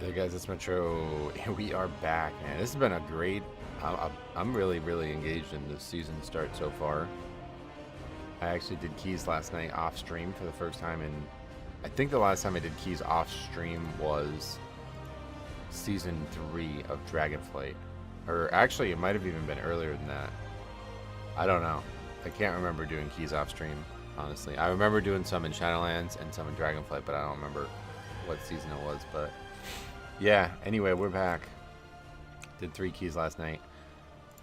Hey there guys, it's Metro. We are back, man. This has been a great... I'm really engaged in this season start so far. I actually did keys last night off stream for the first time, and I think the last time I did keys off stream was season 3 of Dragonflight. Or actually, it might have even been earlier than that. I don't know. I can't remember doing keys off stream, honestly. I remember doing some in Shadowlands and some in Dragonflight, but I don't remember what season it was, but... yeah, anyway, we're back. Did 3 keys last night.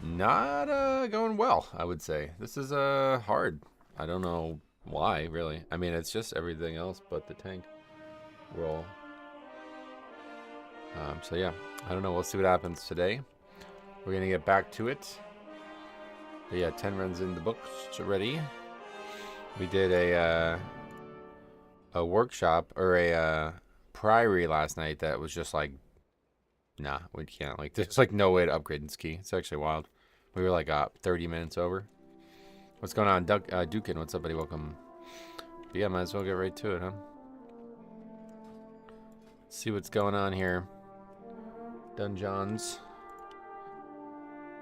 Not going well, I would say. This is hard. I don't know why, really. I mean, it's just everything else but the tank roll. So yeah, I don't know. We'll see what happens today. We're going to get back to it. But yeah, 10 runs in the books already. We did a workshop, or a... priory last night that was just like, nah, we can't. Like, there's like no way to upgrade this key. It's actually wild. We were like 30 minutes over. What's going on, Dukin? What's up, buddy? Welcome. But yeah, might as well get right to it, huh? See what's going on here. Dungeons.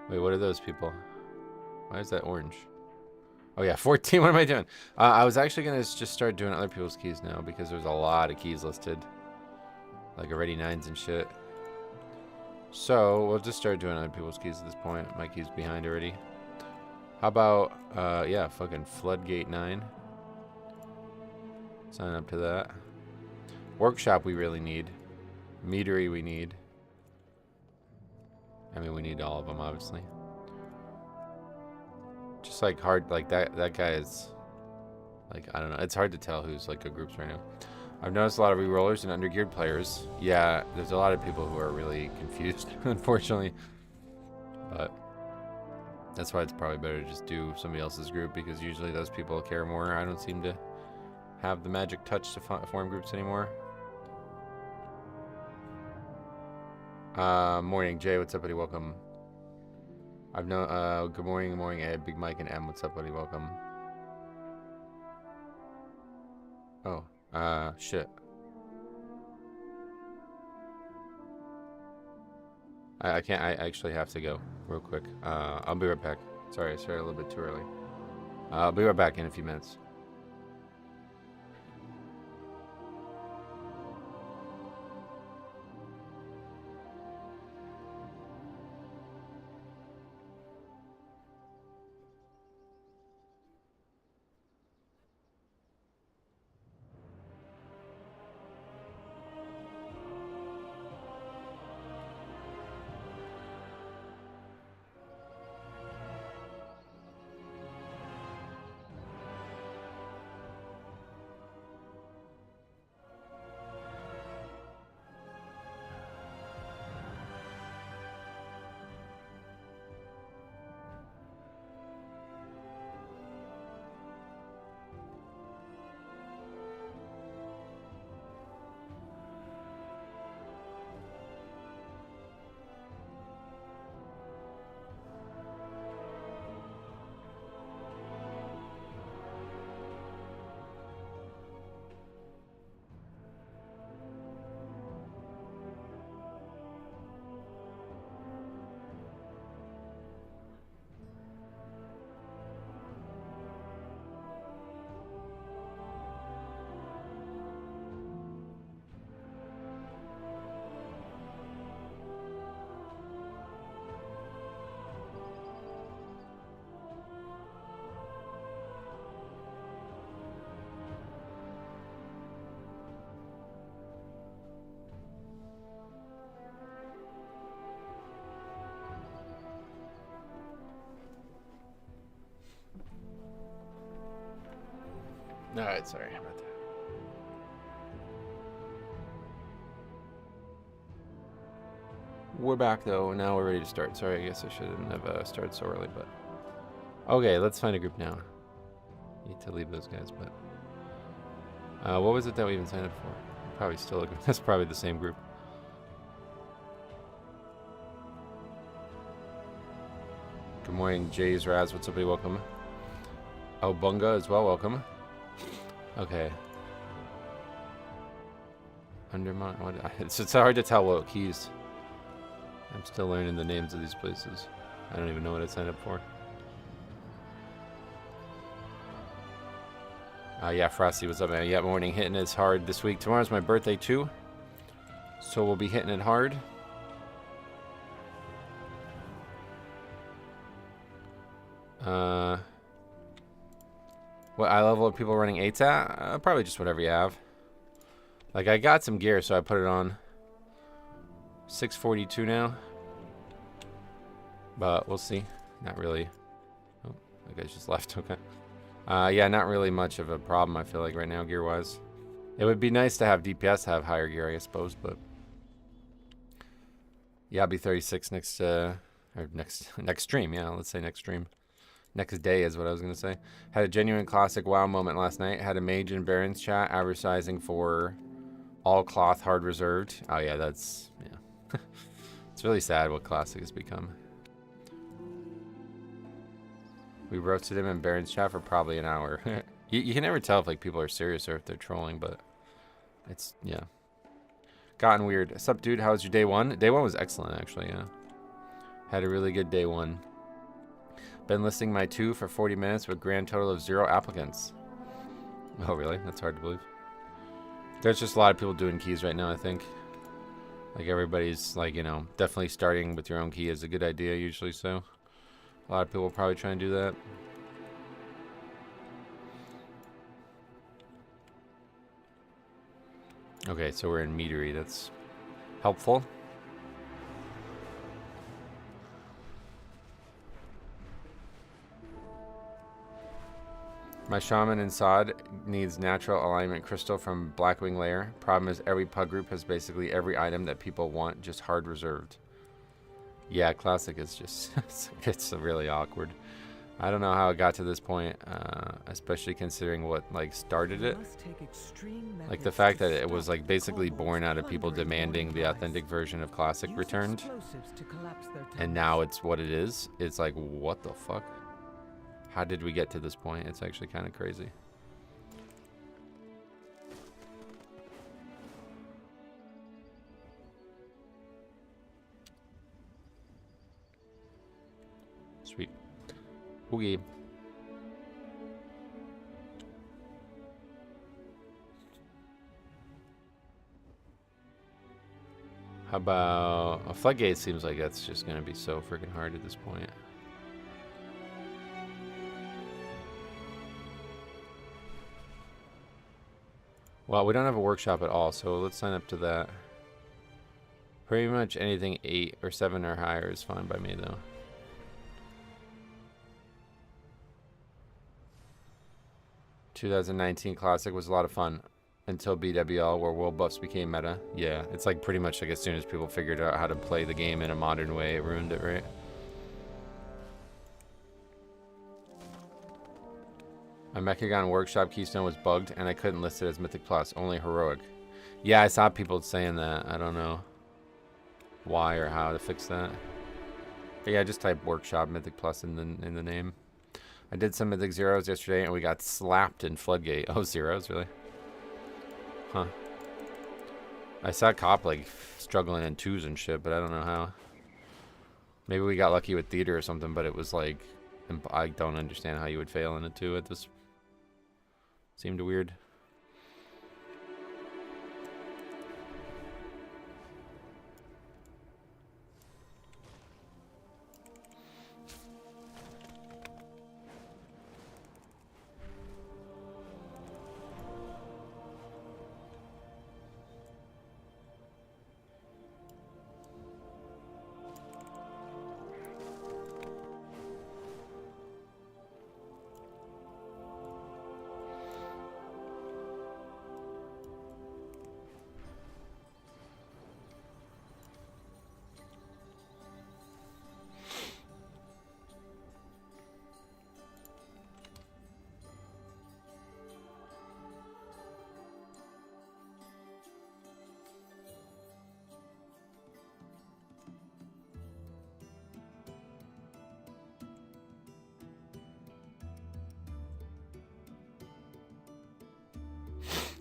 Wait, what are those people? Why is that orange? Oh yeah, 14. What am I doing? I was actually gonna just start doing other people's keys now because there's a lot of keys listed. Like already 9s and shit. So we'll just start doing other people's keys at this point. My key's behind already. How about yeah, fucking Floodgate 9. Sign up to that. Workshop we really need. Meadery we need. I mean, we need all of them, obviously. Just like hard, like that guy is like, I don't know. It's hard to tell who's like good groups right now. I've noticed a lot of re-rollers and undergeared players. Yeah, there's a lot of people who are really confused, unfortunately. But that's why it's probably better to just do somebody else's group, because usually those people care more. I don't seem to have the magic touch to form groups anymore. Morning, Jay. What's up, buddy? Welcome. I've no. Good morning, Ed, Big Mike, and M. What's up, buddy? Welcome. Oh. Shit. I can't, I actually have to go real quick. I'll be right back. Sorry, I started a little bit too early. I'll be right back in a few minutes. Alright, sorry about that. We're back though, now we're ready to start. Sorry, I guess I shouldn't have started so early, but... okay, let's find a group now. Need to leave those guys, but... what was it that we even signed up for? Probably still a group. That's probably the same group. Good morning, Jay's Raz. What's up, buddy? Welcome. Oh, Bunga as well. Welcome. Okay. Undermine. What? It's hard to tell what keys. I'm still learning the names of these places. I don't even know what I signed up for. Yeah, Frosty, what's up, man? Yeah, morning, hitting it hard this week. Tomorrow's my birthday, too. So we'll be hitting it hard. What eye level are people running 8s at? Probably just whatever you have. Like, I got some gear, so I put it on 642 now. But we'll see. Not really. Oh, that guy's just left. Okay. Yeah, not really much of a problem, I feel like, right now, gear-wise. It would be nice to have DPS have higher gear, I suppose, but... Yeah, I'll be 36 next, or next stream, yeah, let's say next stream. Next day is what I was going to say. Had a genuine classic WoW moment last night. Had a mage in Baron's chat advertising for all cloth hard reserved. Oh, yeah, that's... Yeah. It's really sad what classic has become. We roasted him in Baron's chat for probably an hour. You can never tell if like people are serious or if they're trolling, but it's, yeah. Gotten weird. What's up, dude? How was your day one? Day one was excellent, actually, yeah. Had a really good day one. Been listing my 2 for 40 minutes with grand total of 0 applicants. Oh, really? That's hard to believe. There's just a lot of people doing keys right now, I think. Like everybody's like, you know, definitely starting with your own key is a good idea usually, so. A lot of people will probably try and do that. Okay, so we're in Meadery. That's helpful. My shaman in Sod needs natural alignment crystal from Blackwing Lair. Problem is every pug group has basically every item that people want, just hard reserved. Yeah, classic is just, it's really awkward. I don't know how it got to this point, especially considering what like started it. Like the fact that it was like basically born out of people demanding the authentic version of classic returned. And now it's what it is. It's like, what the fuck? How did we get to this point? It's actually kind of crazy. Sweet. Okay. How about a floodgate? Seems like that's just gonna be so freaking hard at this point. Well, we don't have a workshop at all, so let's sign up to that. Pretty much anything 8 or 7 or higher is fine by me, though. ...2019 Classic was a lot of fun. Until BWL, where world buffs became meta. Yeah, it's like pretty much like as soon as people figured out how to play the game in a modern way, it ruined it, right? My Mechagon workshop keystone was bugged, and I couldn't list it as Mythic Plus, only Heroic. Yeah, I saw people saying that. I don't know why or how to fix that. But yeah, just type workshop Mythic Plus in the name. I did some Mythic Zeros yesterday, and we got slapped in Floodgate. Oh, Zeros, really? Huh. I saw Cop like struggling in 2s and shit, but I don't know how. Maybe we got lucky with Theater or something, but it was like... I don't understand how you would fail in a 2 at this... Seemed weird.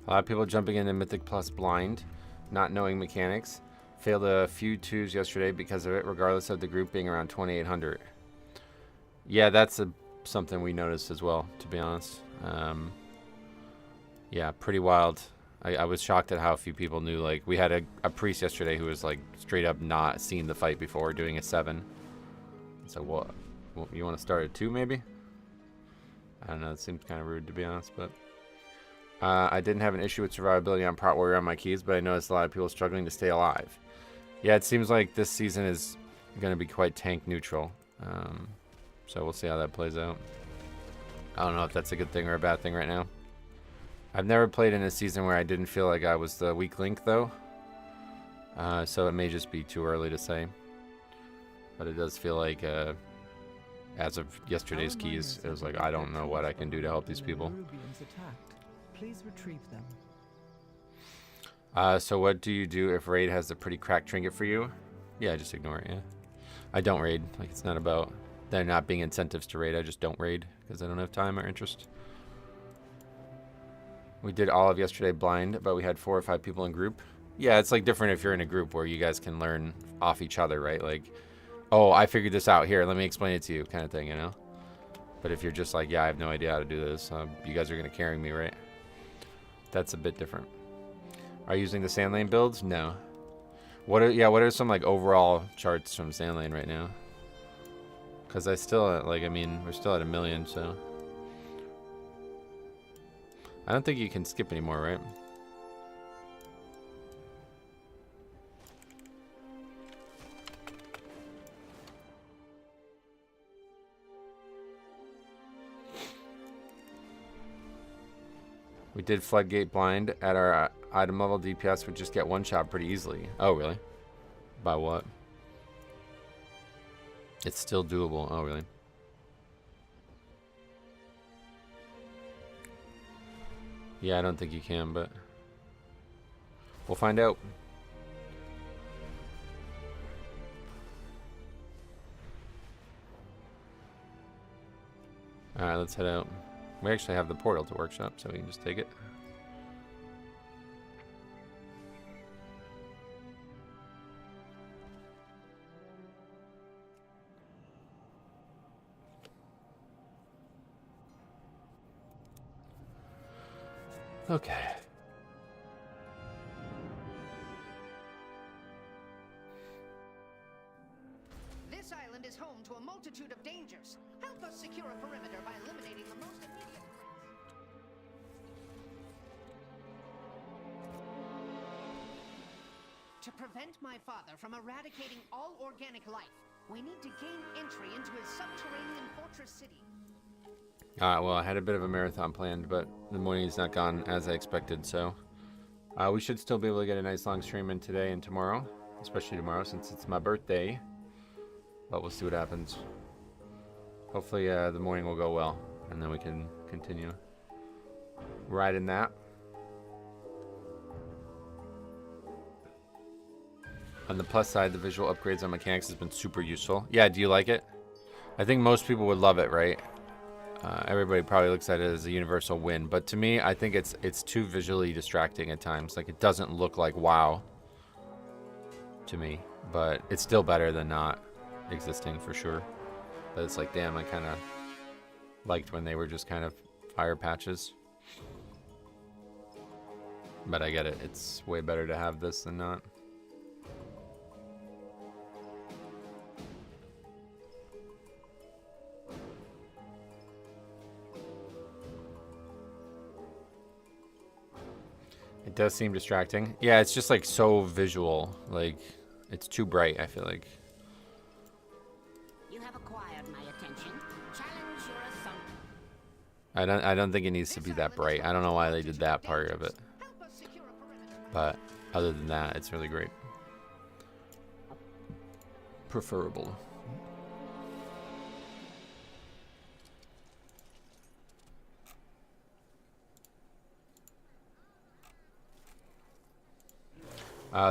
A lot of people jumping into Mythic Plus blind. not knowing mechanics. Failed a few twos yesterday because of it, regardless of the group being around 2,800. Yeah, that's something we noticed as well, to be honest. Yeah, pretty wild. I was shocked at how few people knew. Like, we had a priest yesterday who was, like, straight up not seen the fight before, doing a 7. So, what? You want to start at 2, maybe? I don't know. It seems kind of rude, to be honest, but... I didn't have an issue with survivability on Prot Warrior on my keys, but I noticed a lot of people struggling to stay alive. Yeah, it seems like this season is going to be quite tank neutral. So we'll see how that plays out. I don't know if that's a good thing or a bad thing right now. I've never played in a season where I didn't feel like I was the weak link, though. So it may just be too early to say. But it does feel like, as of yesterday's keys, it was like, I don't know what I can do to help these people. Please retrieve them. So what do you do if raid has a pretty cracked trinket for you? Yeah, just ignore it, yeah. I don't raid. Like, it's not about there not being incentives to raid. I just don't raid because I don't have time or interest. We did all of yesterday blind, but we had 4 or 5 people in group. Yeah, it's like different if you're in a group where you guys can learn off each other, right? Like, oh, I figured this out. Here, let me explain it to you, kind of thing, you know? But if you're just like, yeah, I have no idea how to do this, you guys are going to carry me, right? That's a bit different. Are you using the sand lane builds? No. What are some like overall charts from sand lane right now? Because I still like, I mean, we're still at 1 million, so I don't think you can skip anymore, right? We did floodgate blind at our item level. DPS would just get one shot pretty easily. Oh, really? By what? It's still doable. Oh, really? Yeah, I don't think you can, but we'll find out. All right, let's head out. We actually have the portal to workshop, so we can just take it. Okay. This island is home to a multitude of dangers. Help us secure a perimeter by eliminating the most immediate threats. To prevent my father from eradicating all organic life, we need to gain entry into his subterranean fortress city. Alright, well, I had a bit of a marathon planned, but the morning's not gone as I expected, so we should still be able to get a nice long stream in today and tomorrow, especially tomorrow since it's my birthday, but we'll see what happens. Hopefully the morning will go well, and then we can continue riding that. On the plus side, the visual upgrades on mechanics has been super useful. Yeah, do you like it? I think most people would love it, right? Everybody probably looks at it as a universal win, but to me, I think it's too visually distracting at times. Like, it doesn't look like WoW to me, but it's still better than not existing for sure. But it's like, damn, I kind of liked when they were just kind of fire patches. But I get it. It's way better to have this than not. It does seem distracting. Yeah, it's just like so visual. Like, it's too bright, I feel like. You have acquired my attention. Challenge your assumption. I don't think it needs to be that bright. I don't know why they did that part of it. But other than that, it's really great. Preferable.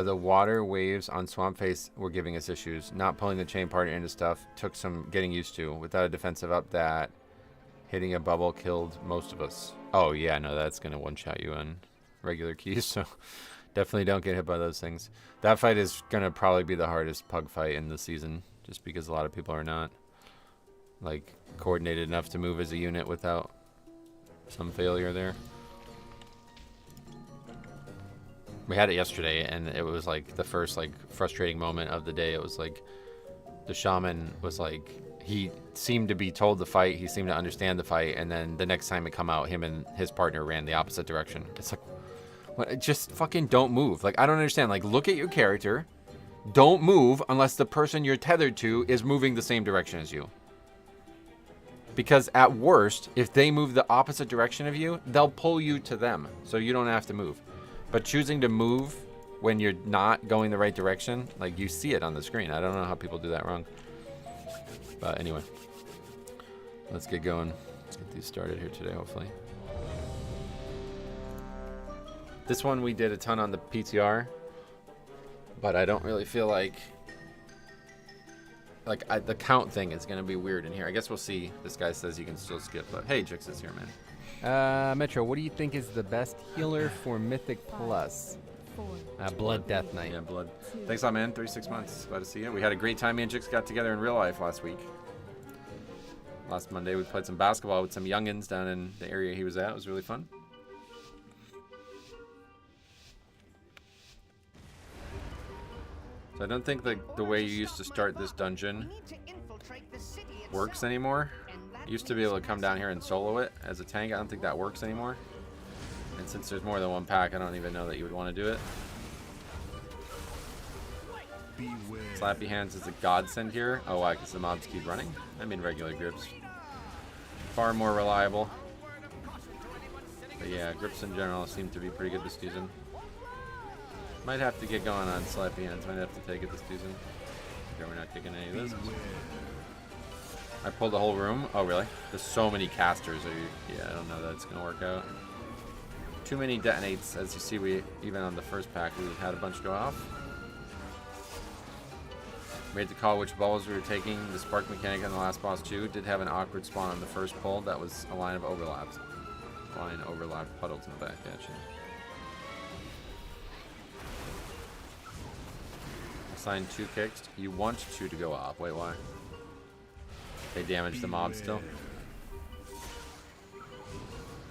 The water waves on Swamp Face were giving us issues. Not pulling the chain partner into stuff took some getting used to. Without a defensive up, that hitting a bubble killed most of us. Oh yeah, no, that's gonna one-shot you on regular keys. So Definitely don't get hit by those things. That fight is gonna probably be the hardest pug fight in the season, just because a lot of people are not like coordinated enough to move as a unit without some failure there. We had it yesterday, and it was like the first like frustrating moment of the day. It was like the shaman was like, he seemed to be told the fight, he seemed to understand the fight, and then the next time it come out, him and his partner ran the opposite direction. It's like, what? Just fucking don't move. Like, I don't understand. Like, look at your character. Don't move unless the person you're tethered to is moving the same direction as you. Because at worst, if they move the opposite direction of you, they'll pull you to them, so you don't have to move. But choosing to move when you're not going the right direction, like, you see it on the screen. I don't know how people do that wrong. But anyway, let's get going. Let's get these started here today, hopefully. This one we did a ton on the PTR, but I don't really feel like the count thing is going to be weird in here. I guess we'll see. This guy says you can still skip, but hey, Jix is here, man. Metro, what do you think is the best healer for Mythic Plus? Blood Death Knight. Yeah, Blood. Thanks a lot, man. 36 months. Glad to see you. We had a great time. Me and Jix got together in real life last week. Last Monday, we played some basketball with some youngins down in the area he was at. It was really fun. So I don't think the way you used to start this dungeon works anymore. You used to be able to come down here and solo it as a tank. I don't think that works anymore. And since there's more than one pack, I don't even know that you would want to do it. Slappy Hands is a godsend here. Oh, why? Because the mobs keep running? I mean, regular grips. Far more reliable. But yeah, grips in general seem to be pretty good this season. Might have to get going on Slappy Hands. Might have to take it this season. Okay, we're not taking any of this. I pulled the whole room. Oh, really? There's so many casters. Yeah, I don't know that it's going to work out. Too many detonates. As you see, even on the first pack, we had a bunch go off. We had to call which balls we were taking. The spark mechanic on the last boss, too, did have an awkward spawn on the first pull. That was a line of overlaps. Line overlapped puddle to the back, actually. Assign 2 kicks. You want 2 to go off. Wait, why? They damage the mob still.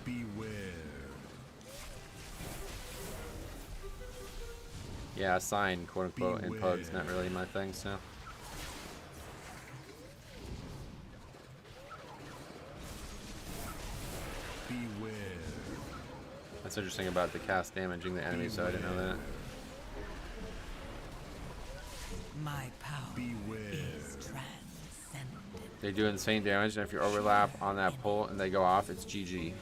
Beware. Yeah, assign, quote unquote, in Pugs, not really my thing, so. Beware. That's interesting about the cast damaging the enemy, so I didn't know that. My power is transcendent. They do insane damage, and if you overlap on that pull and they go off, it's GG. You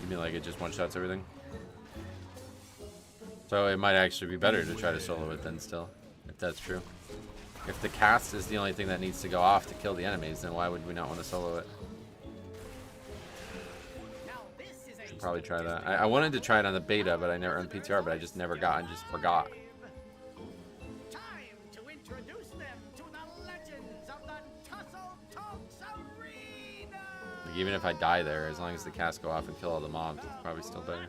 mean like it just one-shots everything? So it might actually be better to try to solo it then still, if that's true. If the cast is the only thing that needs to go off to kill the enemies, then why would we not want to solo it? Should probably try that. I wanted to try it on the beta, but I never on PTR, but I just never got and just forgot. Like, even if I die there, as long as the cast go off and kill all the mobs, it's probably still better.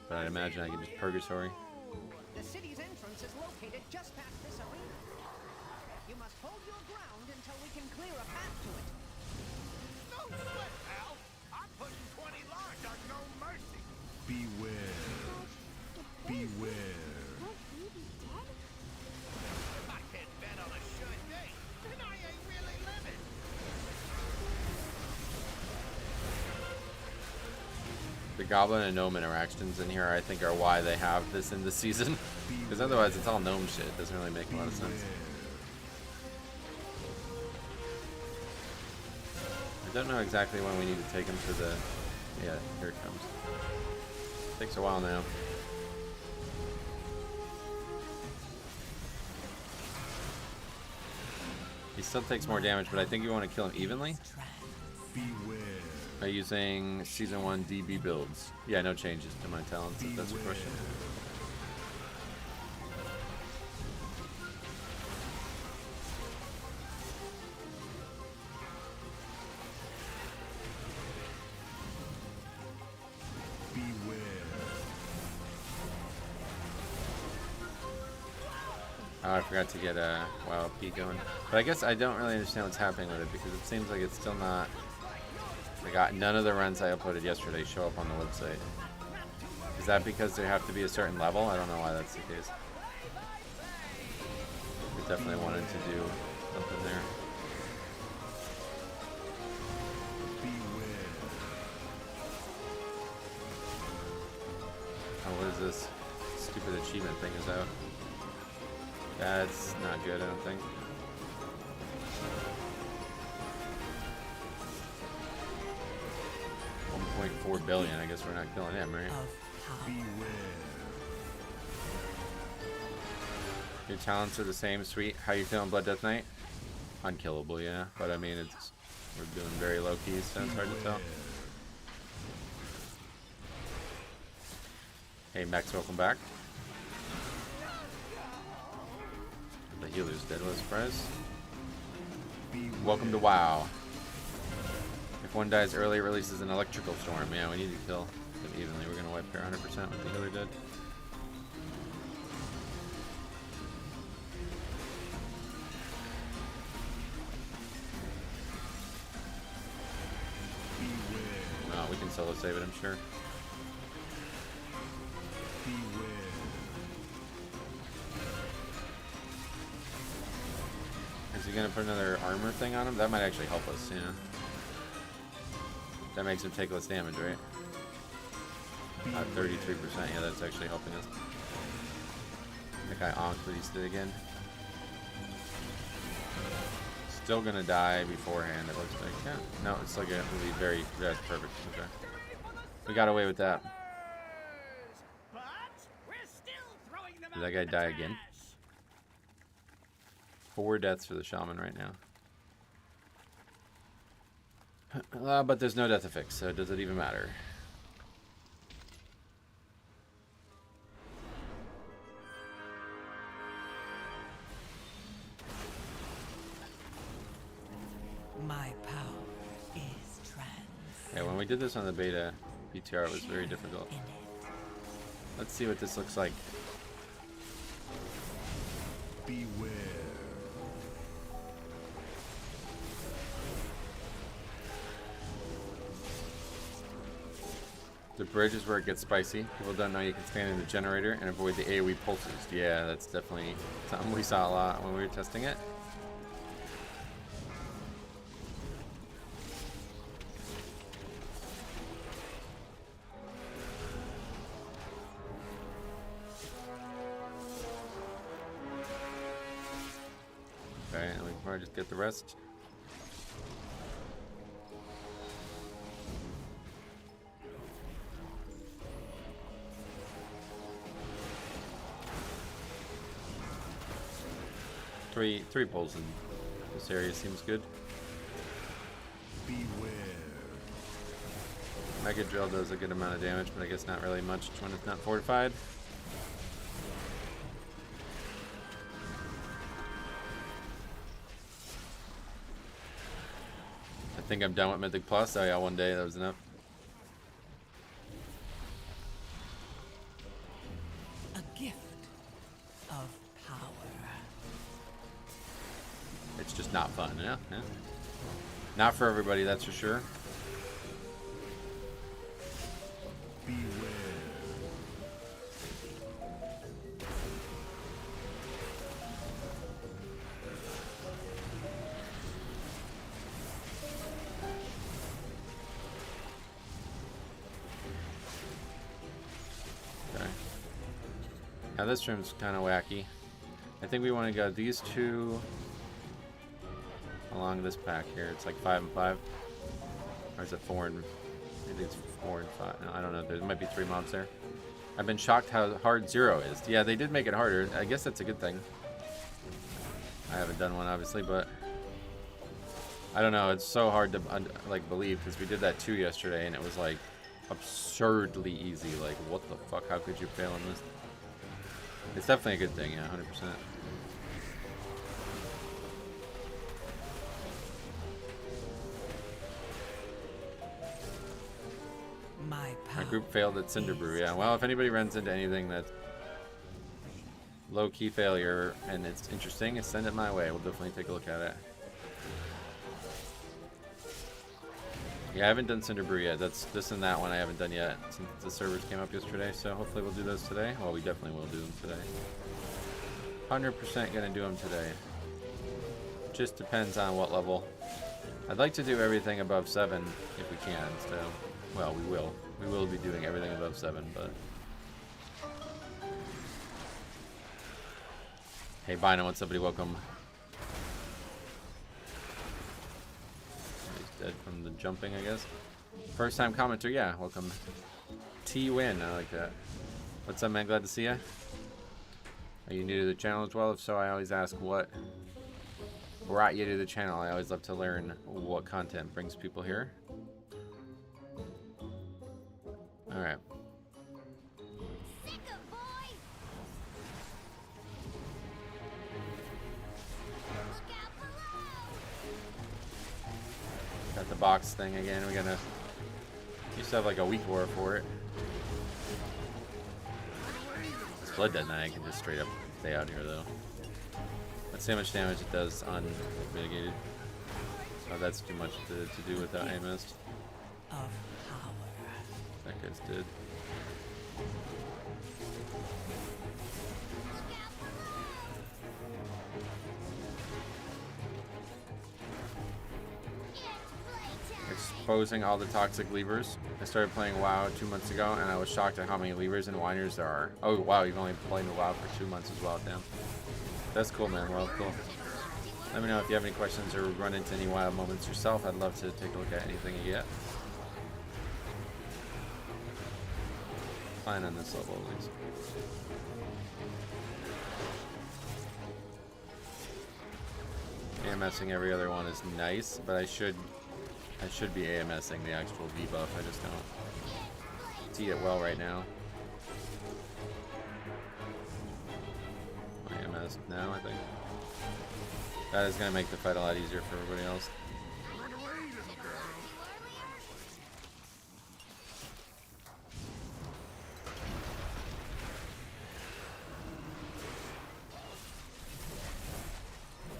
But I'd imagine I can just purgatory. The city's entrance is located just past this arena. You must hold your ground until we can clear a path to it. No sweat, pal. I'm putting 20 large on no mercy. Beware. Beware. If I can't bet on a sure thing, then I ain't really living. The goblin and gnome interactions in here, I think, are why they have this in the season. Because otherwise, it's all gnome shit. It doesn't really make a lot of sense. I don't know exactly when we need to take him to the... Yeah, here it comes. Takes a while now. He still takes more damage, but I think you want to kill him evenly. Beware. By using Season 1 DB builds. Yeah, no changes to my talents, if that's your question. Beware. Oh, I forgot to get a Wild P going. But I guess I don't really understand what's happening with it because it seems like it's still not... I got none of the runs I uploaded yesterday show up on the website. Is that because they have to be a certain level? I don't know why that's the case. I definitely wanted to do something there. Oh, what is this? Stupid achievement thing is out. That's not good, I don't think. $1.4 billion. I guess we're not killing him, right? Your talents are the same. Sweet. How you feeling, Blood Death Knight? Unkillable, yeah. But I mean, we're doing very low keys, so it's hard to tell. Hey, Max, welcome back. The healer's dead, what a surprise. Welcome to WoW. If one dies early, it releases an electrical storm. Yeah, we need to kill them evenly. We're gonna wipe her 100% with the healer dead. No, we can solo save it, I'm sure. Is he gonna put another armor thing on him? That might actually help us, yeah. That makes him take less damage, right? 33%, yeah, that's actually helping us. That guy onked, but he's dead again. Still gonna die beforehand, it looks like. Yeah, no, it's like a really very, that's perfect. Okay. We got away with that. Did that guy die again? 4 deaths for the shaman right now. But there's no death effects, so does it even matter? My power is trans. Yeah, when we did this on the beta PTR, it was very difficult. Let's see what this looks like. Beware. The bridge is where it gets spicy. People don't know you can stand in the generator and avoid the AoE pulses. Yeah, that's definitely something we saw a lot when we were testing it. Okay, and we can probably just get the rest. Three pulls in this area seems good. Beware. Mega Drill does a good amount of damage, but I guess not really much when it's not fortified. I think I'm done with Mythic Plus. Oh yeah, one day that was enough. A gift of power. It's just not fun, yeah? Yeah. Not for everybody, that's for sure. Beware. Okay. Now this room's kind of wacky. I think we want to go these two along this pack here. It's like 5 and 5. Or is it 4 and... Maybe it's 4 and 5. No, I don't know. There might be 3 mobs there. I've been shocked how hard 0 is. Yeah, they did make it harder. I guess that's a good thing. I haven't done one, obviously, but... I don't know. It's so hard to like believe because we did that 2 yesterday and it was like absurdly easy. Like, what the fuck? How could you fail in this? It's definitely a good thing, yeah, 100%. My My group failed at Cinderbrew, yeah. Well, if anybody runs into anything that low-key failure, and it's interesting, send it my way. We'll definitely take a look at it. Yeah, I haven't done Cinderbrew yet. That's this and that one I haven't done yet since the servers came up yesterday, so hopefully we'll do those today. Well, we definitely will do them today. 100% gonna do them today. Just depends on what level. I'd like to do everything above 7 if we can, so... Well, we will. We will be doing everything above 7, but... Hey, Bino, what's up, buddy? Welcome. He's dead from the jumping, I guess. First time commenter, yeah, welcome. T-Win, I like that. What's up, man? Glad to see ya. Are you new to the channel as well? If so, I always ask what brought you to the channel. I always love to learn what content brings people here. Alright. Got the box thing again. We gotta used to have like a weak war for it. This Blood Dead Knight, I can just straight up stay out here though. Let's see how much damage it does unmitigated. Oh, that's too much to do without AMS. That guy's dead. Exposing all the toxic levers. I started playing WoW 2 months ago, and I was shocked at how many levers and whiners there are. Oh wow, you've only played WoW for 2 months as well, damn. That's cool, man. Well, cool. Let me know if you have any questions or run into any wild moments yourself. I'd love to take a look at anything you get. Fine on this level at least. AMSing every other one is nice, but I should be AMSing the actual V buff. I just don't see it well right now. AMS now, I think. That is going to make the fight a lot easier for everybody else.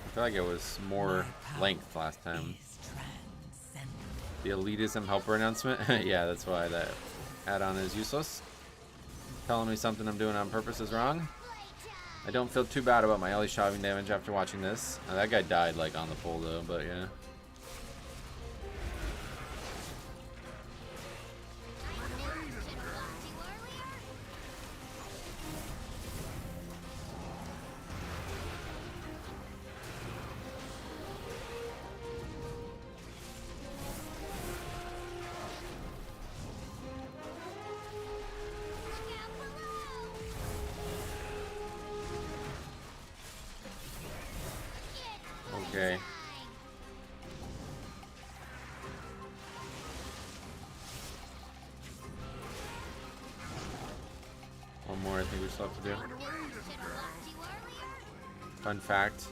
I feel like it was more length last time. The elitism helper announcement? Yeah, that's why that add-on is useless. Telling me something I'm doing on purpose is wrong. I don't feel too bad about my Ellie shoving damage after watching this. That guy died like on the pole though, but yeah. Okay. One more I think we still have to do. Fun fact.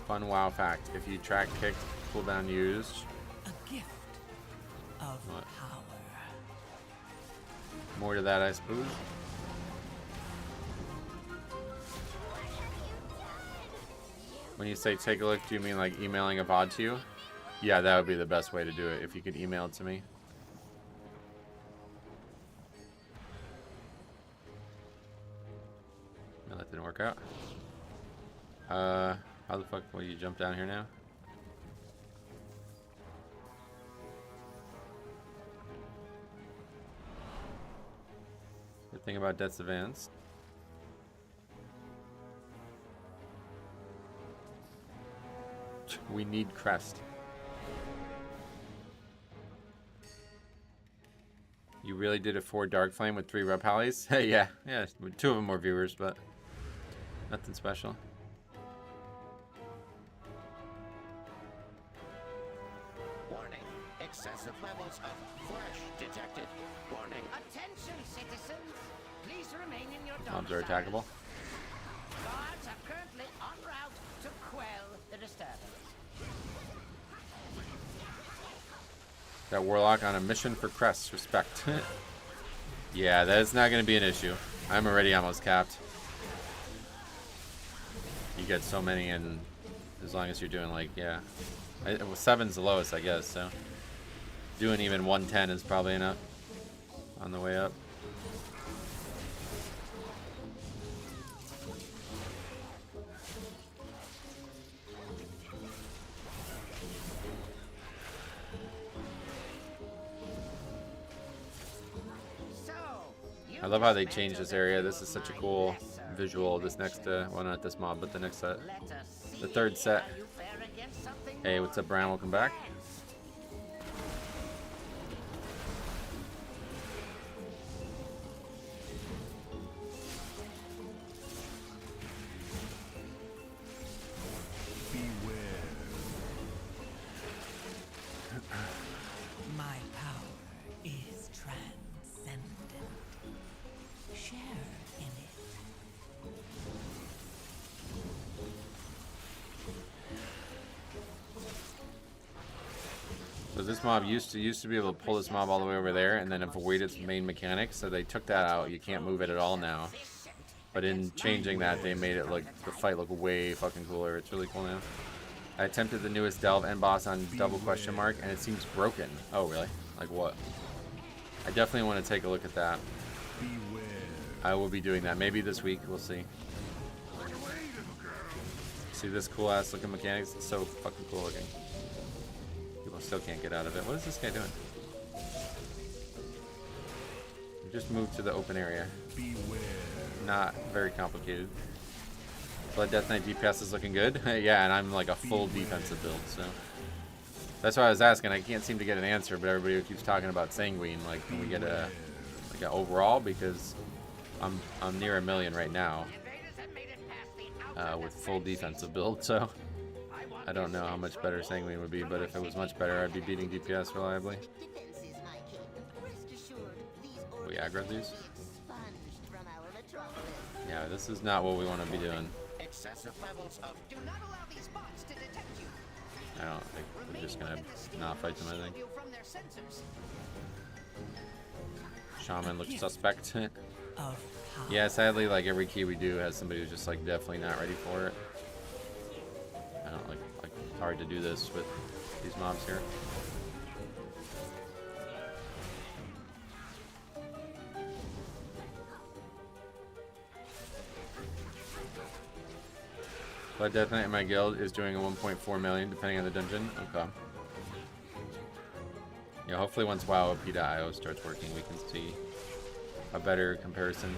Fun WoW fact. If you track kicked, cooldown used. A gift of What? power. More to that, I suppose. When you say take a look, do you mean like emailing a VOD to you? Yeah, that would be the best way to do it, if you could email it to me. No, that didn't work out. How the fuck will you jump down here now? Good thing about Death's Advance. We need crest. You really did a 4 Dark Flame with 3 Rep Hallies? Hey, yeah. 2 of them more viewers, but nothing special. Warning. Excessive levels of flesh detected. Warning. Attention, citizens. Please remain in your Mobs are domiciles. attackable. Guards are currently en route to quell the disturbance. That Warlock on a mission for crests. Respect. Yeah, that is not going to be an issue. I'm already almost capped. you get so many, and as long as you're doing like, yeah, well, 7's the lowest, I guess. So doing even 110 is probably enough on the way up. I love how they changed this area. This is such a cool visual. This next, well, not this mob, but the next set, the third set. Hey, what's up, Brian? Welcome back. My power is transcendent. Share in it. So this mob used to be able to pull this mob all the way over there and then avoid its main mechanic. So they took that out. You can't move it at all now. But in changing that, they made it look, the fight look way fucking cooler. It's really cool now. I attempted the newest Delve end boss on double question mark, and it seems broken. Oh, really? Like what? I definitely want to take a look at that. I will be doing that. Maybe this week. We'll see. See this cool ass looking mechanics? It's so fucking cool looking. People still can't get out of it. What is this guy doing? We just moved to the open area. Not very complicated. Blood Death Knight DPS is looking good. Yeah, and I'm like a full defensive build, so that's why I was asking. I can't seem to get an answer, but everybody keeps talking about Sanguine. Like, can we get a like an overall? Because I'm near 1 million right now with full defensive build, so I don't know how much better Sanguine would be. But if it was much better, I'd be beating DPS reliably. We aggro these. Yeah, this is not what we want to be doing. Do not allow these bots to detect you. I don't think we're just gonna not fight them. I think You from their sensors. Shaman looks suspect. Of power. Yeah, sadly, like every key we do has somebody who's just like definitely not ready for it. I don't like it's hard to do this with these mobs here. But Death Knight in my guild is doing a 1.4 million depending on the dungeon. Okay. Yeah, hopefully once WoWP.io starts working, we can see a better comparison.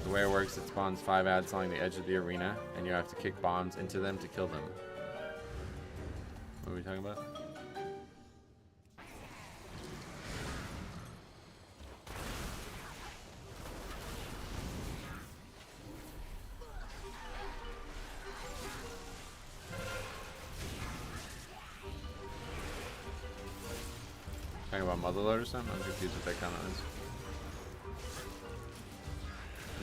The way it works, it spawns 5 ads along the edge of the arena, and you have to kick bombs into them to kill them. What are we talking about? Talking about Motherlode or something? I'm confused what that comment is.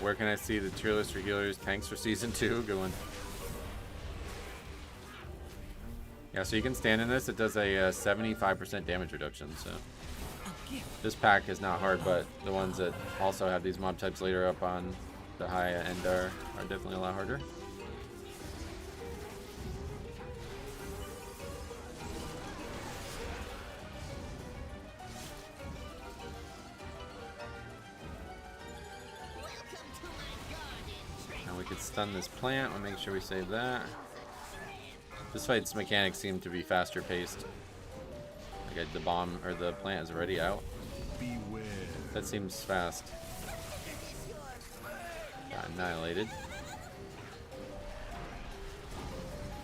Where can I see the tier list for healers? Tanks for season 2? Good one. Yeah, so you can stand in this. It does a 75% damage reduction, so this pack is not hard, but the ones that also have these mob types later up on the high end are definitely a lot harder. We could stun this plant. We'll make sure we save that. This fight's mechanics seem to be faster paced. Like the bomb or the plant is already out. That seems fast. Got annihilated.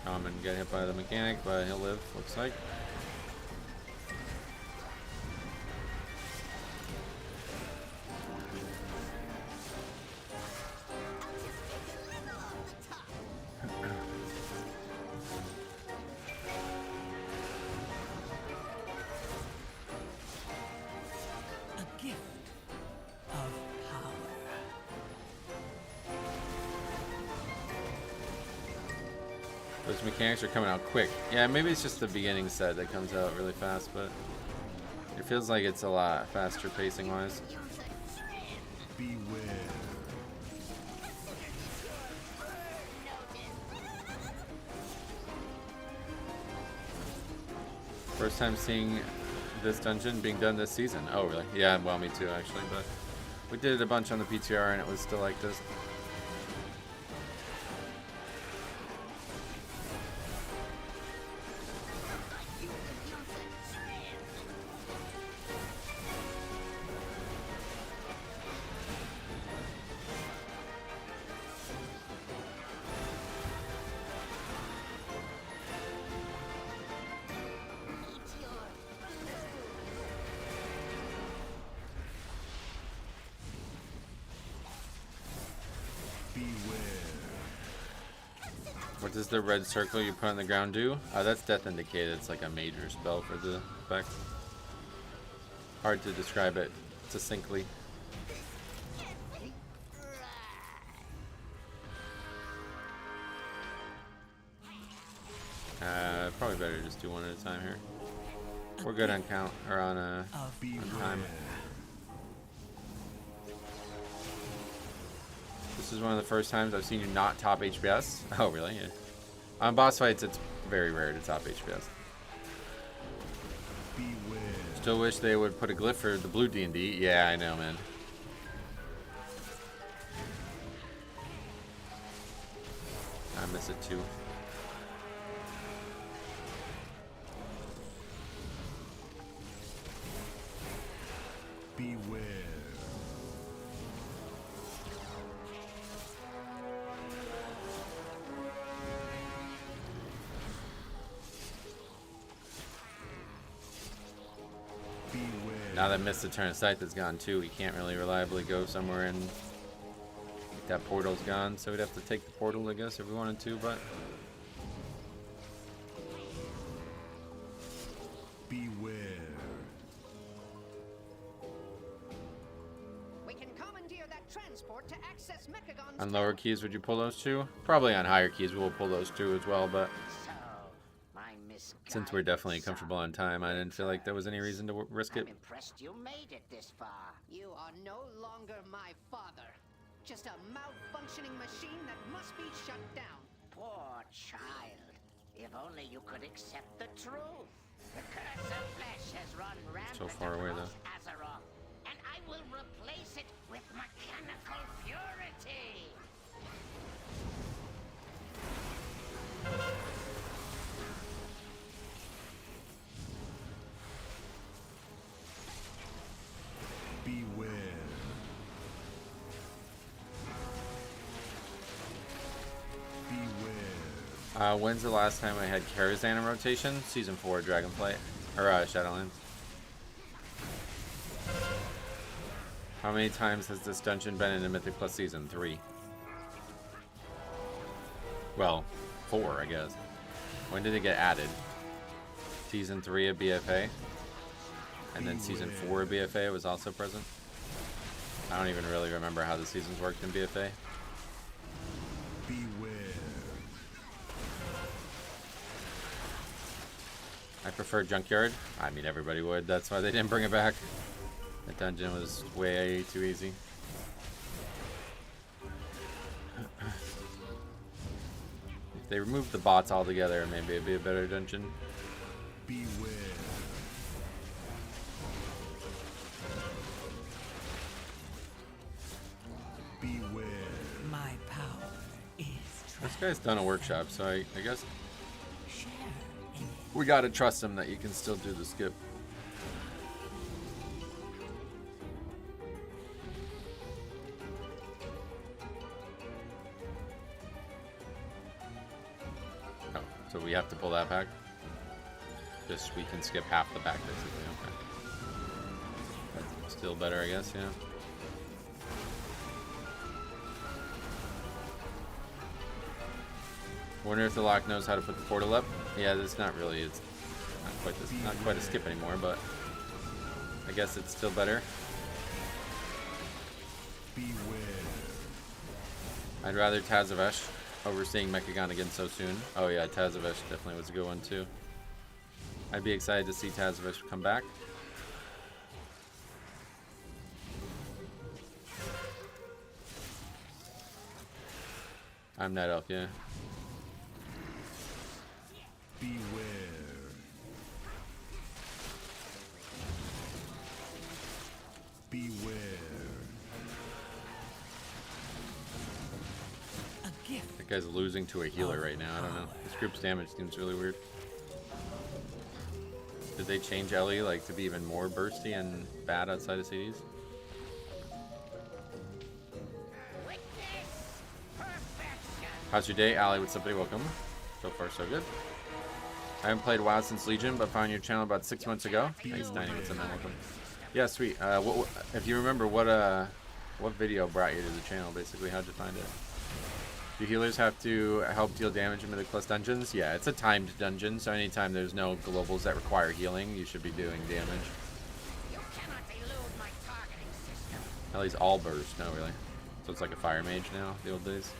Common got hit by the mechanic, but he'll live, looks like. Those mechanics are coming out quick. Yeah, maybe it's just the beginning set that comes out really fast, but it feels like it's a lot faster pacing wise. First time seeing this dungeon being done this season. Oh, really? Yeah, well, me too, actually. But we did it a bunch on the PTR, and it was still like this. What does the red circle you put on the ground do? That's Death Indicated. It's like a major spell for the effect. Hard to describe it succinctly. Probably better to just do one at a time here. We're good on count, or on time. This is one of the first times I've seen you not top HPS. Oh, really? Yeah. On boss fights, it's very rare to top HPS. Still wish they would put a glyph for the blue D&D. Yeah, I know, man. I miss it too. Beware. Now that Mist of Turn of Sight is gone too, we can't really reliably go somewhere and that portal's gone, so we'd have to take the portal, I guess, if we wanted to, but beware. We can commandeer that transport to access Mechagon's on lower keys, would you pull those two? Probably on higher keys, we'll pull those two as well, but since we're definitely comfortable on time, I didn't feel like there was any reason to risk it. I'm impressed you made it this far. You are no longer my father. Just a malfunctioning machine that must be shut down. Poor child. If only you could accept the truth. The curse of flesh has run rampant So far away, across though. Azeroth, and I will replace it with mechanical purity. Beware. Beware. When's the last time I had Karazhan in rotation? Season 4 Dragonflight, or Shadowlands. How many times has this dungeon been in the Mythic Plus Season 3? Well, 4, I guess. When did it get added? Season 3 of BFA? And then Season 4 of BFA was also present? I don't even really remember how the seasons worked in BFA. Beware. I prefer Junkyard. I mean, everybody would. That's why they didn't bring it back. That dungeon was way too easy. If they removed the bots altogether, maybe it'd be a better dungeon. Beware. Beware. My power is This guy's done a workshop, so I guess share in it. we gotta trust him that you can still do the skip. Oh, so we have to pull that back? Just we can skip half the back, basically. Okay. That's still better, I guess, yeah. Wonder if the lock knows how to put the portal up. Yeah, it's not really. It's not quite a skip anymore, but I guess it's still better. Beware. I'd rather Tazavesh over seeing Mechagon again so soon. Oh yeah, Tazavesh definitely was a good one too. I'd be excited to see Tazavesh come back. I'm Night Elf, yeah. Beware. guy's losing to a healer right now. I don't know. This group's damage seems really weird. Did they change Ellie like to be even more bursty and bad outside of CDs? How's your day, Allie? What's up, buddy? Welcome. So far, so good. I haven't played WoW since Legion, but found your channel about 6 months ago. Thanks, Tiny. What's up, man? Welcome. Yeah, sweet. If you remember, what video brought you to the channel? Basically, how'd you find it? Do healers have to help deal damage in Mythic Plus dungeons? Yeah, it's a timed dungeon, so anytime there's no globals that require healing, you should be doing damage. You cannot elude my targeting system. At least all burst, no, really. So it's like a fire mage now, the old days.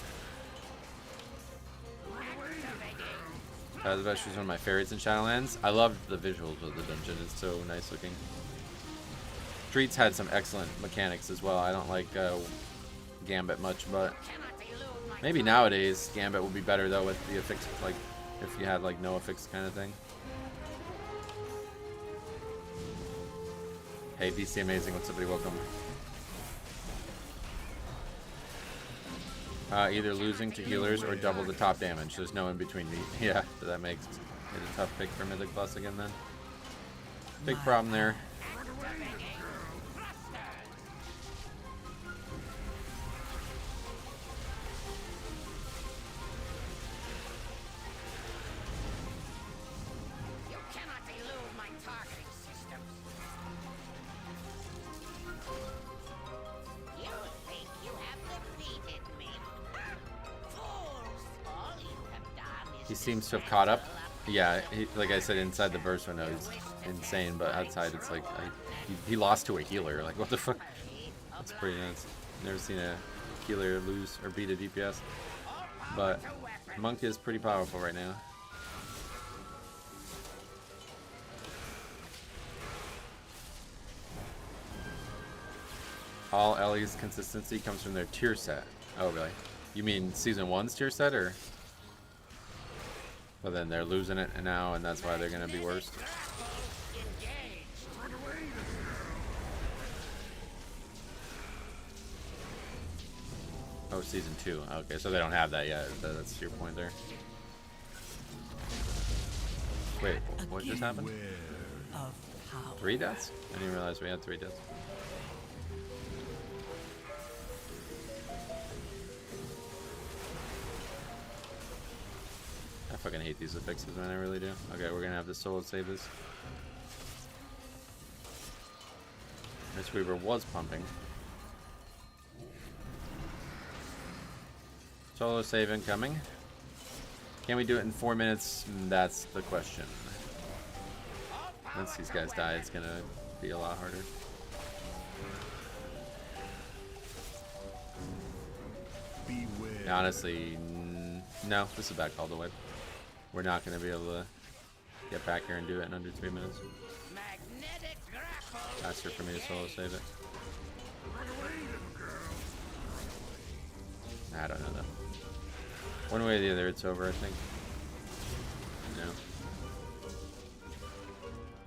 The best is one of my favorites in Shadowlands. I loved the visuals of the dungeon. It's so nice looking. Streets had some excellent mechanics as well. I don't like Gambit much, but maybe nowadays Gambit would be better though with the affix, like if you had like no affix kind of thing. Hey, BC Amazing, what's up, buddy? Welcome. Either losing to healers or double the top damage. There's no in between. Yeah, so that makes it a tough pick for Mythic Plus again then. Big problem there. You cannot elude my targeting system. You think you have defeated me? Fools! All you have done is He seems to have caught up. Yeah, like I said, inside the burst window, he's insane, but outside it's like he lost to a healer. Like, what the fuck? That's pretty nuts. Never seen a healer lose or beat a DPS. But Monk is pretty powerful right now. All Ellie's consistency comes from their tier set. Oh, really? You mean Season 1's tier set, or? But then they're losing it now, and that's why they're going to be worse. Oh, Season 2. Okay, so they don't have that yet. That's your point there. Wait, what just happened? Of power. 3 deaths? I didn't realize we had 3 deaths. I fucking hate these affixes, man. I really do. Okay, we're gonna have to solo save this. Miss Weaver was pumping. Solo save incoming. Can we do it in 4 minutes? That's the question. Once these guys die, it's gonna be a lot harder. Beware. Honestly, no. This is back all the way. We're not gonna be able to get back here and do it in under 3 minutes. magnetic grapple. Faster for me to solo save it. I don't know though. One way or the other, it's over, I think. No.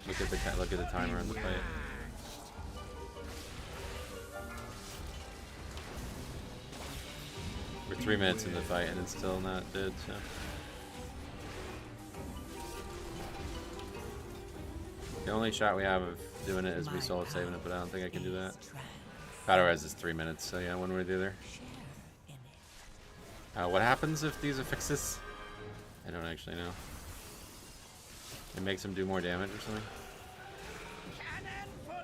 Look at the timer on the fight. We're 3 minutes in the fight and it's still not dead, so. The only shot we have of doing it is me solo saving it, but I don't think I can do that. Battle Res is 3 minutes, so yeah, one way or the other. What happens if these affixes? I don't actually know. It makes them do more damage or something?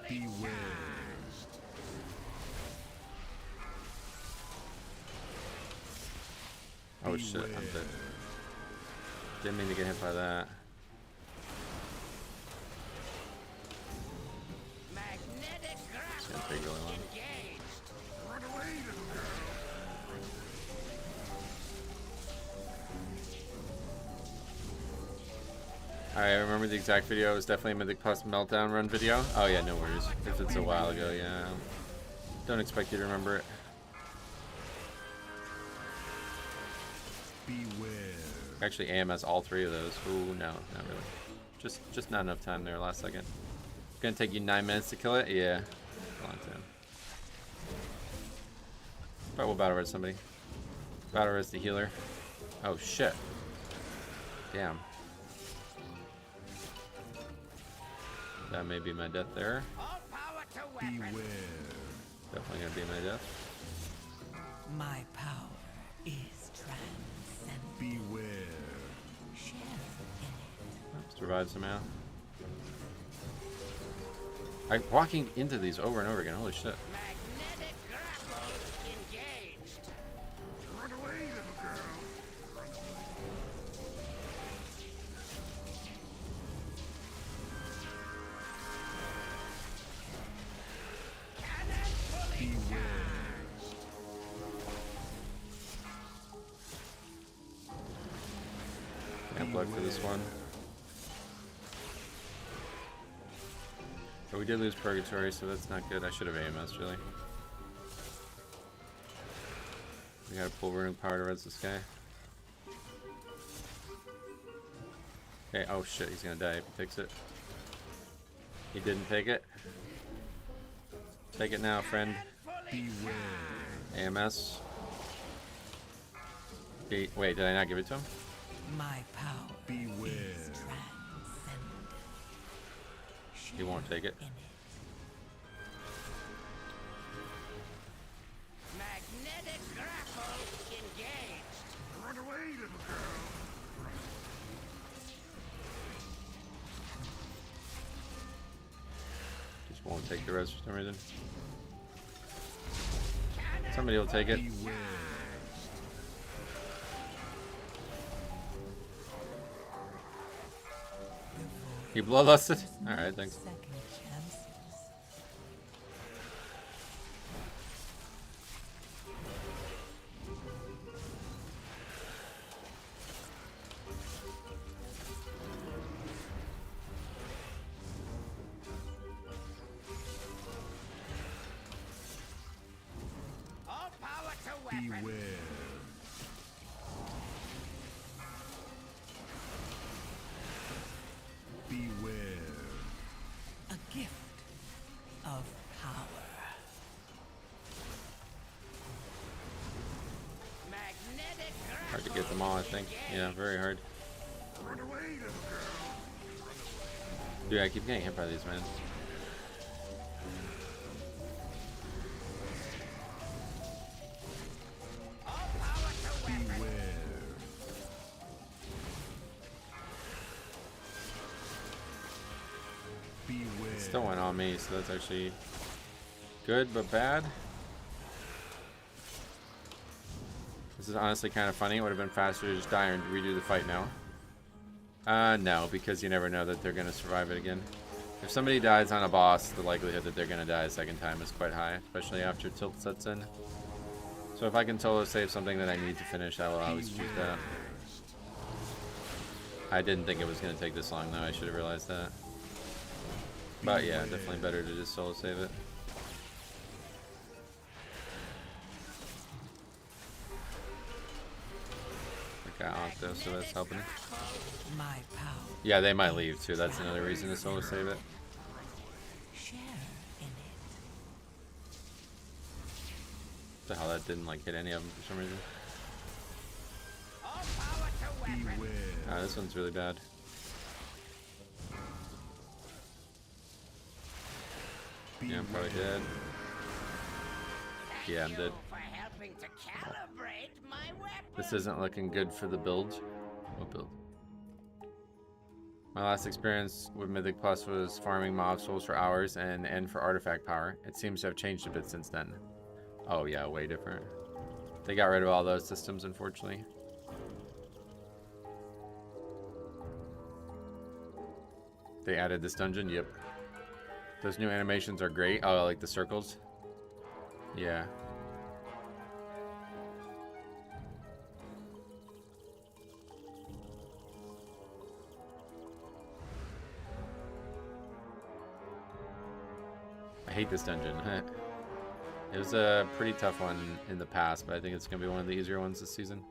Beware. Oh shit, I'm dead. Didn't mean to get hit by that. Magnetic It's grapple gonna take really long. engaged. Alright, I remember the exact video. It was definitely a Mythic Plus Meltdown Run video. Oh yeah, no worries. If it's a while ago, yeah. Don't expect you to remember it. Beware. Actually, AMS all 3 of those. Ooh, no, not really. Just not enough time there last second. It's gonna take you 9 minutes to kill it? Yeah. A long time. But we'll battle res somebody. Battle res the healer. Oh shit. Damn. That may be my death there. All power to weapons. Beware. Definitely gonna be my death. My power is transcendent. Beware. Share in it. Survive somehow. I'm walking into these over and over again. Holy shit. Magnetic grapple engaged. Run away, little girl. Run away. Cannon fully charged. Can't block for this one. But we did lose Purgatory, so that's not good. I should have AMS, really. We gotta pull Runing Power to res this guy. Okay, oh shit, he's gonna die if he takes it. He didn't take it. Take it now, friend. Beware. AMS. Wait, did I not give it to him? My power Beware. is transcendent. He won't take it. In it. Magnetic grapple engaged. Run away, little girl. Just won't take the res for some reason. Cannon Somebody will take it. Beware. He bloodlusted? Alright, thanks. Second chances. All power to weapons. Beware. Beware. A gift of power. Magnetic grapple. Hard to get them all, I think. Yeah, very hard. Run away, little girl. Dude, I keep getting hit by these, man. All power to weapons. Beware. Beware. Still went on me, so that's actually good but bad. This is honestly kind of funny. It would have been faster to just die and redo the fight now. No, because you never know that they're going to survive it again. If somebody dies on a boss, the likelihood that they're going to die a second time is quite high, especially after tilt sets in. So if I can solo save something that I need to finish, I will always choose that. I didn't think it was going to take this long, though. I should have realized that. But yeah, definitely better to just solo save it. I got Octo, so that's helping. My power. Yeah, they might leave too. That's another reason to solo save it. Share in it. The hell, that didn't like hit any of them for some reason. All power to weapons. Beware. Ah, this one's really bad. Yeah, I'm probably dead. Yeah, I'm dead. For helping to calibrate my weapon. This isn't looking good for the build. What build? My last experience with Mythic Plus was farming mob souls for hours and N for artifact power. It seems to have changed a bit since then. Oh yeah, way different. They got rid of all those systems, unfortunately. They added this dungeon? Yep. Those new animations are great. Oh, I like the circles. Yeah. I hate this dungeon. It was a pretty tough one in the past, but I think it's going to be one of the easier ones this season.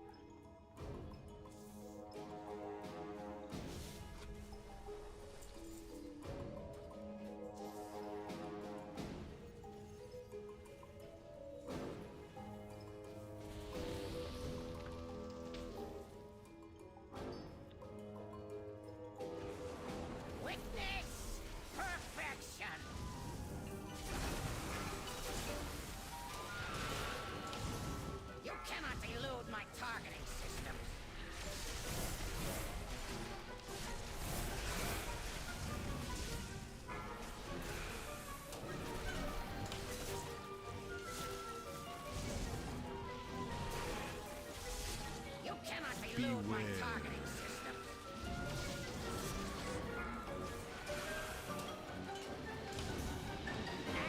elude my targeting system.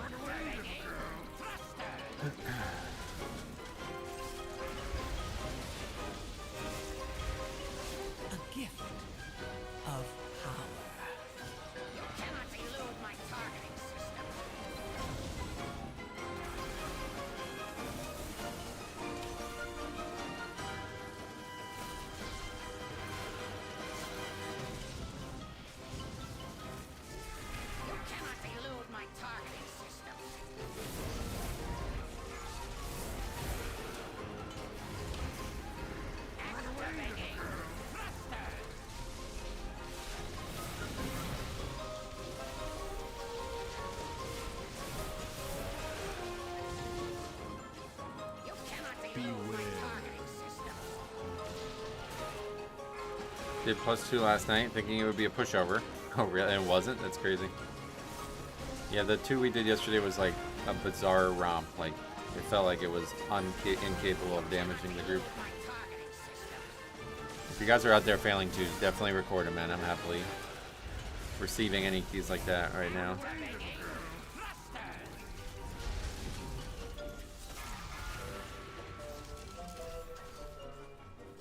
Activating thruster. A gift of power. You cannot elude my targeting system. You cannot elude my targeting system. Activating thruster. You cannot elude my targeting system. Did +2 last night, thinking it would be a pushover. Oh, really? And it wasn't? That's crazy. Yeah, the 2 we did yesterday was like a bizarre romp. Like, it felt like it was incapable of damaging the group. My targeting system. If you guys are out there failing to, definitely record them, man. I'm happily receiving any keys like that right now. Activating thruster.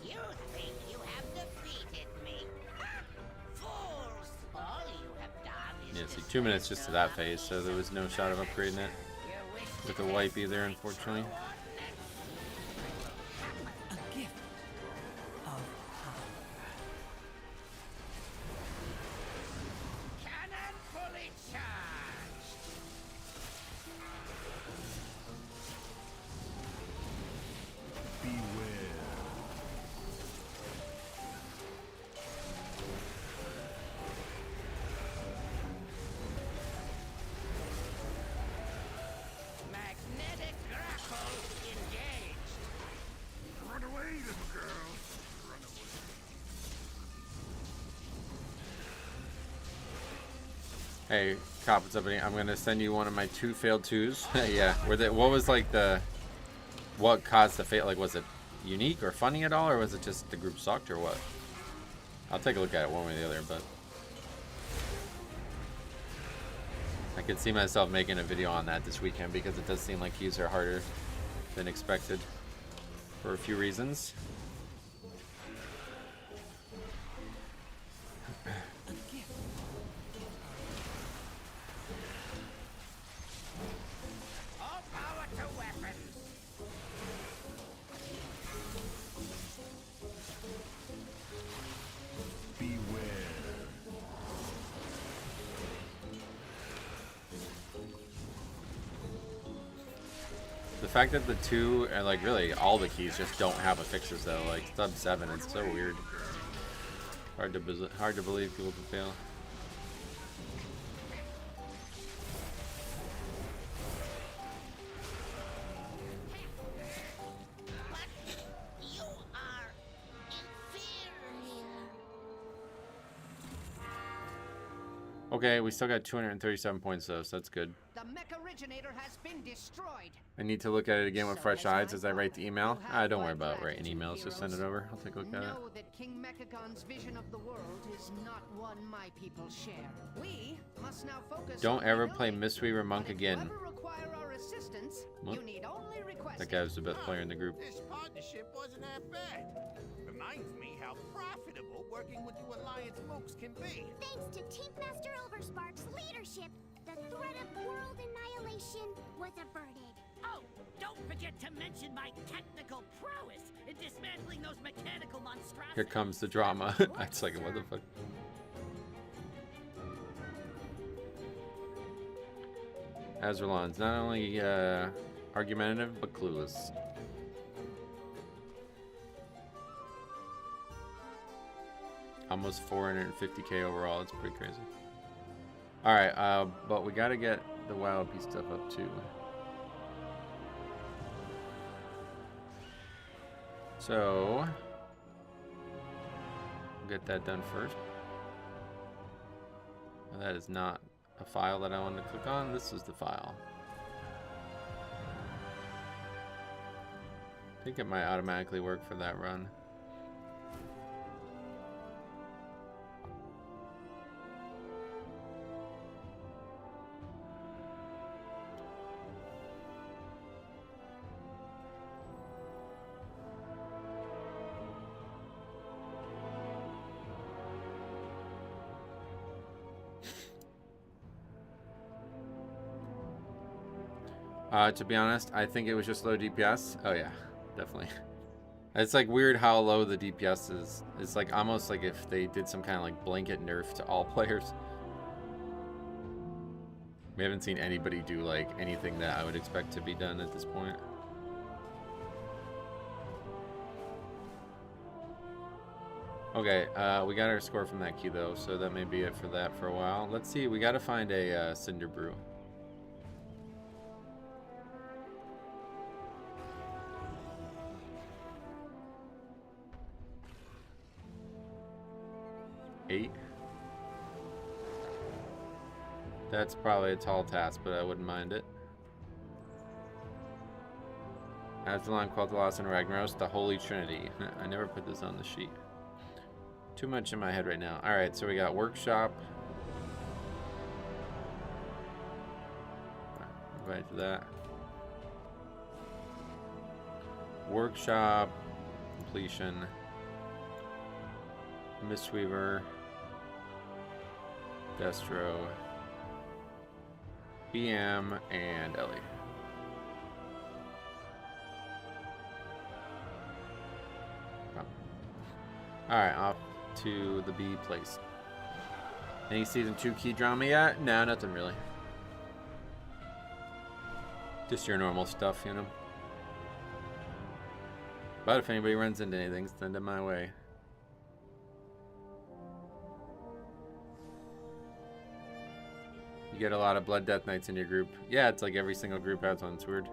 You think you have defeated me? Fools! All you have done is Yeah, see, 2 minutes just to that phase, so there was no shot of upgrading it with a wipe either, unfortunately. A gift of power. Cannon fully charged. Beware. Magnetic grapple engaged. Run away, little girl. Run away. Hey, Cop, what's up, buddy? I'm gonna send you one of my 2 failed 2s. Yeah, what was like what caused the fail? Like, was it unique or funny at all, or was it just the group sucked, or what? I'll take a look at it one way or the other, but I could see myself making a video on that this weekend because it does seem like keys are harder than expected for a few reasons. A gift. All power to weapons. Beware. The fact that the 2 and like really all the keys just don't have affixes though, like sub 7, it's so weird. Hard to believe people can fail. But you are inferior. Okay, we still got 237 points though, so that's good. The mech originator has been destroyed. I need to look at it again with So fresh as eyes I as I write the thought, email. you have Don't worry my about writing gratitude, emails, just send it heroes. over. I'll take a look at it. Know that King Mechagon's vision of the world is not one my people share. We must now focus Don't on ever rebuilding. play Mystery Monk But if again. you ever require our assistance, What? you need only request That it. guy was the best player in the group. This partnership wasn't that bad. Reminds me how profitable working with you Alliance folks can be. Thanks to Team Master Overspark's leadership, the threat of world annihilation was averted. Oh, don't forget to mention my technical prowess in dismantling those mechanical monstrosities. Here comes the drama. It's like, what the fuck? Azerlon's not only argumentative, but clueless. Almost 450k overall. It's pretty crazy. Alright, but we gotta get the wild piece stuff up too. So, we'll get that done first. Now, that is not a file that I want to click on. This is the file. I think it might automatically work for that run. To be honest, I think it was just low DPS. Oh yeah, definitely. It's like weird how low the DPS is. It's like almost like if they did some kind of like blanket nerf to all players. We haven't seen anybody do like anything that I would expect to be done at this point. Okay, we got our score from that key though, so that may be it for that for a while. Let's see, we gotta find a Cinderbrew. Eight. That's probably a tall task, but I wouldn't mind it. Absalom, Quel'Thalas, and Ragnaros, the Holy Trinity. I never put this on the sheet. Too much in my head right now. Alright, so we got Workshop. Go back to that. Workshop. Completion. Mistweaver. Destro. BM and Ellie. Oh. Alright, off to the B place. Any season 2 key drama yet? No, nothing really. Just your normal stuff, you know. But if anybody runs into anything, send it my way. You get a lot of Blood Death Knights in your group. Yeah, it's like every single group has one. It's weird.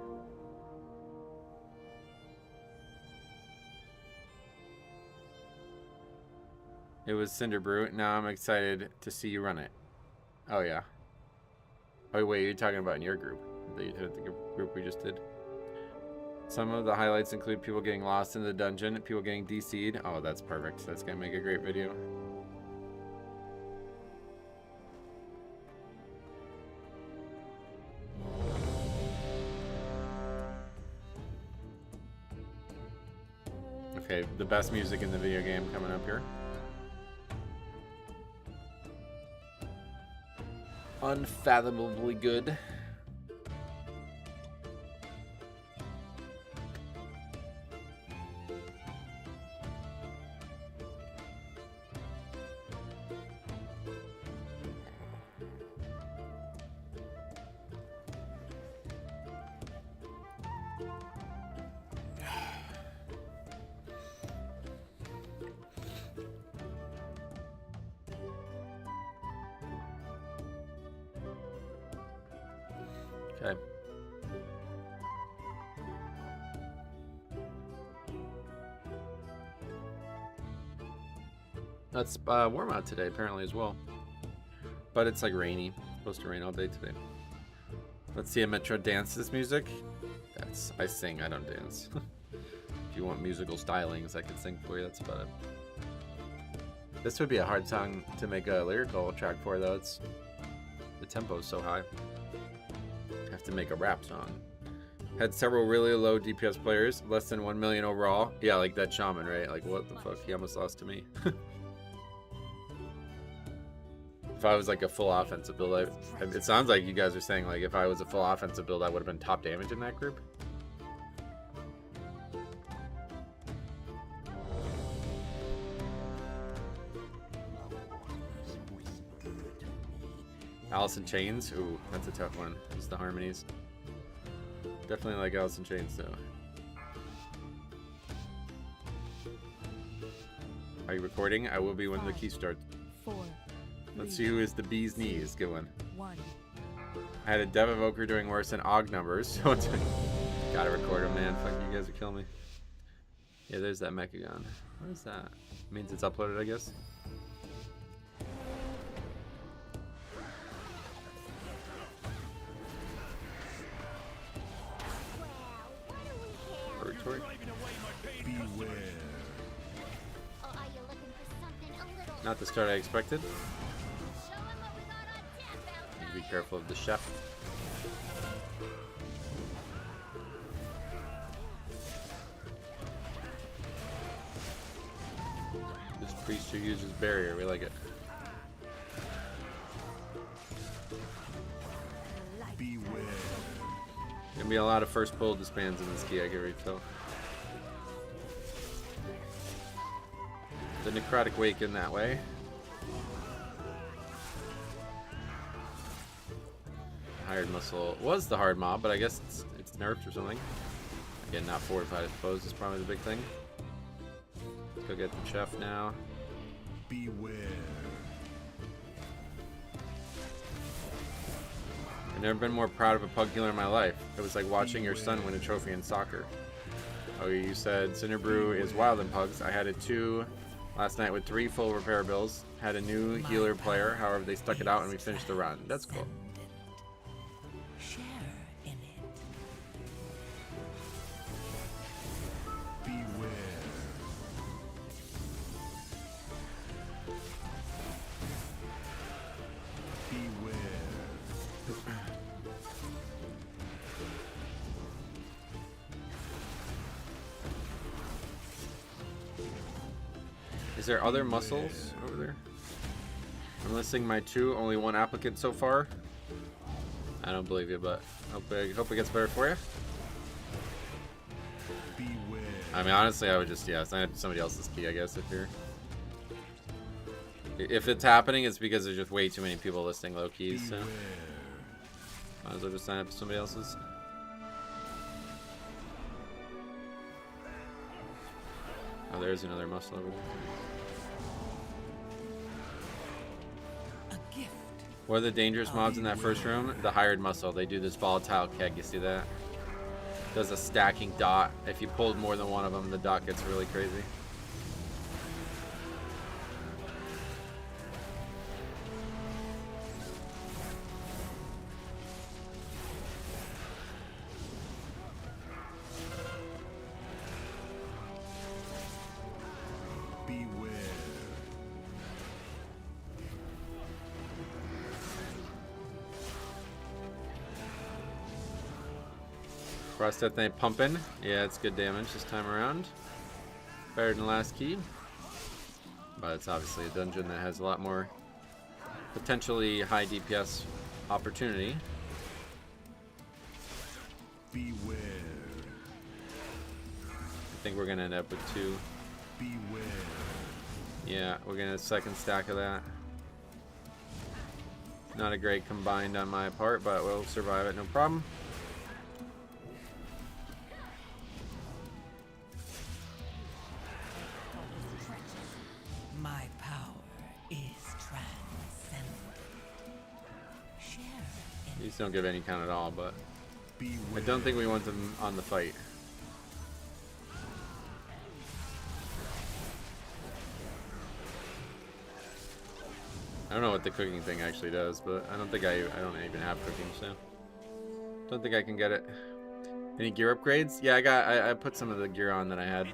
It was Cinderbrew. Now I'm excited to see you run it. Oh, yeah. Oh, wait, you're talking about in your group. The group we just did. Some of the highlights include people getting lost in the dungeon, people getting DC'd. Oh, that's perfect. That's going to make a great video. Okay, the best music in the video game coming up here. Unfathomably good. Okay. That's warm out today apparently as well. But it's like rainy. It's supposed to rain all day today. Let's see, a Metro dances music. That's I sing, I don't dance. If you want musical stylings, I can sing for you, that's about it. This would be a hard song to make a lyrical track for though. It's the tempo's so high. Have to make a rap song. Had several really low DPS players, less than 1 million overall. Yeah, like that shaman, right? Like what the fuck? He almost lost to me. If I was like a full offensive build, it sounds like you guys are saying like if I was a full offensive build, I would have been top damage in that group. Alice in Chains? Ooh, that's a tough one. It's the harmonies. Definitely like Alice in Chains though. Are you recording? I will be when the key starts. 4. Let's see who is the bee's knees. Good one. 1. I had a Dev Evoker doing worse than AUG numbers. So gotta record him, man. Fuck, you guys are killing me. Yeah, there's that Mechagon. What is that? Means it's uploaded, I guess. Beware. Not the start I expected. Be careful of the chef. This priest who uses barrier, we like it. Beware. Yep. Gonna be a lot of first pull disbands in this key, I can already tell. The Necrotic Wake in that way. Hired Muscle was the hard mob, but I guess it's nerfed or something. Again, not fortified, I suppose, is probably the big thing. Let's go get the chef now. Beware. I've never been more proud of a pug healer in my life. It was like watching your son win a trophy in soccer. Oh, you said Cinderbrew is wild in pugs. I had it 2 last night with 3 full repair bills. Had a new healer player, however they stuck it out and we finished the run. That's cool. Share in it. Beware. Beware. Is there other muscles over there? I'm listing my 2, only 1 applicant so far. I don't believe you, but hope it gets better for you. Beware. I mean, honestly, I would just, yeah, sign up to somebody else's key, I guess, if it's happening, it's because there's just way too many people listing low keys, so might as well just sign up to somebody else's. Oh, there's another muscle over there. A gift. What are the dangerous mobs in that first room? The hired muscle. They do this volatile keg. You see that? Does a stacking dot. If you pulled more than one of them, the dot gets really crazy. Beware. Frost that thing pumping. Yeah, it's good damage this time around. Better than last key. But it's obviously a dungeon that has a lot more potentially high DPS opportunity. Beware. I think we're gonna end up with 2. Beware. Yeah, we're gonna second stack of that. Not a great combined on my part, but we'll survive it, no problem. My power is transcendent. Share in These don't give any count at all, but Beware. I don't think we want them on the fight. I don't know what the cooking thing actually does, but I don't think I don't even have cooking, so don't think I can get it. Any gear upgrades? Yeah, I put some of the gear on that I had.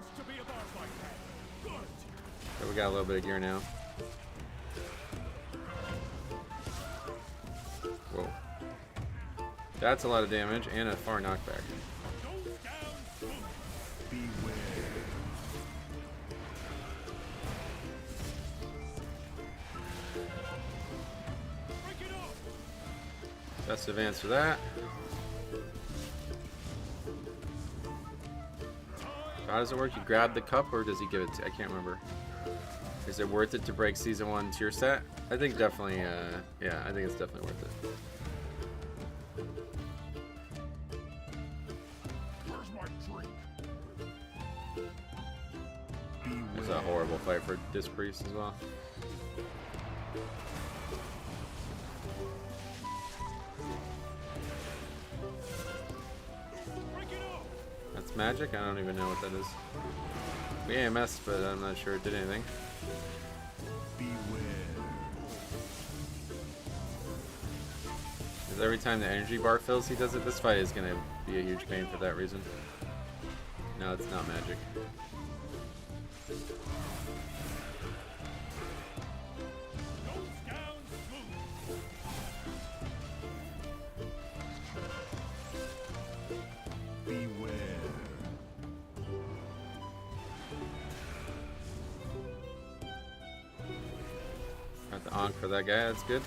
So we got a little bit of gear now. Whoa. That's a lot of damage and a far knockback. Beware. Best advance for that. How does it work? You grab the cup or does he give it to you? I can't remember. Is it worth it to break season 1 tier set? I think definitely, yeah, I think it's definitely worth it. Where's my drink? There's a horrible fight for Disc Priest as well. That's magic? I don't even know what that is. We AMS, but I'm not sure it did anything. Beware. Because every time the energy bar fills, he does it. This fight is going to be a huge pain for that reason. No, it's not magic. Beware. Got the Ankh for that guy, that's good.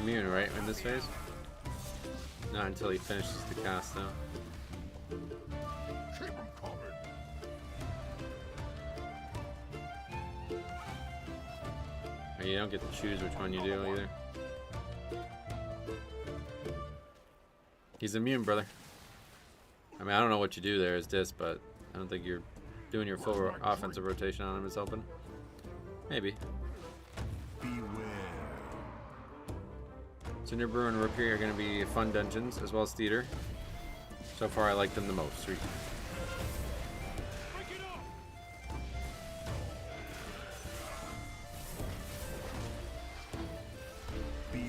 immune, right, in this phase? Not until he finishes the cast, though. Keep 'em coming. You don't get to choose which one you do either. He's immune, brother. I mean, I don't know what you do there as Dis, but I don't think you're doing your full offensive rotation on him is open. Maybe. Beware. Cinderbrew and Rookery are going to be fun dungeons, as well as Theater. So far, I like them the most. Sweet. Beware.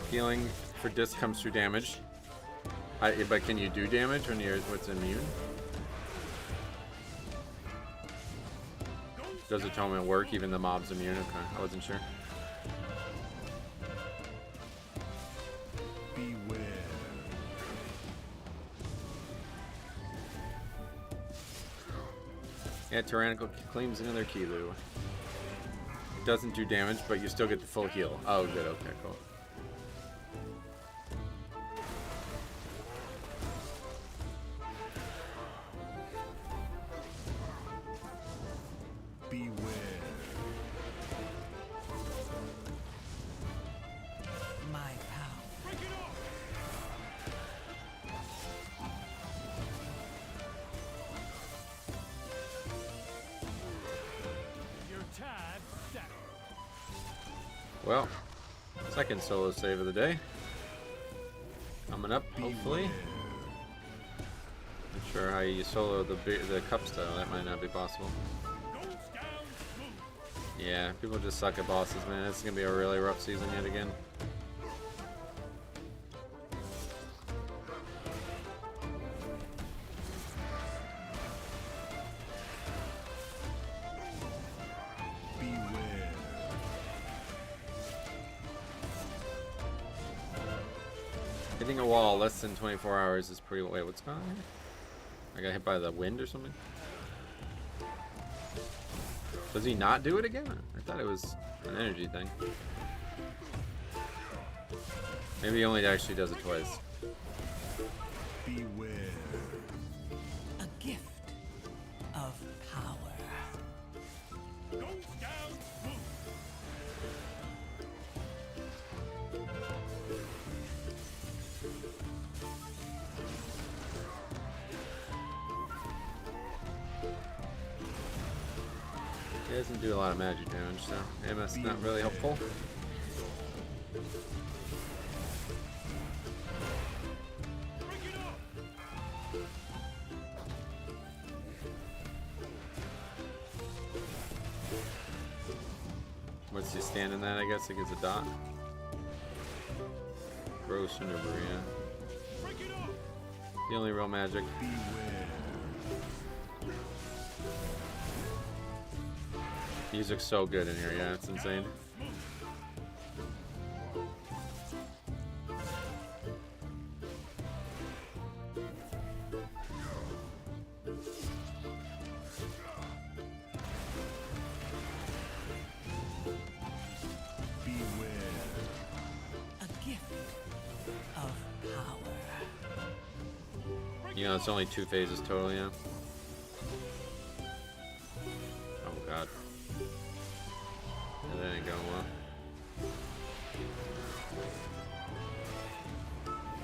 Healing for Dis comes through damage. But can you do damage when you're what's immune? Does Atonement work even the mob's immune? Okay, I wasn't sure. Beware. Yeah, Tyrannical claims another key, Lou. It doesn't do damage, but you still get the full heal. Oh, good. Okay, cool. Beware. My power. Well, second solo save of the day. Coming up, hopefully. Not sure how you solo the cup style. That might not be possible. Yeah, people just suck at bosses, man. It's gonna be a really rough season yet again. Beware. Hitting a wall less than 24 hours is pretty. Wait, what's going on here? I got hit by the wind or something? Does he not do it again? I thought it was an energy thing. Maybe he only actually does it twice. Beware. A gift of power. He doesn't do a lot of magic damage, so MS not really helpful. What's he standing that? I guess it gets a dot. Gross Cinderbrew, yeah. The only real magic. Beware. Music's so good in here, yeah, it's insane. Beware. A gift of power. You know, it's only 2 phases total, yeah. Oh god. Yeah, that ain't going well.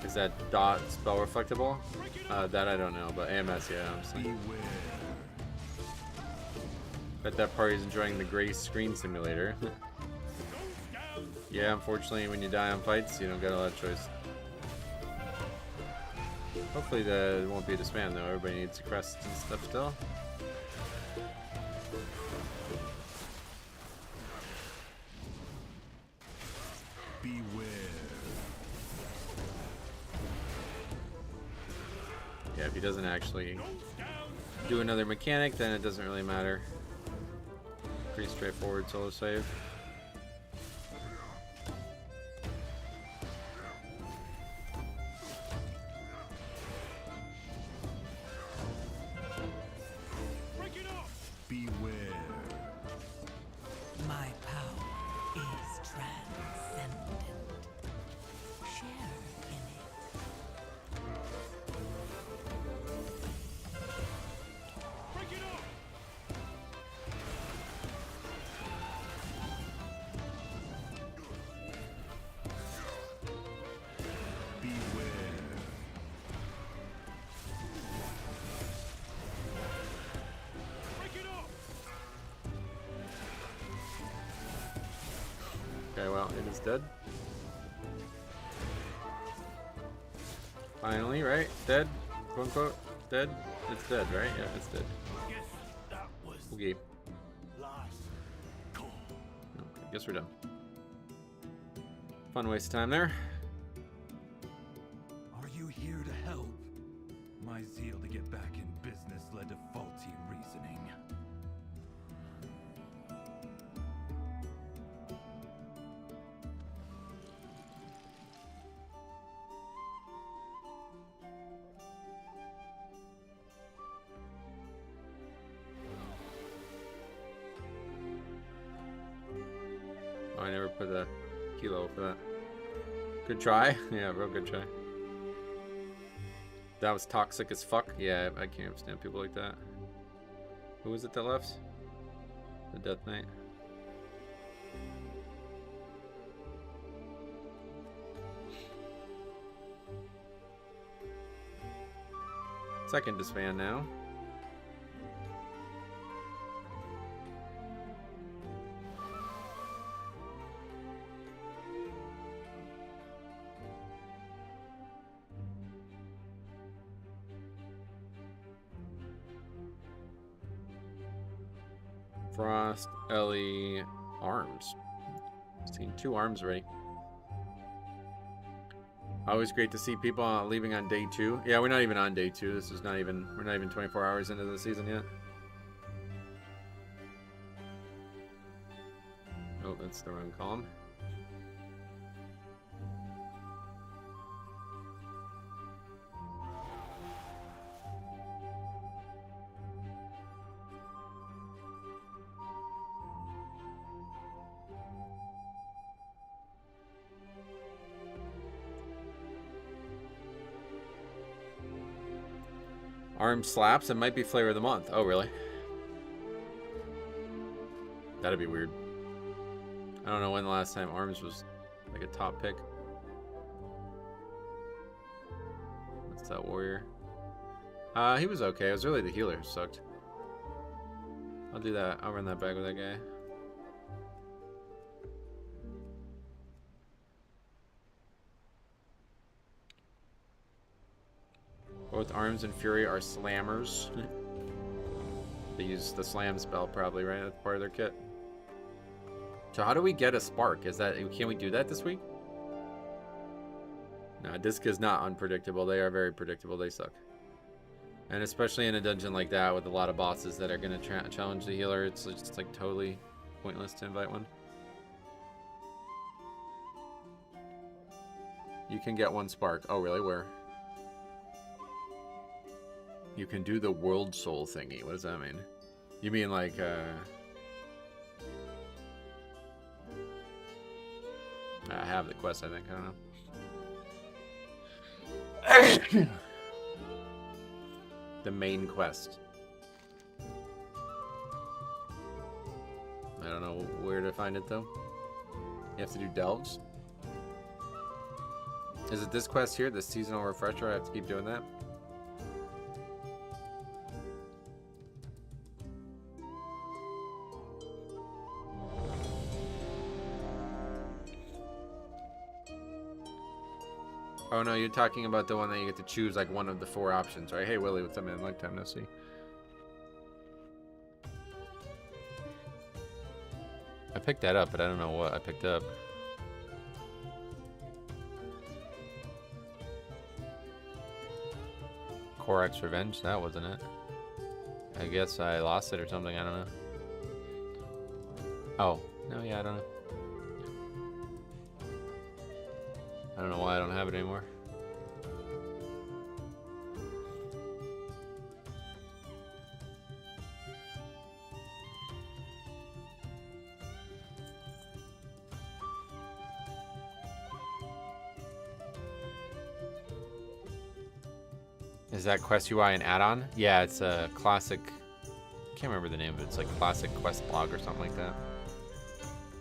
Is that dot spell reflectable? That I don't know, but AMS, yeah, honestly. Beware. Bet that party's enjoying the gray screen simulator. Yeah, unfortunately, when you die on fights, you don't get a lot of choice. Hopefully that won't be a disband though. Everybody needs a crest and stuff still. Beware. Yeah, if he doesn't actually do another mechanic, then it doesn't really matter. Pretty straightforward solo save. Beware. Okay, well, it is dead. Finally, right? Dead? Quote unquote? Dead? It's dead, right? Yeah, it's dead. Guess that was Okay. last call. Okay, guess we're done. Fun waste of time there. Are you here to help? My zeal to get back in business led to faulty reasoning. Oh, I never put a kilo for that. Good try. Yeah, real good try. That was toxic as fuck. Yeah, I can't stand people like that. Who was it that left? The Death Knight. Second disband now. Frost, Ellie, Arms. Seen 2 arms already. Always great to see people leaving on day 2. Yeah, we're not even on day 2. This is not even, we're not even 24 hours into the season yet. Oh, that's the wrong column. Arm slaps, it might be flavor of the month. Oh, really? That'd be weird. I don't know when the last time Arms was like a top pick. What's that warrior? He was okay. It was really the healer who sucked. I'll do that. I'll run that back with that guy. Both Arms and Fury are slammers. They use the slam spell probably, right? That's part of their kit. So how do we get a spark? Is that, can we do that this week? No, Disc is not unpredictable. They are very predictable. They suck. And especially in a dungeon like that with a lot of bosses that are going to challenge the healer, it's just like totally pointless to invite one. You can get 1 spark. Oh, really? Where? You can do the world soul thingy. What does that mean? You mean like, I have the quest, I think. I don't know. The main quest. I don't know where to find it, though. You have to do delves. Is it this quest here, the seasonal refresher? I have to keep doing that? Oh no, you're talking about the one that you get to choose like one of the 4 options, right? Hey Willie, what's up, man? Long time no see. I picked that up, but I don't know what I picked up. Korak's Revenge? That wasn't it. I guess I lost it or something, I don't know. Oh, no, yeah, I don't know. I don't know why I don't have it anymore. Is that Quest UI an add-on? Yeah, it's a classic. Can't remember the name of it. It's like classic Quest blog or something like that.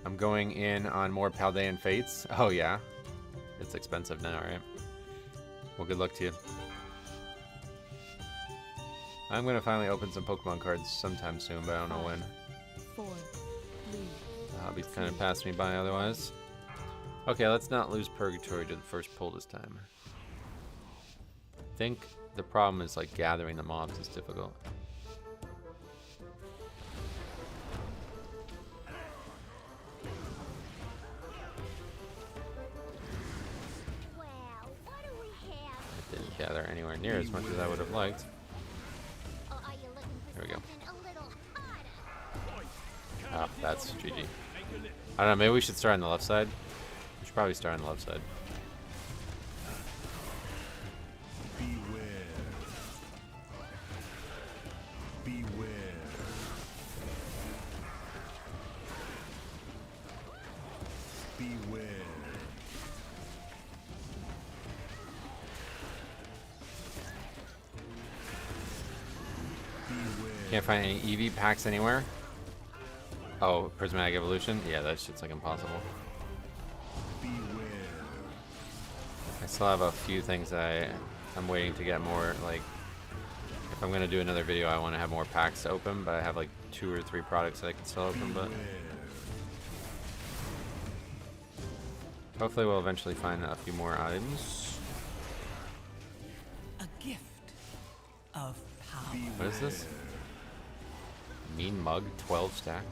I'm going in on more Paldean Fates. Oh yeah. It's expensive now, right? Well, good luck to you. I'm gonna finally open some Pokemon cards sometime soon, but I don't know when. 4, 3. The hobby's kind of passed me by otherwise. Okay, let's not lose Purgatory to the first pull this time. I think the problem is like gathering the mobs is difficult. Well, what do we have? It didn't gather anywhere near as much as I would have liked. Or are you looking for There we go. something a little harder? Oh, that's GG. I don't know, maybe we should start on the left side. We should probably start on the left side. Beware. Beware. Beware. Beware. Can't find any EV packs anywhere. Oh, Prismatic Evolution? Yeah, that shit's like impossible. Beware. I still have a few things that I'm waiting to get more, like, if I'm gonna do another video, I want to have more packs to open, but I have like 2 or 3 products that I can still open, but hopefully we'll eventually find a few more items. A gift of power. What is this? Mean Mug, 12 stack.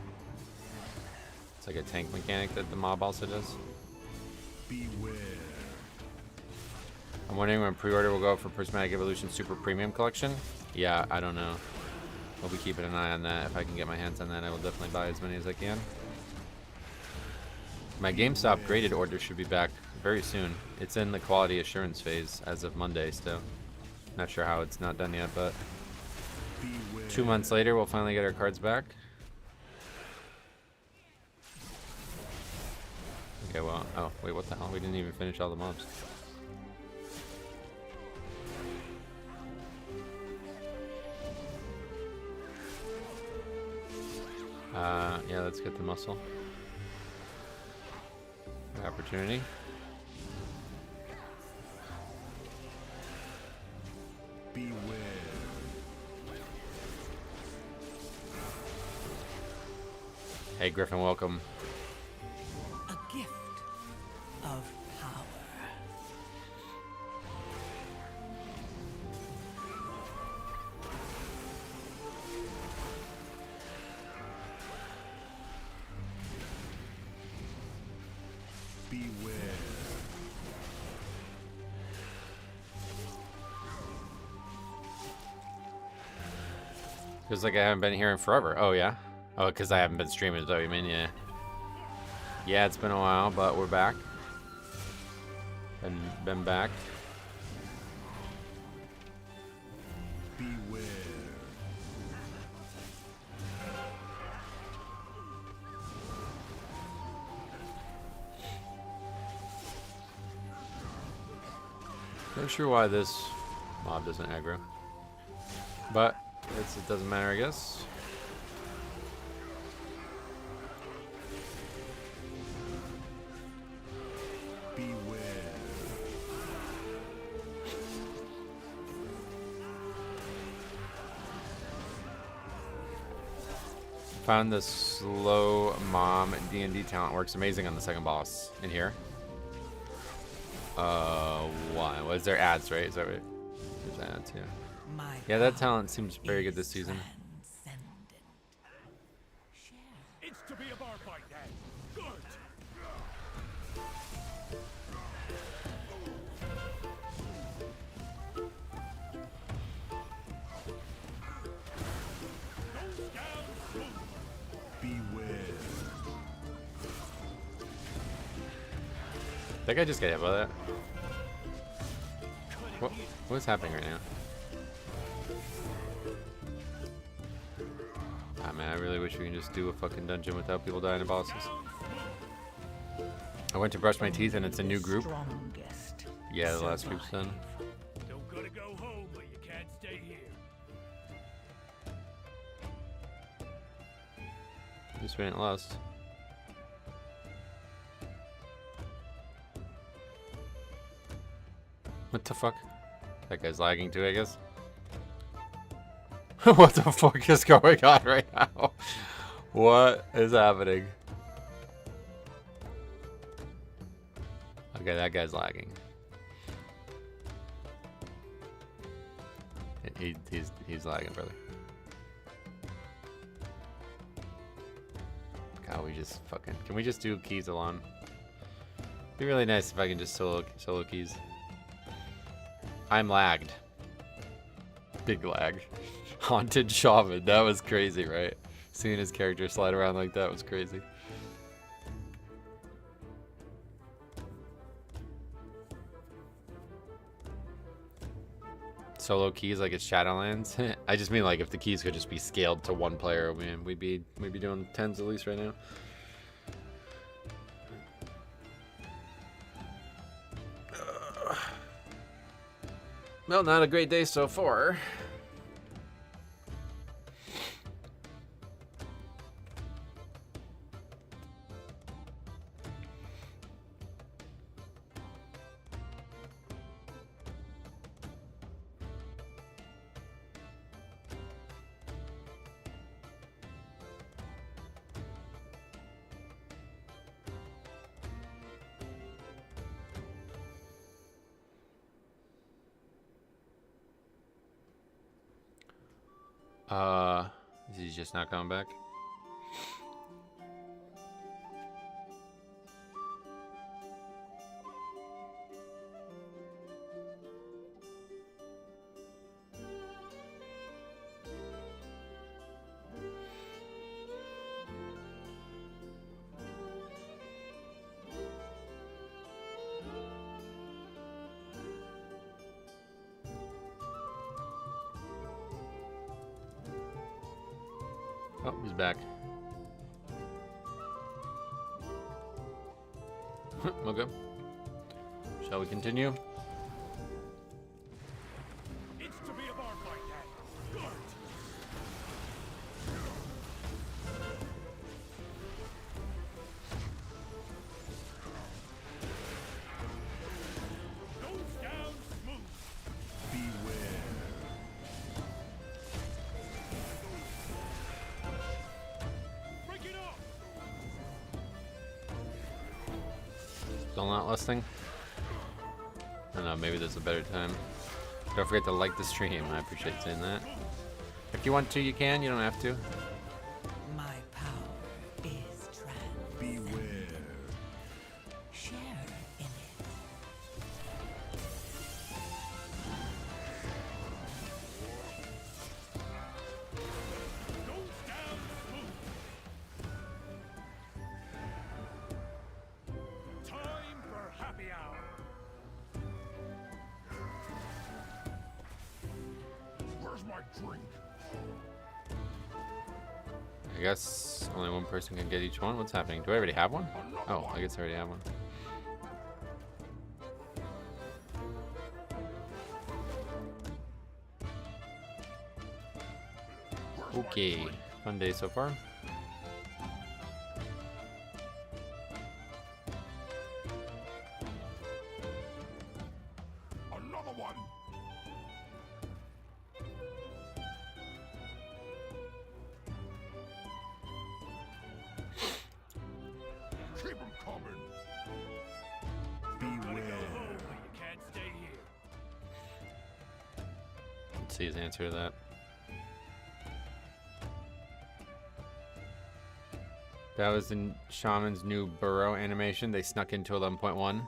It's like a tank mechanic that the mob also does. Beware. I'm wondering when pre-order will go up for Prismatic Evolution Super Premium Collection. Yeah, I don't know. I'll be keeping an eye on that. If I can get my hands on that, I will definitely buy as many as I can. My GameStop graded order should be back very soon. It's in the quality assurance phase as of Monday still. Not sure how it's not done yet, but 2 months later we'll finally get our cards back. Okay, well, oh, wait, what the hell? We didn't even finish all the mobs. Yeah, let's get the muscle. Opportunity. Beware. Hey, Griffin, welcome. A gift of power. Beware. Feels like I haven't been here in forever. Oh, yeah? Oh, because I haven't been streaming, is that what you mean? Yeah. Yeah, it's been a while, but we're back. Been back. Beware. Not sure why this mob doesn't aggro. But it doesn't matter, I guess. Beware. Found the slow mom D&D talent works amazing on the second boss in here. Why? Was there ads, right? Is that right? There's ads, yeah. My Yeah, that power talent seems very good this is season. transcendent. It's to be a bar fight, Dad. Good. Beware. That guy just got hit by that. What's happening right now? Ah, man, I really wish we can just do a fucking dungeon without people dying to bosses. I went to brush my teeth and it's a new group. Strongest Yeah, the last group's done. Don't gotta go home, but you can't stay here. Just we didn't lost. What the fuck? That guy's lagging too, I guess. What the fuck is going on right now? What is happening? Okay, that guy's lagging. He's lagging, brother. God, we just fucking... Can we just do keys alone? Be really nice if I can just solo keys. I'm lagged. Big lag. Haunted Shaman. That was crazy, right? Seeing his character slide around like that was crazy. Solo keys like it's Shadowlands. I just mean like if the keys could just be scaled to one player, man, we'd be doing 10s at least right now. Well, not a great day so far. Is he just not coming back? Oh, he's back. Okay. Shall we continue? It's to be a bar like that. Good. Goes down smooth. Beware. Break it off. Still not listening? I don't know, maybe there's a better time. Don't forget to like the stream. I appreciate saying that. If you want to, you can. You don't have to. My power is transcendent. Beware. Share in it. Goes down smooth. Time for happy hour. Where's my drink? I guess only one person can get each one. What's happening? Do I already have one? Oh, I guess I already have one. Okay, fun day so far. Another one. Keep 'em coming. Beware. You can't stay here. Let's see his answer to that. That was in Shaman's new burrow animation. They snuck into 11.1.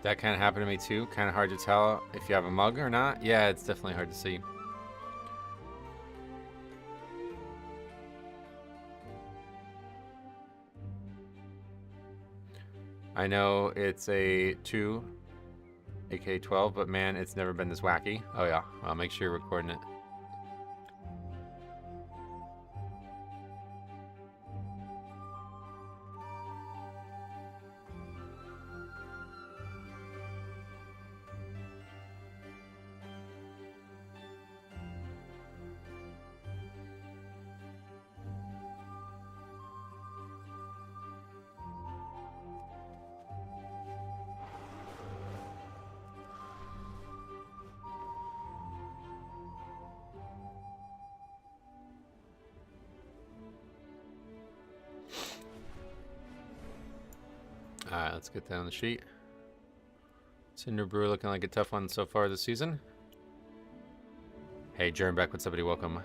That kind of happened to me too. Kind of hard to tell if you have a mug or not. Yeah, it's definitely hard to see. I know it's a 2 aka 12, but man, it's never been this wacky. Oh yeah, I'll make sure you're recording it. Alright, let's get down the sheet. Cinderbrew looking like a tough one so far this season. Hey, Jernbeck, what's up, buddy? Welcome.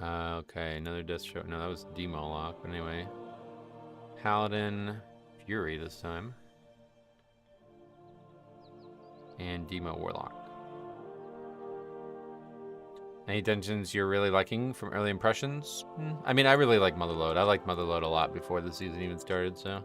Okay, another Death Show. No, that was Demolock, but anyway. Paladin, Fury this time. And Demo Warlock. Any dungeons you're really liking from early impressions? I mean, I really like Motherlode. I liked Motherlode a lot before the season even started, so.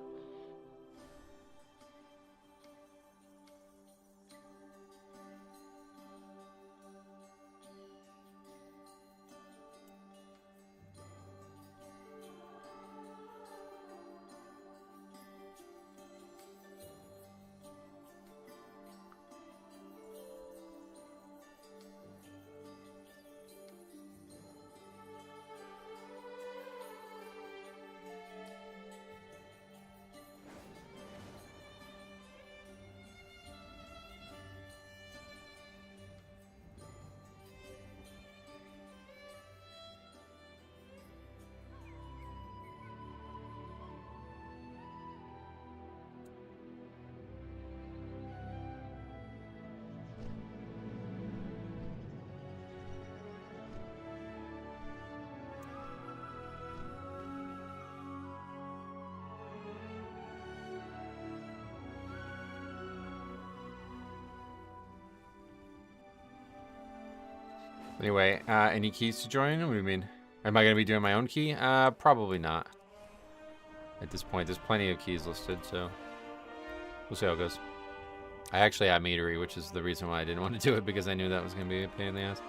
Anyway, any keys to join? What do you mean? Am I going to be doing my own key? Probably not. At this point, there's plenty of keys listed, so we'll see how it goes. I actually have Meadery, which is the reason why I didn't want to do it, because I knew that was going to be a pain in the ass.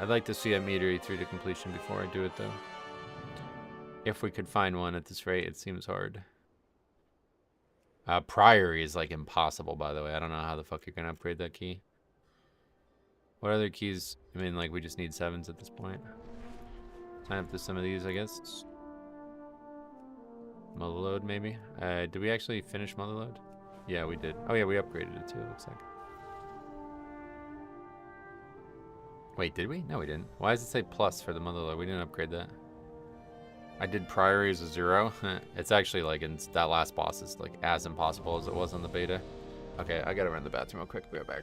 I'd like to see a Meadery through to completion before I do it, though. If we could find one at this rate, it seems hard. Priory is, like, impossible, by the way. I don't know how the fuck you're going to upgrade that key. What other keys? I mean, like, we just need 7s at this point. Sign up to some of these, I guess. Motherlode, maybe? Did we actually finish Motherlode? Yeah, we did. Oh, yeah, we upgraded it, too, it looks like. Wait, did we? No, we didn't. Why does it say plus for the Motherlode? We didn't upgrade that. I did Priory as a 0. It's actually, like, in that last boss is, like, as impossible as it was on the beta. Okay, I gotta run to the bathroom real quick. Be right back.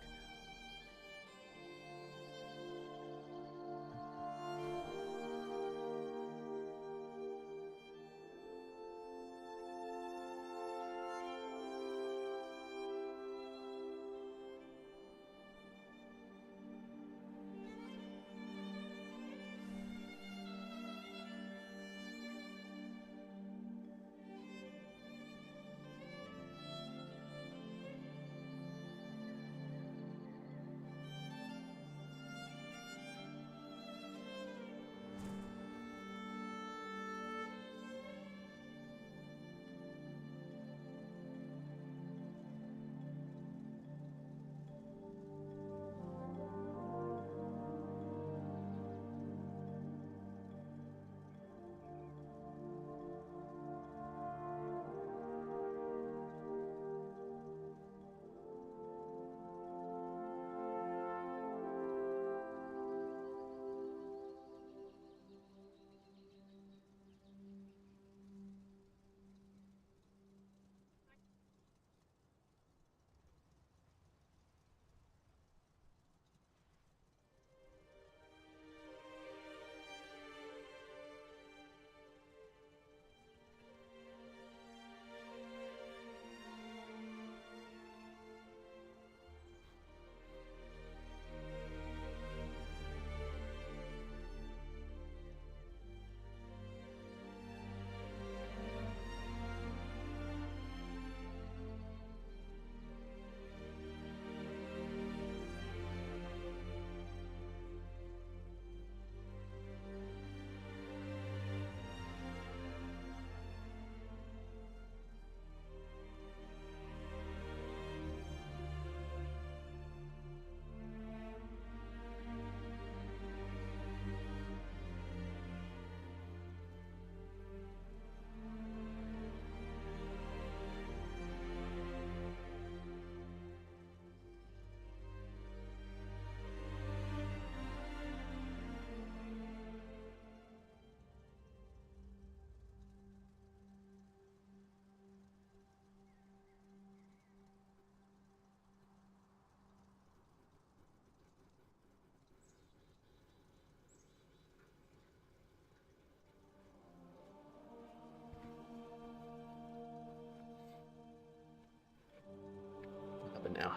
now.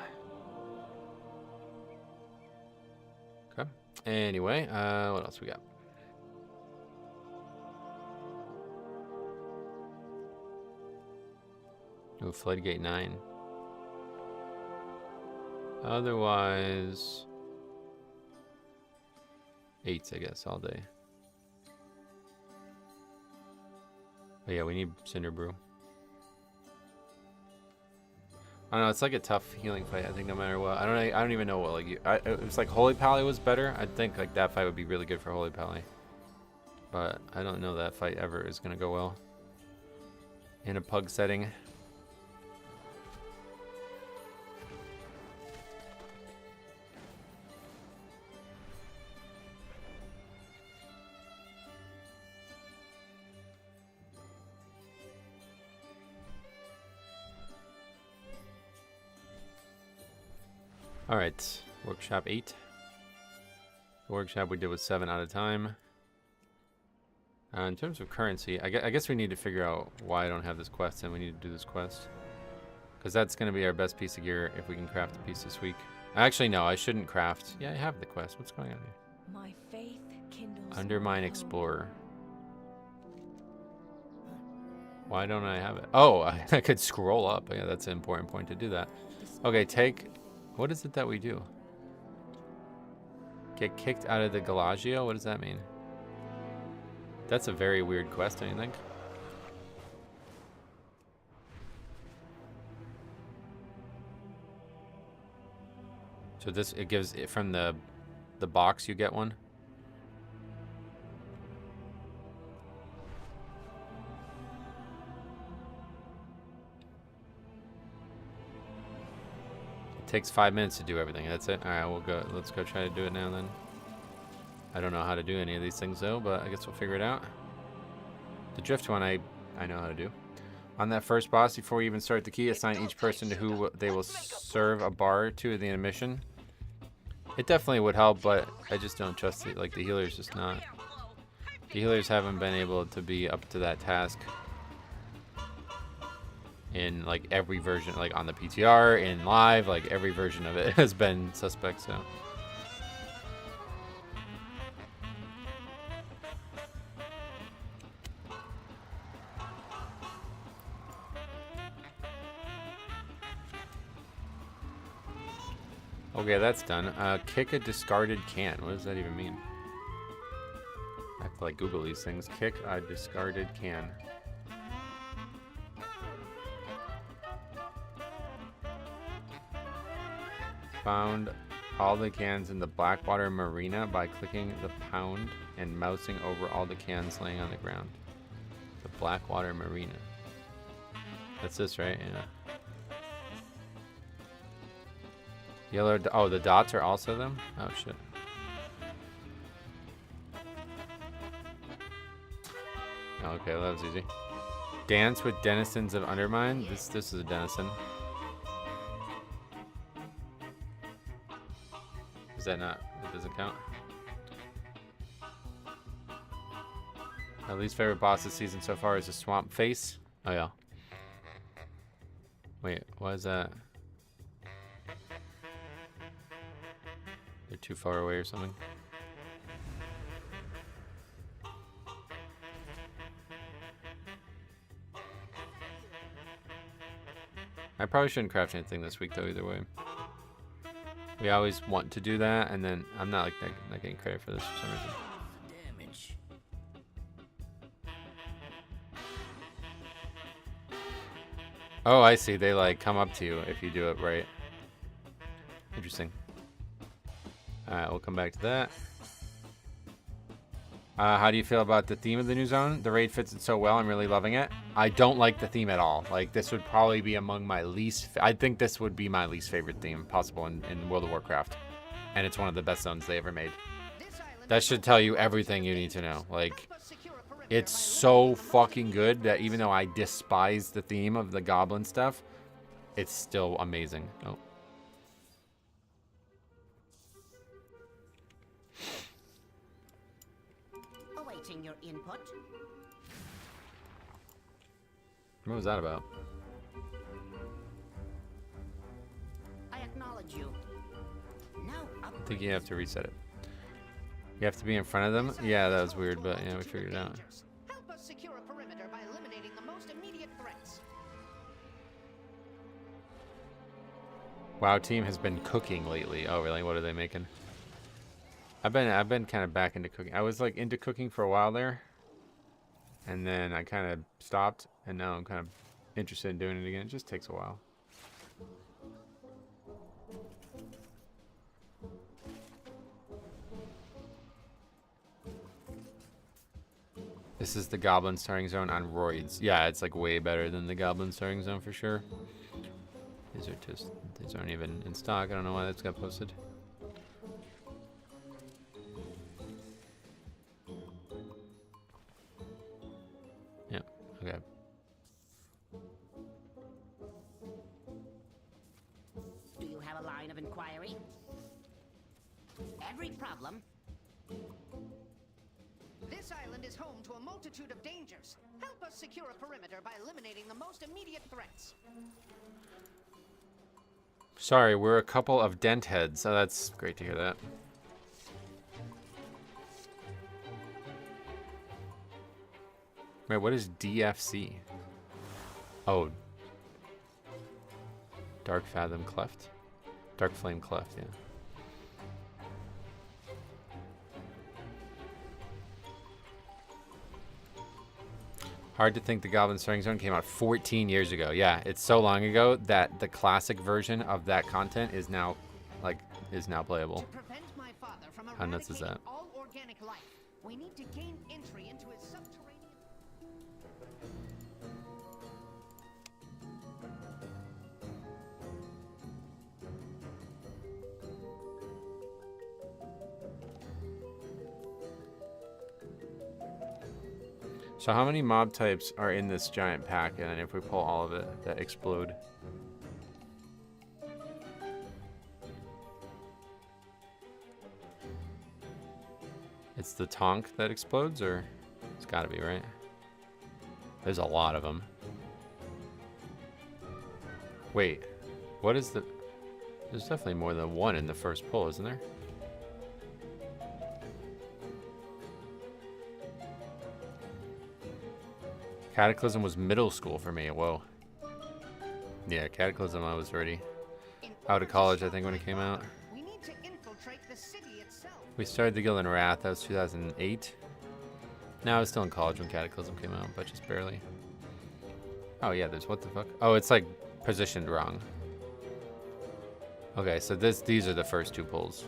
Okay. Anyway, what else we got? Ooh, Floodgate 9. Otherwise, 8s, I guess, all day. But yeah, we need Cinderbrew. I don't know, it's like a tough healing fight, I think, no matter what. I don't even know what, like, it was like Holy Pally was better. I think, like, that fight would be really good for Holy Pally. But I don't know that fight ever is going to go well in a pug setting. All right, workshop 8. The workshop we did was 7 out of time. In terms of currency, I guess we need to figure out why I don't have this quest, and we need to do this quest. Because that's going to be our best piece of gear if we can craft a piece this week. Actually, no, I shouldn't craft. Yeah, I have the quest. What's going on here? My faith kindles Undermine my Explorer. Why don't I have it? Oh, I could scroll up. Yeah, that's an important point to do that. Okay, take... What is it that we do? Get kicked out of the Galagio? What does that mean? That's a very weird quest, don't you think? So this, it gives it from the box, you get one? Takes 5 minutes to do everything. That's it. All right, we'll go. Let's go try to do it now then. I don't know how to do any of these things though, but I guess we'll figure it out. The drift one, I know how to do. On that first boss, before you even start the key, assign each person to who they will serve a bar to at the intermission. It definitely would help, but I just don't trust it. Like the healers, just not. The healers haven't been able to be up to that task. In like every version, like on the PTR, in live, like every version of it has been suspect, so. Okay, that's done. Kick a discarded can. What does that even mean? I have to like Google these things. Kick a discarded can. Found all the cans in the Blackwater Marina by clicking the pound and mousing over all the cans laying on the ground. The Blackwater Marina. That's this, right? Yeah. Yellow. Oh, the dots are also them? Oh, shit. Okay, well, that was easy. Dance with denizens of Undermine. This is a denizen. Is that not? It doesn't count. My least favorite boss this season so far is a swamp face. Oh yeah. Wait, why is that? They're too far away or something. I probably shouldn't craft anything this week though, either way. We always want to do that, and then I'm not getting credit for this for some reason. Damage. Oh, I see. They like come up to you if you do it right. Interesting. All right, we'll come back to that. How do you feel about the theme of the new zone? The raid fits it so well. I'm really loving it. I don't like the theme at all. Like, this would probably be among my least... I think this would be my least favorite theme possible in World of Warcraft. And it's one of the best zones they ever made. That should tell you everything you need to know. Like, it's so fucking good that even though I despise the theme of the goblin stuff, it's still amazing. Oh. Awaiting your input. What was that about? I acknowledge you. No, I think you have to reset it. You have to be in front of them? Yeah, that was weird, but yeah, we figured it out. Help us secure a perimeter by eliminating the most immediate threats. WoW team has been cooking lately. Oh, really? What are they making? I've been kind of back into cooking. I was like into cooking for a while there, and then I kind of stopped, and now I'm kind of interested in doing it again. It just takes a while. This is the Goblin Starting Zone on roids. Yeah, it's like way better than the Goblin Starting Zone for sure. These aren't even in stock. I don't know why that's got posted. Yep, okay. Do you have a line of inquiry? Every problem. This island is home to a multitude of dangers. Help us secure a perimeter by eliminating the most immediate threats. Sorry, we're a couple of dent heads. Oh, that's great to hear that. Wait, what is DFC? Oh. Dark Fathom Cleft? Dark Flame Cleft, yeah. Hard to think the Goblin Starting Zone came out 14 years ago. Yeah, it's so long ago that the classic version of that content is now, playable. To prevent my father from How nuts is that? eradicating all organic life, we need to gain entry into his subterranean. So how many mob types are in this giant pack, and if we pull all of it, that explode? It's the Tonk that explodes, or it's gotta be, right? There's a lot of them. Wait, what is the... There's definitely more than one in the first pull, isn't there? Cataclysm was middle school for me. Whoa. Yeah, Cataclysm, I was already out of college, I think, when it came out. We need to infiltrate the city itself. We started the Guild in Wrath. That was 2008. No, I was still in college when Cataclysm came out, but just barely. Oh, yeah, there's what the fuck? Oh, it's like positioned wrong. Okay, so these are the first two pulls.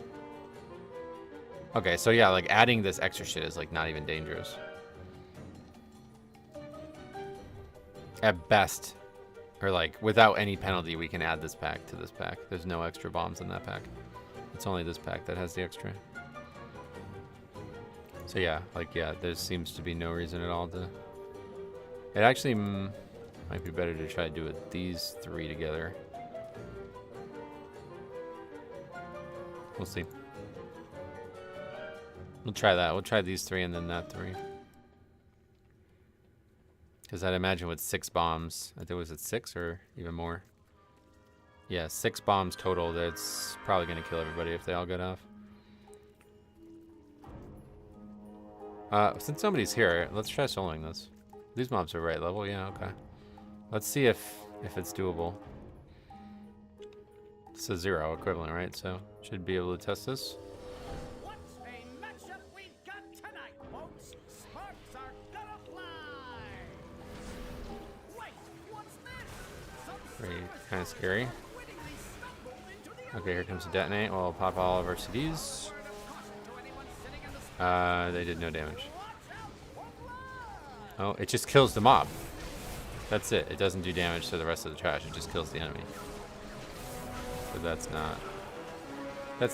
Okay, so yeah, like adding this extra shit is like not even dangerous. At best, or like without any penalty, we can add this pack to this pack. There's no extra bombs in that pack. It's only this pack that has the extra. So yeah, like yeah, there seems to be no reason at all to... It actually might be better to try to do it these three together. We'll see. We'll try that. We'll try these three and then that three. Because I'd imagine with 6 bombs, I think was it 6 or even more? Yeah, 6 bombs total. That's probably going to kill everybody if they all get off. Since somebody's here, let's try soloing this. These mobs are right level. Yeah, okay. Let's see if it's doable. It's a 0 equivalent, right? So should be able to test this. What a matchup we've got tonight, folks. Sparks are gonna fly. Wait, what's this? Very kind of scary. Unwittingly stumbled into the Okay, here comes the detonate. We'll pop all of our CDs. They did no damage. Oh, it just kills the mob. That's it. It doesn't do damage to the rest of the trash. It just kills the enemy. So that's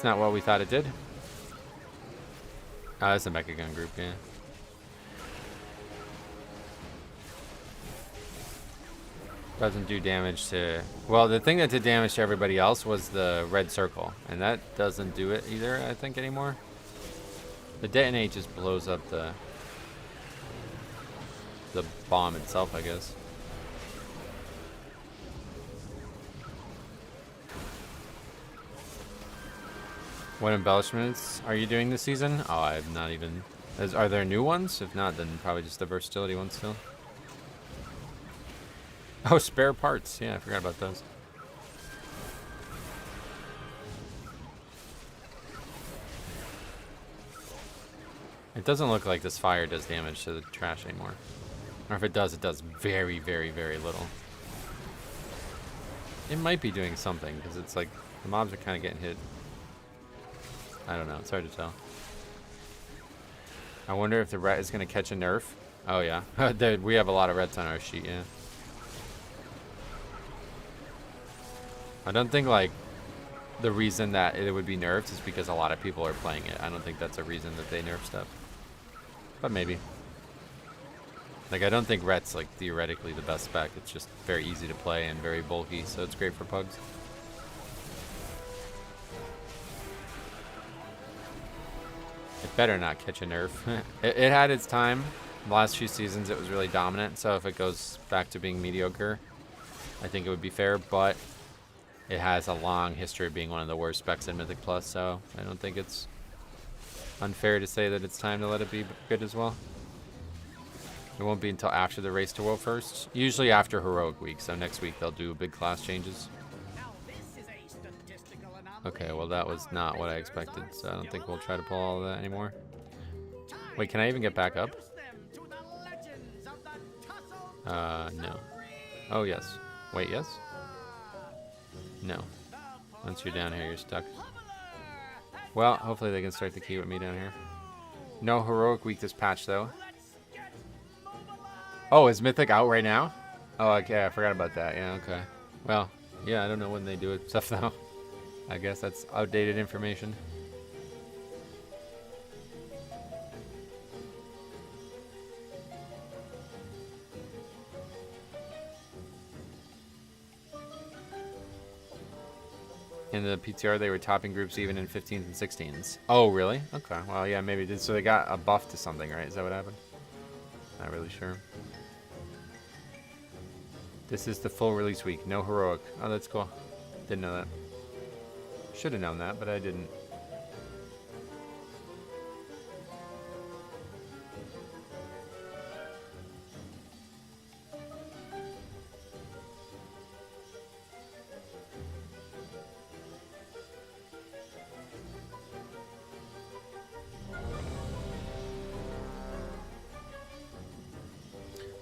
not what we thought it did. Ah, that's a Mechagon group, yeah. Doesn't do damage to... Well, the thing that did damage to everybody else was the red circle. And that doesn't do it either, I think, anymore. The detonate just blows up the bomb itself, I guess. What embellishments are you doing this season? Oh, I've not even... Are there new ones? If not, then probably just the versatility ones still. Oh, spare parts. Yeah, I forgot about those. It doesn't look like this fire does damage to the trash anymore. Or if it does very, very, very little. It might be doing something, because it's like, the mobs are kind of getting hit. I don't know, it's hard to tell. I wonder if the ret is going to catch a nerf. Oh yeah, we have a lot of rets on our sheet, yeah. I don't think like the reason that it would be nerfed is because a lot of people are playing it. I don't think that's a reason that they nerf stuff. But maybe. Like I don't think ret's like theoretically the best spec. It's just very easy to play and very bulky, so it's great for pugs. It better not catch a nerf. It had its time. The last few seasons it was really dominant, so if it goes back to being mediocre, I think it would be fair, but it has a long history of being one of the worst specs in Mythic Plus, so I don't think it's unfair to say that it's time to let it be good as well. It won't be until after the Race to World First. Usually after Heroic Week, so next week they'll do big class changes. Okay, well that was not what I expected, so I don't think we'll try to pull all of that anymore. Wait, can I even get back up? No. Oh, yes. Wait, yes? No. Once you're down here, you're stuck. Well, hopefully they can start the key with me down here. No Heroic Week this patch, though. Oh, is Mythic out right now? Oh, okay, I forgot about that. Yeah, okay. Well, yeah, I don't know when they do it stuff, though. I guess that's outdated information. In the PTR, they were topping groups even in 15s and 16s. Oh, really? Okay. Well, yeah, maybe it did. So they got a buff to something, right? Is that what happened? Not really sure. This is the full release week. No Heroic. Oh, that's cool. Didn't know that. Should have known that, but I didn't.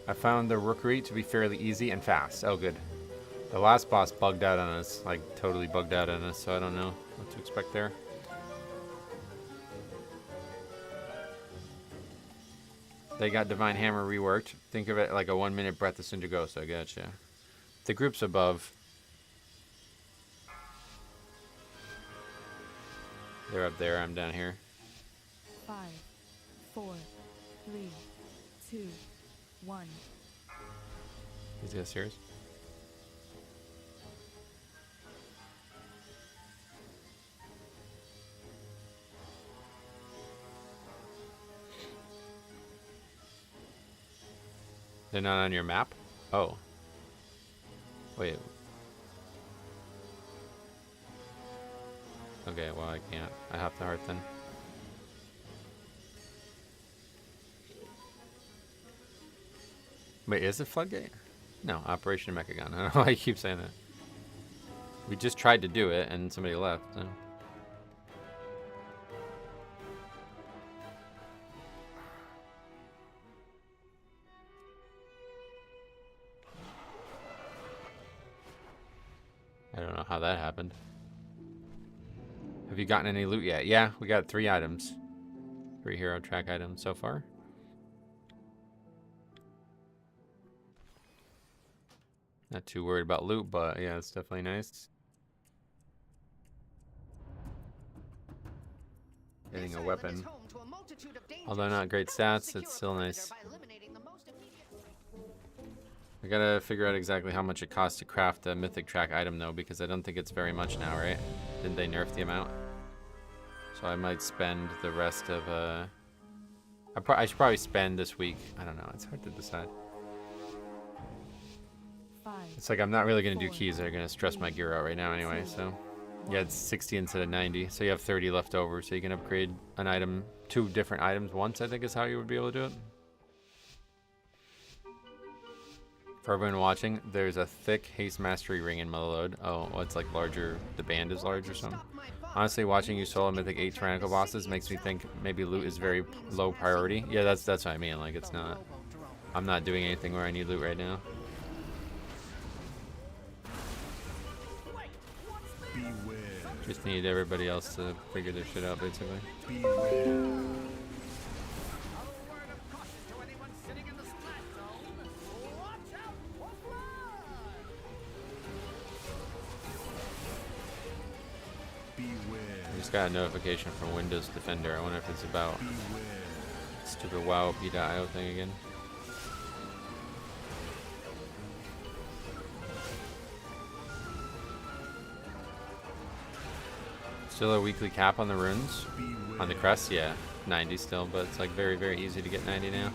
I found the Rookery to be fairly easy and fast. Oh, good. The last boss bugged out on us, like totally bugged out on us, so I don't know what to expect there. They got Divine Hammer reworked. Think of it like a 1 minute Breath of Cinderghost, I gotcha. The group's above. They're up there, I'm down here. 5, 4, 3, 2, 1. Is this yours? They're not on your map? Oh. Wait. Okay, well I can't. I have to heart then. Wait, is it Floodgate? No, Operation Mechagon. I don't know why you keep saying that. We just tried to do it and somebody left. So. I don't know how that happened. Have you gotten any loot yet? Yeah, we got 3 items. 3 hero track items so far. Not too worried about loot, but yeah, it's definitely nice. Getting a weapon. Although not great stats, it's still nice. I gotta figure out exactly how much it costs to craft a mythic track item though, because I don't think it's very much now, right? Didn't they nerf the amount? So I might spend the rest of I should probably spend this week. I don't know, it's hard to decide. 5, It's like I'm not really gonna do keys that are gonna stress my gear out right now anyway, so. Yeah, it's 60 instead of 90, so you have 30 left over, so you can upgrade an item, 2 different items once, I think is how you would be able to do it. For everyone watching, there's a thick haste mastery ring in Motherload. Oh, well, it's like larger, the band is large or something. Honestly, watching you solo Mythic 8 Tyrannical bosses makes me think maybe loot is very low priority. Yeah, that's what I mean, like it's not, I'm not doing anything where I need loot right now. Just need everybody else to figure their shit out, basically. I just got a notification from Windows Defender. I wonder if it's about stupid WoWP.io thing again. Still a weekly cap on the runes? On the crest? Yeah, 90 still, but it's like very, very easy to get 90 now.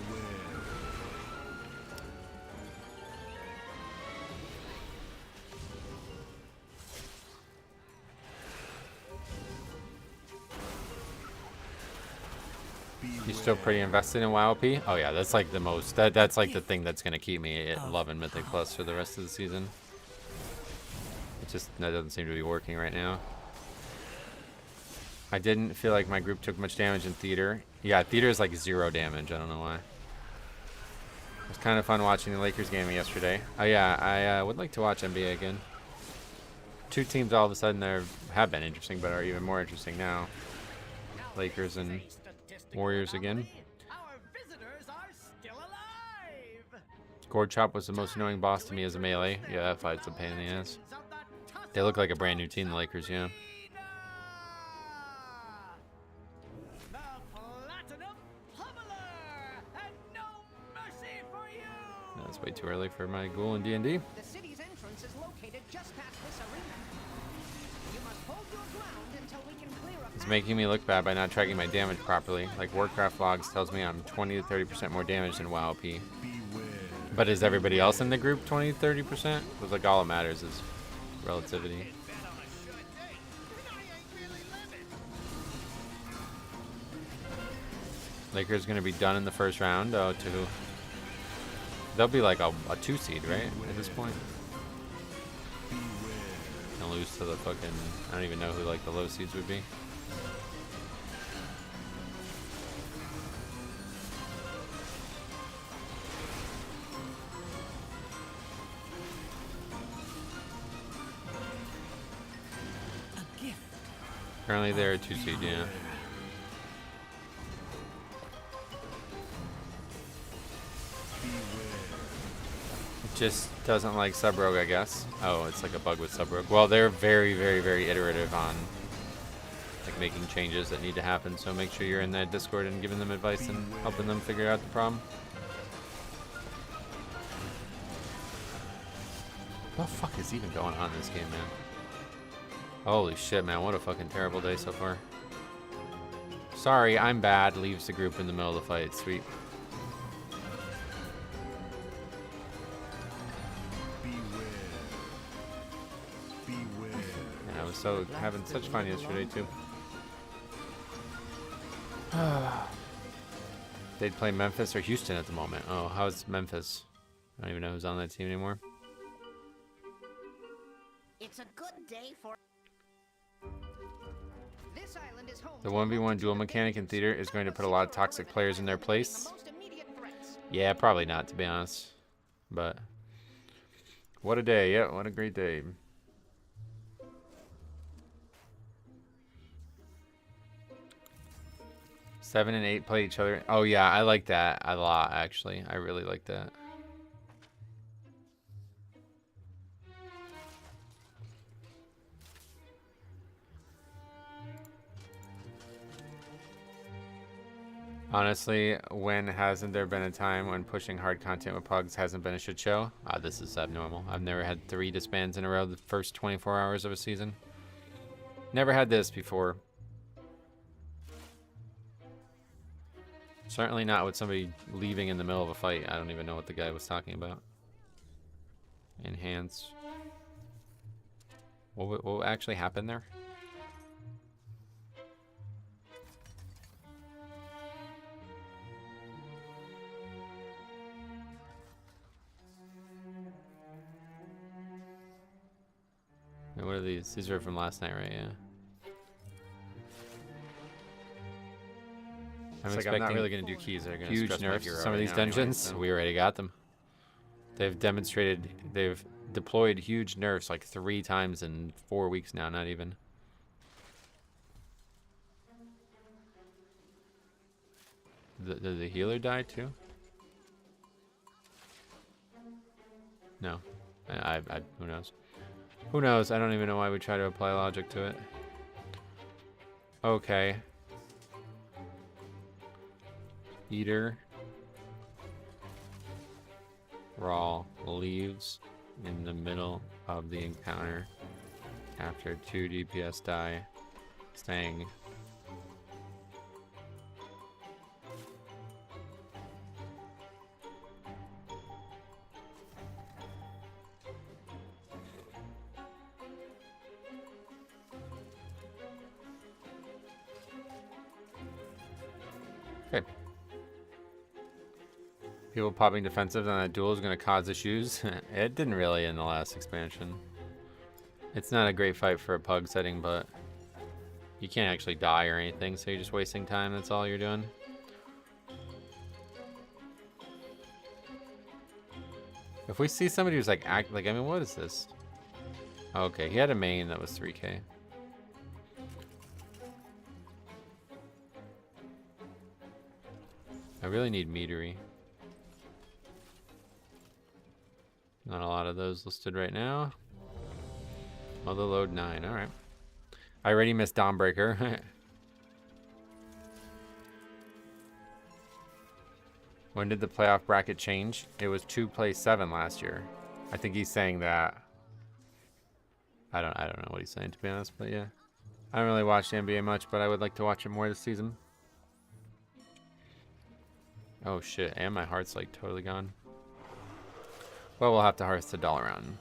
You still pretty invested in WoWP? Oh yeah, that's like the most, that's like the thing that's gonna keep me loving Mythic Plus for the rest of the season. It just, that doesn't seem to be working right now. I didn't feel like my group took much damage in Theater. Yeah, Theater is like 0 damage. I don't know why. It was kind of fun watching the Lakers game yesterday. Oh yeah, I would like to watch NBA again. 2 teams all of a sudden have been interesting, but are even more interesting now. Lakers and Warriors again. Gourd Chop was the most annoying boss to me as a melee. Yeah, that fight's a pain in the ass. They look like a brand new team, the Lakers, yeah. That's way too early for my ghoul in D&D. The city's entrance is located just past this arena. You must hold your ground until we can clear a It's making me look bad by not tracking my damage properly. Like Warcraft logs tells me I'm 20 to 30% more damage than WoWP. But is everybody else in the group 20 to 30%? Because like all that matters is relativity. Lakers gonna be done in the first round. Oh, to who? They'll be like a 2 seed, right? At this point. And lose to the fucking, I don't even know who like the low seeds would be. Currently they're a 2 seed, yeah. Just doesn't like Sub-Rogue, I guess. Oh, it's like a bug with Sub-Rogue. Well, they're very, very, very iterative on like making changes that need to happen. So make sure you're in that Discord and giving them advice and helping them figure out the problem. What the fuck is even going on in this game, man? Holy shit, man. What a fucking terrible day so far. Sorry, I'm bad. Leaves the group in the middle of the fight. Sweet. Yeah, I was so having such fun yesterday, too. They'd play Memphis or Houston at the moment. Oh, how's Memphis? I don't even know who's on that team anymore. It's a good day for... This island is home The 1v1 dual mechanic in Theater is going to put a lot of toxic players in their place. Yeah, probably not, to be honest. But what a day. Yeah, what a great day. Seven and 8 play each other. Oh yeah, I like that a lot, actually. I really like that. Honestly, when hasn't there been a time when pushing hard content with Pugs hasn't been a shit show? This is abnormal. I've never had 3 disbands in a row the first 24 hours of a season. Never had this before. Certainly not with somebody leaving in the middle of a fight. I don't even know what the guy was talking about. Enhance. What actually happened there? What are these? These are from last night, right? Yeah. I'm not really going to do keys. They're going to Huge nerfs to some of these dungeons. We already got them. They've demonstrated, they've deployed huge nerfs like 3 times in 4 weeks now, not even. Did the healer die too? No. Who knows? Who knows? I don't even know why we try to apply logic to it. Okay. Eater. Raw leaves in the middle of the encounter after 2 DPS die. Staying. Okay. People popping defensives on that duel is going to cause issues. It didn't really in the last expansion. It's not a great fight for a pug setting, but you can't actually die or anything, so you're just wasting time. That's all you're doing. If we see somebody who's like I mean, what is this? Okay, he had a main that was 3K. I really need Meadery. Not a lot of those listed right now. Mother load 9. All right. I already missed Dawnbreaker. When did the playoff bracket change? It was 2 play 7 last year. I think he's saying that. I don't know what he's saying, to be honest, but yeah. I don't really watch the NBA much, but I would like to watch it more this season. Oh shit, and my heart's like totally gone. Well, we'll have to harvest a $1 round.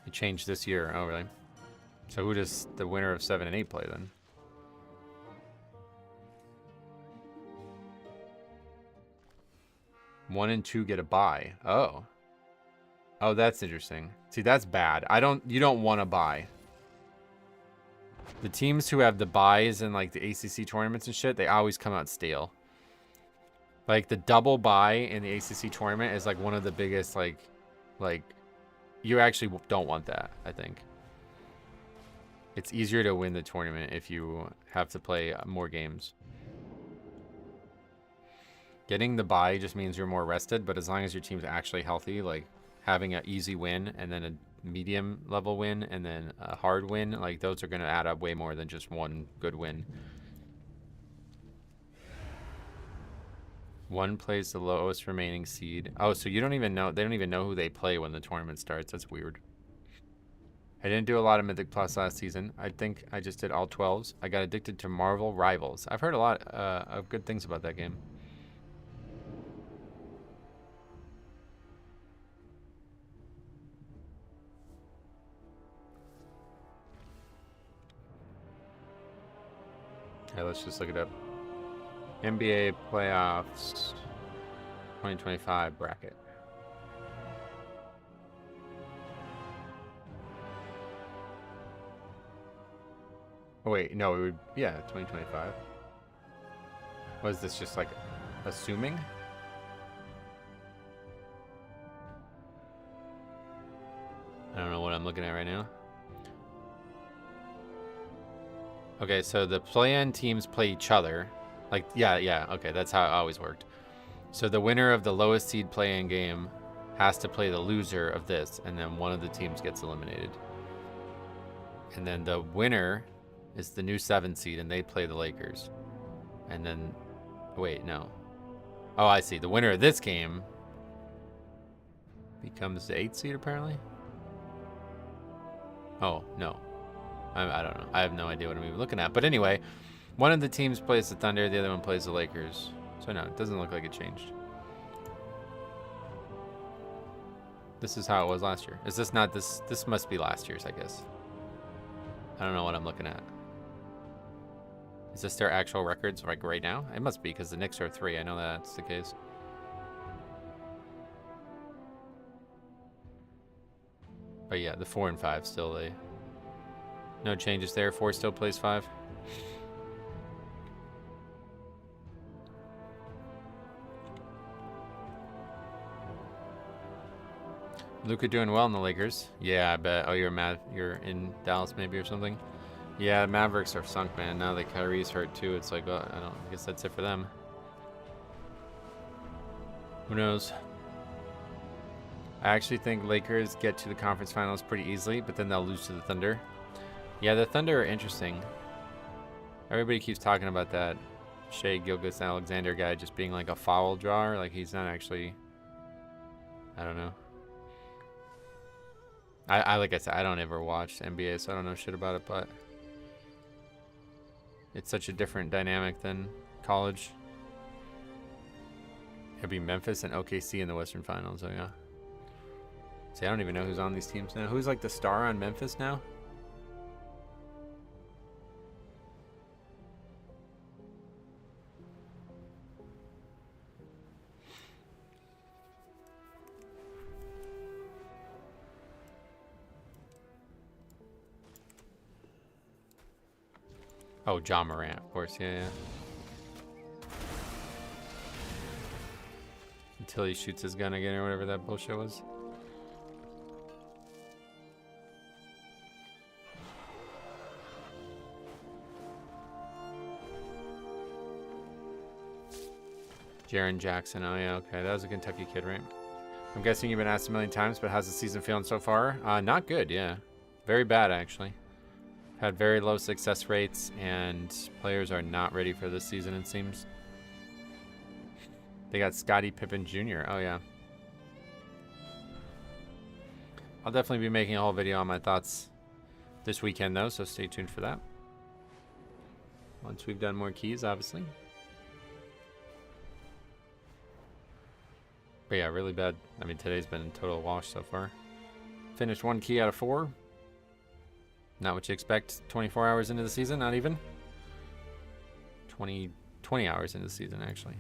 It changed this year. Oh, really? So who does the winner of 7 and 8 play then? One and 2 get a bye. Oh. Oh, that's interesting. See, that's bad. You don't want to buy. The teams who have the buys in like the ACC tournaments and shit, they always come out stale. Like the double buy in the ACC tournament is like one of the biggest like you actually don't want that, I think. It's easier to win the tournament if you have to play more games. Getting the bye just means you're more rested, but as long as your team's actually healthy, like having an easy win and then a medium level win and then a hard win, like those are going to add up way more than just one good win. One plays the lowest remaining seed. Oh, so you don't even know, they don't even know who they play when the tournament starts. That's weird. I didn't do a lot of Mythic Plus last season. I think I just did all 12s. I got addicted to Marvel Rivals. I've heard a lot of good things about that game. Okay, let's just look it up. NBA playoffs 2025 bracket. Oh wait, no, it would, yeah, 2025. Was this just like assuming? I don't know what I'm looking at right now. Okay, so the play-in teams play each other. Like, yeah, okay, that's how it always worked. So the winner of the lowest seed play-in game has to play the loser of this, and then one of the teams gets eliminated. And then the winner is the new 7 seed, and they play the Lakers. And then, wait, no. Oh, I see. The winner of this game becomes the 8 seed, apparently? Oh, no. I don't know. I have no idea what I'm even looking at. But anyway, one of the teams plays the Thunder, the other one plays the Lakers. So no, it doesn't look like it changed. This is how it was last year. Is this not this? This must be last year's, I guess. I don't know what I'm looking at. Is this their actual records like right now? It must be because the Knicks are 3. I know that's the case. But yeah, the 4 and 5 still they. No changes there. 4 still plays 5. Luka doing well in the Lakers. Yeah, I bet. Oh, you're in Dallas maybe or something. Yeah, the Mavericks are sunk, man. Now that Kyrie's hurt too, it's like, well, I guess that's it for them. Who knows? I actually think Lakers get to the conference finals pretty easily, but then they'll lose to the Thunder. Yeah, the Thunder are interesting. Everybody keeps talking about that Shea Gilgeous-Alexander guy just being like a foul drawer. Like he's not actually. I don't know. I like I said, I don't ever watch NBA, so I don't know shit about it, but it's such a different dynamic than college. It'd be Memphis and OKC in the Western Finals. Oh yeah. See, I don't even know who's on these teams now. Who's like the star on Memphis now? Oh, John Morant, of course, yeah. Until he shoots his gun again or whatever that bullshit was. Jaren Jackson, oh yeah, okay, that was a Kentucky kid, right? I'm guessing you've been asked a million times, but how's the season feeling so far? Not good, yeah. Very bad, actually. Had very low success rates, and players are not ready for this season, it seems. They got Scottie Pippen Jr. Oh, yeah. I'll definitely be making a whole video on my thoughts this weekend, though, so stay tuned for that. Once we've done more keys, obviously. But yeah, really bad. I mean, today's been a total wash so far. Finished 1 key out of 4. Not what you expect 24 hours into the season, not even. 20 hours into the season, actually.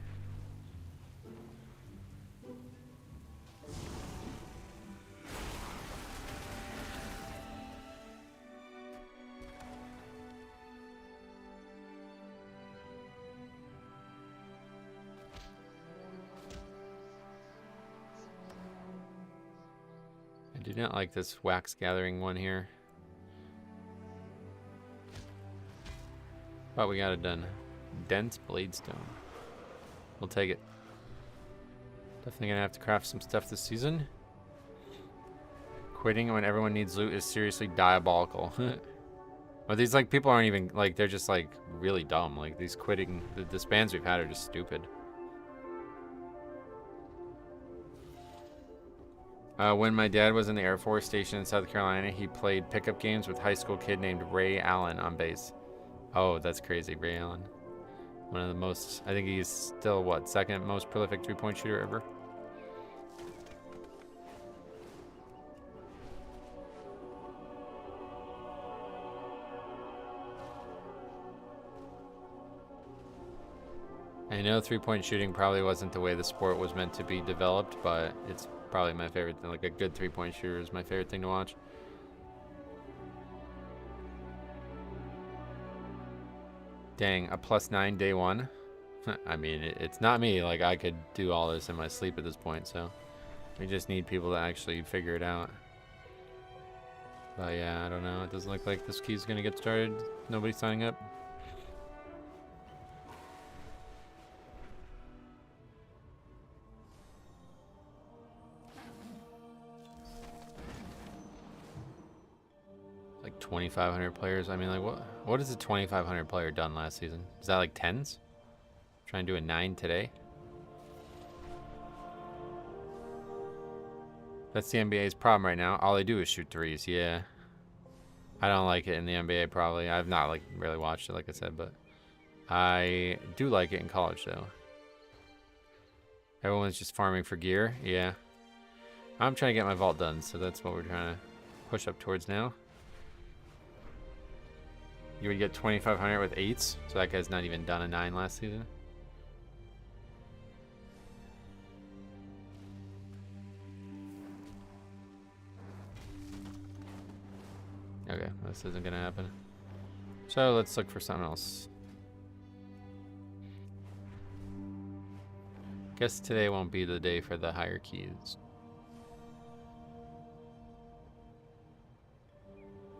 I do not like this wax gathering one here. But we got it done. Dense Bladestone. We'll take it. Definitely gonna have to craft some stuff this season. Quitting when everyone needs loot is seriously diabolical. But these like people aren't even like, they're just like really dumb. Like these quitting, the disbands we've had are just stupid. When my dad was in the Air Force station in South Carolina, he played pickup games with a high school kid named Ray Allen on bass. Oh, that's crazy, Ray Allen. One of the most, I think he's still, what, second most prolific three-point shooter ever? I know three-point shooting probably wasn't the way the sport was meant to be developed, but it's probably my favorite thing. Like a good three-point shooter is my favorite thing to watch. Dang, a +9 day 1. I mean, it's not me. Like, I could do all this in my sleep at this point, so we just need people to actually figure it out. But yeah, I don't know. It doesn't look like this key's gonna get started. Nobody's signing up. Like 2,500 players. I mean, like, what has a 2,500 player done last season? Is that like 10s? Try and do a 9 today. That's the NBA's problem right now. All they do is shoot threes. Yeah. I don't like it in the NBA probably. I've not like really watched it, like I said, but I do like it in college though. Everyone's just farming for gear. Yeah. I'm trying to get my vault done, so that's what we're trying to push up towards now. You would get 2,500 with 8s, so that guy's not even done a 9 last season. Okay, this isn't gonna happen. So let's look for something else. Guess today won't be the day for the higher keys.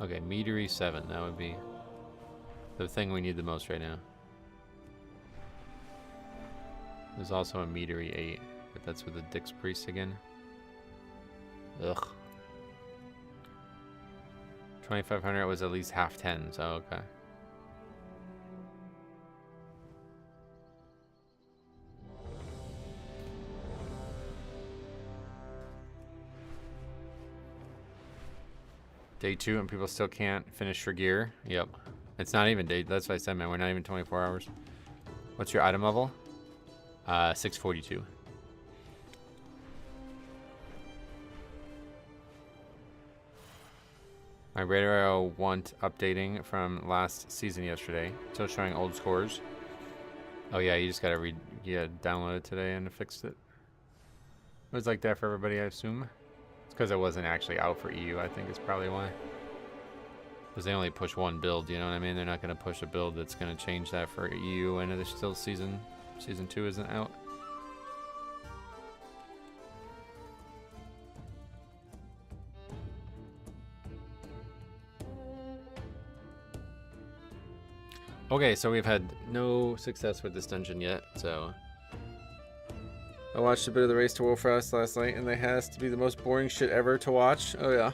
Okay, Meadery 7, that would be the thing we need the most right now. There's also a Meadery 8, but that's with the Dix Priest again. Ugh. 2,500 was at least half 10, so okay. Day 2 and people still can't finish for gear. Yep. It's not even day. That's what I said, man. We're not even 24 hours. What's your item level? 642. My radar want updating from last season yesterday. Still showing old scores. Oh yeah, you just gotta download it today and fixed it. It was like that for everybody, I assume. It's because it wasn't actually out for EU, I think is probably why. Because they only push one build, you know what I mean? They're not gonna push a build that's gonna change that for EU, and there's still season 2 isn't out. Okay, so we've had no success with this dungeon yet, so... I watched a bit of the Race to Wolfrost last night, and that has to be the most boring shit ever to watch. Oh yeah.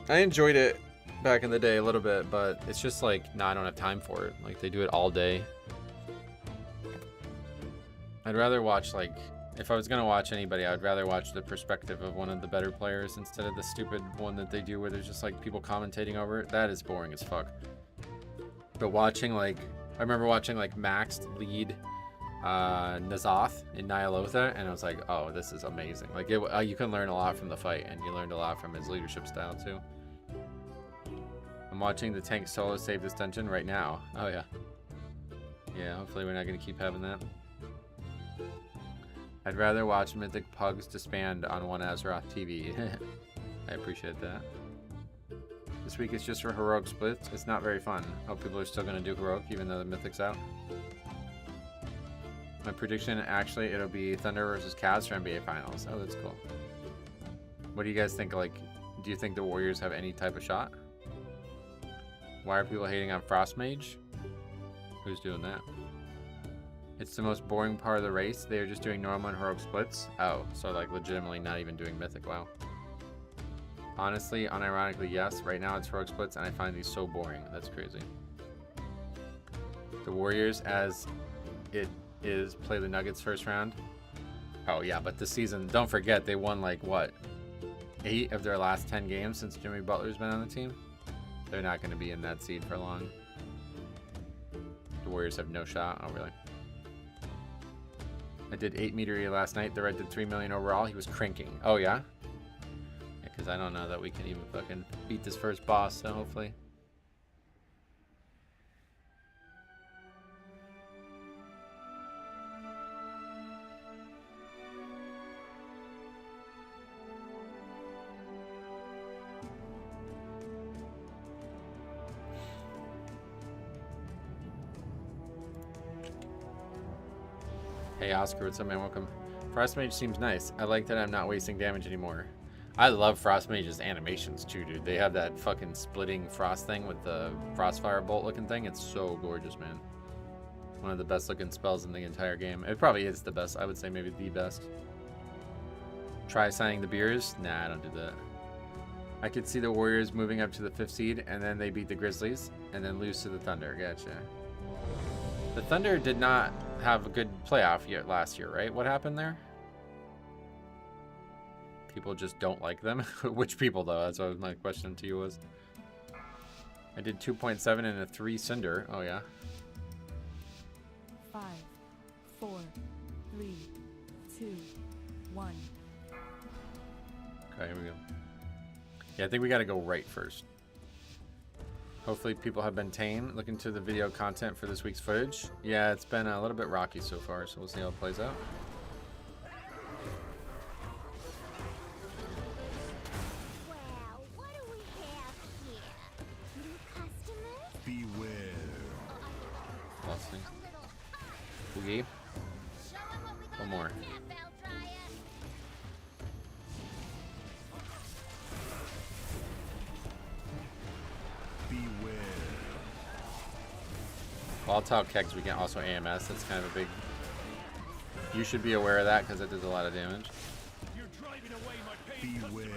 I enjoyed it back in the day a little bit, but it's just like, nah, I don't have time for it. Like, they do it all day. I'd rather watch, like... If I was gonna watch anybody, I'd rather watch the perspective of one of the better players instead of the stupid one that they do where there's just, like, people commentating over it. That is boring as fuck. But watching, like, I remember watching, like, Max lead Nazoth in Nyalotha, and I was like, oh, this is amazing. Like, you can learn a lot from the fight, and you learned a lot from his leadership style, too. I'm watching the tank solo save this dungeon right now. Oh, yeah. Yeah, hopefully we're not going to keep having that. I'd rather watch Mythic Pugs disband on One Azeroth TV. I appreciate that. This week it's just for Heroic Splits. It's not very fun. Hope people are still going to do Heroic even though the Mythic's out. My prediction, actually, it'll be Thunder versus Cavs for NBA Finals. Oh, that's cool. What do you guys think? Like, do you think the Warriors have any type of shot? Why are people hating on Frost Mage? Who's doing that? It's the most boring part of the race. They're just doing normal and Heroic Splits. Oh, so like legitimately not even doing Mythic. Wow. Honestly, unironically, yes. Right now it's Heroic Splits, and I find these so boring. That's crazy. The Warriors, as it is, play the Nuggets first round. Oh, yeah, but this season, don't forget, they won, like, what? 8 of their last 10 games since Jimmy Butler's been on the team? They're not going to be in that seed for long. The Warriors have no shot. Oh, really? I did 8 Meadery last night. The Red did 3 million overall. He was crinking. Oh, yeah? Because I don't know that we can even fucking beat this first boss, so hopefully. Hey Oscar, what's up, man? Welcome. Frost Mage seems nice. I like that I'm not wasting damage anymore. I love Frost Mage's animations too, dude. They have that fucking splitting frost thing with the Frostfire bolt looking thing. It's so gorgeous, man. One of the best looking spells in the entire game. It probably is the best. I would say maybe the best. Try signing the beers? Nah, I don't do that. I could see the Warriors moving up to the 5th seed, and then they beat the Grizzlies, and then lose to the Thunder. Gotcha. The Thunder did not have a good playoff year last year, right? What happened there? People just don't like them. Which people, though? That's what my question to you was. I did 2.7 and a 3 Cinder. Oh, yeah. 5, 4, 3, 2, 1. Okay, here we go. Yeah, I think we gotta go right first. Hopefully people have been tame. Looking to the video content for this week's footage. Yeah, it's been a little bit rocky so far, so we'll see how it plays out. Well, what do we have here? New customers? Beware. Lost thing. A little Boogie. show 'em what we got. One more. Yeah, bell dryer. Beware. Well, I'll tell Kegs we can also AMS. That's kind of a big... You should be aware of that because it does a lot of damage. You're driving away my paying Beware.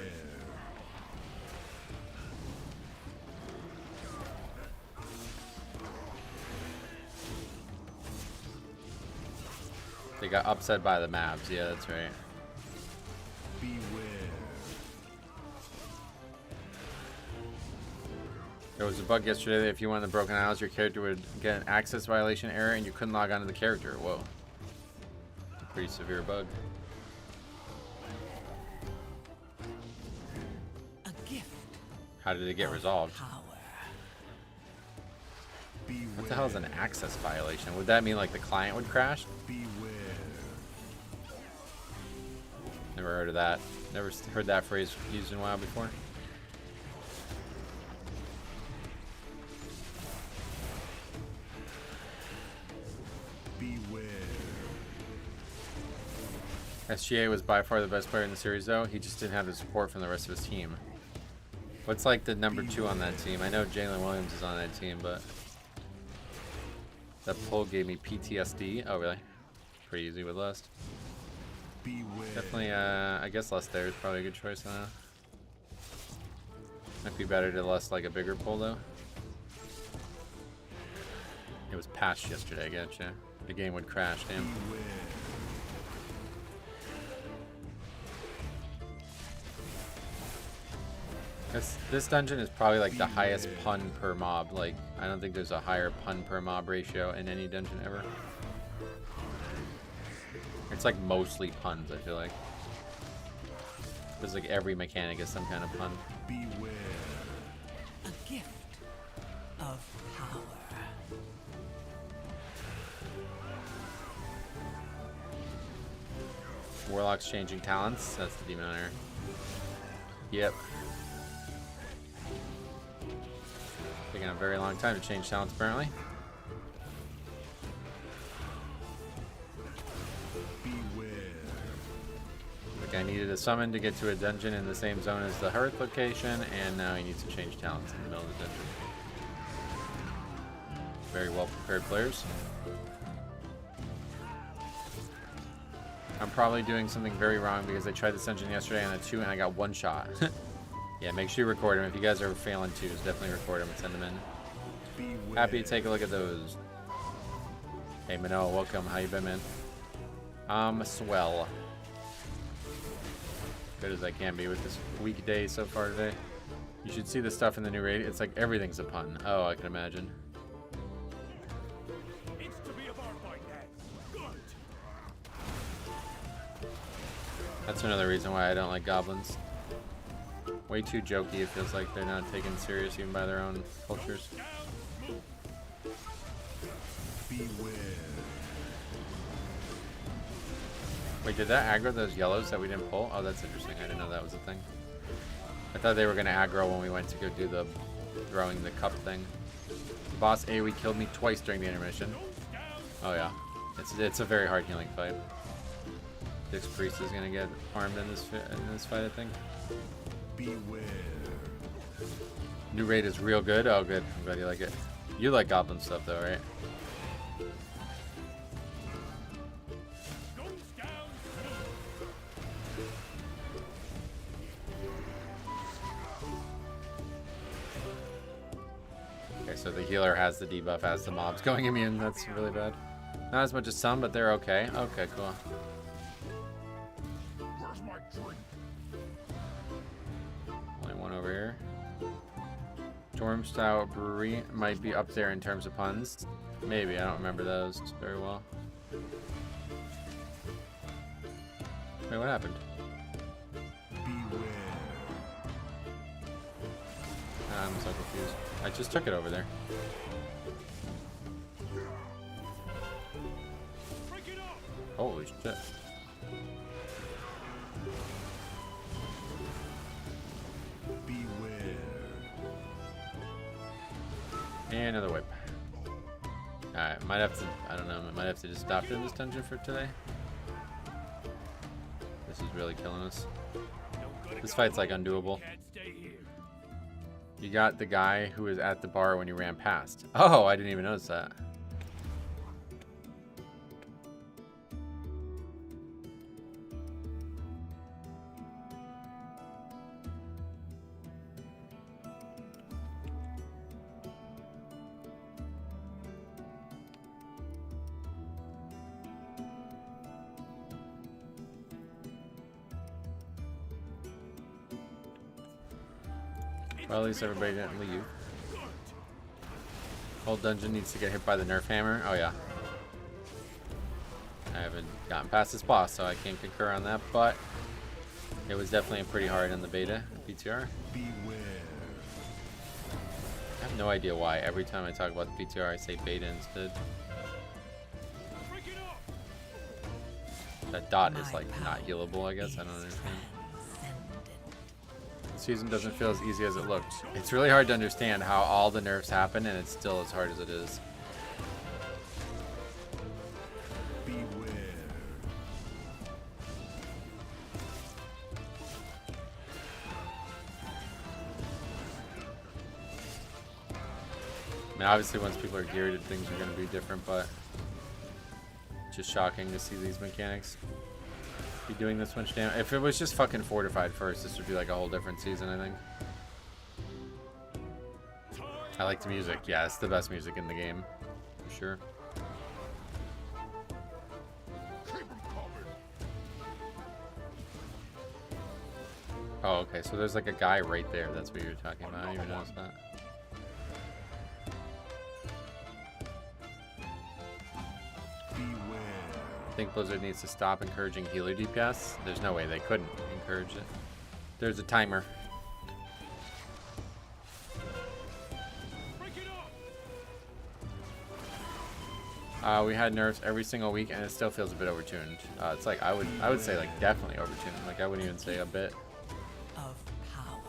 They got upset by the Mavs. Yeah, that's right. Beware. There was a bug yesterday that if you went in the Broken Isles, your character would get an access violation error and you couldn't log onto the character. Whoa. Pretty severe bug. A gift. How did it get resolved? Power. What the hell is an access violation? Would that mean like the client would crash? Beware. Never heard of that. Never heard that phrase used in WoW before. Beware. SGA was by far the best player in the series though. He just didn't have the support from the rest of his team. What's like the number 2 on that team? I know Jalen Williams is on that team, but that poll gave me PTSD. Oh really? Pretty easy with Lust. Beware. Definitely, I guess Lust there is probably a good choice. Might be better to Lust like a bigger pull though. It was patched yesterday, I gotcha. The game would crash, damn. Beware. This dungeon is probably like the highest pun per mob. Like, I don't think there's a higher pun per mob ratio in any dungeon ever. It's like mostly puns, I feel like. Because like every mechanic is some kind of pun. Beware. A gift of power. Warlock's changing talents. That's the demon hunter. Yep. Taking a very long time to change talents, apparently. Beware. Like I needed a summon to get to a dungeon in the same zone as the Hearth location, and now he needs to change talents in the middle of the dungeon. Very well prepared players. I'm probably doing something very wrong because I tried this dungeon yesterday on a 2 and I got 1 shot. Yeah, make sure you record them. If you guys are failing 2s, definitely record them and send them in. Beware. Happy to take a look at those. Hey Manoa, welcome. How you been, man? Swell. Good as I can be with this weekday so far today. You should see the stuff in the new raid. It's like everything's a pun. Oh, I can imagine. It's to be a bar fight, Good. That's another reason why I don't like goblins. Way too jokey. It feels like they're not taken serious even by their own cultures. Beware. Wait, did that aggro those yellows that we didn't pull? Oh, that's interesting. I didn't know that was a thing. I thought they were going to aggro when we went to go do the throwing the cup thing. The boss AoE killed me twice during the intermission. Oh yeah. It's a very hard healing fight. Dix Priest is going to get harmed in this fight, I think. Beware. New raid is real good. Oh, good. I'm glad you like it. You like goblin stuff, though, right? Okay, so the healer has the debuff as the mob's going immune. That's really bad. Not as much as some, but they're okay. Okay, cool. Where's my drink? Only one over here. Stormstout Brewery might be up there in terms of puns. Maybe, I don't remember those very well. Wait, what happened? Beware. confused. I just took it over there. Holy shit. Beware. And another whip. Alright, might have to, I don't know, might have to just stop doing this dungeon for today. This is really killing us. This fight's like undoable. You got the guy who was at the bar when you ran past. Oh, I didn't even notice that. Well, at least everybody didn't leave. Whole dungeon needs to get hit by the nerf hammer. Oh yeah. I haven't gotten past this boss, so I can't concur on that, but it was definitely pretty hard in the beta PTR. Beware. I have no idea why every time I talk about the PTR I say beta instead. That dot is like not healable, I guess. I don't understand. The season doesn't feel as easy as it looked. It's really hard to understand how all the nerfs happen and it's still as hard as it is. Beware. I mean, obviously once people are geared, things are going to be different, but just shocking to see these mechanics be doing this much damage. If it was just fucking fortified first, this would be like a whole different season, I think. I like the music. Yeah, it's the best music in the game, for sure. Oh, okay, so there's like a guy right there. That's what you're talking about. I didn't even notice that. I think Blizzard needs to stop encouraging healer DPS. There's no way they couldn't encourage it. There's a timer. We had nerfs every single week, and it still feels a bit overtuned. It's like I would say like definitely overtuned. Like I wouldn't even say a bit. Of power.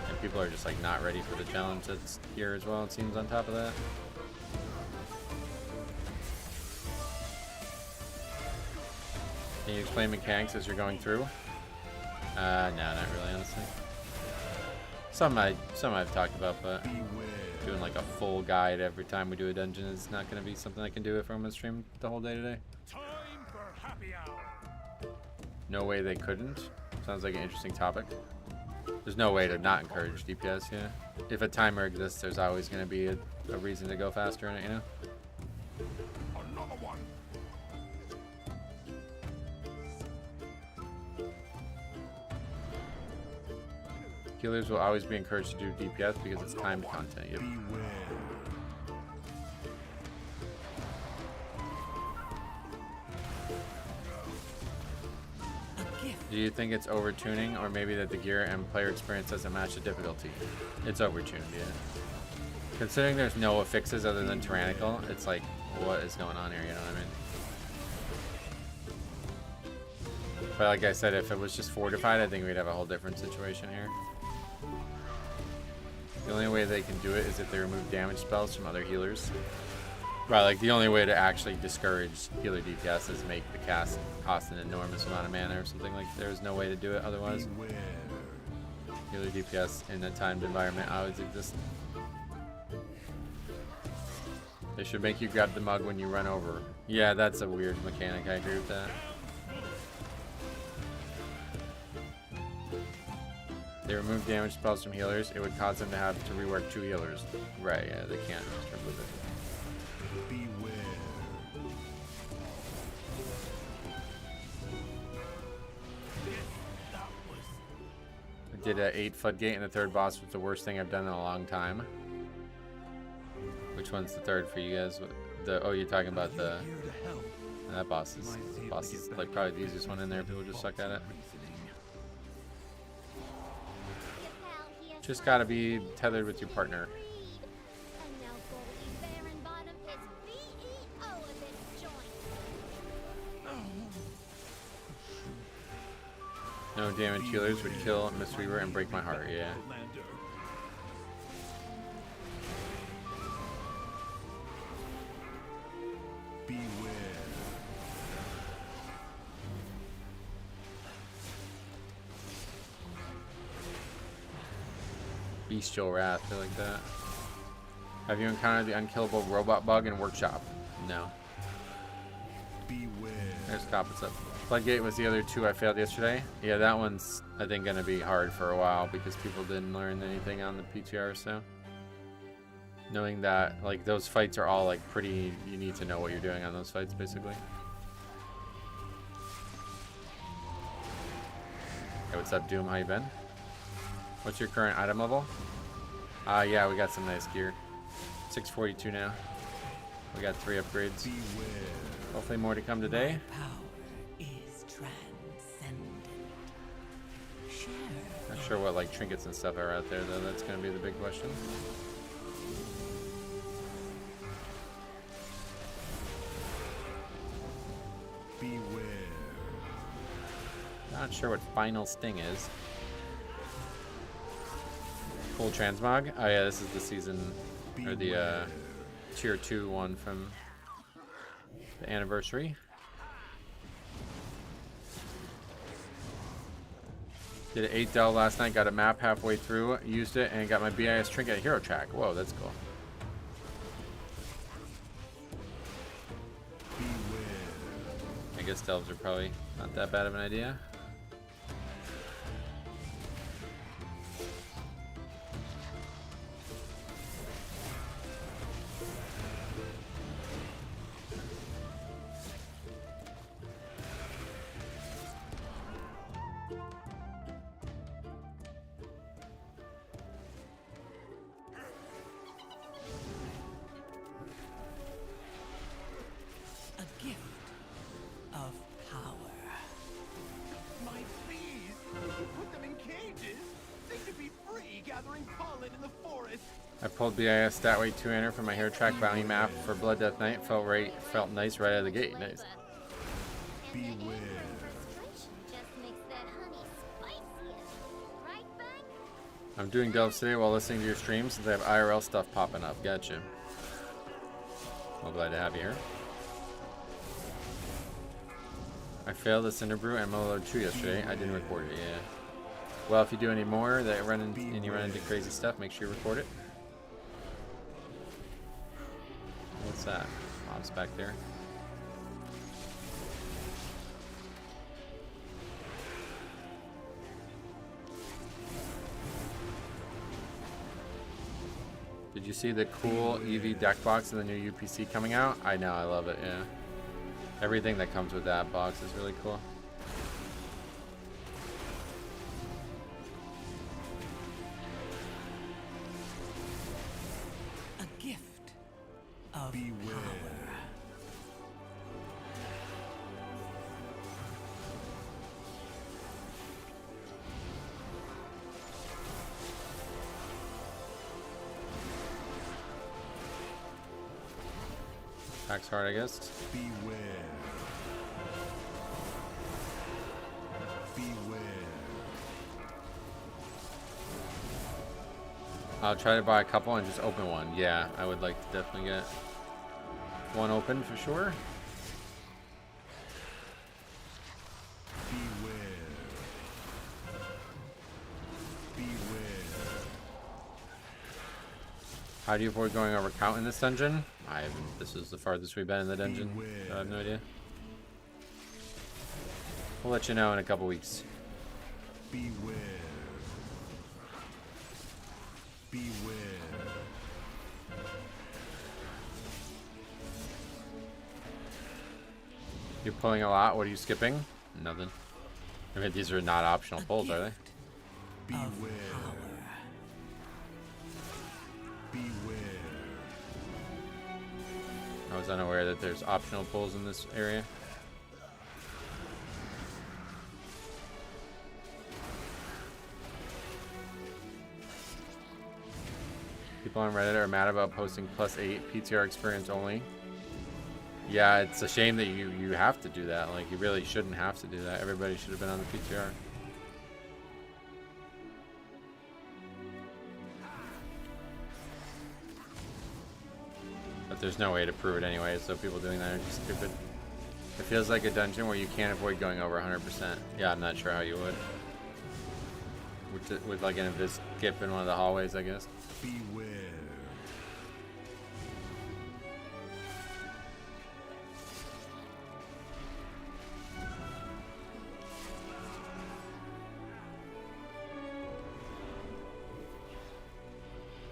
And people are just like not ready for the challenge that's here as well. It seems on top of that. Can you explain mechanics as you're going through? No, not really, honestly. Some I've talked about, but doing like a full guide every time we do a dungeon is not going to be something I can do if I'm gonna stream the whole day today. Time for happy hour. No way they couldn't. Sounds like an interesting topic. There's no way to not encourage DPS, yeah. If a timer exists, there's always going to be a reason to go faster in it, you know? Another one. Healers will always be encouraged to do DPS because it's timed content. Yep. Beware. A gift. Do you think it's overtuning, or maybe that the gear and player experience doesn't match the difficulty? It's overtuned, yeah. Considering there's no affixes other than tyrannical, it's like, what is going on here, you know what I mean? But like I said, if it was just fortified, I think we'd have a whole different situation here. The only way they can do it is if they remove damage spells from other healers. Right, like the only way to actually discourage healer DPS is make the cast cost an enormous amount of mana or something. Like there's no way to do it otherwise. Beware. Healer DPS in a timed environment always exists. They should make you grab the mug when you run over. Yeah, that's a weird mechanic. I agree with that. They remove damage spells from healers, it would cause them to have to rework 2 healers. Right, yeah, they can't just remove it. Beware. I did a 8 floodgate and the third boss was the worst thing I've done in a long time. Which one's the third for you guys? Oh, you're talking about the... That boss is like probably the easiest one in there. People just suck at it. Just gotta be tethered with your partner. And now Goldie Baron-Bottom is CEO of this joint. No damage healers would kill Miss Weaver and break my heart. Yeah. Outlander. Beware. Bestial Wrath, I like that. Have you encountered the unkillable robot bug in Workshop? No. Beware. There's Coppets up. Floodgate was the other two I failed yesterday. Yeah, that one's, I think, going to be hard for a while because people didn't learn anything on the PTR, so. Knowing that, like, those fights are all, like, pretty, you need to know what you're doing on those fights, basically. Hey, what's up, Doom? How you been? What's your current item level? Yeah, we got some nice gear. 642 now. We got 3 upgrades. Beware. Hopefully more to come today. Power is transcendent. Share. Not sure what like trinkets and stuff are out there though. That's gonna be the big question. Beware. Not sure what Final Sting is. Full transmog. Oh yeah, this is the season or the tier 2 one from the anniversary. Did an 8 Dell last night, got a map halfway through, used it, and got my BIS trinket hero track. Whoa, that's cool. I guess delves are probably not that bad of an idea. A gift of power. My bees! You put them in cages? They should be free gathering pollen in the forest. I pulled BIS Statway 2 enter for my hair track bounty map for Blood Death Knight. Felt nice right out of the gate. Nice. Beware. Frustration just makes that honey spiciest. Right, Bang? I'm doing delves today while listening to your streams since I have IRL stuff popping up. Gotcha. Well, glad to have you here. I failed the Cinderbrew and Molo 2 yesterday. I didn't record it, yeah. Well, if you do any more that run in, and you run into crazy stuff, make sure you record it. What's that? Mob's back there. Did you see the cool EV deck box in the new UPC coming out? I know, I love it, yeah. Everything that comes with that box is really cool. A gift of Beware. power. Packs hard, I guess. Beware. Beware. I'll try to buy a couple and just open one. Yeah, I would like to definitely get one open for sure. Beware. Beware. How do you avoid going over count in this dungeon? I haven't. This is the farthest we've been in the dungeon. Beware. So I have no idea. We'll let you know in a couple weeks. Beware. Beware. You're pulling a lot. What are you skipping? Nothing. I mean, these are not optional pulls, are they? Beware. Beware. I was unaware that there's optional pulls in this area. People on Reddit are mad about posting +8 PTR experience only. Yeah, it's a shame that you have to do that. Like, you really shouldn't have to do that. Everybody should have been on the PTR. But there's no way to prove it anyway, so people doing that are just stupid. It feels like a dungeon where you can't avoid going over 100%. Yeah, I'm not sure how you would. With like an invis skip in one of the hallways, I guess. Beware.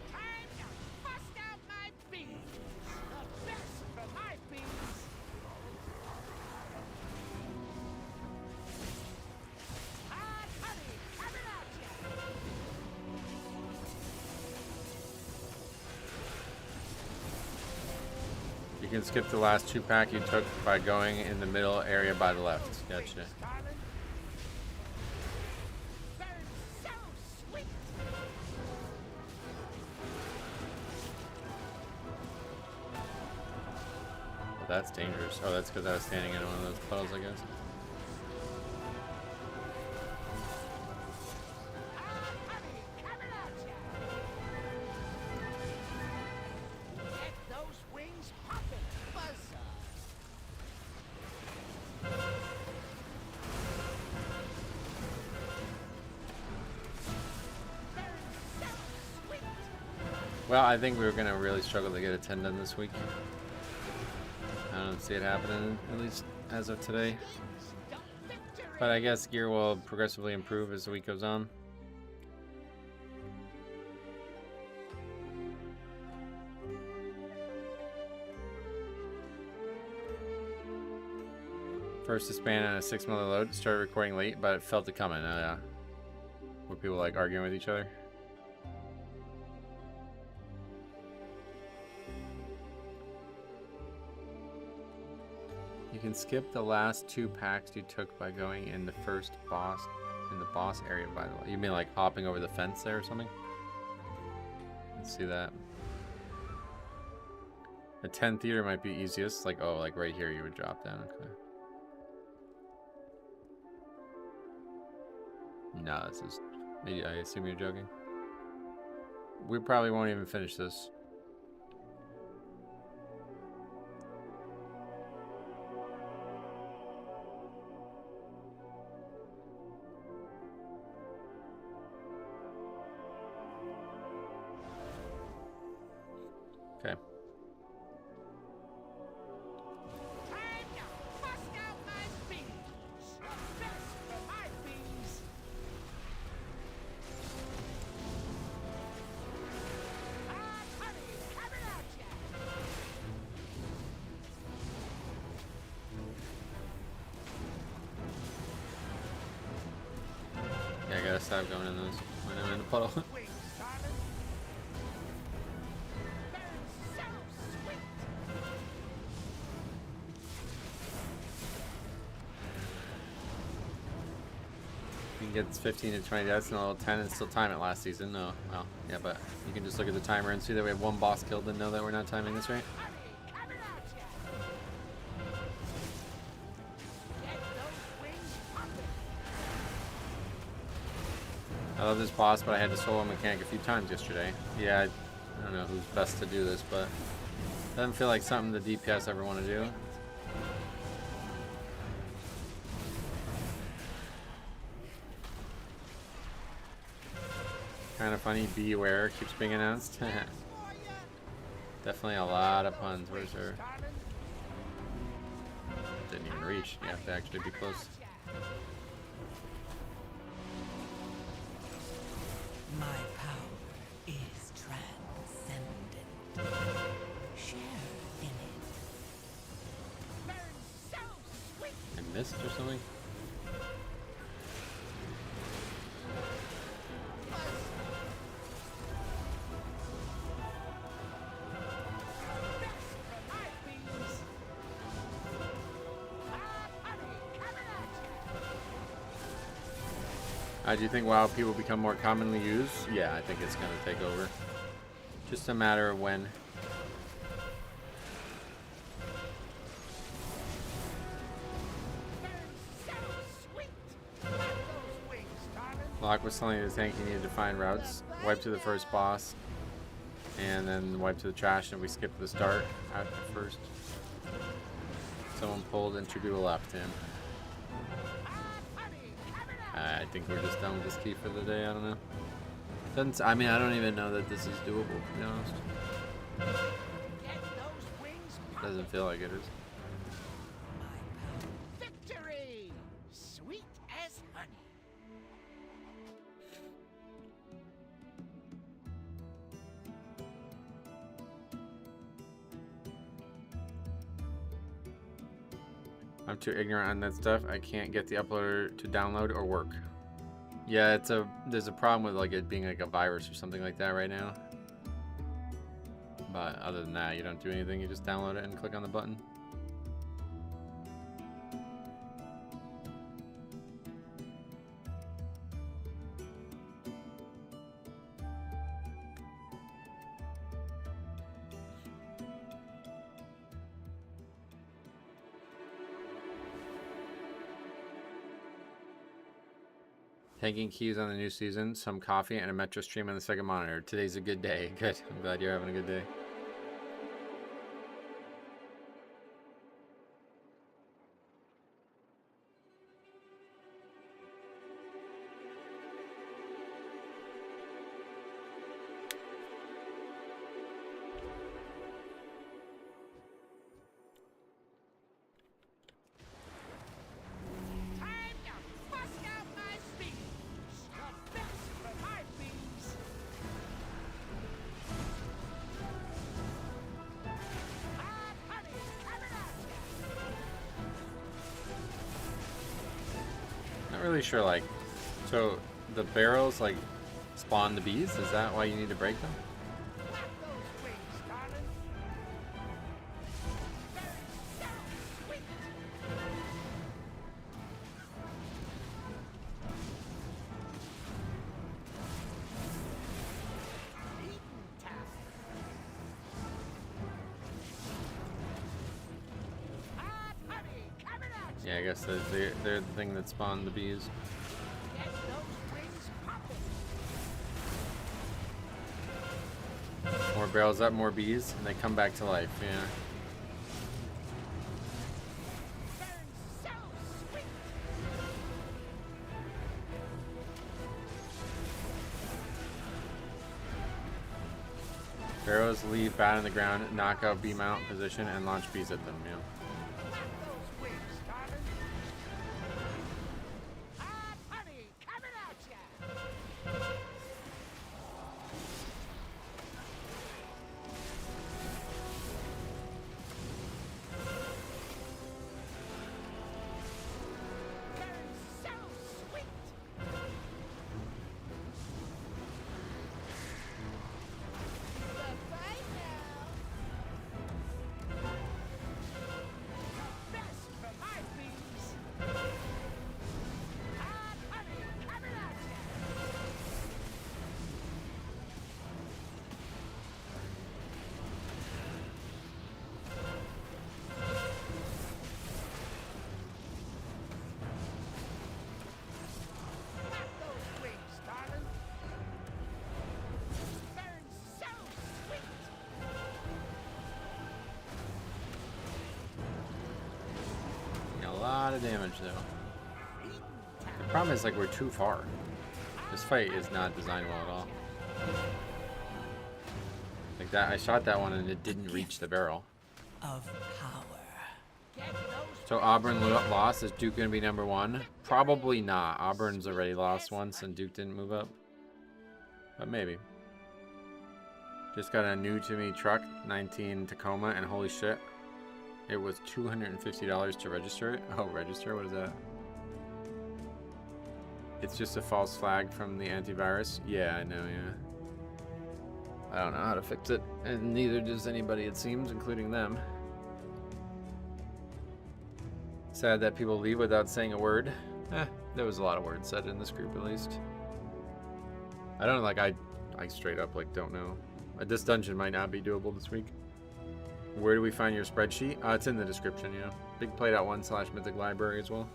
Time to bust out my beans. The best for my beans. Hot honey, coming at ya. You can skip the last 2-pack you took by going in the middle area by the left. Gotcha. Darling. Burns so sweet. Well, that's dangerous. Oh, that's because I was standing in one of those puddles, I guess. Hot honey, coming at ya. Get those wings popping, buzzer. Burns so sweet. Well, I think we were gonna really struggle to get a 10 done this week. I don't see it happening, at least as of today. Don't victory. But I guess gear will progressively improve as the week goes on. First disband on a 6-minute load. Started recording late, but it felt it coming. Yeah. Were people like arguing with each other? You can skip the last 2 packs you took by going in the first boss, in the boss area, by the way. You mean like hopping over the fence there or something? Let's see that. A 10 theater might be easiest. Like, oh, like right here you would drop down. Okay. No, this is... I assume you're joking. We probably won't even finish this. Okay. Time to bust out my beans. The best for my beans. Hot honey, coming at ya. Yeah, I gotta stop going in those when I'm in a puddle. Wings, darling. Burns so sweet. You can get 15 to 20 deaths in a level 10 and still time it last season. No, well, yeah, but you can just look at the timer and see that we have 1 boss killed and know that we're not timing this right. Honey, coming at ya. Get those wings popping. I love this boss, but I had to solo mechanic a few times yesterday. Yeah, I don't know who's best to do this, but it doesn't feel like something the DPS ever want to do. Kind of funny, beware keeps being announced. Definitely a lot of puns. Where's her? Darling. Didn't even reach. You have to actually be close. My power is transcendent. Share in it. Burns so sweet. I missed or something? Best for my beans. Hot honey, coming at ya. Do you think WoW P will become more commonly used? Yeah, I think it's going to take over. Just a matter of when. Locke was telling the tank he needed to find routes, wipe to the first boss, and then wipe to the trash, and we skipped the start after first. Someone pulled and 2 people left him. I think we're just done with this key for the day, I don't know. Doesn't, I mean, I don't even know that this is doable, to be honest. Doesn't feel like it is. Victory! Sweet as honey. I'm too ignorant on that stuff. I can't get the uploader to download or work. Yeah, there's a problem with like it being like a virus or something like that right now. But other than that, you don't do anything. You just download it and click on the button. Taking keys on the new season, some coffee, and a Metro stream on the second monitor. Today's a good day. Good. I'm glad you're having a good day. Really sure, like, so the barrels like spawn the bees. Is that why you need to break them? Yeah, I guess they're the thing that spawned the bees. More barrels up, more bees, and they come back to life, yeah. Barrels leave bat on the ground, knock out bee mount position, and launch bees at them, yeah. Of damage though. The problem is like we're too far. This fight is not designed well at all. Like that, I shot that one and it didn't reach the barrel. Of power. So Auburn lost. Is Duke gonna be #1? Probably not. Auburn's already lost once and Duke didn't move up. But maybe. Just got a new to me truck, 19 Tacoma, and holy shit. It was $250 to register it. Oh, register? What is that? It's just a false flag from the antivirus. Yeah, I know, yeah. I don't know how to fix it. And neither does anybody, it seems, including them. Sad that people leave without saying a word. There was a lot of words said in this group, at least. I don't know, like, I straight up, like, don't know. This dungeon might not be doable this week. Where do we find your spreadsheet? It's in the description, yeah. BigPlay.1/Mythic Library as well.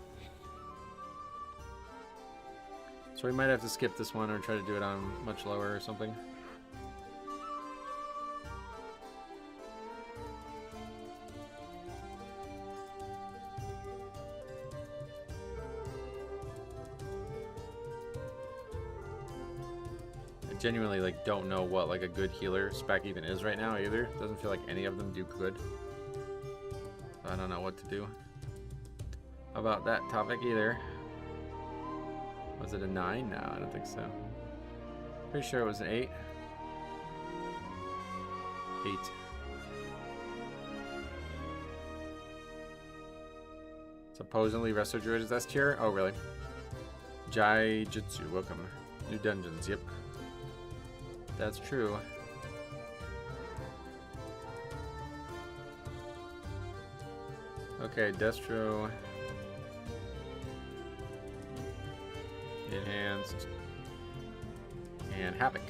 So we might have to skip this one or try to do it on much lower or something. I genuinely like don't know what like a good healer spec even is right now either. Doesn't feel like any of them do good. So I don't know what to do about that topic either. Was it a 9? No, I don't think so. Pretty sure it was an 8. 8. Supposedly Resto Druid is S tier? Oh, really? Jai Jitsu, welcome. New dungeons, yep. That's true. Okay, Destro. Enhanced. And Havoc.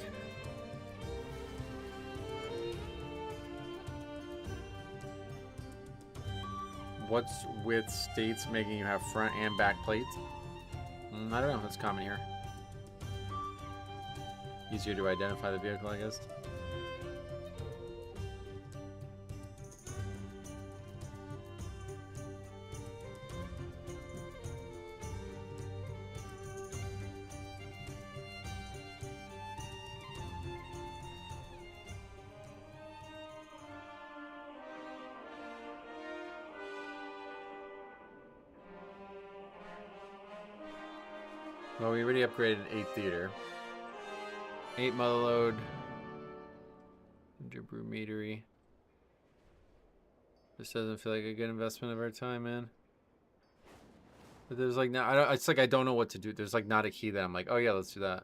What's with states making you have front and back plates? I don't know. That's common here. Easier to identify the vehicle, I guess. Well, we already upgraded 8 theater. 8 motherload. Cinderbrew Meadery. This doesn't feel like a good investment of our time, man. But there's like it's like I don't know what to do. There's like not a key that I'm like, oh yeah, let's do that.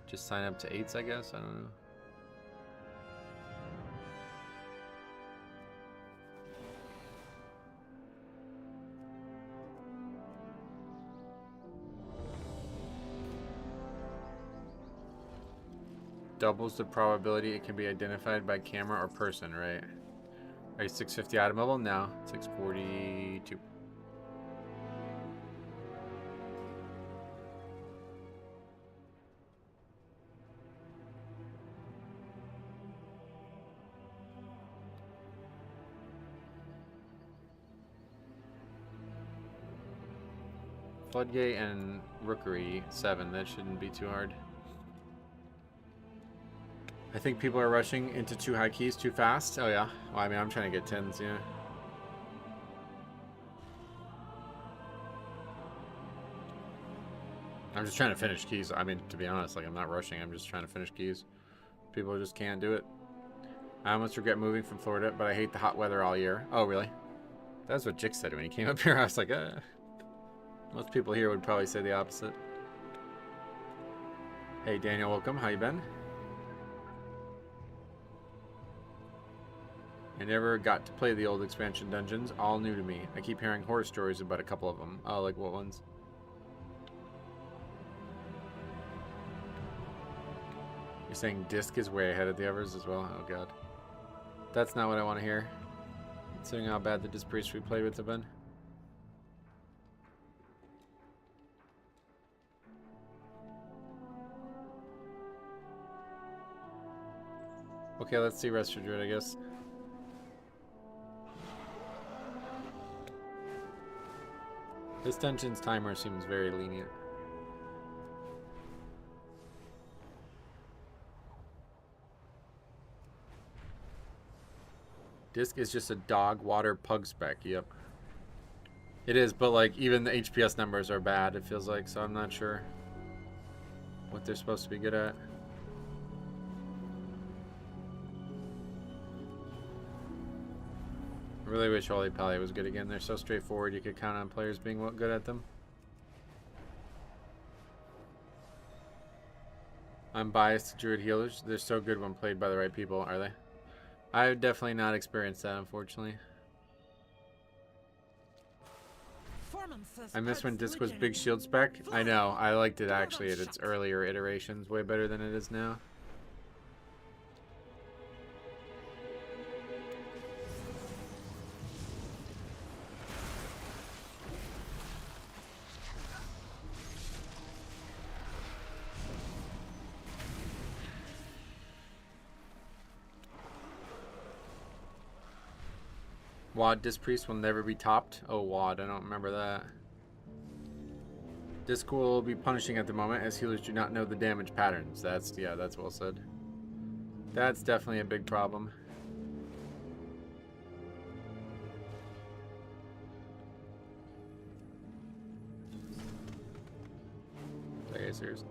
Just sign up to 8s, I guess. I don't know. Doubles the probability it can be identified by camera or person, right? Are you 650 item level? No, 642. Floodgate and Rookery 7, that shouldn't be too hard. I think people are rushing into too high keys too fast. Oh yeah. Well, I mean, I'm trying to get 10s, yeah. I'm just trying to finish keys. I mean, to be honest, like I'm not rushing. I'm just trying to finish keys. People just can't do it. I almost regret moving from Florida, but I hate the hot weather all year. Oh, really? That's what Jick said when he came up here. I was like, Most people here would probably say the opposite. Hey, Daniel, welcome. How you been? I never got to play the old expansion dungeons, all new to me. I keep hearing horror stories about a couple of them. Oh, like what ones? You're saying Disc is way ahead of the others as well? Oh god. That's not what I want to hear. Considering how bad the Disc Priest we played with have been. Okay, let's see Resto Druid, I guess. This dungeon's timer seems very lenient. Disc is just a dog water pug spec, yep. It is, but like even the HPS numbers are bad, it feels like, so I'm not sure what they're supposed to be good at. I really wish Holy Pally was good again. They're so straightforward, you could count on players being good at them. I'm biased to Druid healers. They're so good when played by the right people, are they? I've definitely not experienced that, unfortunately. I miss when Disc was big shield spec. I know, I liked it actually at its earlier iterations way better than it is now. Wad Disc Priest will never be topped. Oh, Wad, I don't remember that. Disc will be punishing at the moment as healers do not know the damage patterns. That's, yeah, that's well said. That's definitely a big problem. Are you serious?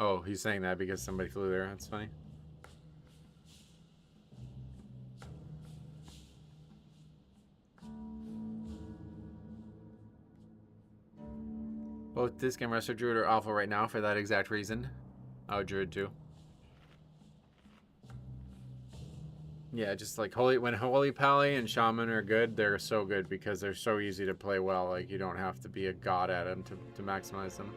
Oh, he's saying that because somebody flew there. That's funny. Both Disc and Resto Druid are awful right now for that exact reason. Oh, Druid too. Yeah, just like when Holy Pally and Shaman are good, they're so good because they're so easy to play well. Like, you don't have to be a god at them to maximize them.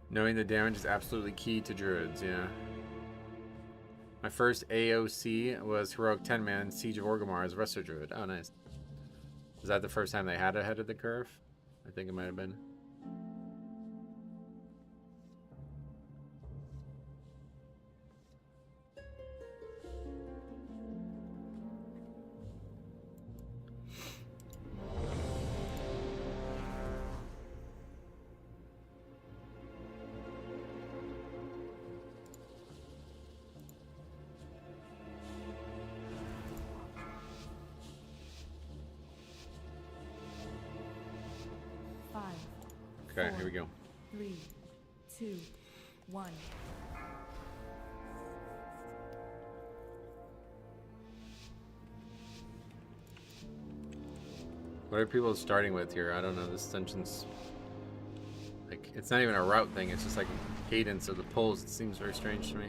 Knowing the damage is absolutely key to Druids, yeah. My first AOC was Heroic 10-man Siege of Orgrimmar as a Resto Druid. Oh, nice. Was that the first time they had ahead of the curve? I think it might have been. Okay, here we go. 3, 2, 1. What are people starting with here? I don't know. This dungeon's like, it's not even a route thing. It's just like cadence of the pulls. It seems very strange to me.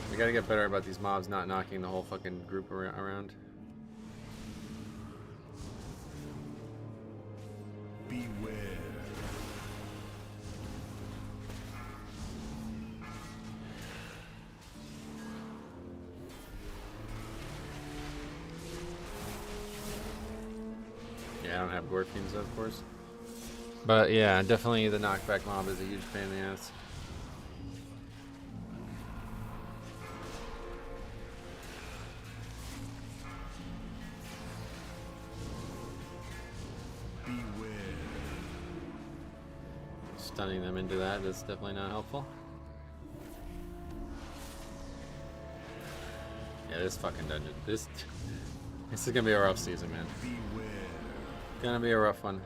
We gotta get better about these mobs not knocking the whole fucking group around. Beware. Yeah, I don't have Dwarfians, of course. But yeah, definitely the knockback mob is a huge pain in the ass. Stunning them into that is definitely not helpful. Yeah, this fucking dungeon. This is gonna be a rough season, man. Gonna be a rough one.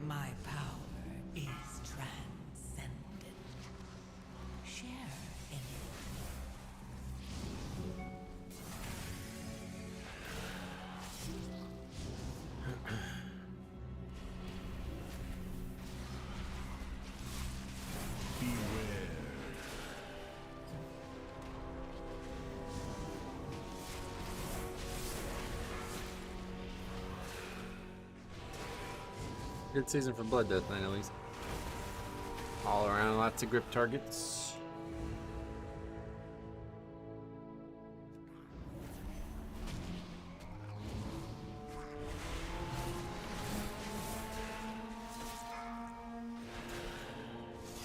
My power is transcendent. Share in it. Good season for Blood Death Knight, at least. All around, lots of grip targets.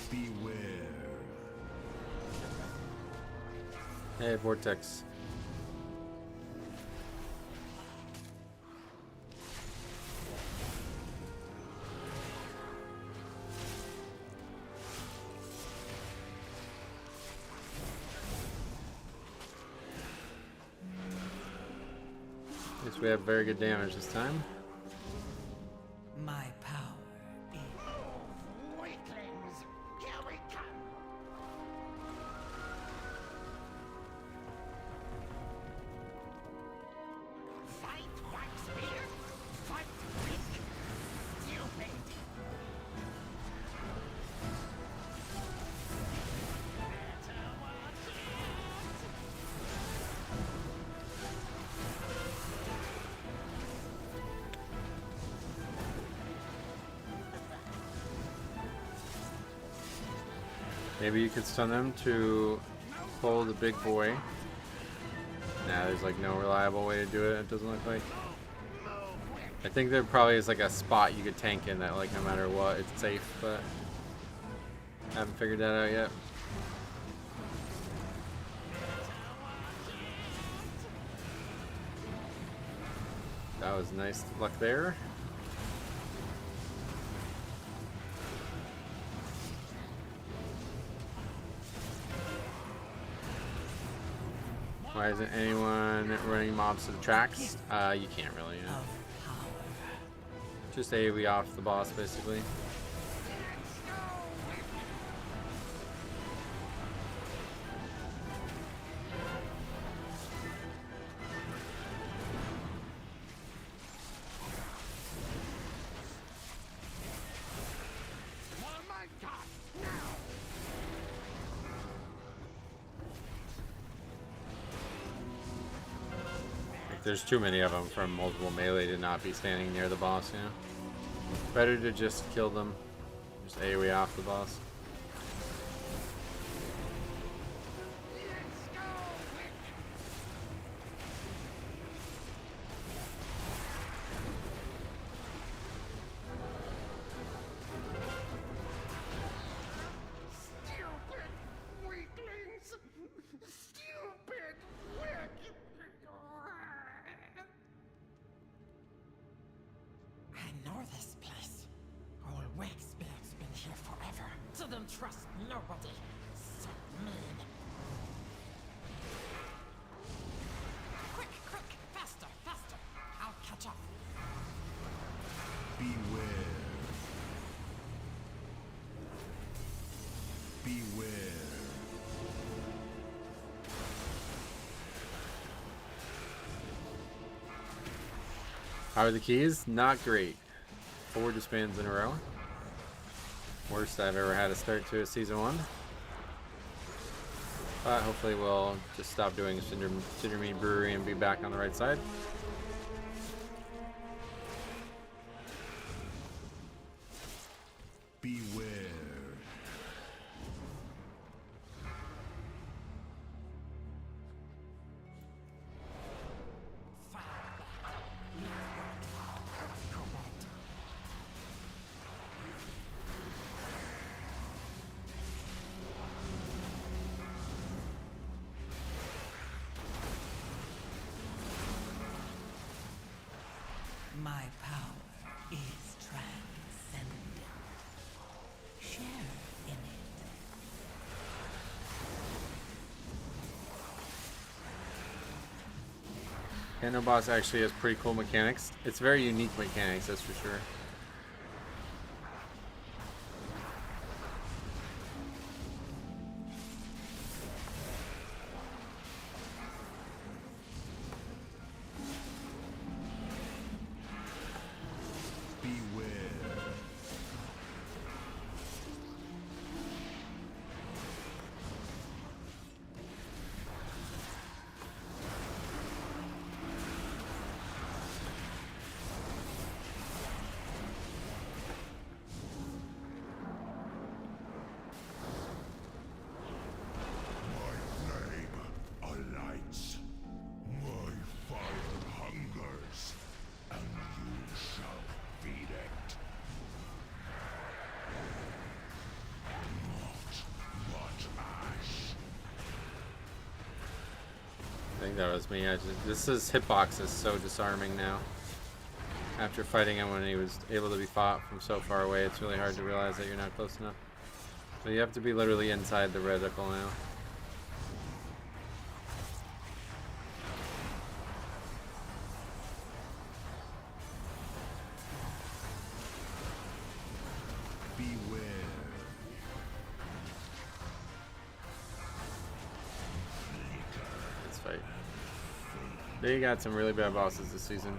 Beware. Hey, Vortex. We have very good damage this time. My power is... Weaklings, here we come. Fight, Wax Spear. Fight, Maybe you could stun them to pull the big boy. Nah, there's like no reliable way to do it, it doesn't look like. I think there probably is like a spot you could tank in that like no matter what, it's safe, but haven't figured that out yet. That was nice luck there. Why isn't anyone running mobs to the tracks? You can't really, yeah. Just AoE off the boss, basically. There's too many of them from multiple melee to not be standing near the boss, you know? Better to just kill them. Just AoE off the boss. Trust nobody. So mean. Quick, faster, faster. I'll catch up. Beware. Beware. How are the keys? Not great. 4 disbands in a row. Worst I've ever had to start to a season 1. But hopefully we'll just stop doing Cinderbrew Brewery and be back on the right side. Beware. My power is transcendent. Share in it. Piano Boss actually has pretty cool mechanics. It's very unique mechanics, that's for sure. I think that was me. This hitbox is so disarming now. After fighting him when he was able to be fought from so far away, it's really hard to realize that you're not close enough. So you have to be literally inside the reticle now. They got some really bad bosses this season.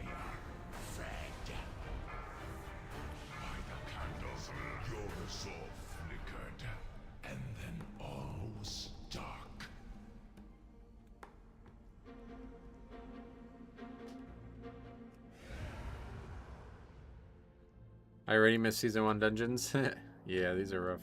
I already missed season 1 dungeons. Yeah, these are rough.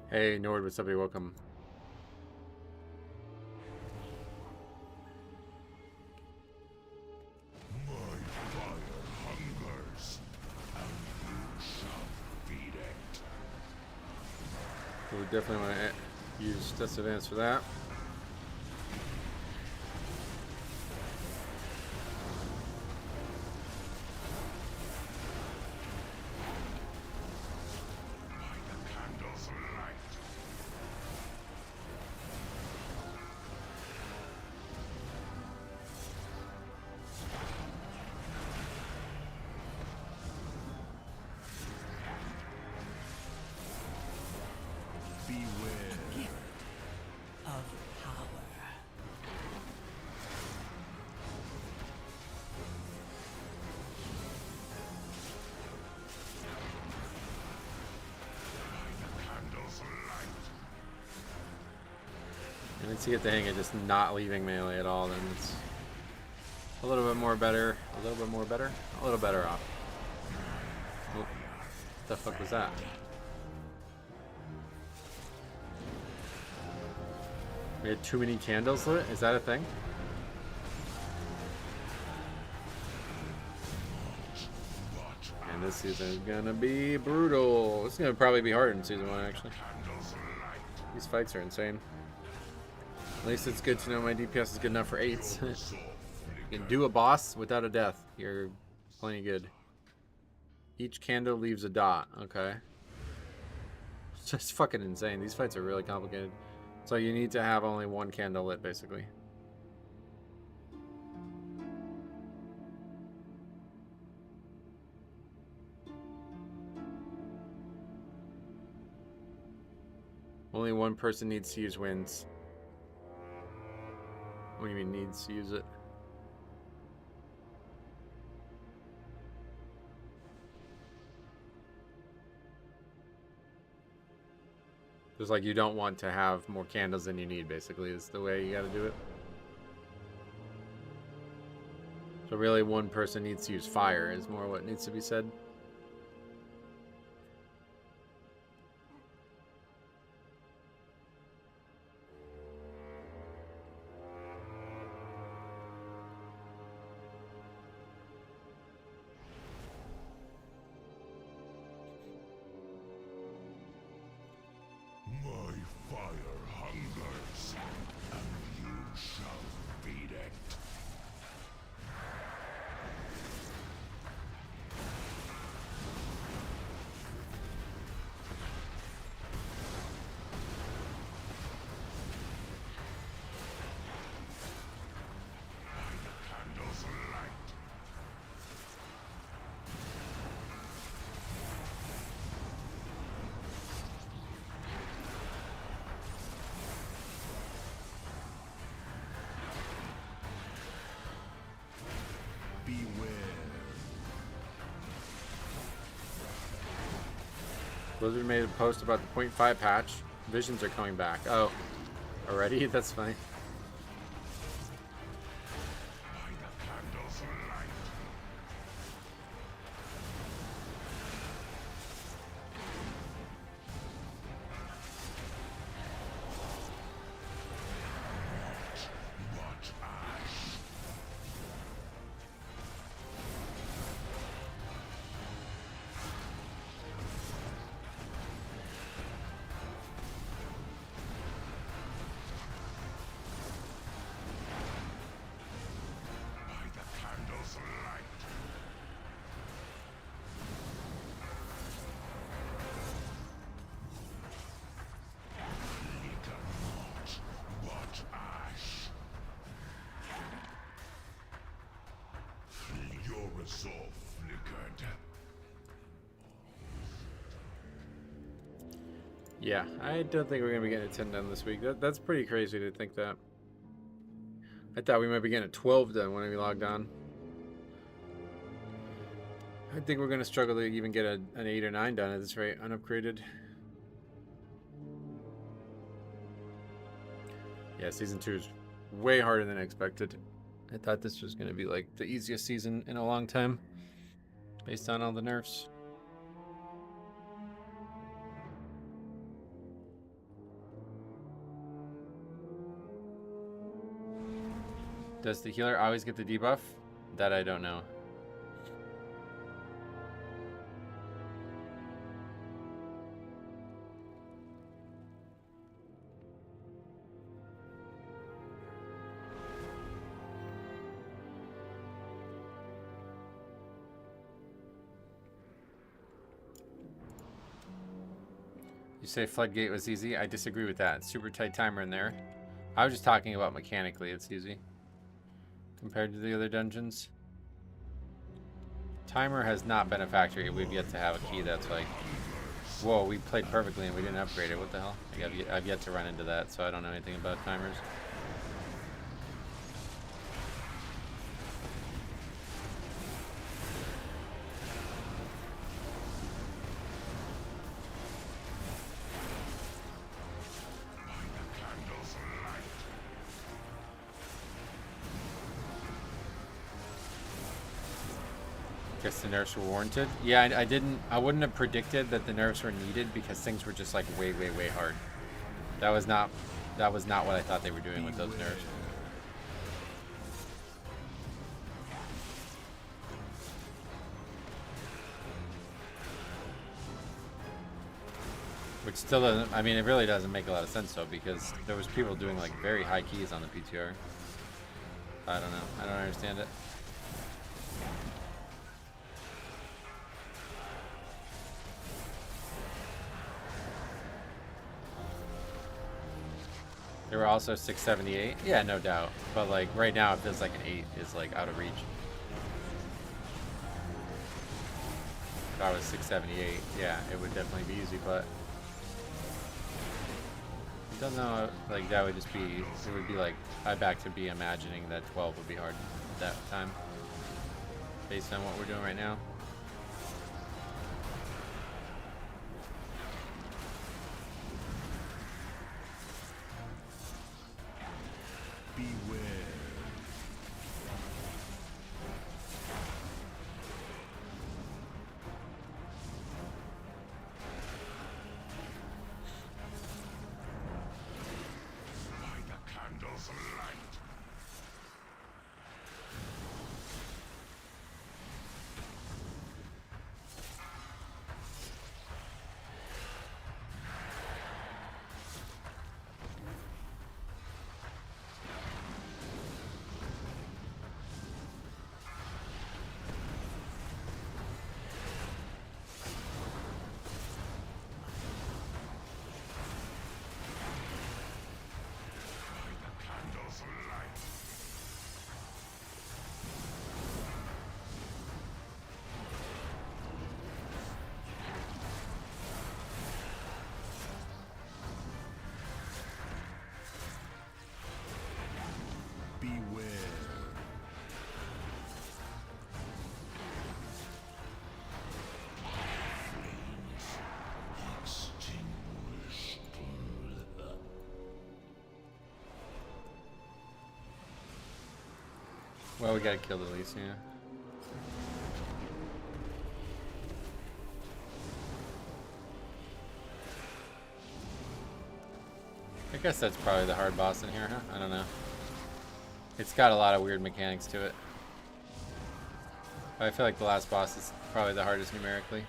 Hey, Nord, what's up? You're welcome. My fire hungers, and you shall feed it. We definitely want to use Test Advance for that. By the candle's light. Beware. Of power. Candle's light. And once you get the hang of just not leaving melee at all, then it's a little bit more better, a little bit more better, a little better off. Oh, what the fuck was that? We had too many candles lit? Is that a thing? And this season is gonna be brutal. This is gonna probably be harder than season 1, actually. These fights are insane. At least it's good to know my DPS is good enough for 8s. You can do a boss without a death. You're plenty good. Each candle leaves a dot. Okay. It's just fucking insane. These fights are really complicated. So you need to have only one candle lit, basically. Only one person needs to use winds. What do you mean needs to use it? Just like you don't want to have more candles than you need, basically, is the way you gotta do it. So really one person needs to use fire is more what needs to be said. My fire hungers, and you shall feed it. By the candle's light. Beware. Blizzard made a post about the 0.5 patch. Visions are coming back. Oh, already? That's funny. By the candle's light. What ash? By the candle's light. Flicker not. What ash? Your resolve flickered. Yeah, I don't think we're going to be getting a 10 done this week. That's pretty crazy to think that. I thought we might be getting a 12 done when we logged on. I think we're going to struggle to even get an 8 or 9 done at this rate, unupgraded. Yeah, Season 2 is way harder than I expected. I thought this was going to be like the easiest season in a long time, based on all the nerfs. Does the healer always get the debuff? That I don't know. You say Floodgate was easy? I disagree with that. Super tight timer in there. I was just talking about mechanically, it's easy. Compared to the other dungeons. Timer has not been a factor. We've yet to have a key that's like, whoa, we played perfectly and we didn't upgrade it. What the hell? Like, I've yet to run into that, so I don't know anything about timers. Guess the nerfs were warranted. Yeah, I wouldn't have predicted that the nerfs were needed because things were just like way hard. That was not what I thought they were doing with those nerfs. Which still doesn't, I mean, it really doesn't make a lot of sense though, because there was people doing like very high keys on the PTR. I don't know. I don't understand it. There were also 678. Yeah, no doubt. But like right now it feels like an 8 is like out of reach. If I was 678, yeah, it would definitely be easy, but I don't know, like that would just be, it would be like, I back to be imagining that 12 would be hard at that time. Based on what we're doing right now. Well, we gotta kill the Lycia. I guess that's probably the hard boss in here, huh? I don't know. It's got a lot of weird mechanics to it. But I feel like the last boss is probably the hardest numerically.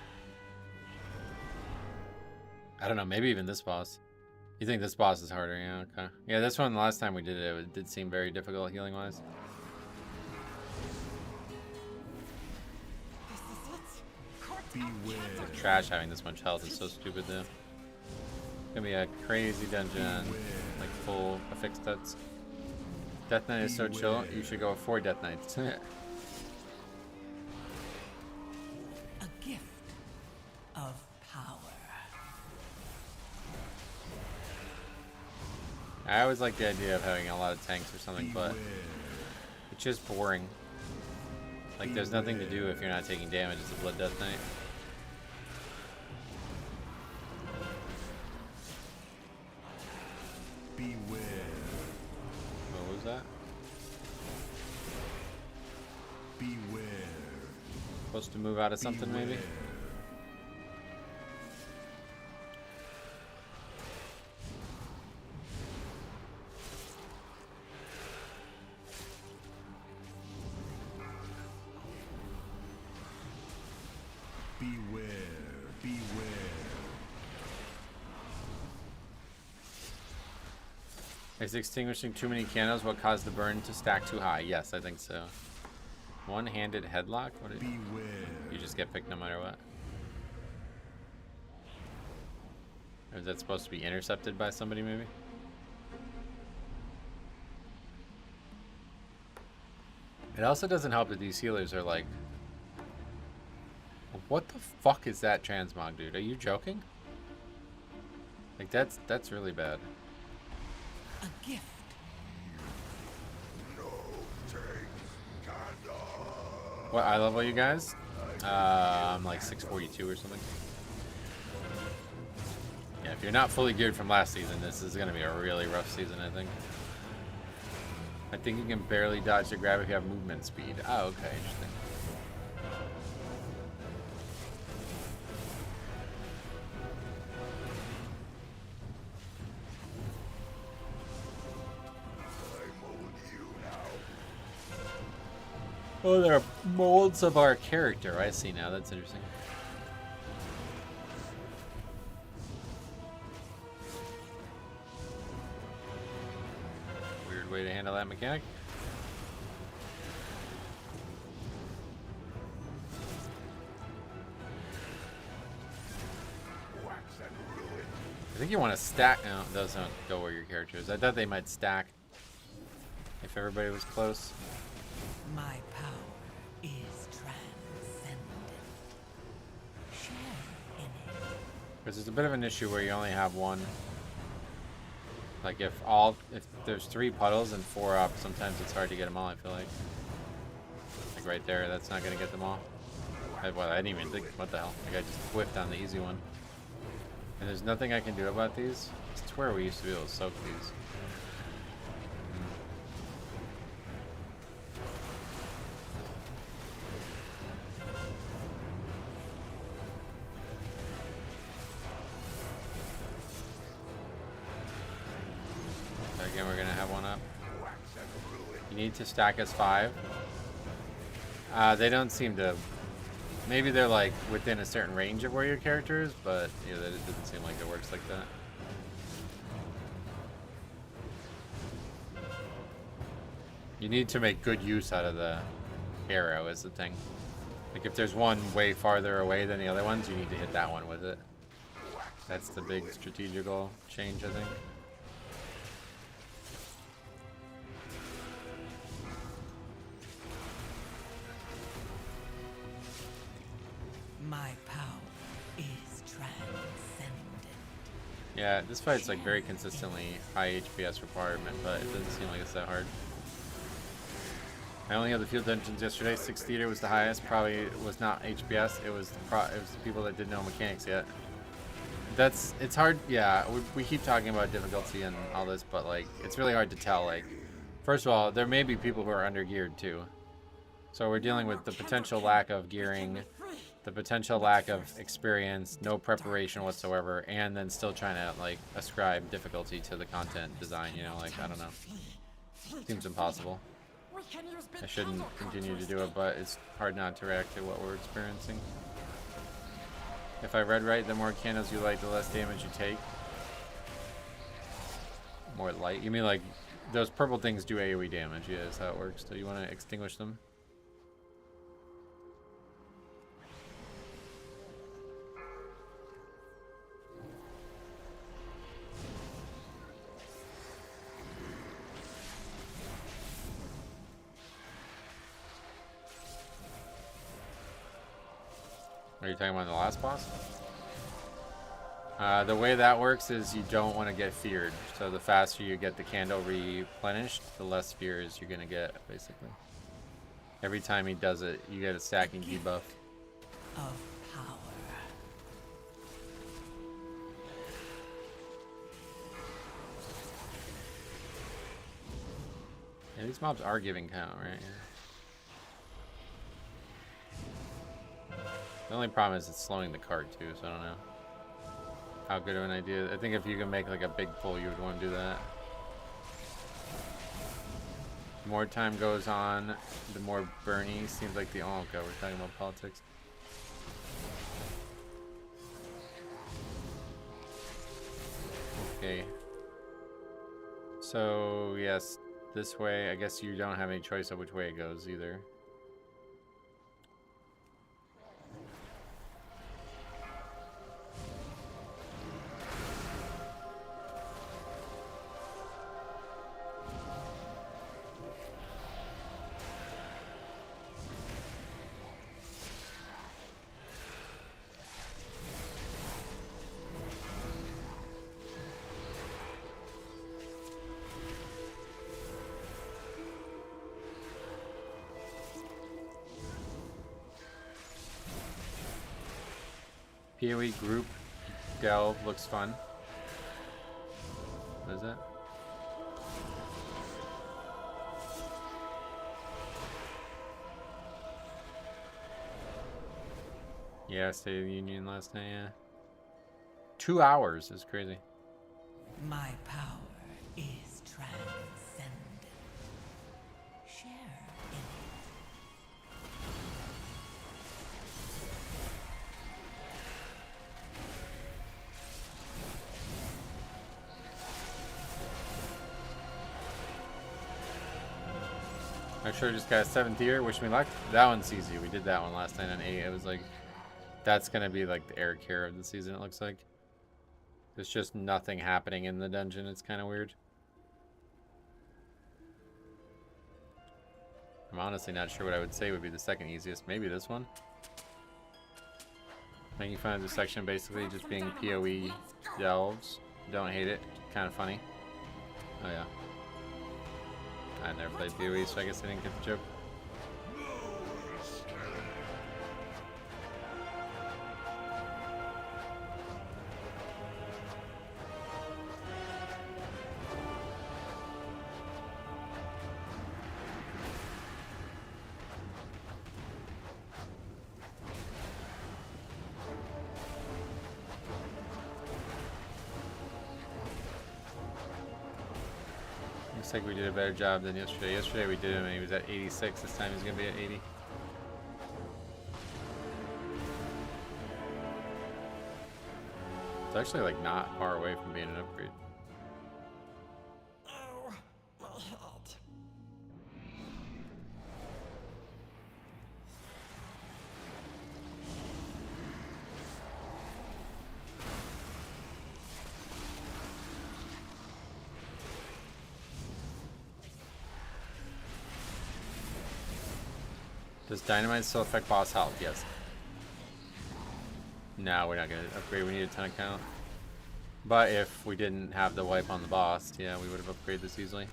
I don't know, maybe even this boss. You think this boss is harder? Yeah, okay. Yeah, this one, the last time we did it, it did seem very difficult healing-wise. It's trash having this much health. It's so stupid though. It's gonna be a crazy dungeon, like full affixed stats. Death Knight is so chill. You should go 4 Death Knights. A gift of power. I always like the idea of having a lot of tanks or something, but it's just boring. Like there's nothing to do if you're not taking damage as a Blood Death Knight. What was that? Supposed to move out of something maybe? Beware, beware. Is extinguishing too many candles what caused the burn to stack too high? Yes, I think so. One-handed headlock? What is Beware. You just get picked no matter what. Or is that supposed to be intercepted by somebody maybe? It also doesn't help that these healers are like, what the fuck is that transmog, dude? Are you joking? Like that's really bad. A gift. What eye level you guys? I'm like 642 or something. Yeah, if you're not fully geared from last season, this is gonna be a really rough season, I think. I think you can barely dodge the grab if you have movement speed. Oh, okay, interesting. Oh, there are molds of our character. I see now. That's interesting. Weird way to handle that mechanic. I think you want to stack. No, those don't go where your character is. I thought they might stack if everybody was close. My power is transcendent. Share in it. Because there's a bit of an issue where you only have one. Like if there's 3 puddles and 4 up, sometimes it's hard to get them all, I feel like. Like right there, that's not gonna get them all. I didn't even think, what the hell? Like I just whiffed on the easy one. And there's nothing I can do about these. I swear we used to be able to soak these. Again, we're gonna have one up. You need to stack as 5. They don't seem to. Maybe they're like within a certain range of where your character is, but yeah, that it doesn't seem like it works like that. You need to make good use out of the arrow is the thing. Like if there's one way farther away than the other ones, you need to hit that one with it. That's the big strategical change, I think. My power is transcendent. Yeah, this fight's like very consistently high HPS requirement, but it doesn't seem like it's that hard. I only had the field dungeons yesterday. 6 theater was the highest. Probably was not HPS. It was the people that didn't know mechanics yet. It's hard. Yeah, we keep talking about difficulty and all this, but like it's really hard to tell. Like, first of all, there may be people who are under geared too. So we're dealing with the potential lack of gearing, the potential lack of experience, no preparation whatsoever, and then still trying to like ascribe difficulty to the content design, you know, like I don't know. Seems impossible. I shouldn't continue to do it, but it's hard not to react to what we're experiencing. If I read right, the more candles you light, the less damage you take. More light? You mean like those purple things do AoE damage? Yeah, that's how it works. So you want to extinguish them? Are you talking about the last boss? The way that works is you don't want to get feared. So the faster you get the candle replenished, the less fears you're going to get, basically. Every time he does it, you get a stacking debuff. Of power. Yeah, these mobs are giving count, right? The only problem is it's slowing the cart too, so I don't know how good of an idea. I think if you can make like a big pull, you would want to do that. The more time goes on, the more Bernie seems like the. Oh god, we're talking about politics. Okay. So, yes, this way. I guess you don't have any choice of which way it goes either. PoE group delve looks fun. What is that? Yeah, State of the Union last night, yeah. 2 hours is crazy. My power is transcendent. Share in it. I sure just got a 7th tier. Wish me luck. That one's easy. We did that one last night on 8. It was like, that's gonna be like the Eric Care of the season, it looks like. There's just nothing happening in the dungeon. It's kind of weird. I'm honestly not sure what I would say would be the second easiest. Maybe this one. Making fun of this section basically just being PoE delves. Don't hate it. Kind of funny. Oh yeah. I never played PoE, so I guess I didn't get the joke. Looks like we did a better job than yesterday. Yesterday we did him and he was at 86. This time he's going to be at 80. It's actually like not far away from being an upgrade. Oh, my head. Does Dynamite still affect boss health? Yes. No, we're not going to upgrade. We need a ton of count. But if we didn't have the wipe on the boss, yeah, we would have upgraded this easily.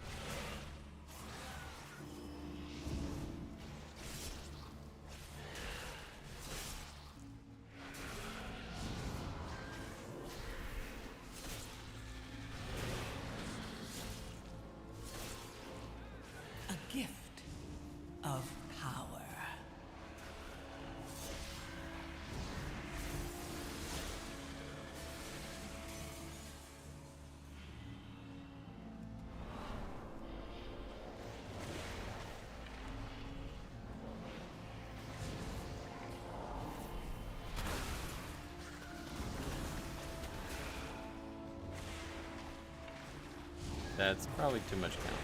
A gift of power. That's probably too much count.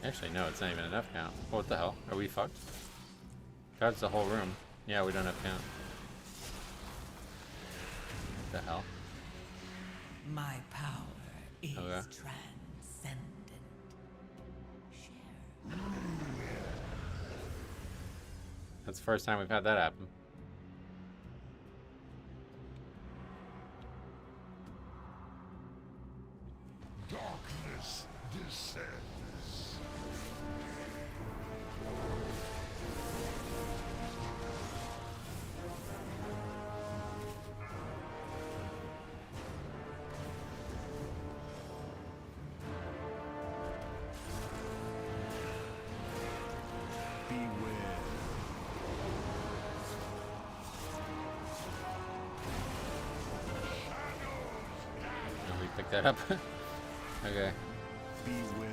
Actually, no, it's not even enough count. What the hell? Are we fucked? That's the whole room. Yeah, we don't have count. What the hell? My power is Okay. transcendent. Share. That's the first time we've had that happen. Darkness descends. pick that up. Okay. Beware.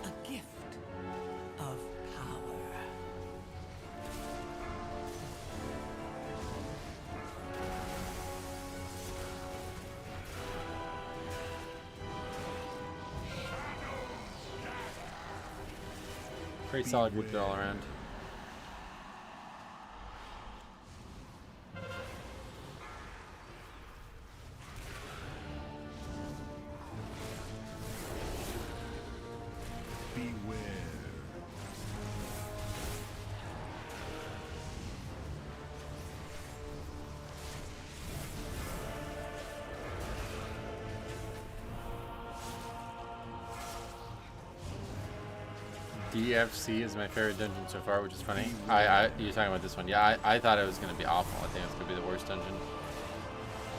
A gift of power. Pretty solid victory all around. Beware. DFC is my favorite dungeon so far, which is funny. You're talking about this one. Yeah, I thought it was going to be awful. I think it's going to be the worst dungeon.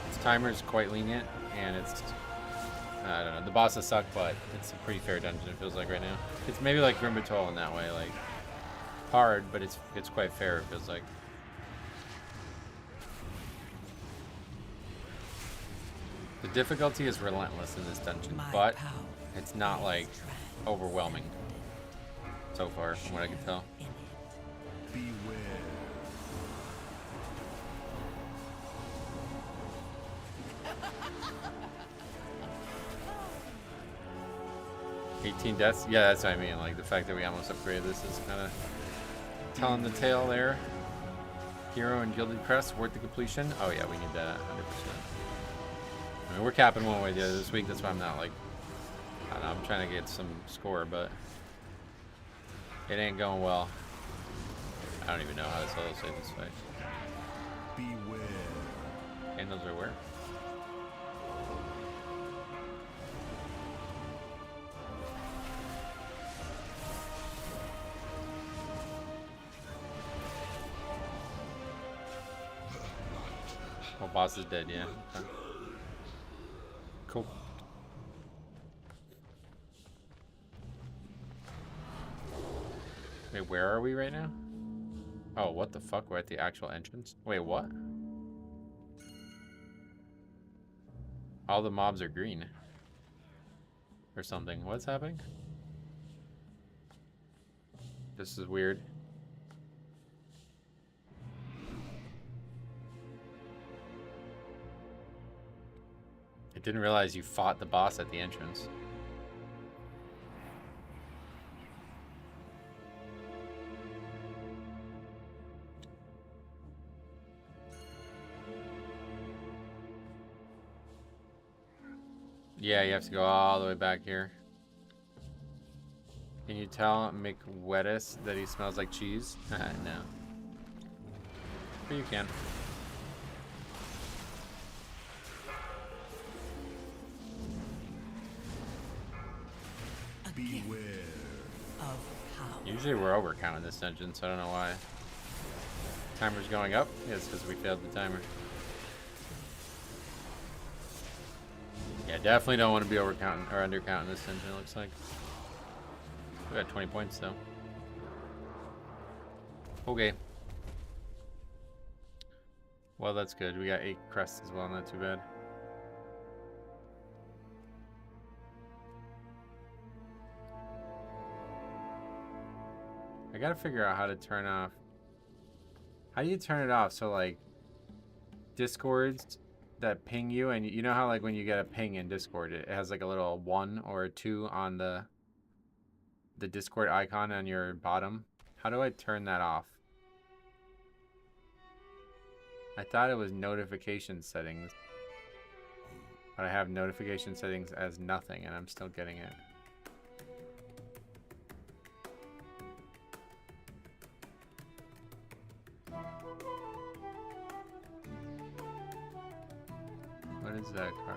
Its timer is quite lenient, and it's, I don't know, the bosses suck, but it's a pretty fair dungeon, it feels like right now. It's maybe like Grim Batol in that way, like, hard, but it's quite fair, it feels like. The difficulty is relentless in this dungeon, but it's not, like, overwhelming. So far, from what I can tell. Beware. $18 deaths? Yeah, that's what I mean. Like, the fact that we almost upgraded this is kind of telling the tale there. Hero and Gilded Crest, worth the completion. Oh yeah, we need that 100%. I mean, we're capping one way or the other this week. That's why I'm not, like, I don't know, I'm trying to get some score, but it ain't going well. I don't even know how to solo save this fight. Beware. Candles are where? Well, boss is dead, yeah. Okay. Cool. Wait, where are we right now? Oh, what the fuck? We're at the actual entrance? Wait, what? All the mobs are green. Or something. What's happening? This is weird. I didn't realize you fought the boss at the entrance. Yeah, you have to go all the way back here. Can you tell McWettis that he smells like cheese? No. But you can. Beware. Of power. Usually we're overcounting this dungeon, so I don't know why. Timer's going up? Yeah, it's because we failed the timer. Yeah, definitely don't want to be overcounting or undercounting this dungeon, it looks like. We got 20 points though. Okay. Well, that's good. We got 8 crests as well, not too bad. I gotta figure out how to turn off. How do you turn it off? So, like, Discords that ping you, and you know how, like, when you get a ping in Discord, it has like a little 1 or a 2 on the Discord icon on your bottom. How do I turn that off? I thought it was notification settings, but I have notification settings as nothing, and I'm still getting it. What is that car?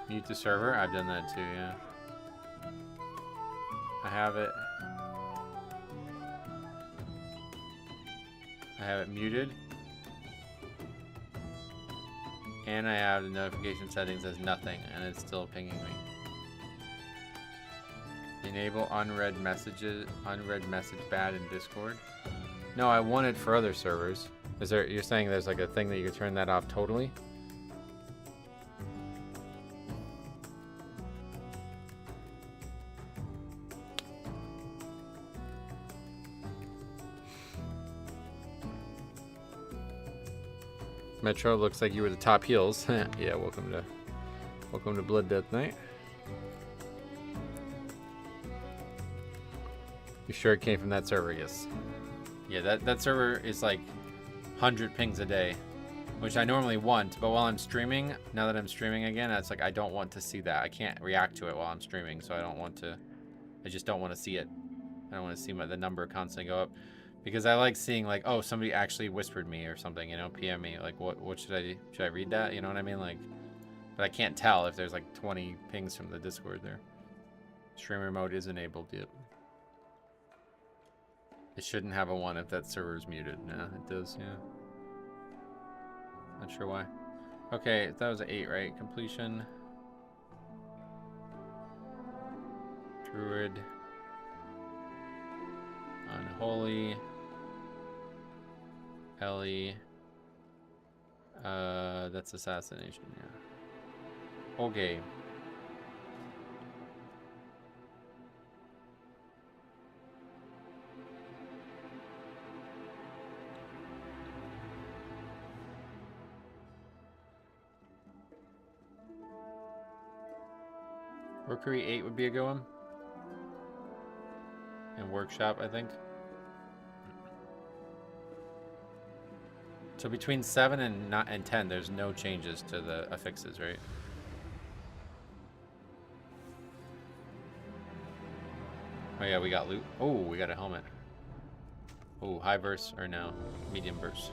Mute the server? I've done that too, yeah. I have it. I have it muted. And I have the notification settings as nothing, and it's still pinging me. Enable unread messages, unread message bad in Discord. No, I want it for other servers. Is there? You're saying there's like a thing that you can turn that off totally? Metro, looks like you were the top heels. Yeah, welcome to Blood Death Night. You sure it came from that server? Yes. Yeah, that server is like 100 pings a day, which I normally want, but while I'm streaming, now that I'm streaming again, it's like I don't want to see that. I can't react to it while I'm streaming, so I just don't want to see it. I don't want to see the number constantly go up. Because I like seeing like, oh, somebody actually whispered me or something, you know, PM me. Like, what should I do? Should I read that? You know what I mean? Like, but I can't tell if there's like 20 pings from the Discord there. Streamer mode is enabled, yep. It shouldn't have a 1 if that server is muted. Nah, it does, yeah. Not sure why. Okay, that was an 8, right? Completion. Druid. Unholy. Ellie. That's assassination, yeah. Okay. Rookery 8 would be a good one. And Workshop, I think. So between 7 and 10, there's no changes to the affixes, right? Oh yeah, we got loot. Oh, we got a helmet. Oh, high burst or no, medium burst.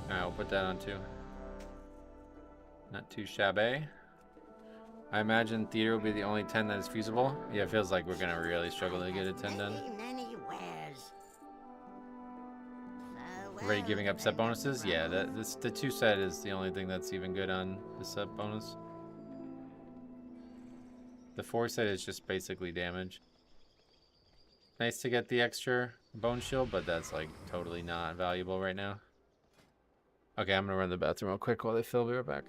Alright, we'll put that on too. Not too shabby. I imagine theater will be the only 10 that is feasible. Yeah, it feels like we're gonna really struggle to get a 10 done. Already giving up set bonuses? Yeah, the 2 set is the only thing that's even good on the set bonus. The 4 set is just basically damage. Nice to get the extra bone shield, but that's like totally not valuable right now. Okay, I'm gonna run to the bathroom real quick while they fill. Be right back.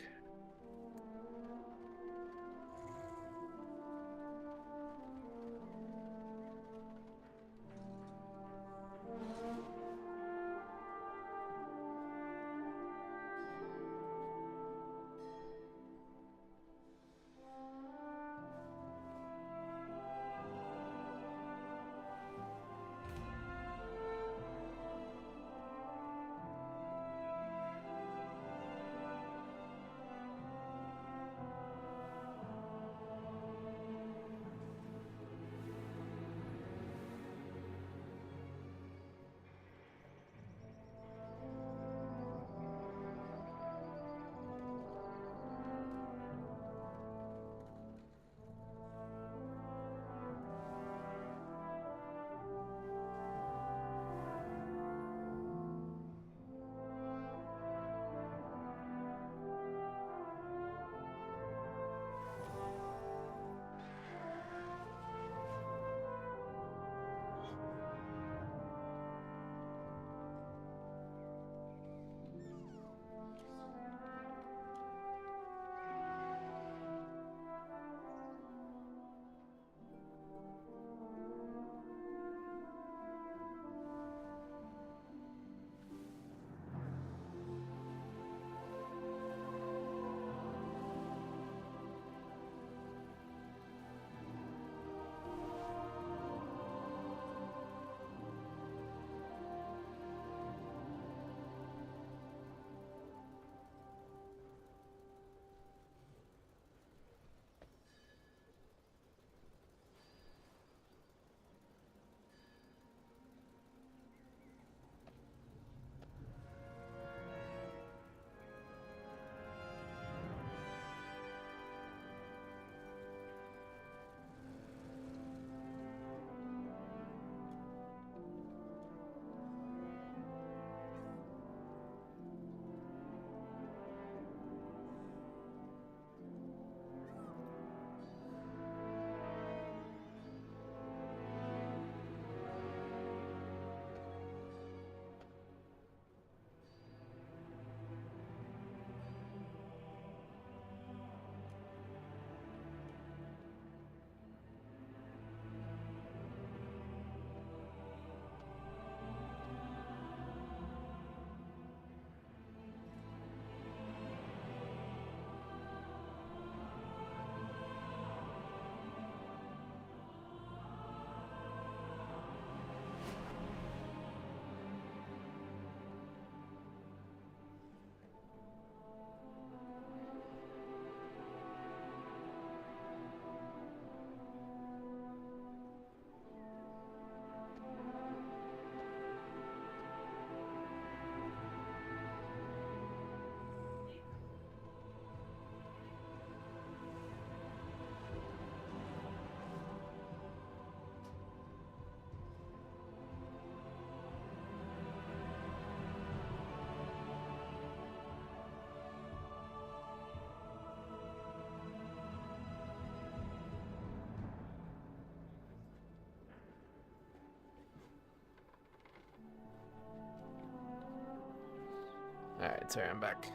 Sorry, I'm back.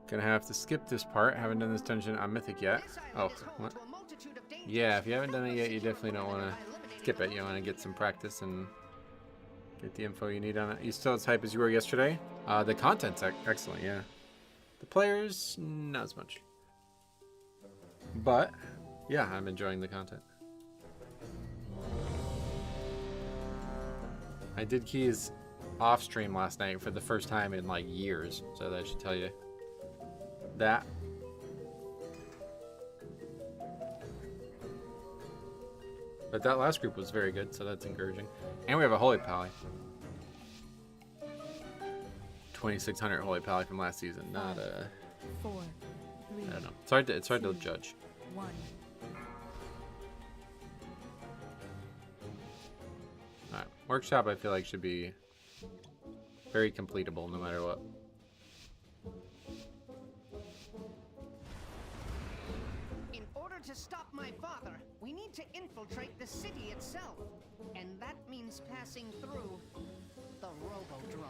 Gonna have to skip this part. Haven't done this dungeon on Mythic yet. Oh, what? Yeah, if you haven't done it yet, you definitely don't want to skip it. You want to get some practice and get the info you need on it. You still as hype as you were yesterday? The content's excellent, yeah. The players, not as much. But, yeah, I'm enjoying the content. I did keys off stream last night for the first time in like years, so that should tell you that. But that last group was very good, so that's encouraging. And we have a Holy Pally. 2,600 Holy Pally from last season. Not a... 4, 3, I don't know. It's hard to judge. 1. Alright. Workshop, I feel like, should be very completable no matter what. In order to stop my father, we need to infiltrate the city itself. And that means passing through the Robodrome.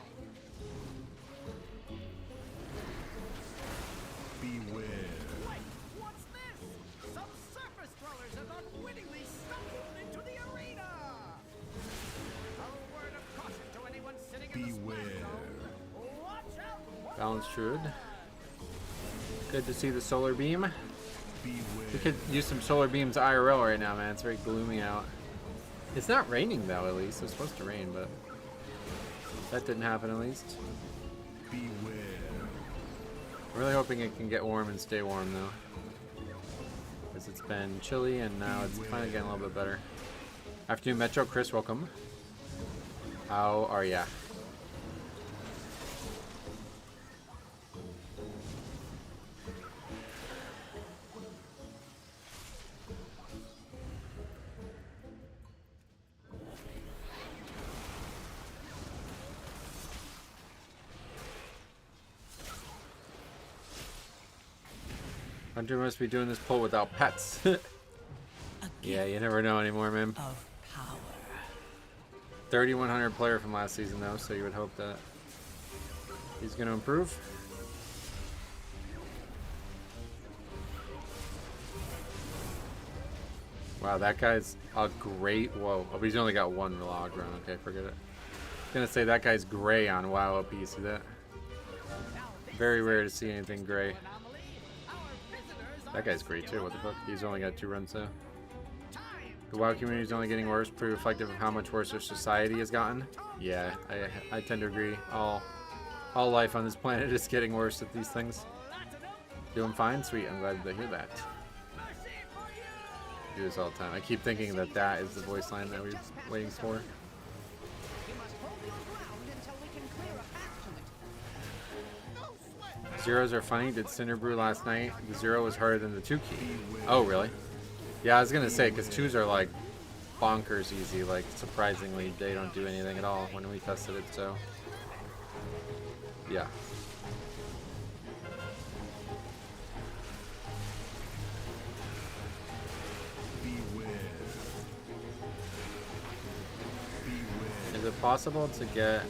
Beware. Wait, what's this? Some surface dwellers have unwittingly stumbled into the arena! A word of caution to anyone sitting in the Beware. splash zone. Watch out! Balanced Druid. Good to see the solar beam. Beware. We could use some solar beams IRL right now, man. It's very gloomy out. It's not raining though, at least. It's supposed to rain, but that didn't happen at least. Beware. I'm really hoping it can get warm and stay warm though. Because it's been chilly and now it's finally getting a little bit better. Afternoon Metro, Chris, welcome. How are ya? Hunter must be doing this poll without pets. Yeah, you never know anymore, man. Of power. 3,100 player from last season, though, so you would hope that he's going to improve. Wow, that guy's a great... Whoa. Oh, but he's only got one log run. Okay, forget it. I was going to say, that guy's gray on WoW OP. You see that? Very rare to see anything gray. That guy's great too, what the fuck? He's only got 2 runs though. The WoW community is only getting worse, pretty reflective of how much worse our society has gotten. Yeah, I tend to agree. All life on this planet is getting worse at these things. Doing fine? Sweet, I'm glad to hear that. I do this all the time. I keep thinking that that is the voice line that we're waiting for. You must hold your ground until we can clear a path to it. Zeros are funny. Did Cinderbrew last night. The 0 was harder than the 2 key. Oh, really? Yeah, I was going to say, because 2s are like bonkers easy. Like, surprisingly, they don't do anything at all when we tested it, so. Yeah. Is it possible to get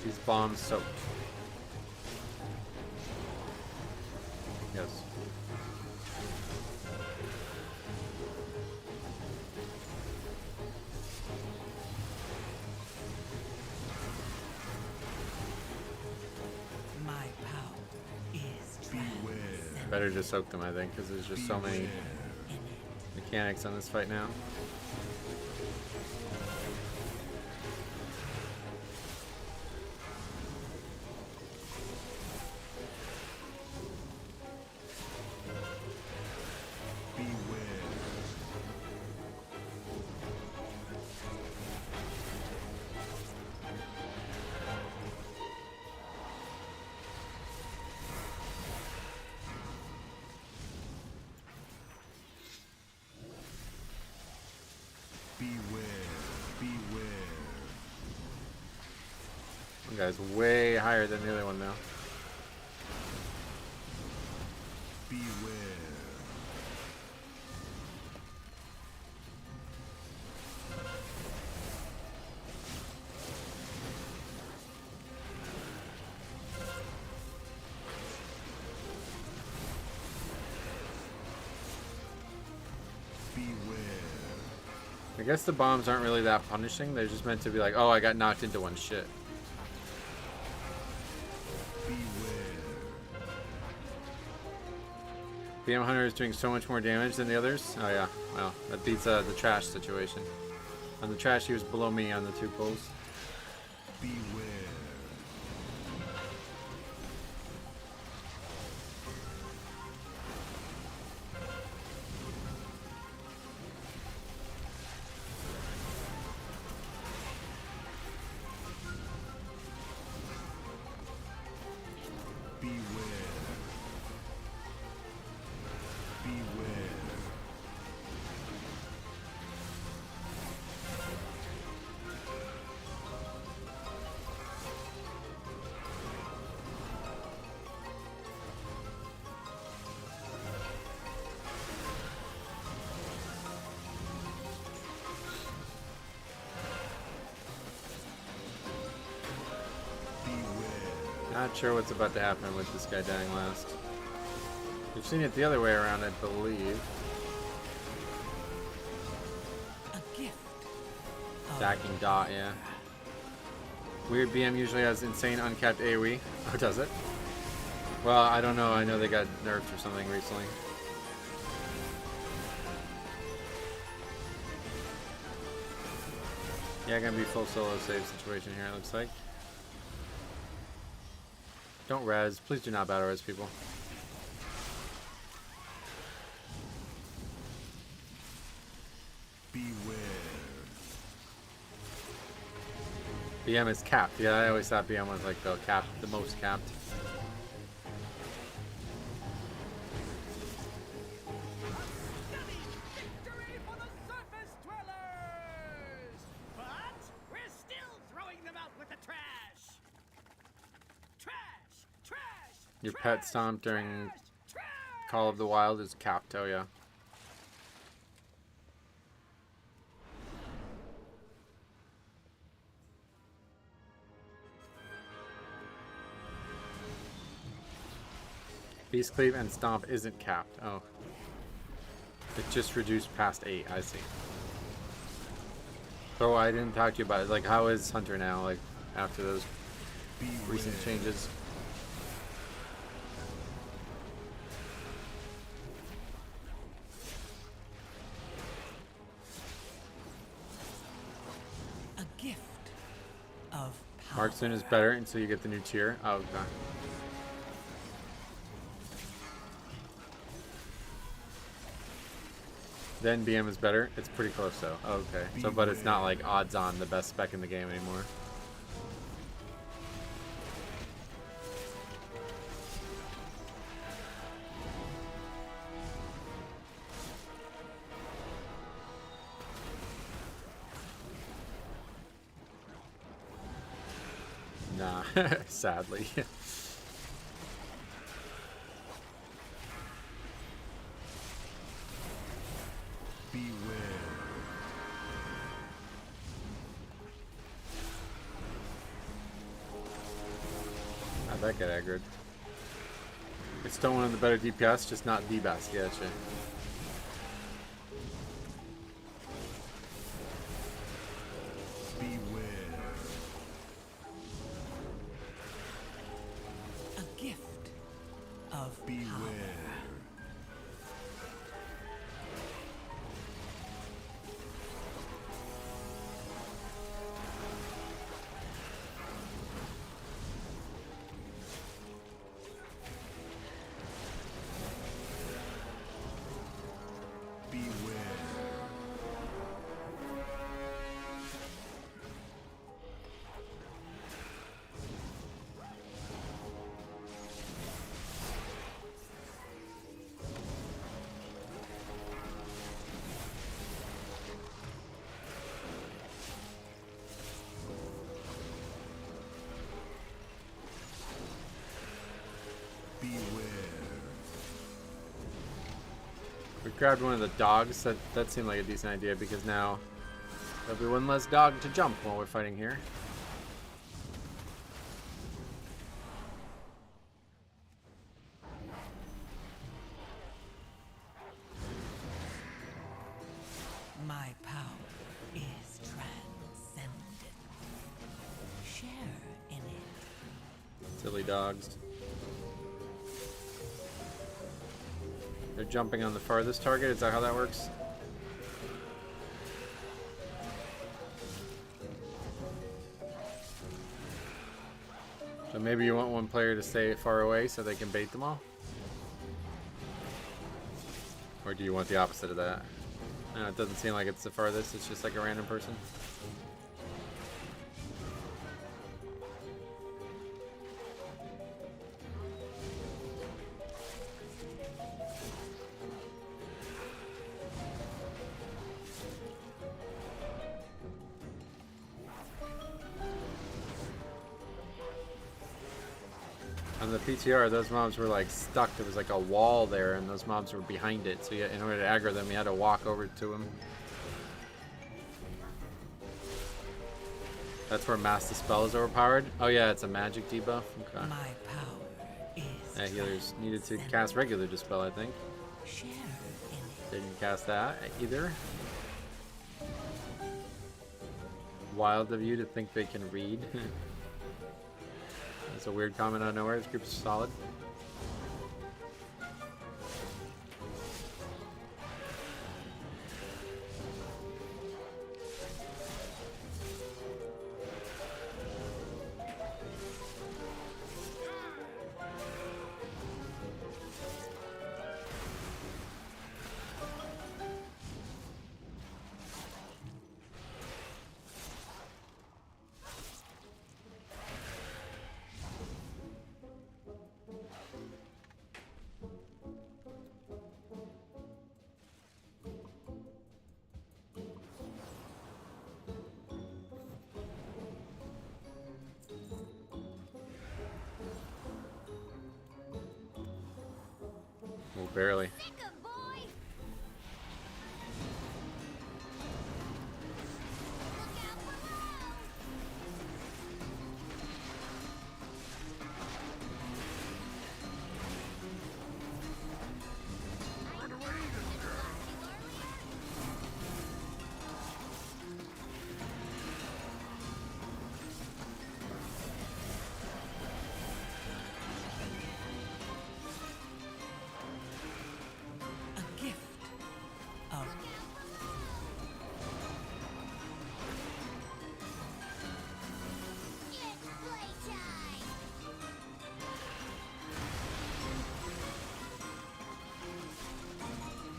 these bombs soaked? Yes. My power is transcendent. Better just soak them, I think, because there's just so many mechanics on this fight now. One guy's way higher than the other one now. Beware. I guess the bombs aren't really that punishing. They're just meant to be like, oh, I got knocked into one shit. BM Hunter is doing so much more damage than the others. Oh yeah, well, that beats the trash situation. On the trash, he was below me on the 2 pulls. Beware. Not sure what's about to happen with this guy dying last. We've seen it the other way around, I believe. A gift. Stacking dot, yeah. Weird BM usually has insane uncapped AoE. Oh, does it? Well, I don't know. I know they got nerfed or something recently. Yeah, gonna be full solo save situation here, it looks like. Don't res. Please do not battle res people. Beware. BM is capped. Yeah, I always thought BM was like the most capped. Victory for the surface dwellers! But we're still throwing them out with the trash! Your pet stomp during Call of the Wild is capped, oh yeah. Beast Cleave and Stomp isn't capped, oh. It just reduced past 8, I see. So I didn't talk to you about it, like how is Hunter now, like after those recent changes? Marksman is better until you get the new tier. Oh, okay. Then BM is better. It's pretty close though. Oh, okay. So, but it's not like odds on the best spec in the game anymore. Nah, sadly. Beware. How'd that get aggroed? It's still one of the better DPS, just not the best. Yeah, shit. We grabbed one of the dogs. That seemed like a decent idea because now there'll be one less dog to jump while we're fighting here. My power Silly dogs. They're jumping on the farthest target. Is that how that works? So maybe you want one player to stay far away so they can bait them all? Or do you want the opposite of that? No, it doesn't seem like it's the farthest. It's just like a random person. On the PTR, those mobs were like stuck. There was like a wall there, and those mobs were behind it. So in order to aggro them, you had to walk over to them. That's where Mass Dispel is overpowered. Oh yeah, it's a magic debuff. Okay. My power is Yeah, healers needed to cast regular Dispel, I think. share in it. Didn't cast that either. Wild of you to think they can read. That's a weird comment out of nowhere. This group's solid. Oh, barely. A gift of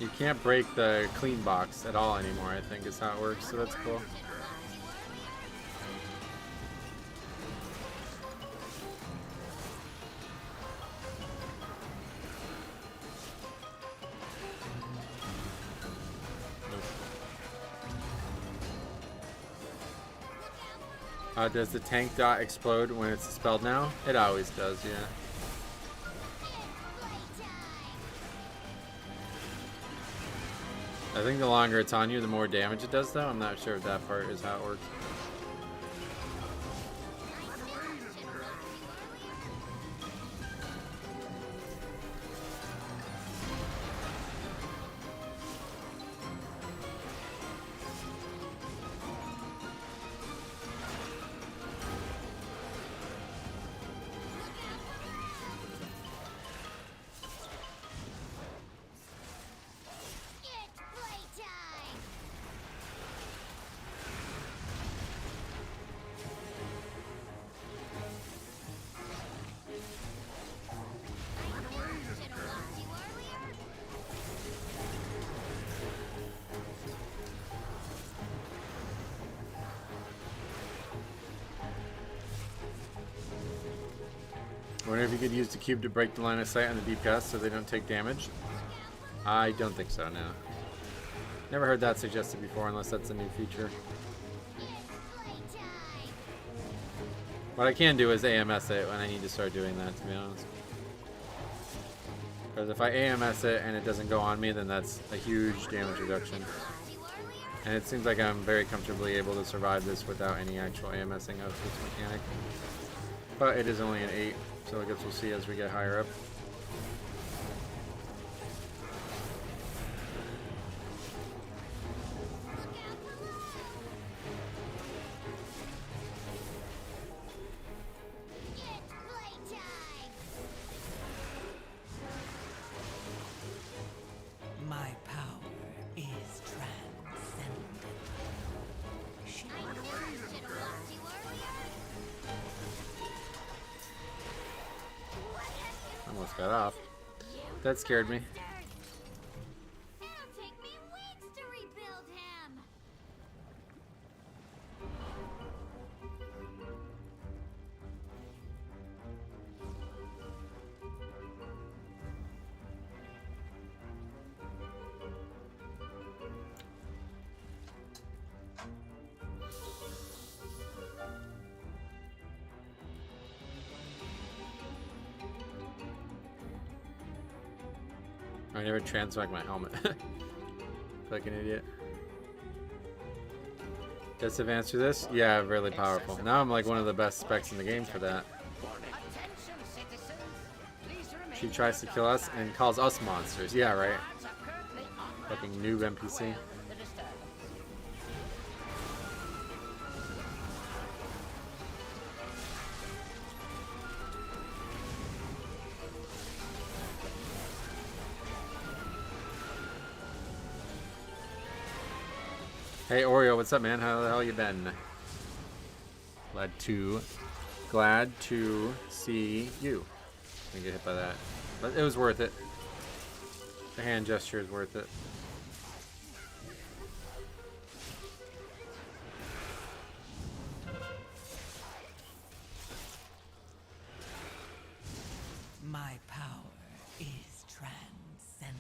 You can't break the clean box at all anymore, I think is how it works, so that's cool. Does the tank dot explode when it's dispelled now? It always does, yeah. I think the longer it's on you, the more damage it does, though. I'm not sure if that part is how it works. I wonder if you could use the cube to break the line of sight on the DPS so they don't take damage. I don't think so, no. Never heard that suggested before unless that's a new feature. What I can do is AMS it when I need to start doing that, to be honest. Because if I AMS it and it doesn't go on me, then that's a huge damage reduction. And it seems like I'm very comfortably able to survive this without any actual AMSing of this mechanic. But it is only an 8, so I guess we'll see as we get higher up. It's playtime! got off. That scared me. It'll take me weeks to rebuild him. I never transmog my helmet. Like an idiot. Does it answer this? Yeah, really powerful. Now I'm like one of the best specs in the game for that. Attention, citizens. Please remain She tries to kill us and calls us monsters. Yeah, right. Guards are currently en route Fucking noob to NPC. quell the disturbance. Hey Oreo, what's up, man? How the hell you been? Glad to see you. Didn't get hit by that, but it was worth it. The hand gesture is worth it. My power is transcendent.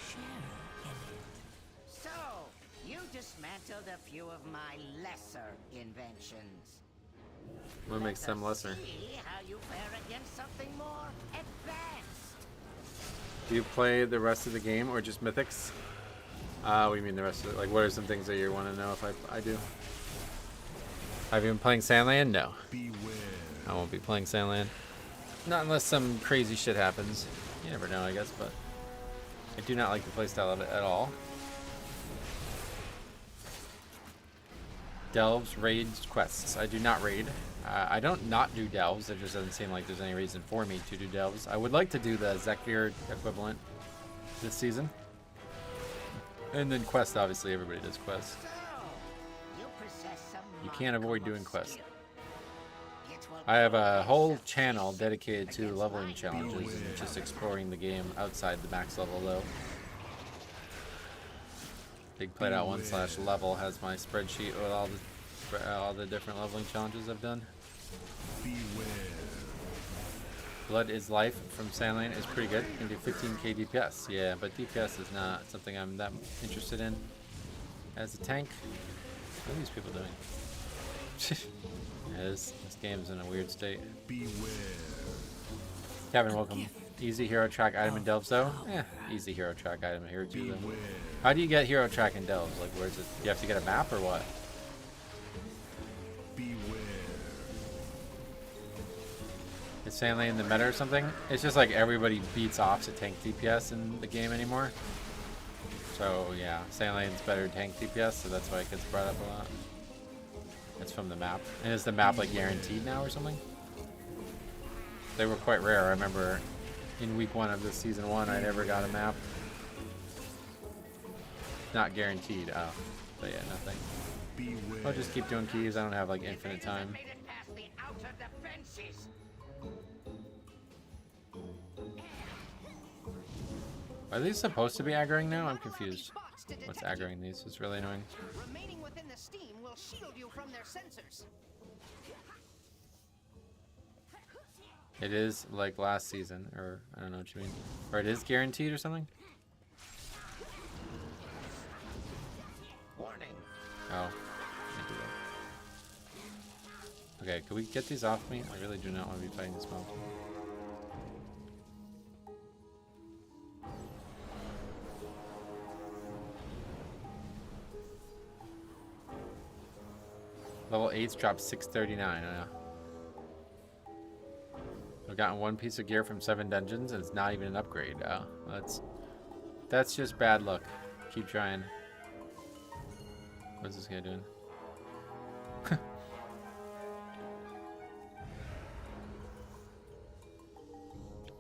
Share in it. So, you dismantled a few of my lesser inventions. What makes them lesser? See how you fare against something more advanced. Do you play the rest of the game or just Mythics? What do you mean the rest of it? Like, what are some things that you want to know if I do? Have you been playing Sandland? No. Beware. I won't be playing Sandland. Not unless some crazy shit happens. You never know, I guess, but I do not like the playstyle of it at all. Delves, raids, quests. I do not raid. I don't not do delves. It just doesn't seem like there's any reason for me to do delves. I would like to do the Zekir equivalent this season. And then quest, obviously, everybody does quests. So, you possess some You can't avoid doing remarkable quests. skill. It will I have a prove whole yourself channel safe dedicated to against leveling my challenges and just exploring the game outside the max level though. Big Played Out 1/level has my spreadsheet with all the different leveling challenges I've done. Beware. Blood is Life from Sandlane is pretty good. You can do 15k DPS. Yeah, but DPS is not something I'm that interested in as a tank. What are these people doing? Yeah, this game's in a weird state. Beware. Kevin, welcome. Easy hero track item in Delves though? Eh, easy hero track item in here too though. Beware. How do you get hero track in Delves? Like, where's it? You have to get a map or what? Beware. Is Sandlane in the meta or something? It's just like everybody beats off to tank DPS in the game anymore. So yeah, Sandlane's better tank DPS, so that's why it gets brought up a lot. It's from the map. And is the map like guaranteed now or something? They were quite rare. I remember in week 1 of this season 1, I never got a map. Not guaranteed. Oh, but yeah, nothing. Beware. I'll just keep doing keys. I don't have like infinite time. Made it past the outer defenses. Are these supposed to be aggroing now? I'm confused. What's aggroing these? It's really annoying. Remaining within the steam will shield you from their sensors. It is like last season, or I don't know what you mean. Or it is guaranteed or something? Warning. Oh. Can't do that. Okay, can we get these off me? I really do not want to be fighting this mob. Level 8's dropped 639. I've gotten 1 piece of gear from 7 dungeons, and it's not even an upgrade. Oh, that's just bad luck. Keep trying. What's this guy doing?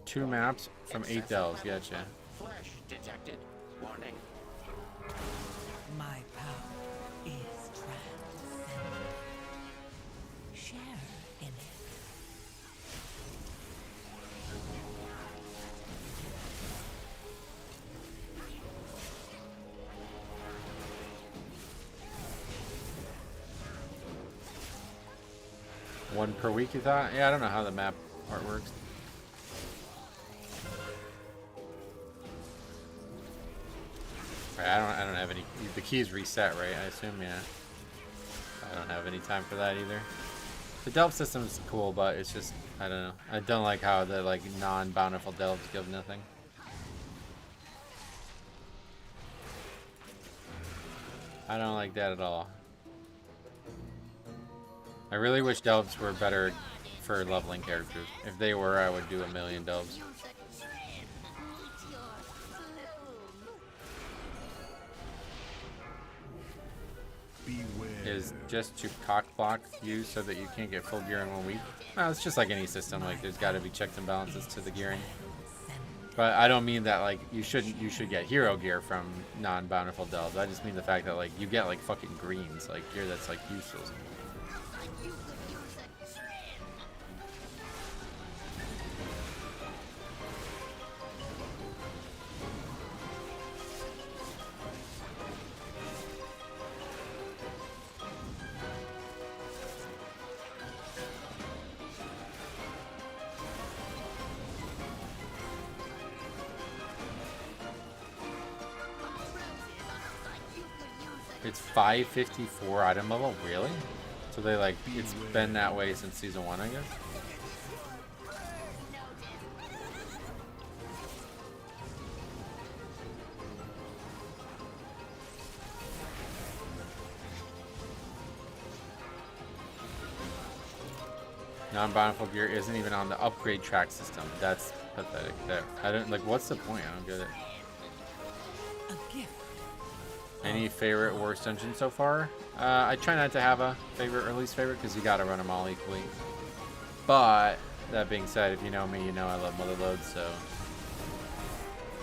2 maps from 8 delves. Gotcha. Flash detected. Warning. My power is transcendent. Share in it. One per week, you thought? Yeah, I don't know how the map art works. Right, I don't have any. The keys reset, right? I assume, yeah. I don't have any time for that either. The delve system is cool, but it's just, I don't know. I don't like how the like non-bountiful delves give nothing. I don't like that at all. I really wish delves were better for leveling characters. If they were, I would do a million delves. Is just to cock block you so that you can't get full gear in 1 week. Well, it's just like any system. Like there's got to be checks and balances to the gearing. But I don't mean that like you should get hero gear from non-bountiful delves. I just mean the fact that like you get like fucking greens, like gear that's like useless. It's 554 item level, really? So they like, it's been that way since season 1, I guess? Non-bountiful gear isn't even on the upgrade track system. That's pathetic. That I don't like. What's the point? I don't get it. A gift. Any favorite worst dungeon so far? I try not to have a favorite or least favorite because you gotta run them all equally. But that being said, if you know me, you know I love Motherload. So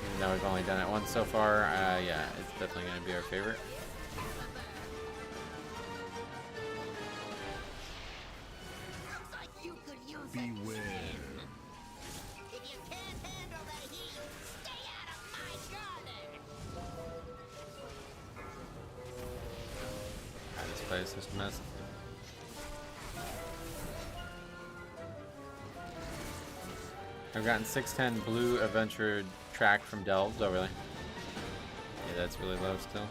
even though we've only done it once so far, yeah, it's definitely gonna be our favorite. Beware. If you can't handle the heat, stay out of my garden. God, this place is a mess. I've gotten 610 blue adventure track from Delves. Oh, really? Yeah, that's really low still.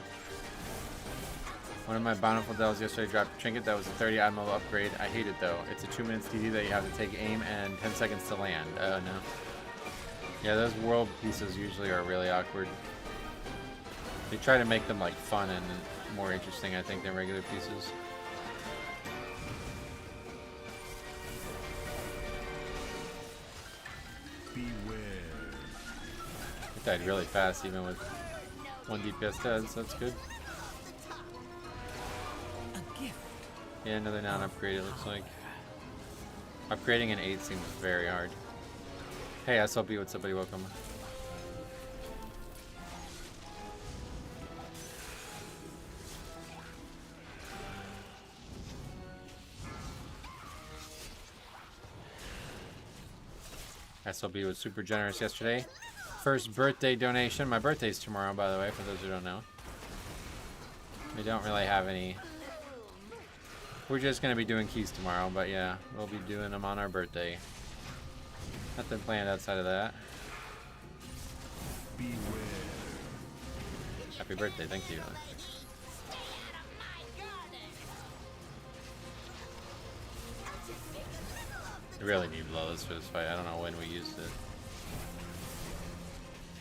One of my bountiful delves yesterday dropped a trinket that was a 30 item level upgrade. I hate it though. It's a 2-minute DD that you have to take aim and 10 seconds to land. Oh no. Yeah, those world pieces usually are really awkward. They try to make them like fun and more interesting, I think, than regular pieces. Beware. It died really fast even with 1 DPS dead, so that's good. Yeah, another non-upgrade, it looks like. Upgrading an 8 seems very hard. Hey, SLB, what's up, buddy? Welcome. SLB was super generous yesterday. First birthday donation. My birthday's tomorrow, by the way, for those who don't know. We don't really have any... We're just going to be doing keys tomorrow, but yeah, we'll be doing them on our birthday. Nothing planned outside of that. Beware. Happy birthday, thank you. I really need blows for this fight. I don't know when we used it.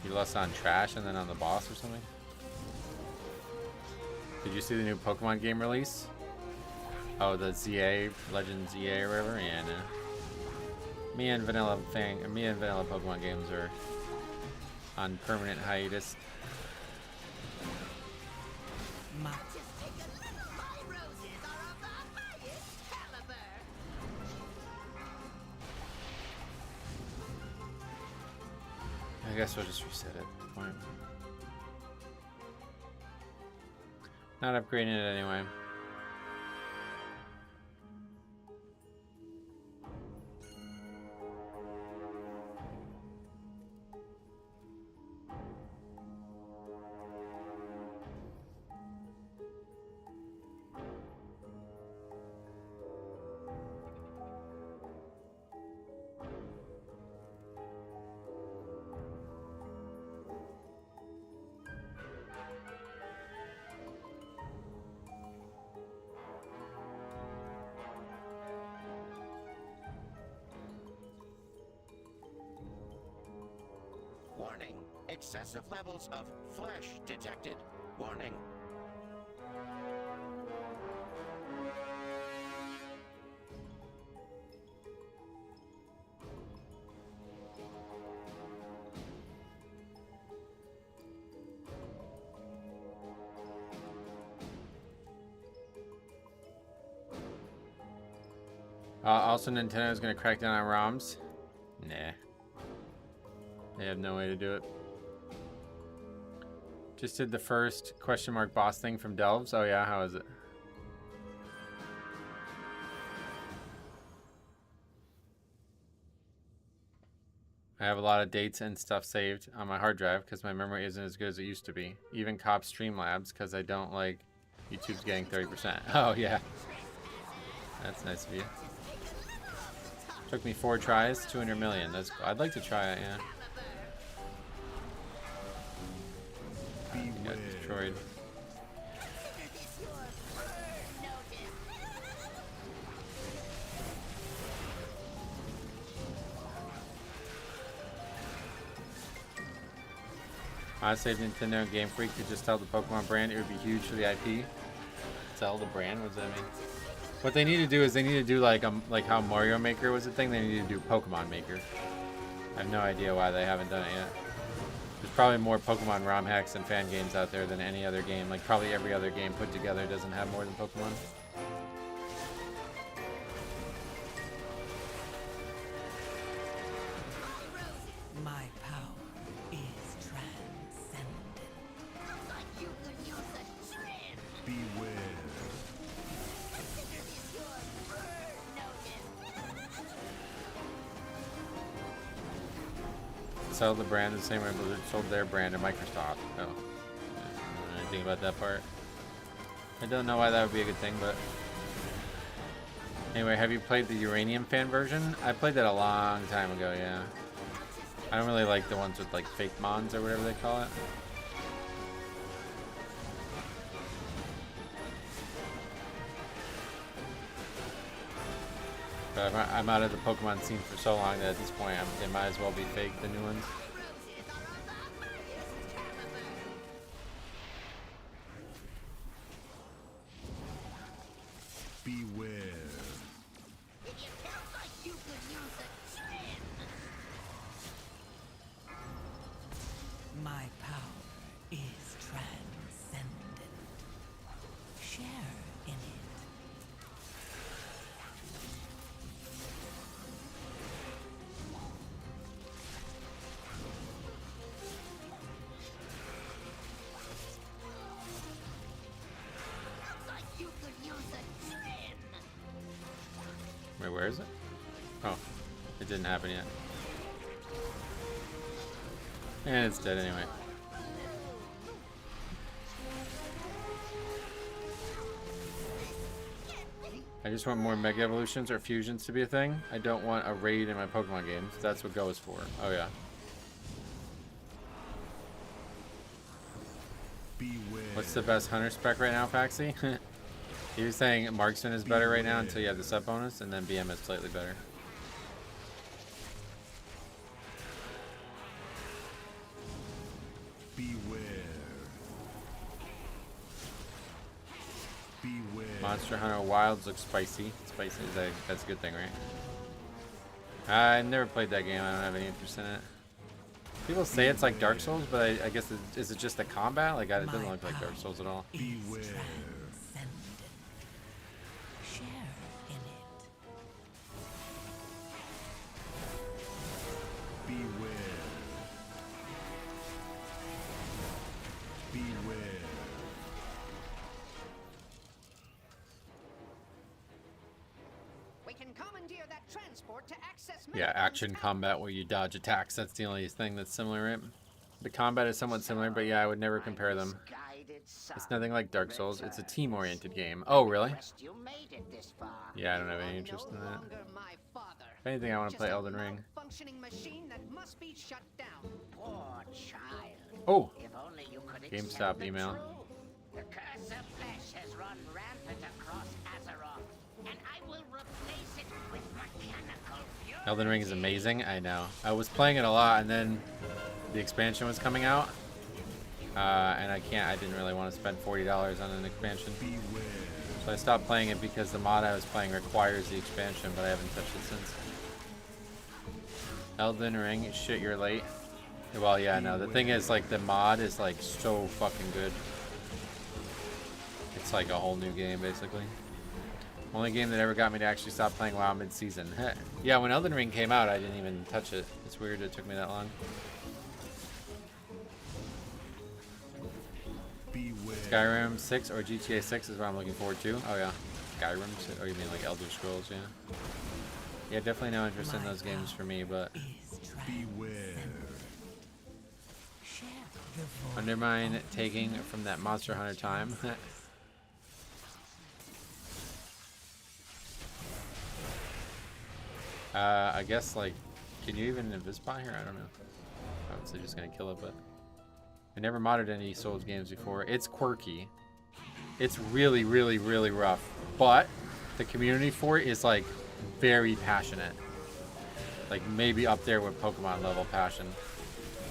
You lost on trash and then on the boss or something? Did you see the new Pokemon game release? Oh, the ZA, Legend ZA or whatever? Yeah, no. Me and vanilla Pokemon games are on permanent hiatus. I guess we'll just reset it at the point. Not upgrading it anyway. Excessive levels of flesh detected. Warning. Also, Nintendo's gonna crack down on ROMs. Nah. They have no way to do it. Just did the first question mark boss thing from Delves. Oh yeah, how is it? I have a lot of dates and stuff saved on my hard drive because my memory isn't as good as it used to be. Even Cop Streamlabs because I don't like YouTube's getting 30%. Oh yeah. That's nice of you. Took me 4 tries, 200 million. That's cool. I'd like to try it, yeah. Got destroyed. Honestly, if Nintendo and Game Freak could just tell the Pokemon brand, it would be huge for the IP. Tell the brand? What does that mean? What they need to do is they need to do like how Mario Maker was a thing. They need to do Pokemon Maker. I have no idea why they haven't done it yet. There's probably more Pokemon ROM hacks and fan games out there than any other game. Like probably every other game put together doesn't have more than Pokemon. My power is transcendent. Beware. Sell the brand the same way Blizzard sold their brand to Microsoft. Oh, I don't know anything about that part. I don't know why that would be a good thing, but anyway, have you played the Uranium fan version? I played that a long time ago. Yeah, I don't really like the ones with like fake mons or whatever they call it. But I'm out of the Pokemon scene for so long that at this point they might as well be fake, the new ones. Beware. My power is transcendent. Share in it. Wait, where is it? Oh, it didn't happen yet. And it's dead anyway. I just want more Mega Evolutions or Fusions to be a thing. I don't want a raid in my Pokemon games. That's what Go is for. Oh yeah. Beware. What's the best Hunter spec right now, Faxi? He was saying Marksman is better right now until you have the sub bonus, and then BM is slightly better. Beware. Beware. Monster Hunter Wilds looks spicy. Spicy, that's a good thing, right? I never played that game. I don't have any interest in it. People say it's like Dark Souls, but I guess is it just the combat? Like it doesn't look like Dark Souls at all. Beware. Share in it. Beware. Beware. We can commandeer that transport to access Yeah, Mechagon's action combat where you dodge attacks. That's the only thing that's similar, right? The combat is somewhat similar, but yeah, I would never compare them. It's nothing like Dark Souls. It's a team-oriented game. Oh, really? Yeah, I don't have any interest in that. If anything, I want to play Elden Ring. Functioning machine that must be shut down. Poor child. Oh! If only you could GameStop accept the email. truth. The curse of flesh has run rampant across Azeroth, and I will replace it with mechanical fury. Elden Ring is amazing. I know. I was playing it a lot, and then the expansion was coming out, and I didn't really want to spend $40 on an expansion. So I stopped playing it because the mod I was playing requires the expansion, but I haven't touched it since. Elden Ring, shit, you're late. Well, yeah, no, the thing is, like, the mod is, like, so fucking good. It's like a whole new game, basically. Only game that ever got me to actually stop playing WoW mid-season. Yeah, when Elden Ring came out, I didn't even touch it. It's weird it took me that long. Skyrim 6 or GTA 6 is what I'm looking forward to. Oh, yeah. Skyrim 6? Or you mean like Elder Scrolls, yeah. Yeah, definitely no interest in those games for me, but... Undermine taking from that Monster Hunter time. I guess, like, can you even invis-spot here? I don't know. Obviously just gonna kill it, but... I never modded any Souls games before. It's quirky. It's really, really, really rough. But the community for it is, like, very passionate. Like, maybe up there with Pokemon level passion.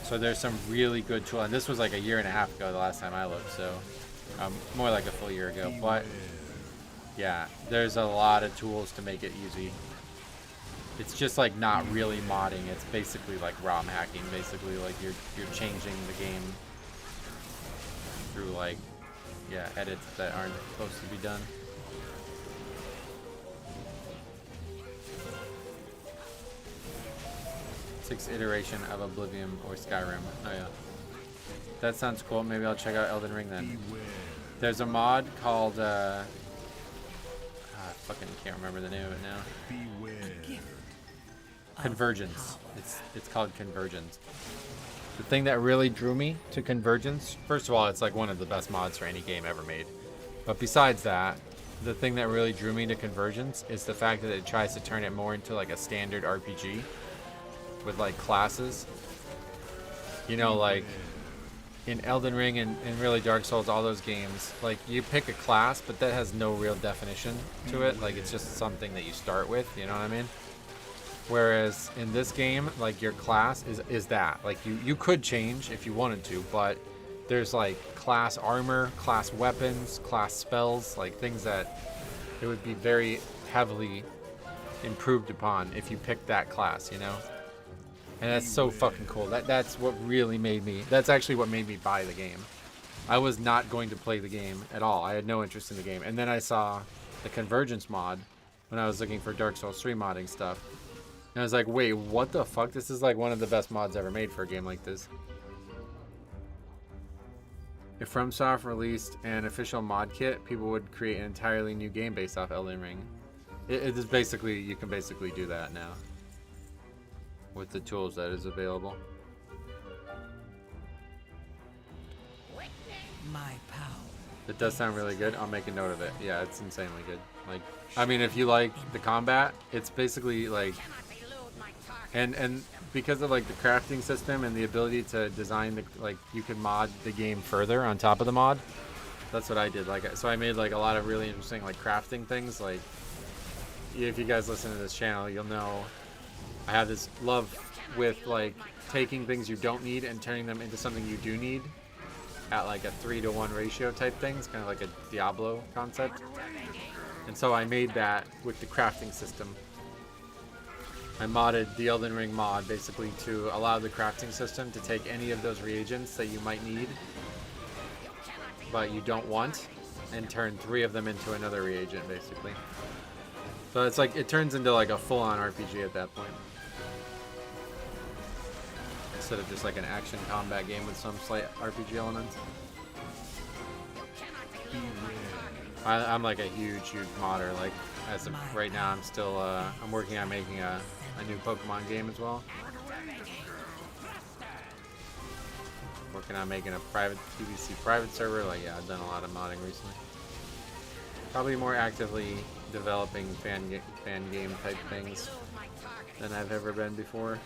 So there's some really good tools. And this was like a year and a half ago the last time I looked, so more like a full year ago. But yeah, there's a lot of tools to make it easy. It's just like not really modding. It's basically like ROM hacking. Basically, like you're changing the game through like edits that aren't supposed to be done. Sixth iteration of Oblivion or Skyrim. Oh yeah. That sounds cool. Maybe I'll check out Elden Ring then. There's a mod called I fucking can't remember the name of it now. Convergence. It's called Convergence. The thing that really drew me to Convergence, first of all, it's like one of the best mods for any game ever made. But besides that, the thing that really drew me to Convergence is the fact that it tries to turn it more into like a standard RPG. With like classes, you know, like in Elden Ring and really Dark Souls, all those games, like you pick a class, but that has no real definition to it. Like it's just something that you start with, you know what I mean? Whereas in this game, like your class is that, like you could change if you wanted to, but there's like class armor, class weapons, class spells, like things that it would be very heavily improved upon if you picked that class, you know? And that's so fucking cool. That's what really made me... That's actually what made me buy the game. I was not going to play the game at all. I had no interest in the game. And then I saw the Convergence mod when I was looking for Dark Souls 3 modding stuff. And I was like, wait, what the fuck? This is like one of the best mods ever made for a game like this. If FromSoft released an official mod kit, people would create an entirely new game based off Elden Ring. It is basically... You can basically do that now. With the tools that is available. My power. It does sound really good. I'll make a note of it. Yeah, it's insanely good. Like, I mean, if you like the combat, it's basically like, and because of like the crafting system and the ability to design the, like, you can mod the game further on top of the mod. That's what I did. Like, so I made like a lot of really interesting like crafting things. Like, if you guys listen to this channel, you'll know I have this love with like taking things you don't need and turning them into something you do need at like a 3-to-1 ratio type things, kind of like a Diablo concept. And so I made that with the crafting system. I modded the Elden Ring mod basically to allow the crafting system to take any of those reagents that you might need but you don't want and turn 3 of them into another reagent basically. So it's like, it turns into like a full-on RPG at that point. Instead of just like an action combat game with some slight RPG elements. I'm like a huge modder. Like, as of right now, I'm still, I'm working on making a new Pokemon game as well. Working on making a private PvC private server. Like, yeah, I've done a lot of modding recently. Probably more actively developing fan game type things than I've ever been before.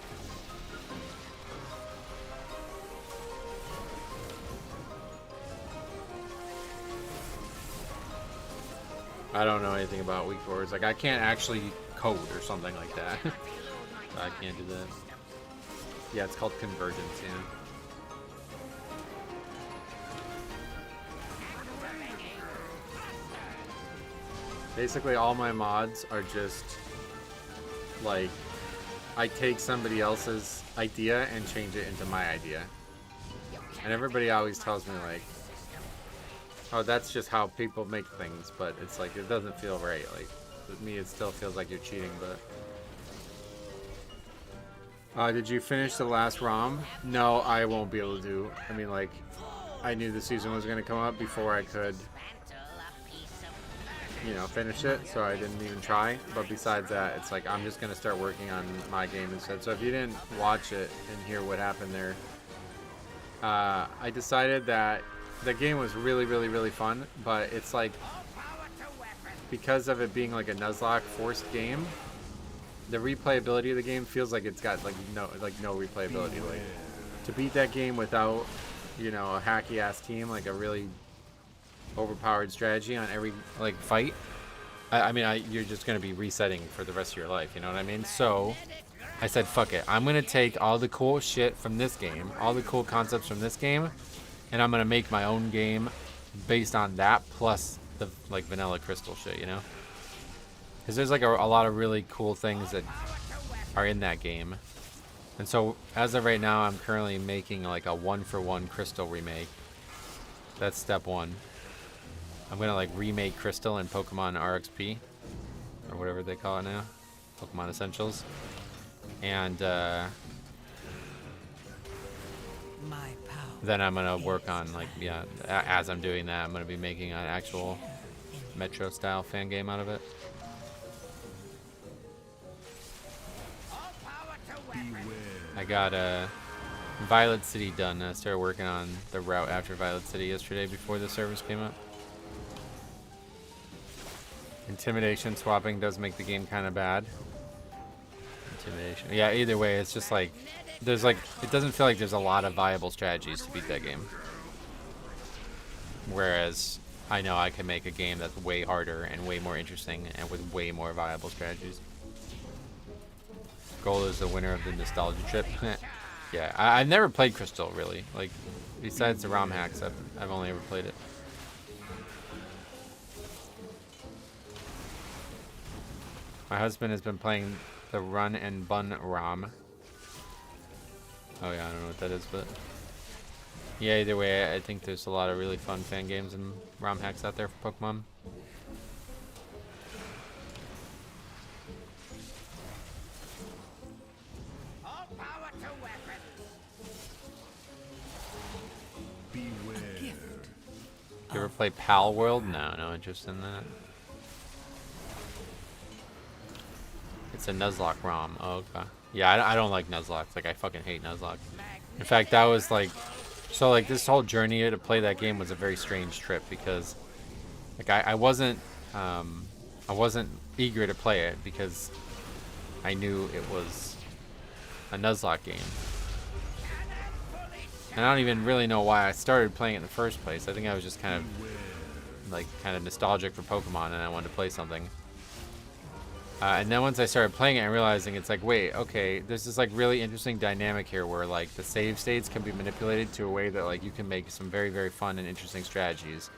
I don't know anything about weak forwards. Like, I can't actually code or something like that. So I can't do that. Yeah, it's called Convergence, yeah. Basically, all my mods are just like I take somebody else's idea and change it into my idea. And everybody always tells me like, oh, that's just how people make things, but it's like it doesn't feel right. Like with me, it still feels like you're cheating. But did you finish the last ROM? No, I won't be able to do. I mean, like, I knew the season was gonna come up before I could, you know, finish it, so I didn't even try. But besides that, it's like I'm just gonna start working on my game instead. So if you didn't watch it and hear what happened there, I decided that the game was really fun, but it's like because of it being like a Nuzlocke forced game, the replayability of the game feels like it's got like no replayability. Like to beat that game without, you know, a hacky ass team, like a really overpowered strategy on every like fight, I mean you're just gonna be resetting for the rest of your life, you know what I mean? So I said fuck it, I'm gonna take all the cool shit from this game, all the cool concepts from this game, and I'm gonna make my own game based on that plus the like vanilla crystal shit, you know, because there's like a lot of really cool things that are in that game. And so as of right now, I'm currently making like a 1-for-1 crystal remake. That's step one. I'm gonna like remake Crystal in Pokemon RXP, or whatever they call it now, Pokemon Essentials, and then I'm gonna work on like as I'm doing that, I'm gonna be making an actual Metro style fan game out of it. I got Violet City done. I started working on the route after Violet City yesterday before the servers came up. Intimidation swapping does make the game kind of bad. Intimidation. Yeah, either way, it's just like there's like it doesn't feel like there's a lot of viable strategies to beat that game. Whereas I know I can make a game that's way harder and way more interesting and with way more viable strategies. Goal is the winner of the nostalgia trip. Yeah, I've never played Crystal really. Like besides the ROM hacks, I've only ever played it. My husband has been playing the Run and Bun ROM. Oh yeah, I don't know what that is, but yeah, either way, I think there's a lot of really fun fan games and ROM hacks out there for Pokemon. All power to weapons. Beware. You ever play Pal World? No interest in that. It's a Nuzlocke ROM. Oh, okay. Yeah, I don't like Nuzlocke. Like, I fucking hate Nuzlocke. In fact, that was like... So, like, this whole journey to play that game was a very strange trip because... Like, I wasn't eager to play it because I knew it was a Nuzlocke game. And I don't even really know why I started playing it in the first place. I think I was just kind of nostalgic for Pokemon and I wanted to play something. And then once I started playing it and realizing it's like, wait, okay, there's this like really interesting dynamic here where like the save states can be manipulated to a way that like you can make some very fun and interesting strategies.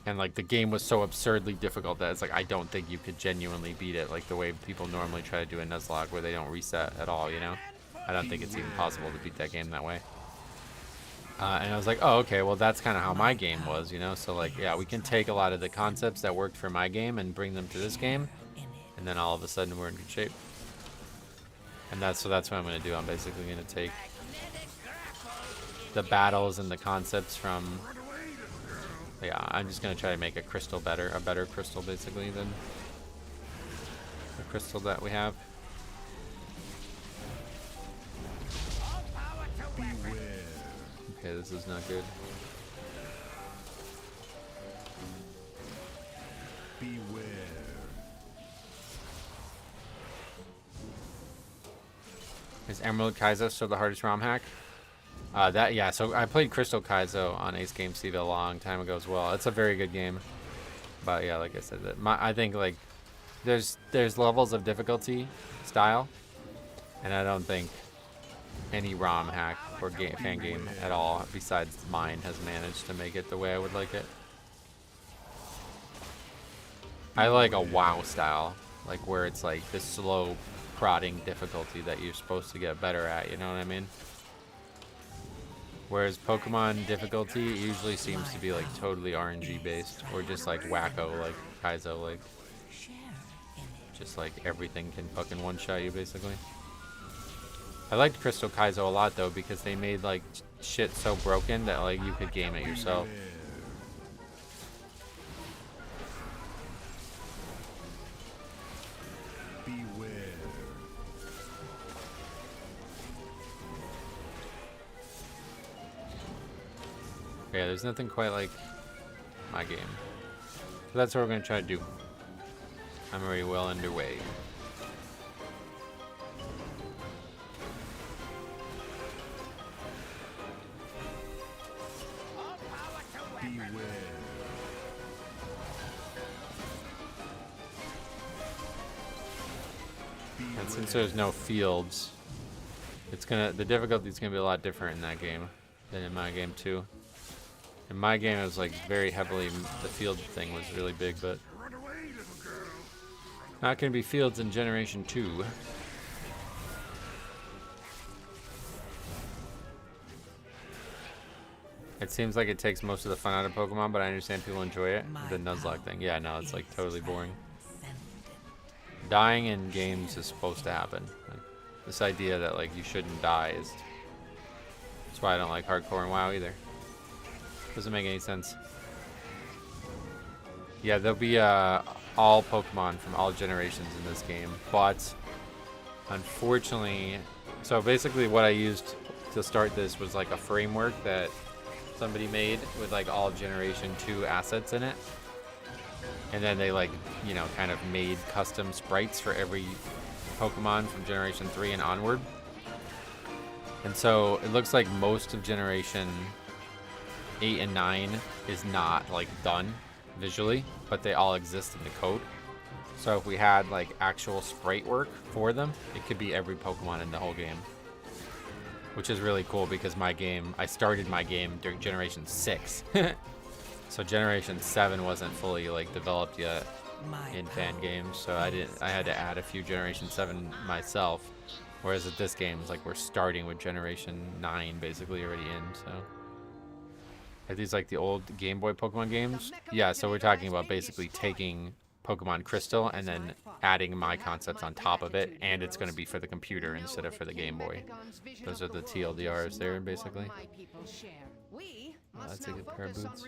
And like the game was so absurdly difficult that it's like I don't think you could genuinely beat it like the way people normally try to do in Nuzlocke where they don't reset at all, you know? I don't think it's even possible to beat that game that way. And I was like, oh, okay, well, that's kind of how my game was, you know? So, like, yeah, we can take a lot of the concepts that worked for my game and bring them to this game. And then all of a sudden, we're in good shape. And so that's what I'm going to do. I'm basically going to take the battles and the concepts from... Yeah, I'm just going to try to make a crystal better. A better crystal, basically, than the crystal that we have. Okay, this is not good. Beware. Is Emerald Kaizo still the hardest ROM hack? Yeah, so I played Crystal Kaizo on Ace Game CV a long time ago as well. It's a very good game. But yeah, like I said, I think like there's levels of difficulty style, and I don't think any ROM hack or fan game at all besides mine has managed to make it the way I would like it. I like a WoW style, like where it's like this slow prodding difficulty that you're supposed to get better at, you know what I mean? Whereas Pokemon difficulty usually seems to be like totally RNG based, or just like wacko, like Kaizo, like just like everything can fucking one-shot you basically. I liked Crystal Kaizo a lot though, because they made like shit so broken that like you could game it yourself. Beware. Yeah, there's nothing quite like my game. So that's what we're gonna try to do. I'm already well underway. Beware. And since there's no fields, the difficulty's gonna be a lot different in that game than in my game too. In my game it was like very heavily, the field thing was really big, but not gonna be fields in Generation 2. It seems like it takes most of the fun out of Pokemon, but I understand people enjoy it. The Nuzlocke thing. Yeah, no, it's like totally boring. Dying in games is supposed to happen. Like, this idea that like you shouldn't die is... That's why I don't like hardcore and WoW either. Doesn't make any sense. Yeah, there'll be all Pokemon from all generations in this game, but unfortunately... So basically what I used to start this was like a framework that somebody made with like all Generation 2 assets in it. And then they like, you know, kind of made custom sprites for every Pokemon from Generation 3 and onward. And so it looks like most of Generation 8 and 9 is not like done visually, but they all exist in the code. So if we had like actual sprite work for them, it could be every Pokemon in the whole game. Which is really cool because I started my game during Generation 6. So Generation 7 wasn't fully like developed yet in fan games, so I had to add a few Generation 7 myself. Whereas at this game, it's like we're starting with Generation 9 basically already in, so. Are these like the old Game Boy Pokemon games? Yeah, so we're talking about basically taking Pokemon Crystal and then adding my concepts on top of it, and it's going to be for the computer instead of for the Game Boy. Those are the TLDRs there, basically. Oh, that's a good pair of boots.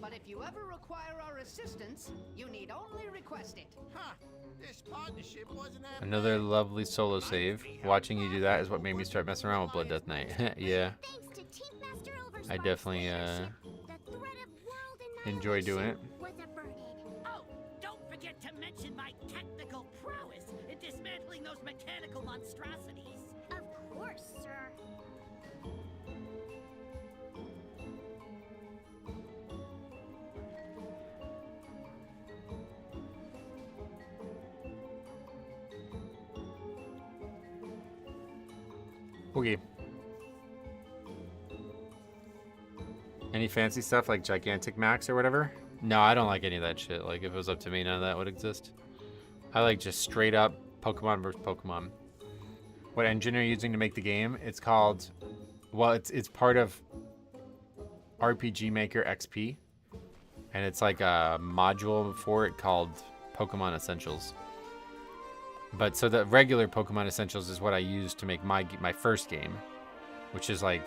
But if you ever require our assistance, you need only request it. Huh. This partnership wasn't that Another lovely solo save. Watching you do that is what made me start messing around with Blood Death Knight. Yeah. I definitely enjoy doing it. Oh, don't forget to mention my technical prowess in dismantling those mechanical monstrosities. Of course, sir. Okay. Any fancy stuff like Gigantic Max or whatever? No, I don't like any of that shit. Like, if it was up to me, none of that would exist. I like just straight up Pokemon versus Pokemon. What engine are you using to make the game? It's called... Well, it's part of RPG Maker XP. And it's like a module for it called Pokemon Essentials. But so the regular Pokemon Essentials is what I used to make my first game. Which is like...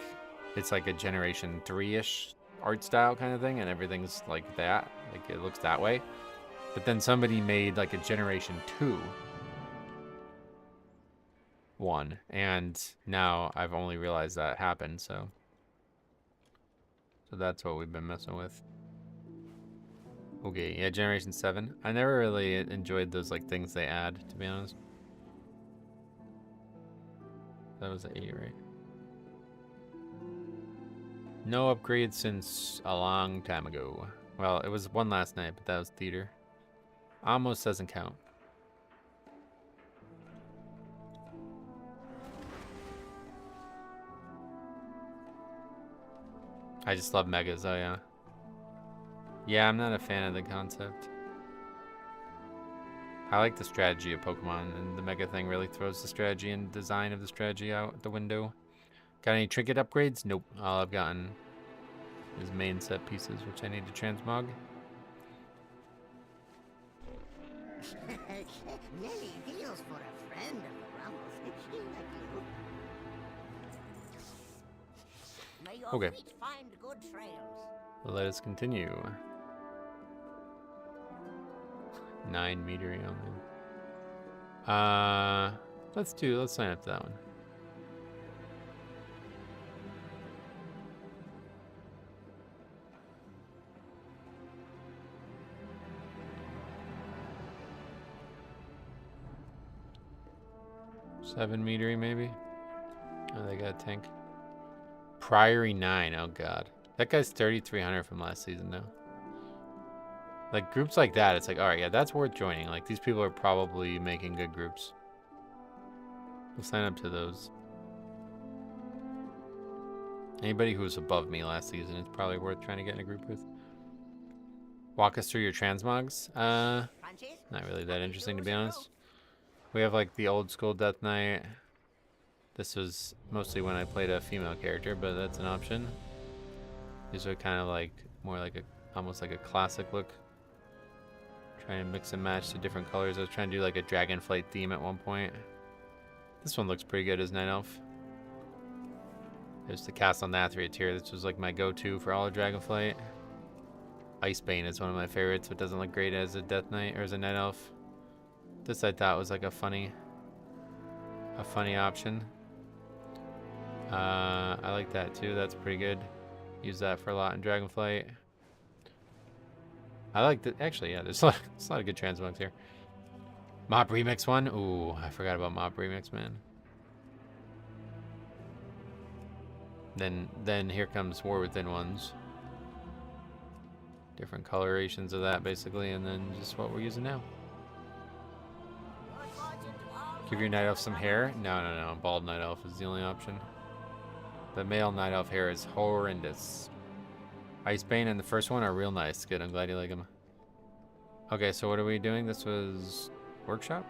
It's like a Generation 3-ish art style kind of thing, and everything's like that. Like, it looks that way. But then somebody made like a Generation 2 one, and now I've only realized that happened, so that's what we've been messing with. Okay, yeah, Generation 7. I never really enjoyed those like things they add, to be honest. That was an 8, right? No upgrades since a long time ago. Well, it was one last night, but that was theater. Almost doesn't count. I just love megas, oh yeah. Yeah, I'm not a fan of the concept. I like the strategy of Pokemon, and the Mega thing really throws the strategy and design of the strategy out the window. Got any trinket upgrades? Nope. All I've gotten is main set pieces, which I need to transmog. Nelly deals for a friend of the Rumbles. May your Okay. feet find good trails. Let us continue. 9 Meadery only. Let's sign up to that one. Seven Meadery maybe? Oh, they got a tank. Priory 9, oh god. That guy's 3,300 from last season now. Like, groups like that, it's like, alright, yeah, that's worth joining. Like, these people are probably making good groups. We'll sign up to those. Anybody who was above me last season is probably worth trying to get in a group with. Walk us through your transmogs. Not really that interesting, to be honest. We have, like, the old school Death Knight. This was mostly when I played a female character, but that's an option. These are kind of like, more like almost like a classic look. Trying to mix and match the different colors. I was trying to do like a Dragonflight theme at one point. This one looks pretty good as Night Elf. There's the Castle Nathria tier. This was like my go-to for all of Dragonflight. Icebane is one of my favorites, but doesn't look great as a Death Knight or as a Night Elf. This I thought was like a funny option. I like that too. That's pretty good. Use that for a lot in Dragonflight. I like that. Actually, yeah, there's a lot of good transmogs here. Mop Remix one. Ooh, I forgot about Mop Remix, man. Then here comes War Within ones. Different colorations of that, basically, and then just what we're using now. Give your Night Elf some hair. No. Bald Night Elf is the only option. The male Night Elf hair is horrendous. Icebane and the first one are real nice. Good, I'm glad you like them. Okay, so what are we doing? This was Workshop?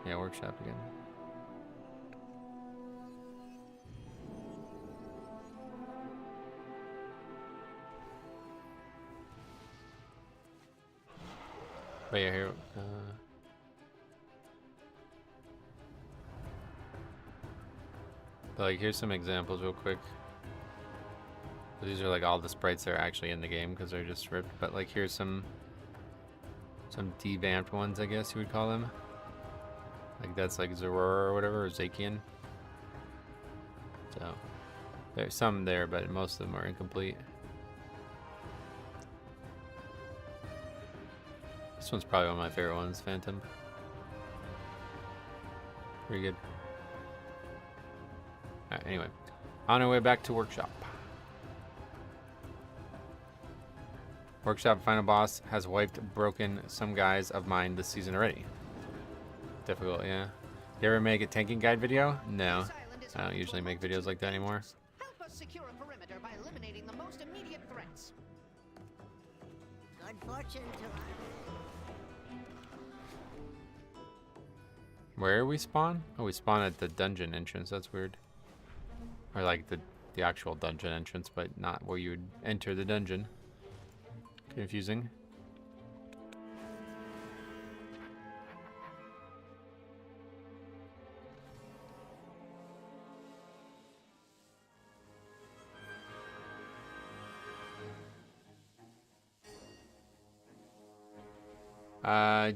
Yeah, Workshop again. But yeah, here. But like, here's some examples real quick. These are like all the sprites that are actually in the game because they're just ripped. But like, here's some devamped ones, I guess you would call them. Like that's like Zorora or whatever, or Zakian. So there's some there, but most of them are incomplete. This one's probably one of my favorite ones, Phantom. Pretty good. Alright, anyway. On our way back to Workshop. Workshop final boss has broken some guys of mine this season already. Difficult, yeah. You ever make a tanking guide video? No. I don't usually make videos like that anymore. Help us secure a perimeter by eliminating the most immediate threats. Good fortune to us. Where we spawn? Oh, we spawn at the dungeon entrance. That's weird. Or like the actual dungeon entrance, but not where you would enter the dungeon. Confusing.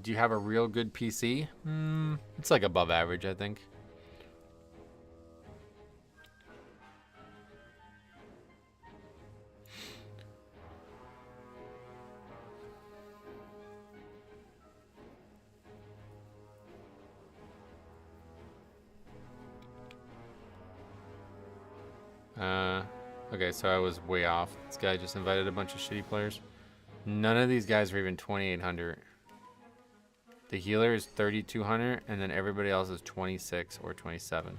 Do you have a real good PC? It's like above average, I think. Okay, so I was way off. This guy just invited a bunch of shitty players. None of these guys are even 2,800. The healer is 3,200, and then everybody else is 26 or 27.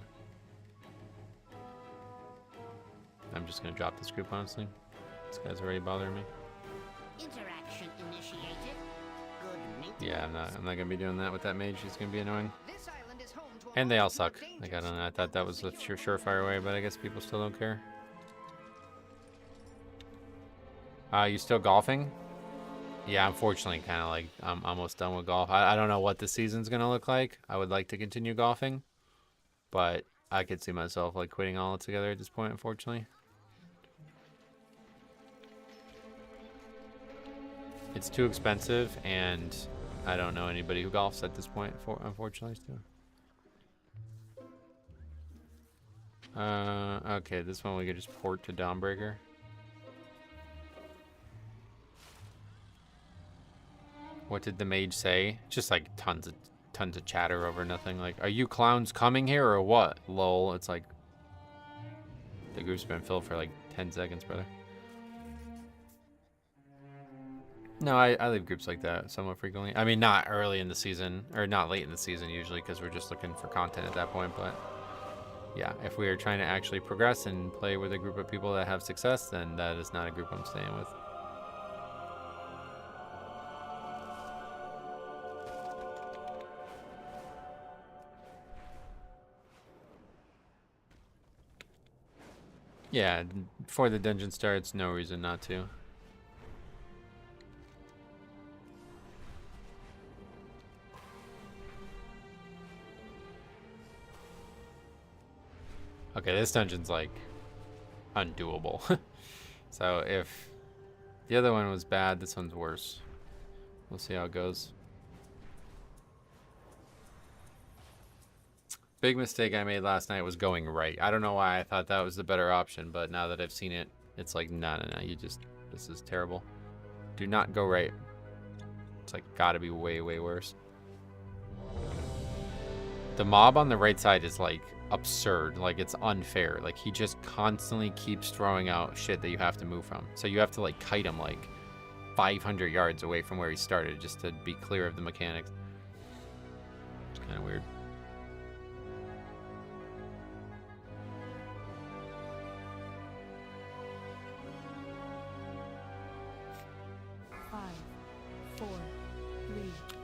I'm just gonna drop this group, honestly. This guy's already bothering me. Interaction initiated. Yeah, I'm not gonna be doing that with that mage. She's gonna be annoying. This island is home to a And they all multitude suck. of Like, I dangers. don't know. I thought that was a surefire way, but I guess people still don't care. You still golfing? Yeah, unfortunately, kind of like I'm almost done with golf. I don't know what the season's gonna look like. I would like to continue golfing, but I could see myself like quitting altogether at this point, unfortunately. It's too expensive, and I don't know anybody who golfs at this point, unfortunately, too. Okay, this one we could just port to Dawnbreaker. What did the mage say? Just like tons of chatter over nothing. Like, are you clowns coming here or what? Lol. It's like the group's been filled for like 10 seconds, brother. No, I leave groups like that somewhat frequently. I mean, not early in the season, or not late in the season usually, because we're just looking for content at that point. But yeah, if we are trying to actually progress and play with a group of people that have success, then that is not a group I'm staying with. Yeah, before the dungeon starts, no reason not to. Okay, this dungeon's like undoable. So if the other one was bad, this one's worse. We'll see how it goes. Big mistake I made last night was going right. I don't know why I thought that was the better option, but now that I've seen it, it's like, no, this is terrible. Do not go right. It's like gotta be way, way worse. The mob on the right side is like absurd. Like, it's unfair. Like, he just constantly keeps throwing out shit that you have to move from. So you have to like kite him like 500 yards away from where he started just to be clear of the mechanics. It's kind of weird.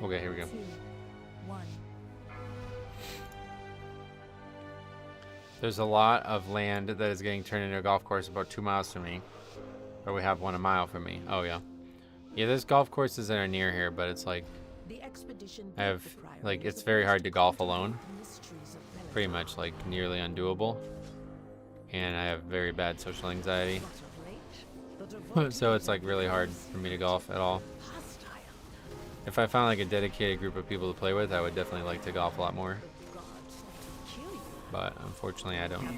Okay, here we go. 2, 1. There's a lot of land that is getting turned into a golf course about 2 miles from me. Or we have one a mile from me. Oh, yeah. Yeah, there's golf courses that are near here, but it's like, I have, like, it's very hard to golf alone. Pretty much, like, nearly undoable. And I have very bad social anxiety. So it's, like, really hard for me to golf at all. If I found like a dedicated group of people to play with, I would definitely like to golf a lot more. But unfortunately, I don't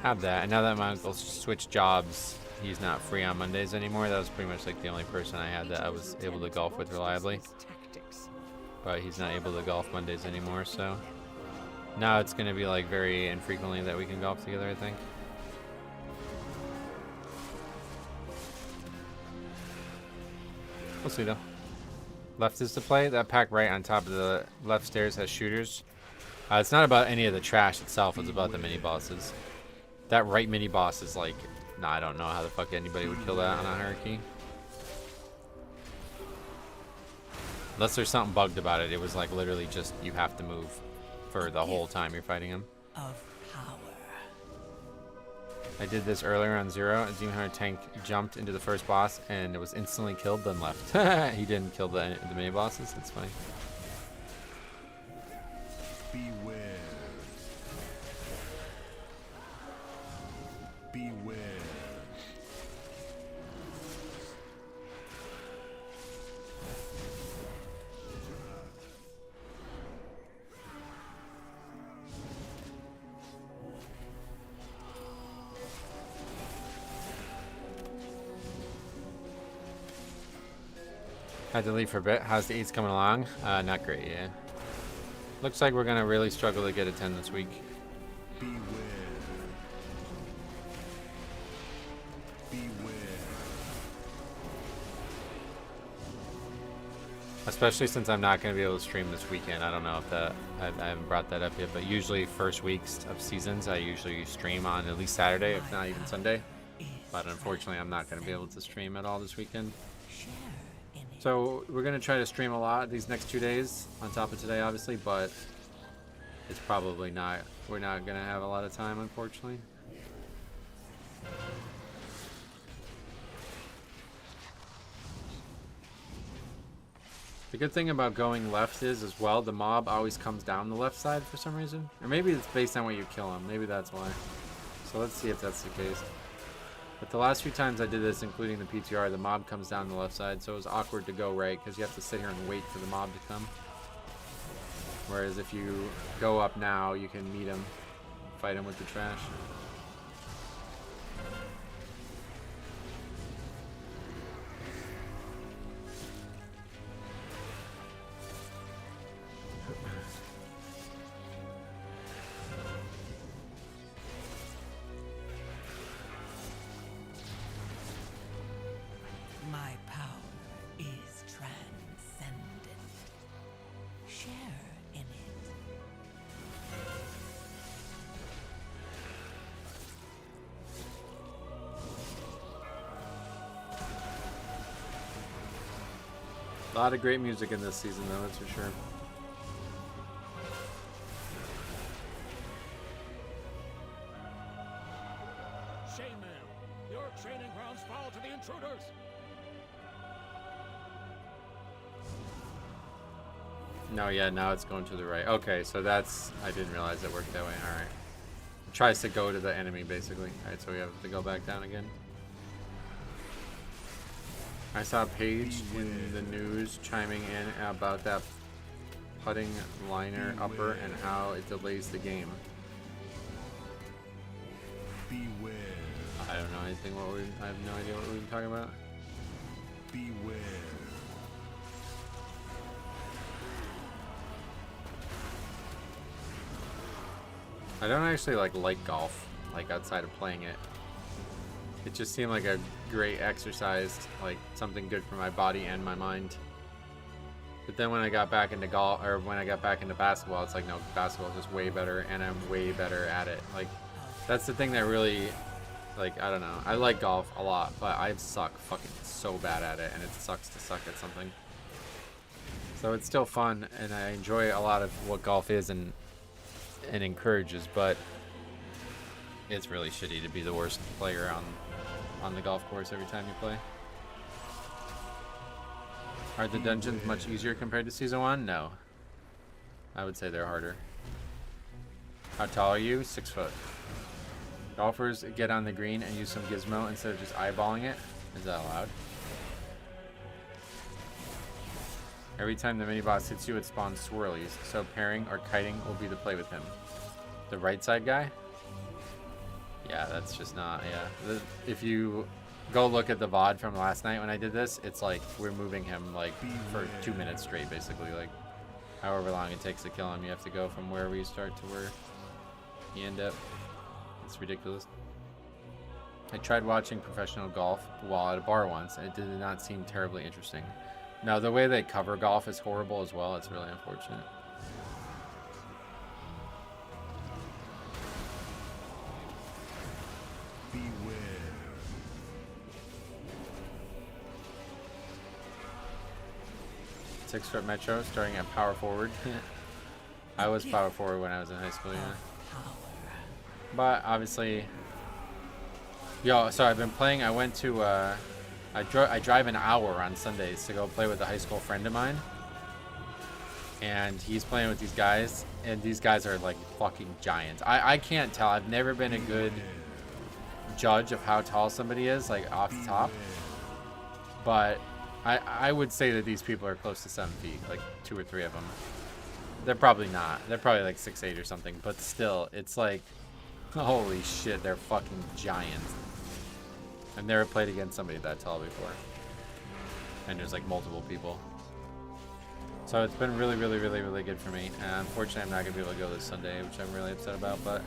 have that. And now that my uncle switched jobs, he's not free on Mondays anymore. That was pretty much like the only person I had that I was able to golf with reliably. But he's not able to golf Mondays anymore, so now it's going to be like very infrequently that we can golf together, I think. We'll see though. Left is to play. That pack right on top of the left stairs has shooters. It's not about any of the trash itself. It's about the mini bosses. That right mini boss is like, nah, I don't know how the fuck anybody would kill that on a hierarchy. Unless there's something bugged about it. It was like literally just you have to move for the whole time you're fighting him. Of power. I did this earlier on Zero. A Demon Hunter tank jumped into the first boss and it was instantly killed, then left. He didn't kill the mini bosses. That's funny. Beware. Beware. Had to leave for a bit. How's the eats coming along? Not great, yeah. Looks like we're gonna really struggle to get a 10 this week. Beware. Beware. Especially since I'm not gonna be able to stream this weekend. I don't know if that, I haven't brought that up yet, but usually first weeks of seasons, I usually stream on at least Saturday, if not even Sunday. But unfortunately, I'm not gonna be able to stream at all this weekend. So we're gonna try to stream a lot these next 2 days on top of today, obviously, but it's probably not. We're not gonna have a lot of time, unfortunately. The good thing about going left is, as well, the mob always comes down the left side for some reason. Or maybe it's based on what you kill him. Maybe that's why. So let's see if that's the case. But the last few times I did this, including the PTR, the mob comes down the left side, so it was awkward to go right, because you have to sit here and wait for the mob to come. Whereas if you go up now, you can meet him, fight him with the trash. My power is transcendent. Share in it. A lot of great music in this season, though, that's for sure. Shame, man. Your training grounds fall to the intruders. No, yeah, now it's going to the right. Okay, so that's... I didn't realize it worked that way. Alright. It tries to go to the enemy, basically. Alright, so we have to go back down again. I saw a page in the news chiming in about that putting liner upper and how it delays the game. Beware. I don't know anything. I have no idea what we were talking about. Beware. I don't actually like golf, like outside of playing it. It just seemed like a great exercise, like something good for my body and my mind. But then when I got back into golf, or when I got back into basketball, it's like, no, basketball is just way better, and I'm way better at it. Like, that's the thing that really, like, I don't know. I like golf a lot, but I suck fucking so bad at it, and it sucks to suck at something. So it's still fun, and I enjoy a lot of what golf is and encourages, but it's really shitty to be the worst player on the golf course every time you play. Are the dungeons much easier compared to Season 1? No. I would say they're harder. How tall are you? 6 foot. Golfers get on the green and use some gizmo instead of just eyeballing it. Is that allowed? Every time the mini-boss hits you, it spawns swirlies, so pairing or kiting will be the play with him. The right side guy? Yeah, that's just not, yeah. If you go look at the VOD from last night when I did this, it's like we're moving him like for 2 minutes straight, basically. Like, however long it takes to kill him, you have to go from wherever you start to where you end up. It's ridiculous. I tried watching professional golf while at a bar once, and it did not seem terribly interesting. No, the way they cover golf is horrible as well. It's really unfortunate. Beware. 6 foot Metro, starting at power forward. I was power forward when I was in high school, yeah. But obviously, yo, so I've been playing. I went to, I drive an hour on Sundays to go play with a high school friend of mine, and he's playing with these guys, and these guys are like fucking giants. I can't tell. I've never been a good judge of how tall somebody is, like off the top, but I would say that these people are close to 7 feet, like 2 or 3 of them. They're probably not. They're probably like 6'8" or something, but still, it's like, holy shit, they're fucking giants. I've never played against somebody that tall before. And there's like multiple people. So it's been really, really, really, really good for me. And unfortunately, I'm not going to be able to go this Sunday, which I'm really upset about, but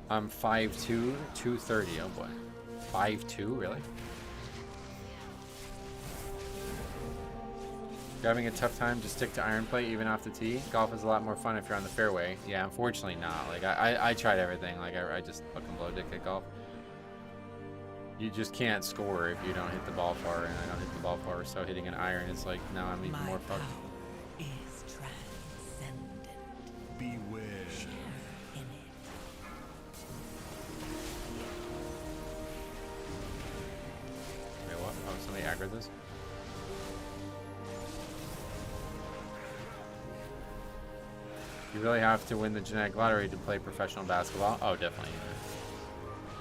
I'm 5'2", 230, oh boy. 5'2", really? You're having a tough time to stick to iron play even off the tee? Golf is a lot more fun if you're on the fairway. Yeah, unfortunately not. Like, I tried everything. Like, I just fucking blow dick at golf. you just can't score if you don't hit the ball far, and I don't hit the ball far, so hitting an iron is like, now I'm even more fucked. Is transcendent. Beware. In it. Wait, what? Oh, somebody aggroed this? You really have to win the genetic lottery to play professional basketball? Oh, definitely.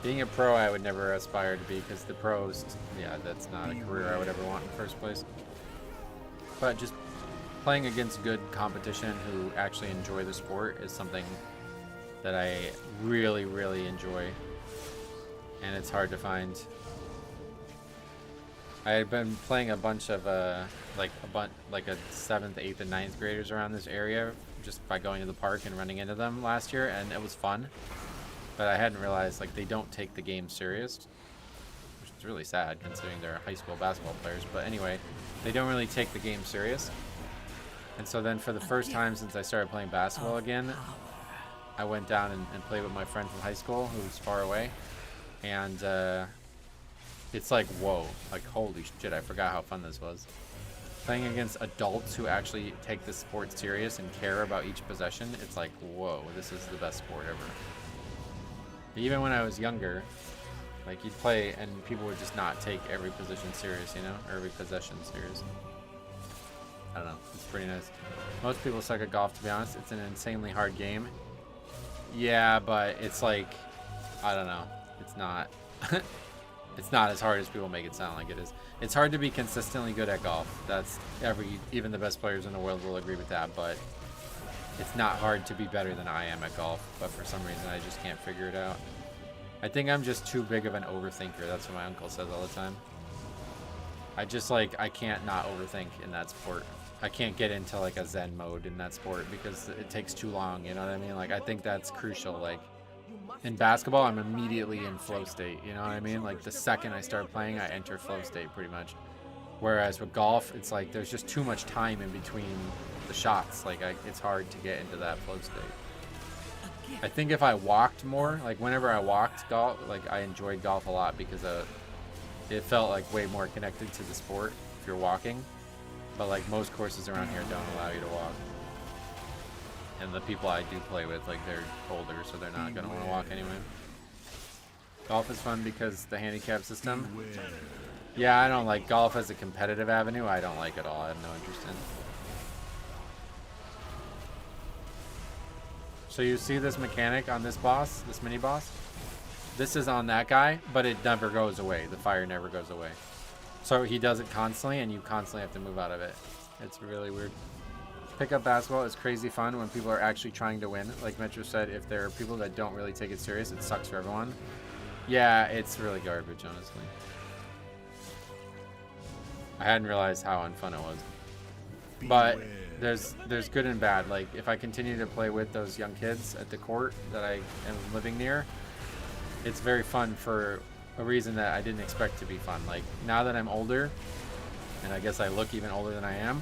Being a pro, I would never aspire to be, because the pros, yeah, that's not a career I would ever want in the first place. But just playing against good competition who actually enjoy the sport is something that I really, really enjoy. And it's hard to find. I had been playing a bunch of like a 7th, 8th, and 9th graders around this area just by going to the park and running into them last year, and it was fun. But I hadn't realized like they don't take the game serious, which is really sad considering they're high school basketball players. But anyway, they don't really take the game serious. And so then for the first time since I started playing basketball again, I went down and played with my friend from high school who's far away, and it's like, whoa, like holy shit, I forgot how fun this was. Playing against adults who actually take the sport serious and care about each possession, it's like, whoa, this is the best sport ever. Even when I was younger, like you'd play and people would just not take every position serious, you know, or every possession serious. I don't know, it's pretty nice. Most people suck at golf, to be honest. It's an insanely hard game. Yeah, but it's like, I don't know, it's not it's not as hard as people make it sound like it is. It's hard to be consistently good at golf. That's even the best players in the world will agree with that, but it's not hard to be better than I am at golf, but for some reason I just can't figure it out. I think I'm just too big of an overthinker. That's what my uncle says all the time. I just like, I can't not overthink in that sport. I can't get into like a zen mode in that sport because it takes too long, you know what I mean? Like I think that's crucial. Like in basketball, I'm immediately in flow state, you know what I mean? Like the second I start playing, I enter flow state pretty much. Whereas with golf, it's like there's just too much time in between the shots. Like it's hard to get into that flow state. I think if I walked more, like whenever I walked golf, like I enjoyed golf a lot because it felt like way more connected to the sport if you're walking. But like most courses around here don't allow you to walk. And the people I do play with, like they're older, so they're not gonna want to walk anyway. Golf is fun because the handicap system. Yeah, I don't like golf as a competitive avenue. I don't like it at all. I have no interest in. So you see this mechanic on this boss, this mini boss? This is on that guy, but it never goes away. The fire never goes away. So he does it constantly, and you constantly have to move out of it. It's really weird. Pickup basketball is crazy fun when people are actually trying to win. Like Metro said, if there are people that don't really take it serious, it sucks for everyone. Yeah, it's really garbage, honestly. I hadn't realized how unfun it was. But there's good and bad. Like if I continue to play with those young kids at the court that I am living near, it's very fun for a reason that I didn't expect to be fun. Like now that I'm older, and I guess I look even older than I am,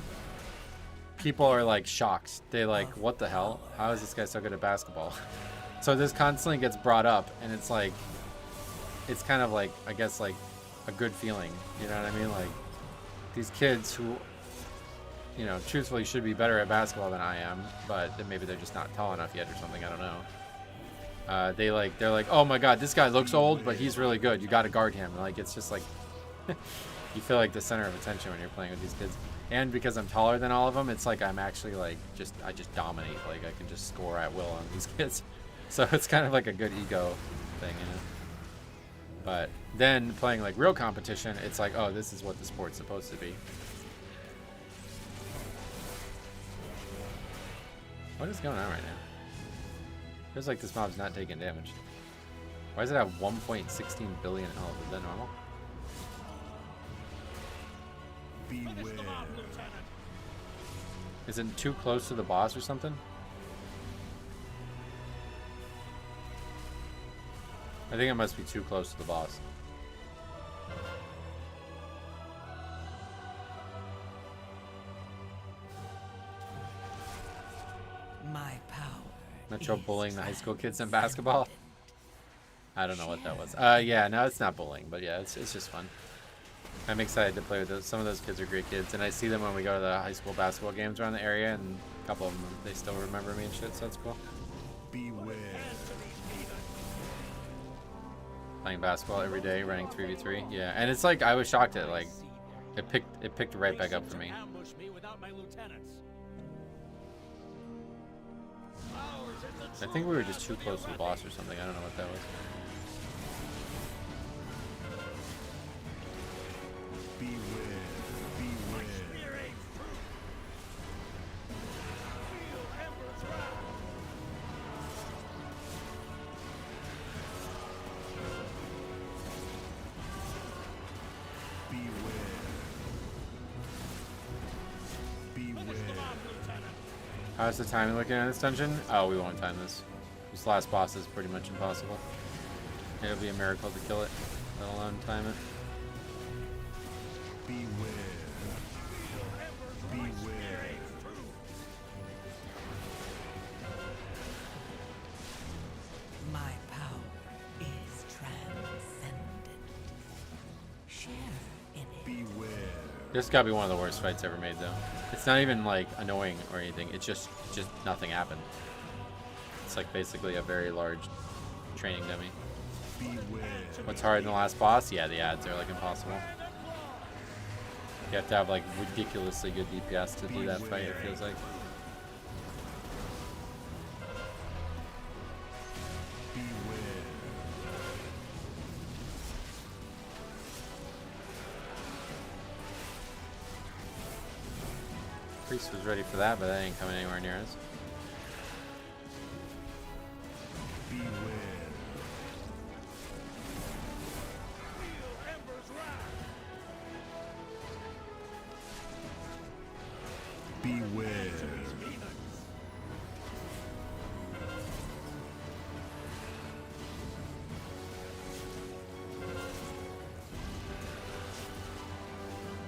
people are like shocked. They like, what the hell? How is this guy so good at basketball? So this constantly gets brought up, and it's like, it's kind of like, I guess like a good feeling. You know what I mean? Like these kids who, you know, truthfully should be better at basketball than I am, but then maybe they're just not tall enough yet or something. I don't know. They're like, oh my god, this guy looks old, but he's really good. You got to guard him. Like it's just like you feel like the center of attention when you're playing with these kids. And because I'm taller than all of them, it's like I'm actually like I just dominate. Like I can just score at will on these kids. So it's kind of like a good ego thing, you know. But then playing like real competition, it's like, oh, this is what the sport's supposed to be. What is going on right now? Feels like this mob's not taking damage. Why does it have 1.16 billion health? Is that normal? Beware. Is it too close to the boss or something? I think it must be too close to the boss. My power. Metro bullying the high school kids in basketball. I don't know what that was. Yeah, no, it's not bullying, but yeah, it's just fun. I'm excited to play with those. Some of those kids are great kids, and I see them when we go to the high school basketball games around the area, and a couple of them, they still remember me and shit, so that's cool. Beware. Playing basketball every day, running 3v3. Yeah, and it's like, I was shocked at, like, it picked right back up for me. I think we were just too close to the boss or something. I don't know what that was. Beware. Beware. How's the timing looking at this dungeon? Oh, we won't time this. This last boss is pretty much impossible. It'll be a miracle to kill it, let alone time it. Beware. Beware. My power is transcendent. Share in it. Beware. This gotta be one of the worst fights ever made, though. It's not even like annoying or anything. It's just nothing happened. It's like basically a very large training dummy. Beware. What's hard in the last boss? Yeah, the ads are like impossible. You have to have like ridiculously good DPS to do that fight, it feels like. Priest was ready for that, but that ain't coming anywhere near us. Beware.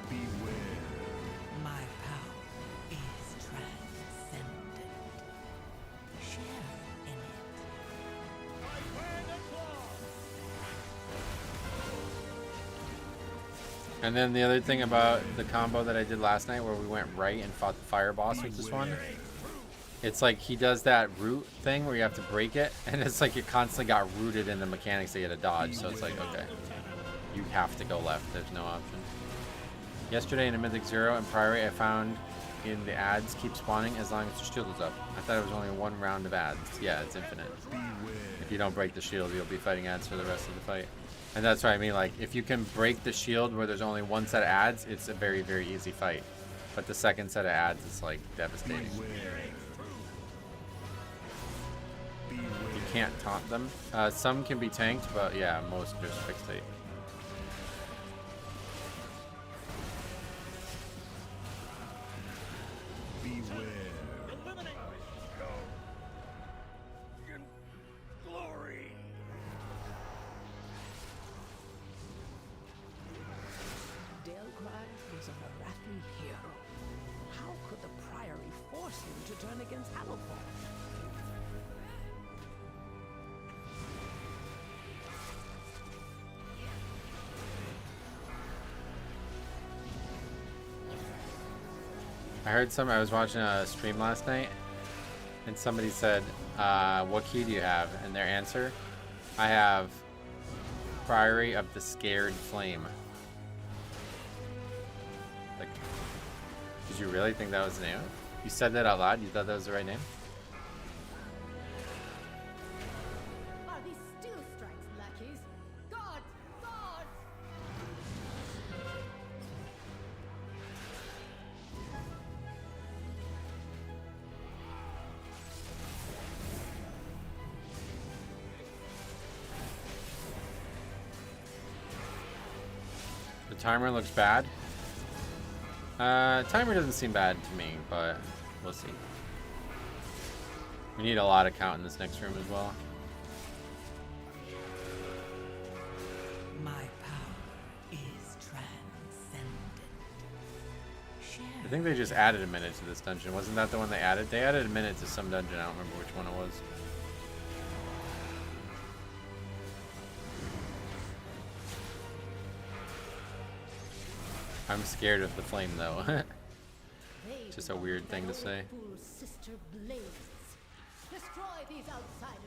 Beware. My power is transcendent. Share in it. And then the other thing about the combo that I did last night where we went right and fought the fire boss with this one, it's like he does that root thing where you have to break it, and it's like you constantly got rooted in the mechanics to get a dodge, so it's like, okay, you have to go left, there's no option. Yesterday in a Mythic Zero and Priory, I found in the ads keep spawning as long as the shield is up. I thought it was only one round of ads. Yeah, it's infinite. If you don't break the shield, you'll be fighting ads for the rest of the fight. And that's what I mean, like, if you can break the shield where there's only one set of ads, it's a very, very easy fight. But the second set of ads is, like, devastating. You can't taunt them. Some can be tanked, but yeah, most just fixate. Was a Marathian hero. How could the Priory force him to turn against Halloform? I heard I was watching a stream last night, and somebody said, what key do you have? And their answer, I have Priory of the Scared Flame. Like, did you really think that was the name? You said that out loud? You thought that was the right name? Are these steel strikes, lackeys? God! God! The timer looks bad. Timer doesn't seem bad to me, but we'll see. We need a lot of count in this next room as well. My power is transcendent. Share. I think they just added a minute to this dungeon. Wasn't that the one they added? They added a minute to some dungeon. I don't remember which one it was. I'm scared of the flame though. Just a weird thing to say. Sister blazes. Destroy these outsiders.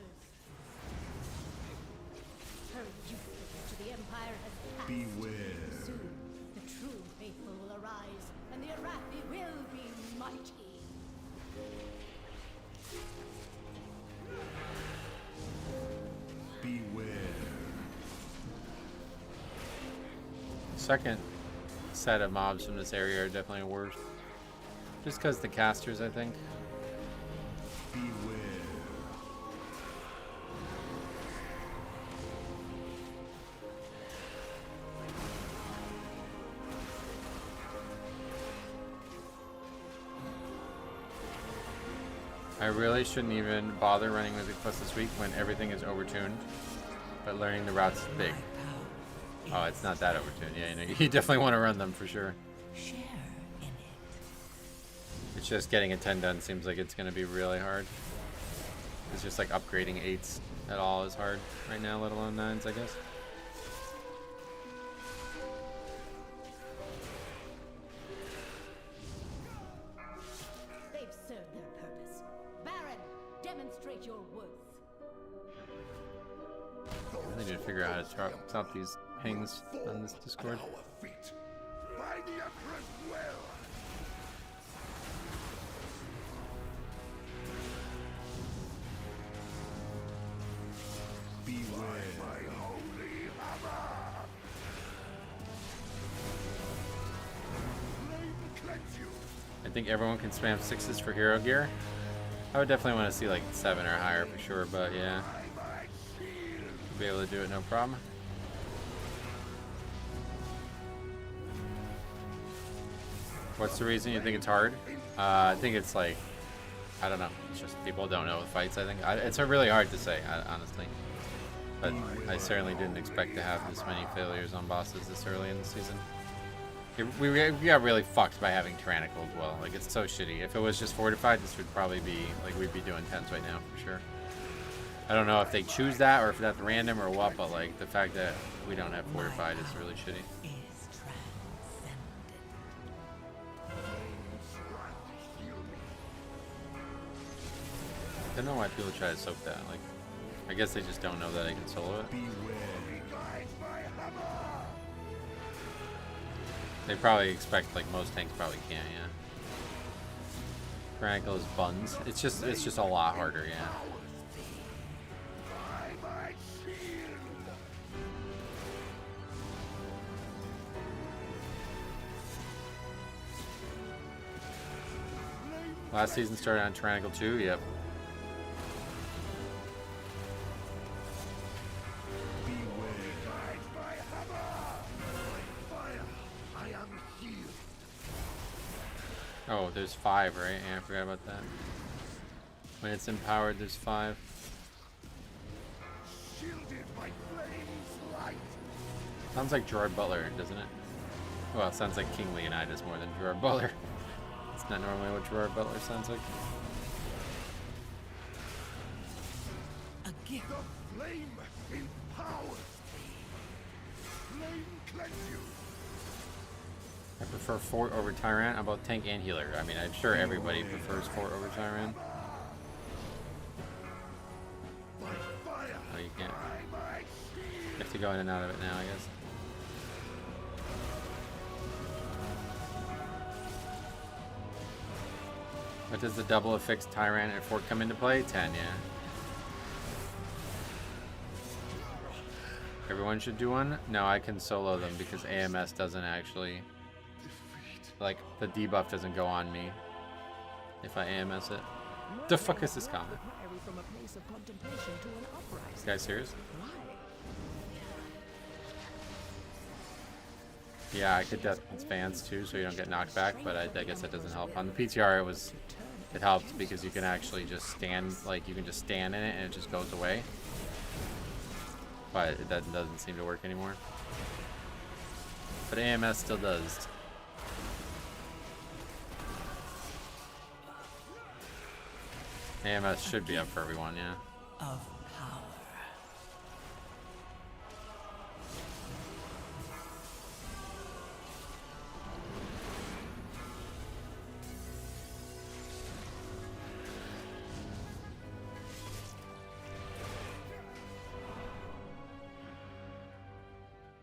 Her youth to the Empire has passed. Beware. Soon, the true faithful will arise, and the Arathi will be mighty. Beware. Second set of mobs from this area are definitely worse. Just because the casters, I think. Beware. I really shouldn't even bother running Mythic Plus this week when everything is overtuned. But learning the routes is big. Oh, it's not that overtuned. Yeah, you know, you definitely want to run them for sure. Share in it. It's just getting a 10 done seems like it's going to be really hard. It's just like upgrading 8s at all is hard right now, let alone 9s, I guess. They've served their purpose. Baron, demonstrate your worth. I need to figure out how to stop these pings on this Discord. Our feet. By the Emperor's will. Beware. My holy hammer. Flame cleanse you. I think everyone can spam 6s for hero gear. I would definitely want to see like 7 or higher for sure, but yeah. Be able to do it no problem. What's the reason you think it's hard? I think it's like, I don't know. It's just people don't know the fights, I think. It's really hard to say, honestly. But I certainly didn't expect to have this many failures on bosses this early in the season. We got really fucked by having Tyrannical as well. Like, it's so shitty. If it was just Fortified, this would probably be, like, we'd be doing 10s right now, for sure. I don't know if they choose that or if that's random or what, but, like, the fact that we don't have Fortified is really shitty. Is transcendent. I don't know why people try to soak that. Like, I guess they just don't know that I can solo it. They probably expect, like, most tanks probably can't, yeah. Tyrannical is buns. It's just a lot harder, yeah. Last season started on Tyrannical 2, yep. Oh, there's 5, right? Yeah, I forgot about that. When it's empowered, there's 5. Sounds like Gerard Butler, doesn't it? Well, it sounds like King Leonidas more than Gerard Butler. It's not normally what Gerard Butler sounds like. A gift. The flame empowers. Flame cleanse you. I prefer Fort over Tyrant. I'm both tank and healer. I mean, I'm sure everybody prefers Fort over Tyrant. Oh, you can't. You have to go in and out of it now, I guess. But does the double affix Tyrant and Fort come into play? 10, yeah. Everyone should do one? No, I can solo them because AMS doesn't actually... Like, the debuff doesn't go on me if I AMS it. The fuck is this comment? This guy serious? Yeah, I could death fans too, so you don't get knocked back, but I guess that doesn't help. On the PTR, it helped because you can actually just stand, like, you can just stand in it and it just goes away. But that doesn't seem to work anymore. But AMS still does. AMS should be up for everyone, yeah. Of power.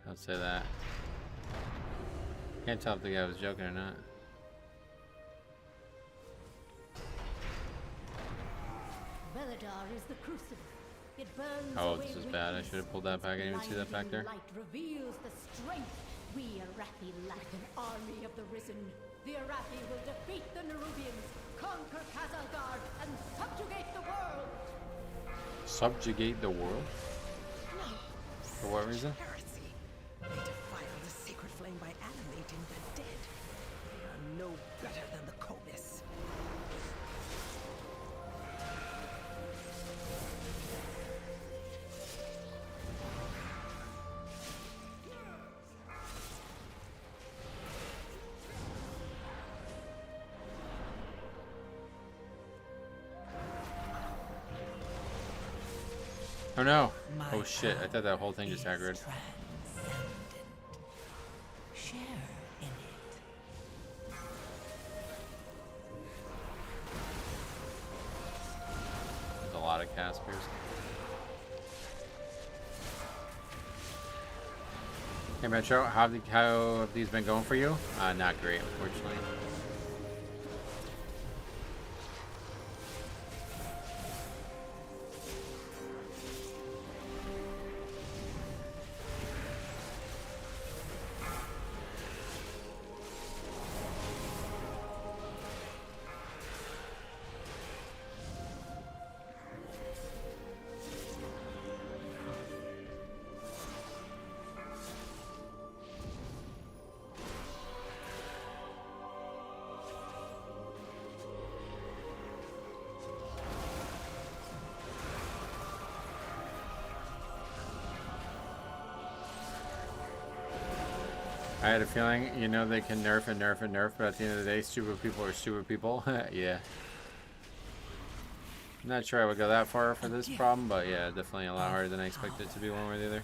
I'll say that. Can't tell if the guy was joking or not. Meladar is the crucible. It burns Oh, away this is bad. I weakness. should have pulled that back. I didn't even see that back there. Light reveals the strength. We Arathi lack an army of the risen. The Arathi will defeat the Nerubians, conquer Kazalgard, and subjugate the world. Subjugate the world? For what reason? Heresy. They defile the sacred flame by animating the dead. They are no better than the Comis. Oh no! My Oh shit! I thought that whole thing power just is aggroed. transcendent. Share in it. There's a lot of Caspers. Hey Metro, how have these been going for you? Not great, unfortunately. I had a feeling, you know, they can nerf and nerf and nerf, but at the end of the day, stupid people are stupid people. Yeah. I'm not sure I would go that far for this problem, but yeah, definitely a lot harder than I expected it to be one way or the other.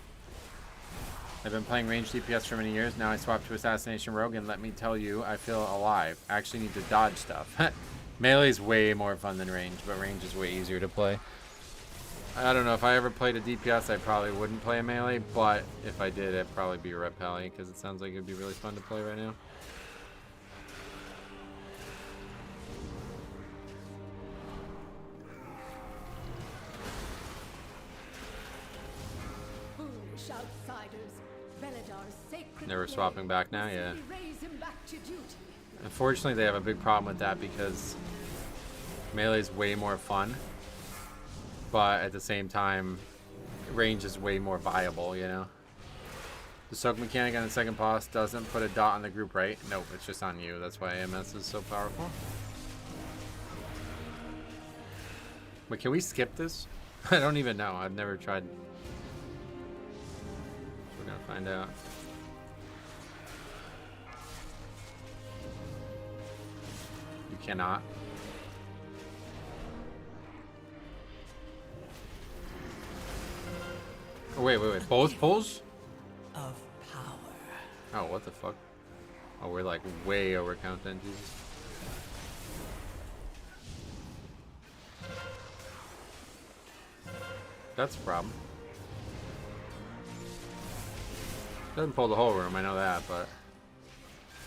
I've been playing ranged DPS for many years. Now I swapped to Assassination Rogue, and let me tell you, I feel alive. I actually need to dodge stuff. Melee is way more fun than range, but range is way easier to play. I don't know, if I ever played a DPS, I probably wouldn't play a melee, but if I did, it'd probably be a Red Pally, because it sounds like it'd be really fun to play right now. Foolish outsiders. Veladar's sacred Never flame swapping back now, will yeah. simply raise him back to duty. Unfortunately, they have a big problem with that because melee is way more fun, but at the same time, range is way more viable, you know? The soak mechanic on the second boss doesn't put a dot on the group, right? Nope, it's just on you. That's why AMS is so powerful. Wait, can we skip this? I don't even know. I've never tried. We're gonna find out. You cannot. Oh, wait. Both pulls? Of power. Oh, what the fuck? Oh, we're like way over count then, Jesus. That's a problem. Doesn't pull the whole room, I know that, but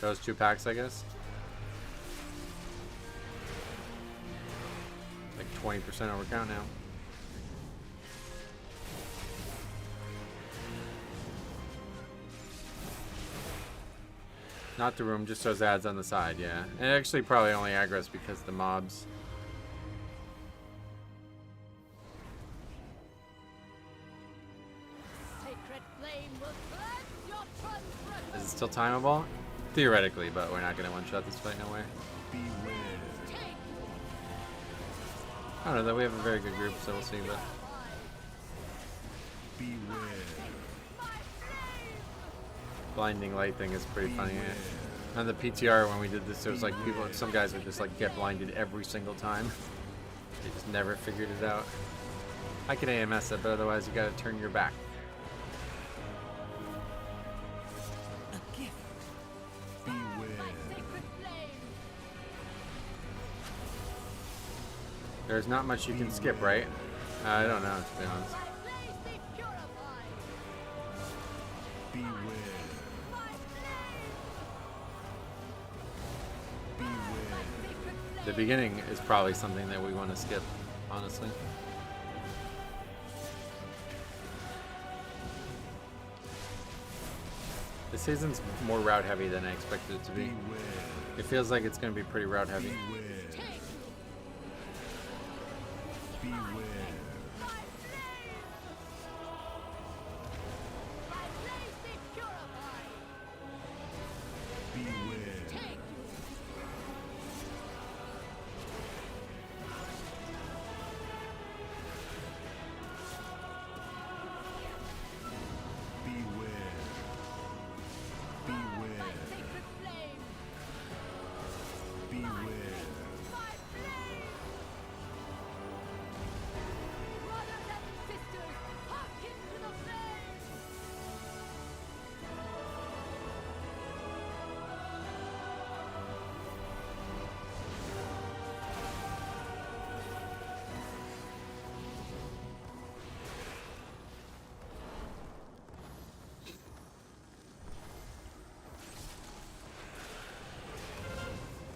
those 2 packs, I guess. Like 20% over count now. Not the room, just those ads on the side, yeah. And actually probably only aggro's because the mobs. Sacred flame will cleanse your transgressions. Is it still timeable? Theoretically, but we're not gonna one-shot this fight, no way. I don't know, though we have a very good group, so we'll see, but blinding light thing is pretty funny. Yeah. On the PTR when we did this, there was like people, some guys would just like get blinded every single time. They just never figured it out. I can AMS it, but otherwise you gotta turn your back. A gift. There's not much you can skip, right? I don't know, to be honest. Beware. The beginning is probably something that we want to skip, honestly. The season's more route heavy than I expected it to be. It feels like it's going to be pretty route heavy.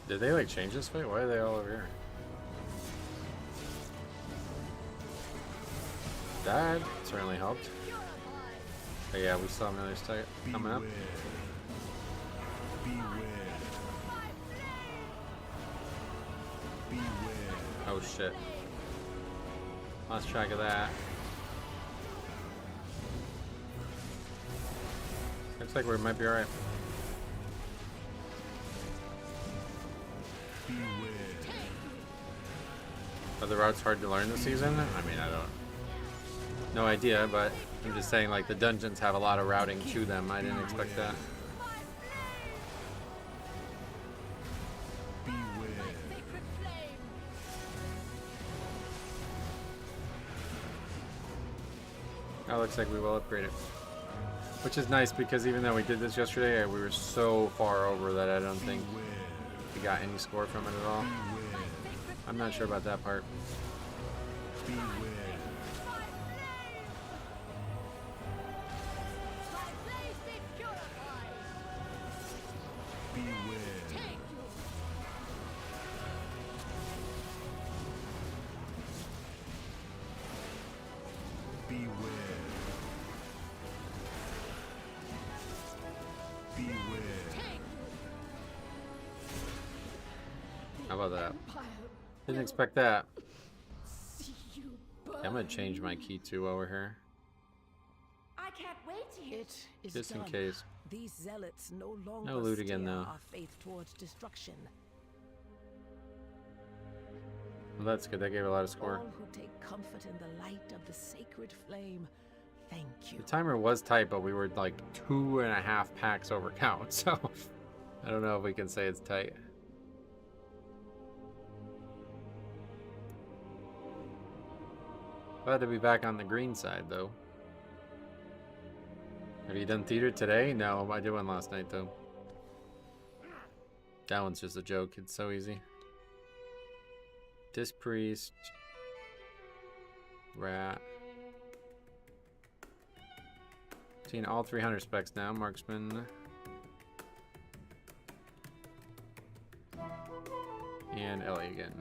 Did they like change this fight? Why are they all over here? That certainly helped. But yeah, we still have another start coming up. Oh shit. Lost track of that. Looks like we might be alright. Are the routes hard to learn this season? I mean, I don't... No idea, but I'm just saying, like, the dungeons have a lot of routing to them. I didn't expect that. That looks like we will upgrade it. Which is nice, because even though we did this yesterday, we were so far over that I don't think we got any score from it at all. I'm not sure about that part. How about that? Didn't expect that. Yeah, I'm gonna change my key too over here. I can't wait to hear It is just in done. case. These zealots no longer No loot again, steer though. our faith towards destruction. Well, that's good. That gave a lot of score. All who take comfort in the light of the sacred flame, thank you. The timer was tight, but we were like 2.5 packs over count, so I don't know if we can say it's tight. Glad to be back on the green side, though. Have you done theater today? No, I did one last night, though. That one's just a joke. It's so easy. Disc Priest. Rat. Seeing all 300 specs now. Marksman. And Ellie again.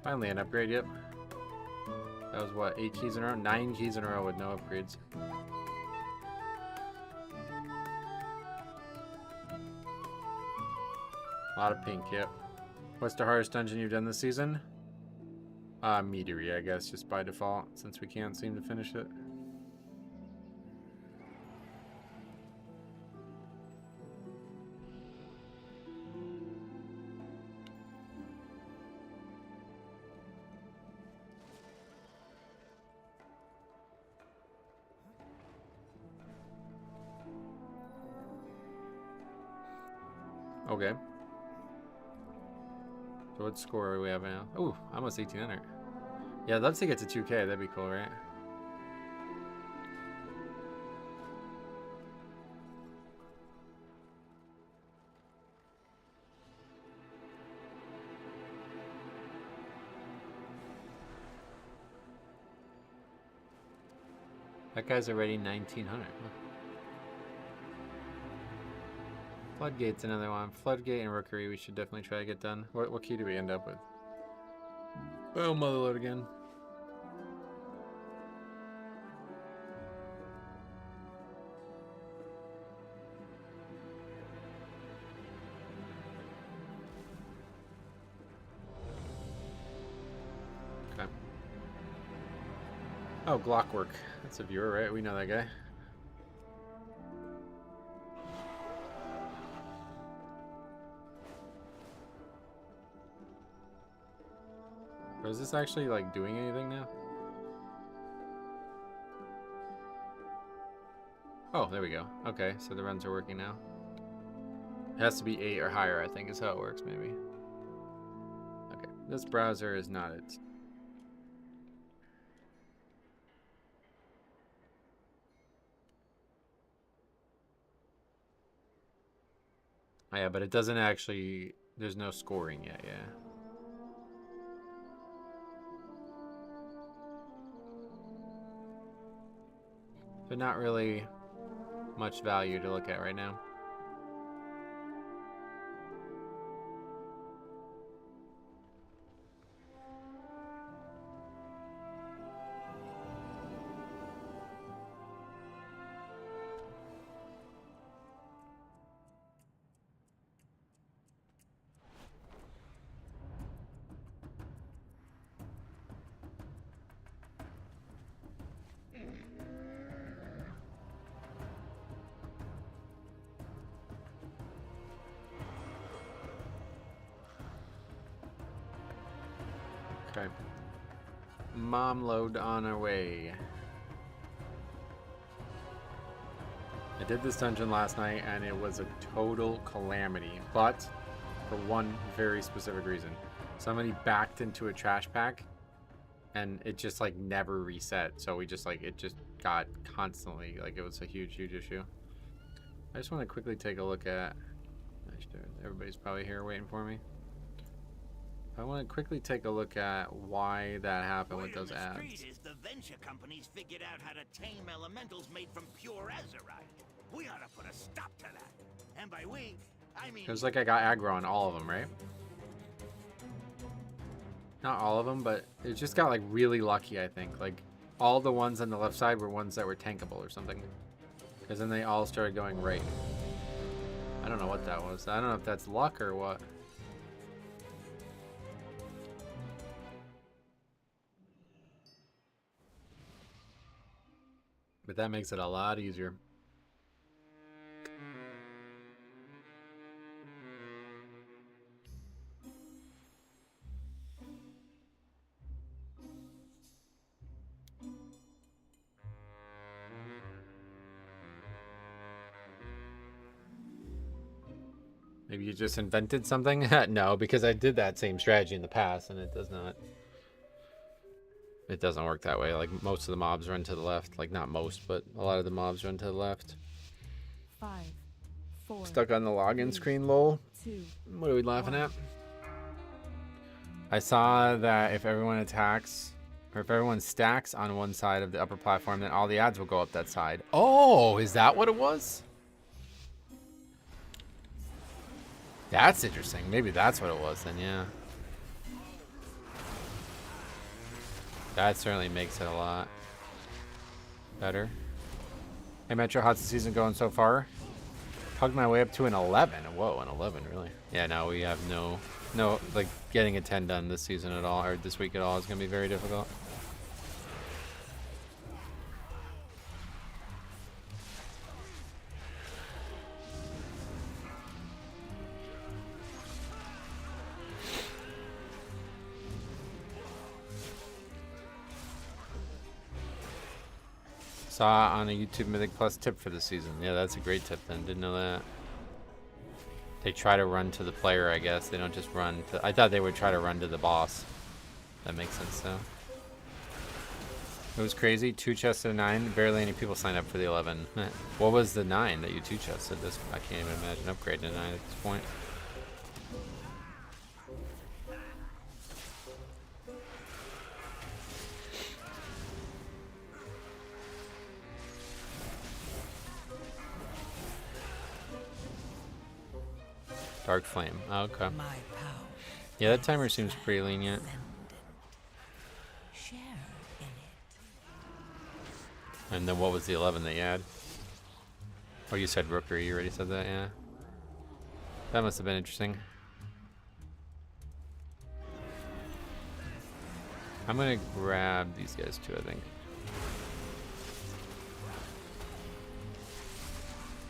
Finally an upgrade, yep. That was what, 8 keys in a row? 9 keys in a row with no upgrades. A lot of pink, yep. What's the hardest dungeon you've done this season? Meadery, I guess, just by default, since we can't seem to finish it. Okay. So what score are we having now? Oh, almost 1800. Yeah, I'd love to get to 2K. That'd be cool, right? That guy's already 1900. Huh? Floodgate's another one. Floodgate and Rookery we should definitely try to get done. What key do we end up with? Oh, Motherload again. Okay. Oh, Glockwork. That's a viewer, right? We know that guy. But is this actually like doing anything now? Oh, there we go. Okay, so the runs are working now. It has to be 8 or higher, I think is how it works, maybe. Okay, this browser is not it. Oh, yeah, but it doesn't actually, there's no scoring yet, yeah. So not really much value to look at right now. Okay. Mom load on our way. I did this dungeon last night and it was a total calamity, but for one very specific reason. Somebody backed into a trash pack and it just like never reset. So we just like, it just got constantly, like it was a huge issue. I just want to quickly take a look at, everybody's probably here waiting for me. I want to quickly take a look at why that happened with those ads. Is the venture companies figured out how to tame elementals made from pure azurite. We ought to put a stop to that. And by we, I mean... It was like I got aggro on all of them, right? Not all of them, but it just got like really lucky, I think. Like all the ones on the left side were ones that were tankable or something. Because then they all started going right. I don't know what that was. I don't know if that's luck or what. But that makes it a lot easier. Maybe you just invented something? No, because I did that same strategy in the past and it does not. It doesn't work that way. Like most of the mobs run to the left. Like not most, but a lot of the mobs run to the left. 5, 4. Stuck on the login screen, lol. 2. What are we laughing at? I saw that if everyone attacks, or if everyone stacks on one side of the upper platform, then all the ads will go up that side. Oh, is that what it was? That's interesting. Maybe that's what it was then, yeah. That certainly makes it a lot better. Hey Metro, how's the season going so far? Hugged my way up to an 11. Whoa, an 11, really? Yeah, no, we have no, like getting a 10 done this season at all, or this week at all is going to be very difficult. Saw on a YouTube Mythic Plus tip for the season. Yeah, that's a great tip then. Didn't know that. They try to run to the player, I guess. They don't just run to... I thought they would try to run to the boss. That makes sense, though. It was crazy. 2 chests of 9. Barely any people signed up for the 11. What was the 9 that you 2 chested? This, I can't even imagine upgrading a 9 at this point. Dark Flame. Oh, okay. My power. Yeah, that timer seems pretty lenient. Share in it. And then what was the 11 that you had? Oh, you said Rookery. You already said that, yeah. That must have been interesting. I'm gonna grab these guys too, I think.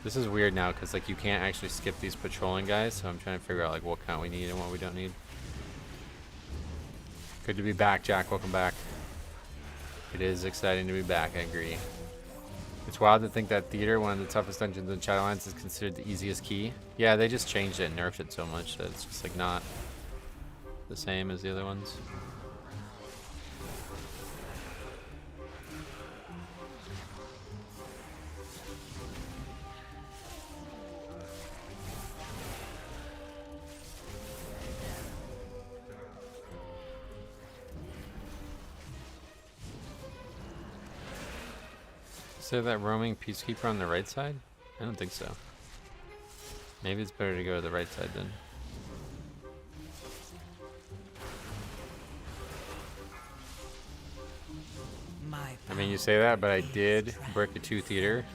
This is weird now because like you can't actually skip these patrolling guys, so I'm trying to figure out like what count we need and what we don't need. Good to be back, Jack. Welcome back. It is exciting to be back, I agree. It's wild to think that Theater, one of the toughest dungeons in Shadowlands, is considered the easiest key. Yeah, they just changed it and nerfed it so much that it's just like not the same as the other ones. Is that roaming peacekeeper on the right side? I don't think so. Maybe it's better to go to the right side then. I mean, you say that, but I did break a 2 theater.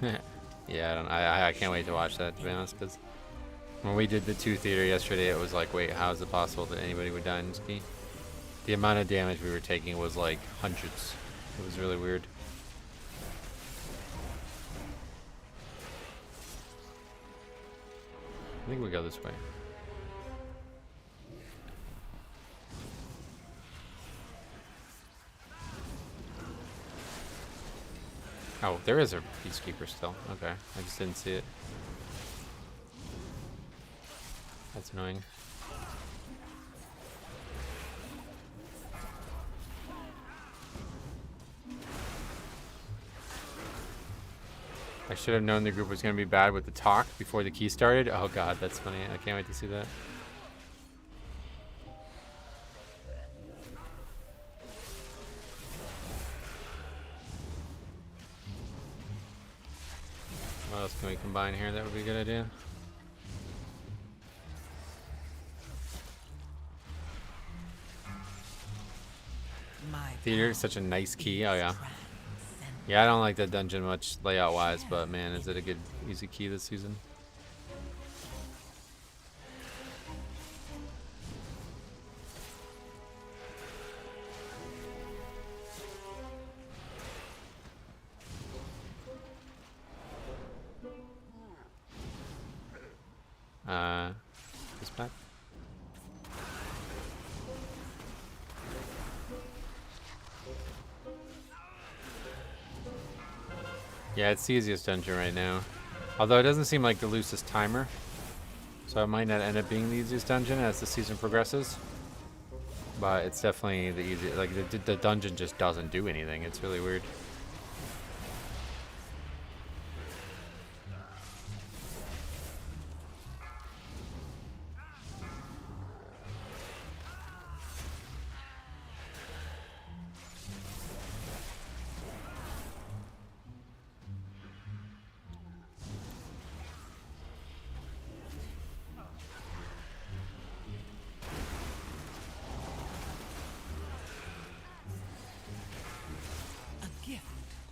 Yeah, I can't wait to watch that, to be honest, because when we did the 2 theater yesterday, it was like, wait, how is it possible that anybody would die in this key? The amount of damage we were taking was like hundreds. It was really weird. I think we go this way. Oh, there is a peacekeeper still. Okay, I just didn't see it. That's annoying. I should have known the group was going to be bad with the talk before the key started. Oh god, that's funny. I can't wait to see that. What else can we combine here? That would be a good idea. Theater is such a nice key. Oh yeah. Yeah, I don't like that dungeon much layout wise, but man, is it a good easy key this season? This back? Yeah, it's the easiest dungeon right now. Although it doesn't seem like the loosest timer. So it might not end up being the easiest dungeon as the season progresses. But it's definitely the easiest. Like, the dungeon just doesn't do anything. It's really weird.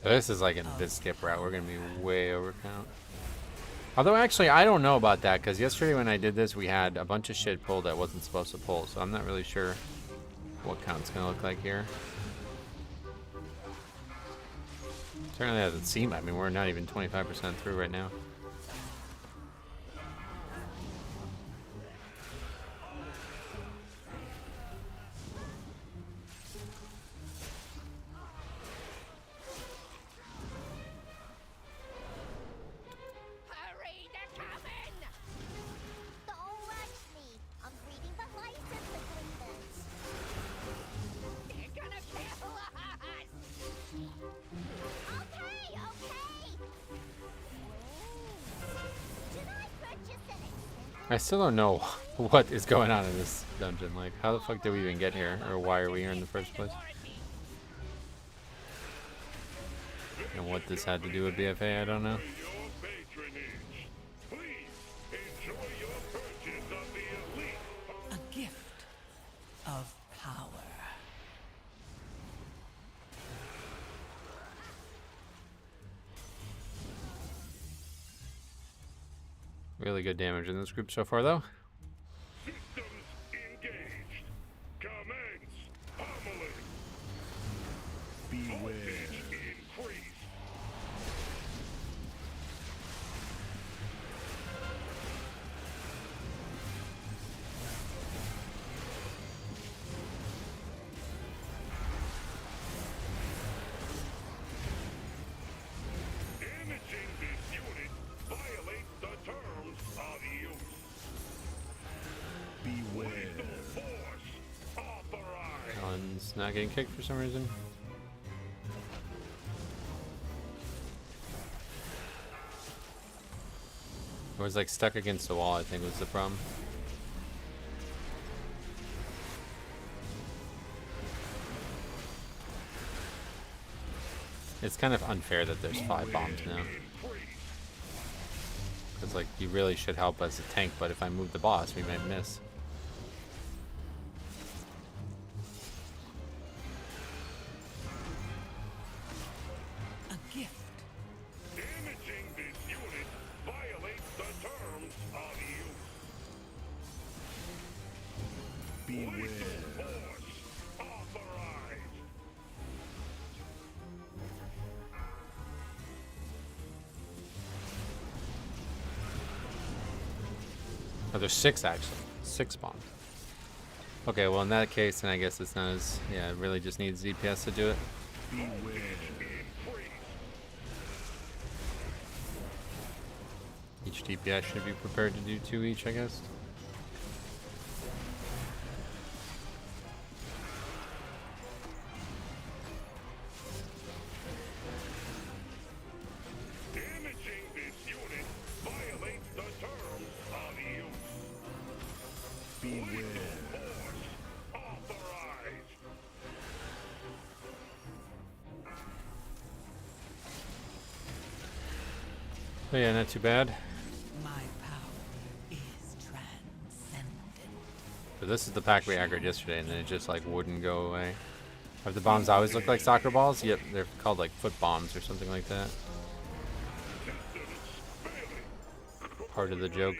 This is like in this skip route. We're going to be way over count. Although, actually, I don't know about that, because yesterday when I did this, we had a bunch of shit pulled that wasn't supposed to pull, so I'm not really sure what count's going to look like here. Certainly doesn't seem, I mean, we're not even 25% through right now. I still don't know what is going on in this dungeon. Like, how the fuck did we even get here? Or why are we here in the first place? And what this had to do with BFA, I don't know. Please enjoy your purchase of the Really good damage in this group so far, though. Systems engaged. Commence pummeling. Beware. Voltage increase. Damaging this unit violates the terms of use. Beware. Lethal force authorized. Alan's not getting kicked for some reason. It was like stuck against the wall, I think was the problem. It's kind of unfair that there's 5 bombs now. Because like you really should help as a tank, but if I move the boss, we might miss. A gift. Damaging this unit violates the terms of use. Beware. Force authorized. Oh, there's 6 actually. 6 bombs. Okay, well in that case, then I guess it's not as... Yeah, it really just needs DPS to do it. Beware. Each DPS should be prepared to do 2 each, I guess. Damaging this unit violates the terms of use. Beware. Force authorized. But yeah, not too bad. My power is transcendent. But this is the pack we aggroed yesterday, and then it just like wouldn't go away. Have the bombs always look like soccer balls? Yep, they're called like foot bombs or something like that. Part of the joke.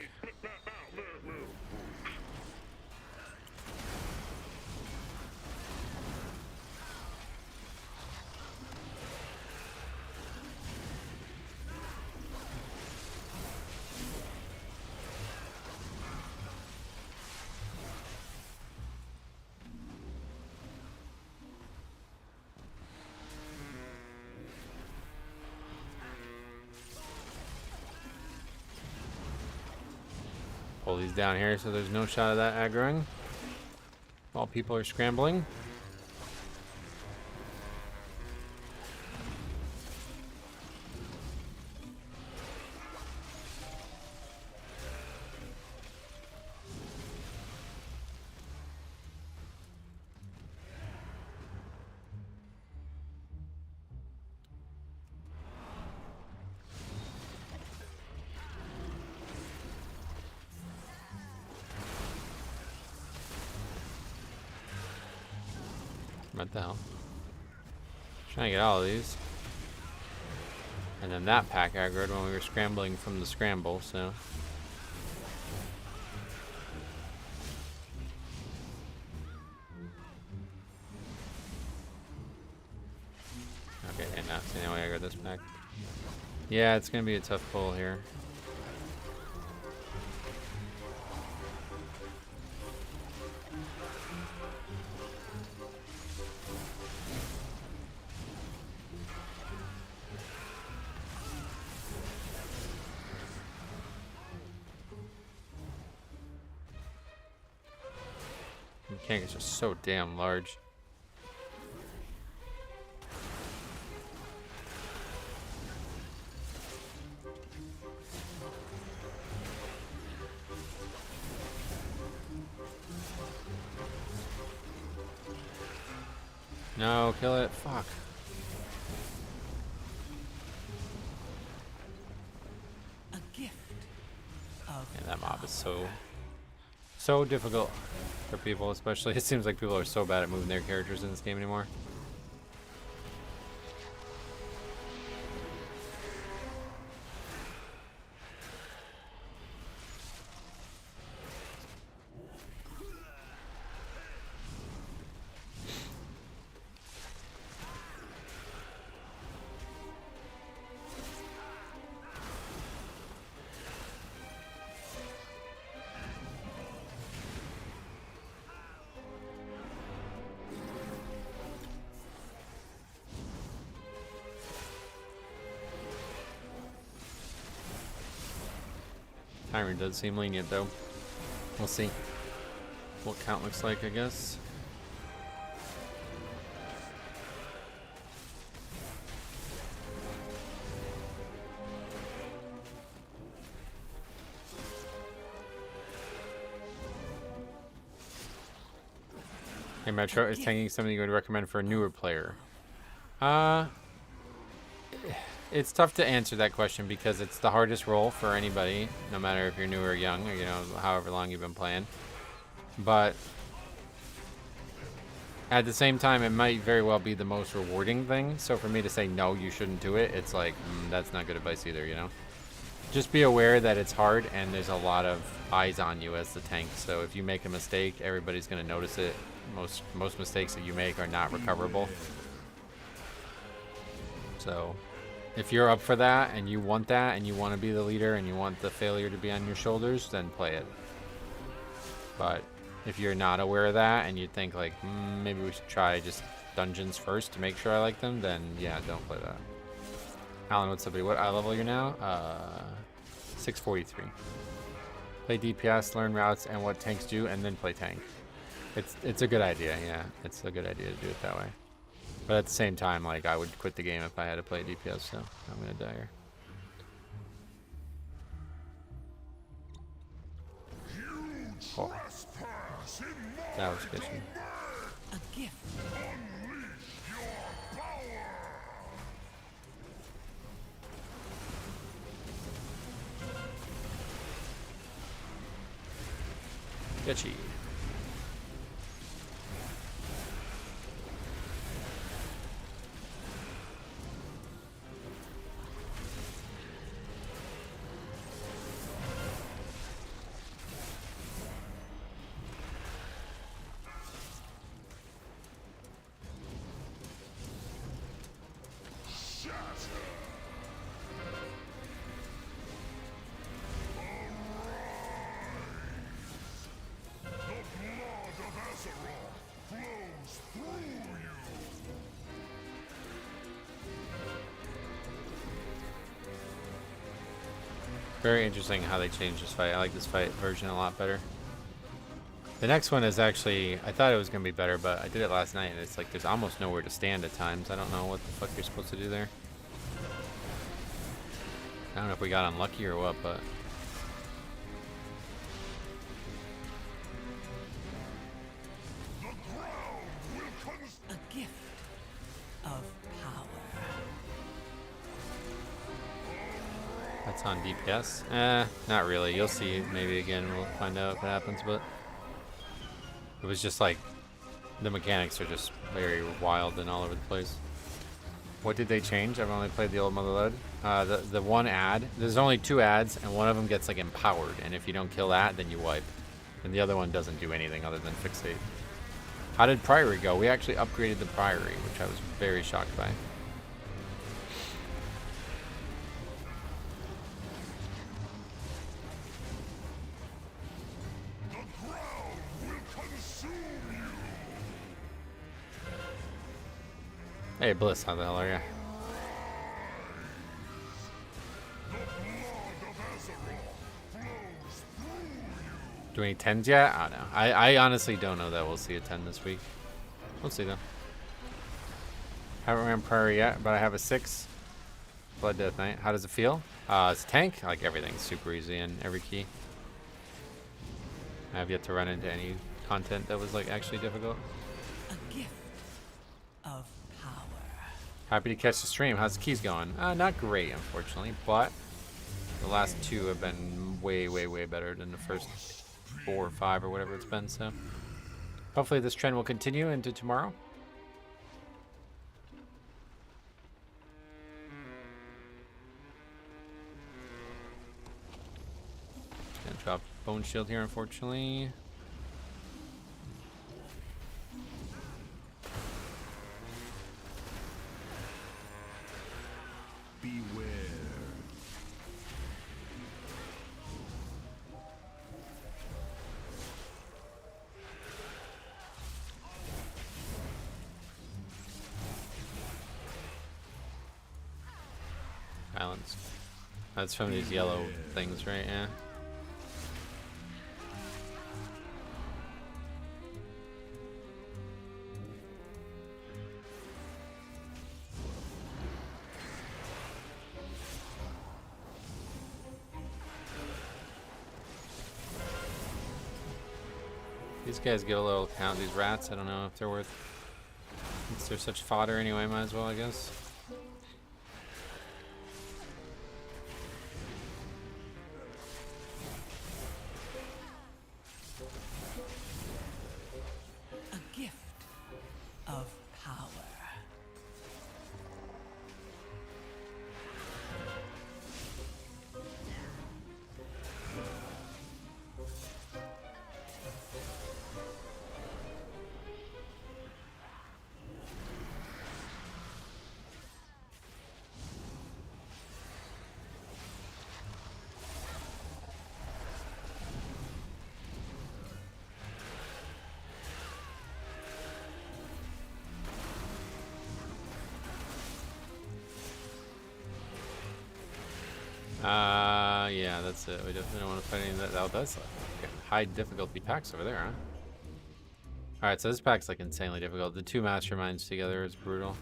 Pull these down here so there's no shot of that aggroing while people are scrambling. What the hell? Trying to get all of these. And then that pack aggroed when we were scrambling from the scramble, so. Okay, and now we aggroed this pack. Yeah, it's gonna be a tough pull here. Mechanics are so damn large. No, kill it. Fuck. A gift of And that mob is so difficult for people, especially. It seems like people are so bad at moving their characters in this game anymore. Timer does seem lenient though. We'll see what count looks like, I guess. Hey Metro, is tanking something you would recommend for a newer player? It's tough to answer that question because it's the hardest role for anybody, no matter if you're new or young, or, you know, however long you've been playing. But at the same time, it might very well be the most rewarding thing. So for me to say, no, you shouldn't do it, it's like, that's not good advice either, you know? Just be aware that it's hard and there's a lot of eyes on you as the tank. So if you make a mistake, everybody's going to notice it. Most mistakes that you make are not recoverable. So if you're up for that and you want to be the leader and you want the failure to be on your shoulders, then play it. But if you're not aware of that and you think like, maybe we should try just dungeons first to make sure I like them, then yeah, don't play that. Alan, what's up, buddy? What eye level are you now? 643. Play DPS, learn routes and what tanks do, and then play tank. It's a good idea, yeah. It's a good idea to do it that way. But at the same time, like, I would quit the game if I had to play DPS, so I'm gonna die here. Oh. That was sketchy. A gift. Sketchy. Very interesting how they changed this fight. I like this fight version a lot better. The next one is actually, I thought it was going to be better, but I did it last night and it's like there's almost nowhere to stand at times. I don't know what the fuck you're supposed to do there. I don't know if we got unlucky or what, but... A gift of power. That's on DPS? Not really. You'll see maybe again. We'll find out what happens, but... It was just like... The mechanics are just very wild and all over the place. What did they change? I've only played the old Motherload. The one ad, there's only 2 ads, and one of them gets like empowered, and if you don't kill that, then you wipe. And the other one doesn't do anything other than fixate. How did Priory go? We actually upgraded the Priory, which I was very shocked by. Hey Bliss, how the hell are you? Do any 10s yet? I don't know. I honestly don't know that we'll see a 10 this week. We'll see though. Haven't ran Prairie yet, but I have a 6. Blood Death Knight. How does it feel? It's a tank. Like everything's super easy in every key. I have yet to run into any content that was like actually difficult. A gift of power. Happy to catch the stream. How's the keys going? Not great, unfortunately, but the last 2 have been way, way, way better than the first 4 or 5 or whatever it's been, so hopefully this trend will continue into tomorrow. Gonna drop Bone Shield here, unfortunately. Beware. Balance. That's from these yellow things, right? Yeah. These guys give a little count. These rats, I don't know if they're worth. Since they're such fodder anyway, might as well, I guess. A gift of power. Yeah, that's it. We definitely don't want to fight any of that. Oh, that's like high difficulty packs over there, huh? Alright, so this pack's like insanely difficult. The two masterminds together is brutal.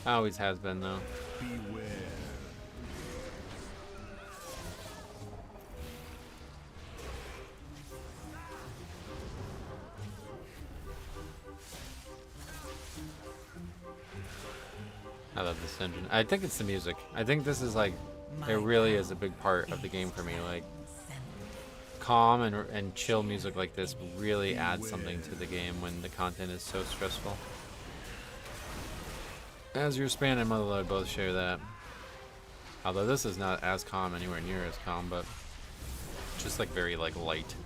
Always has been, though. Beware. I love this engine. I think it's the music. I think this is like, it really is a big part of the game for me. Like, calm and chill music like this really adds something to the game when the content is so stressful. As your Span and Motherlode both share that. Although this is not as calm, anywhere near as calm, but just like very like light.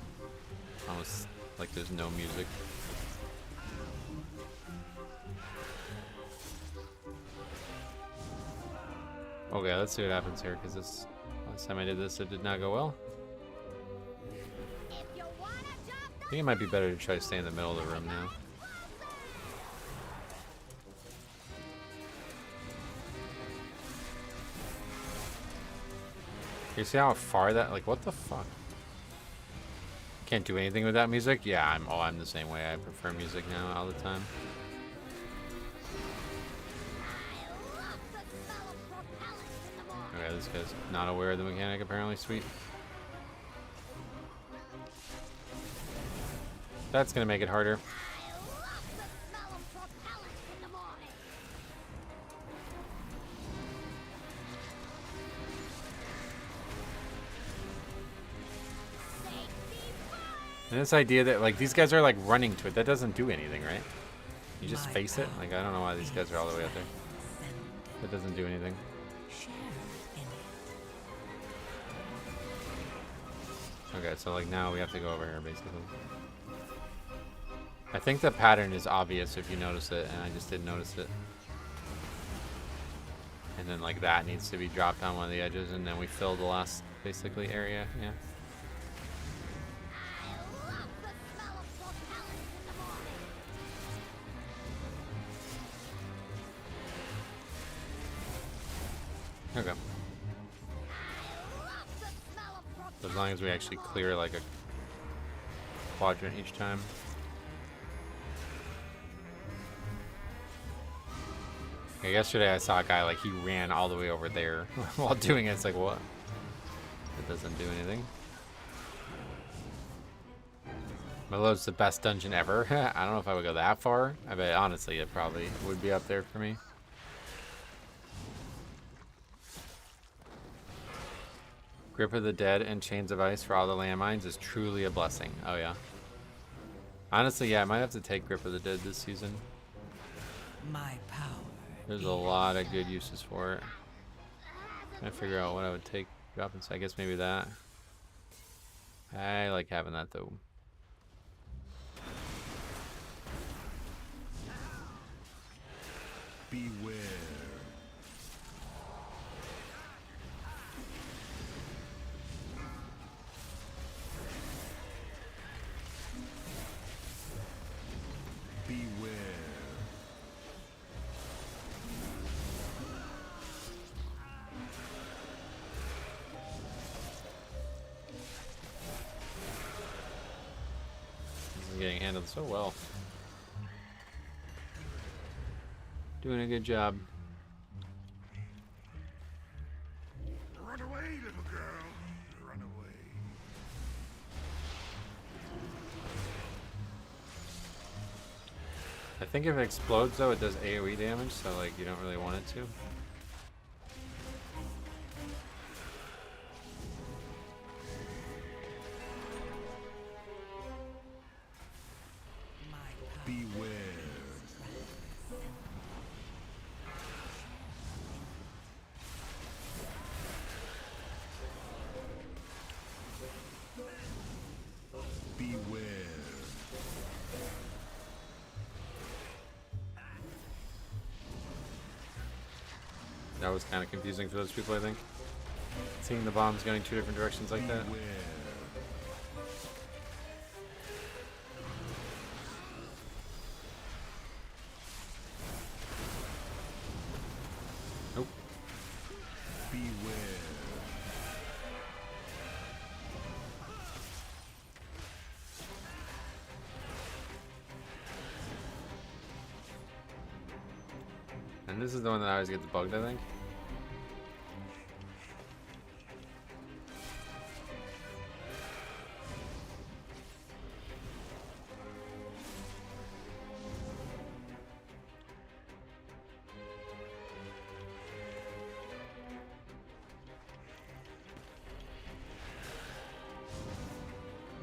Almost like there's no music. Okay, let's see what happens here, because this last time I did this, it did not go well. I think it might be better to try to stay in the middle of the room now. You see how far that, like, what the fuck? Can't do anything with that music? Yeah, I'm the same way. I prefer music now all the time. Okay, this guy's not aware of the mechanic, apparently. Sweet. That's gonna make it harder. And this idea that, like, these guys are, like, running to it, that doesn't do anything, right? You just face it? Like, I don't know why these guys are all the way up there. That doesn't do anything. Okay, so, like, now we have to go over here, basically. I think the pattern is obvious if you notice it, and I just didn't notice it. And then, like, that needs to be dropped on one of the edges, and then we fill the last, basically, area, yeah. Okay. As long as we actually clear like a quadrant each time. Okay, yesterday I saw a guy, like, he ran all the way over there while doing it. It's like, what? It doesn't do anything. Motherlode's the best dungeon ever. I don't know if I would go that far. I bet, honestly, it probably would be up there for me. Grip of the Dead and Chains of Ice for all the landmines is truly a blessing. Oh, yeah. Honestly, yeah, I might have to take Grip of the Dead this season. My power. There's a lot of good uses for it. I'm trying to figure out what I would take dropping, so I guess maybe that. I like having that, though. Beware. Beware. This is getting handled so well. Doing a good job. Run away, little girl. Run away. I think if it explodes though, it does AoE damage, so like you don't really want it to. Beware. Beware. That was kind of confusing for those people, I think. Seeing the bombs going two different directions like that. Beware. Nope. Beware. And this is the one that I always gets bugged, I think.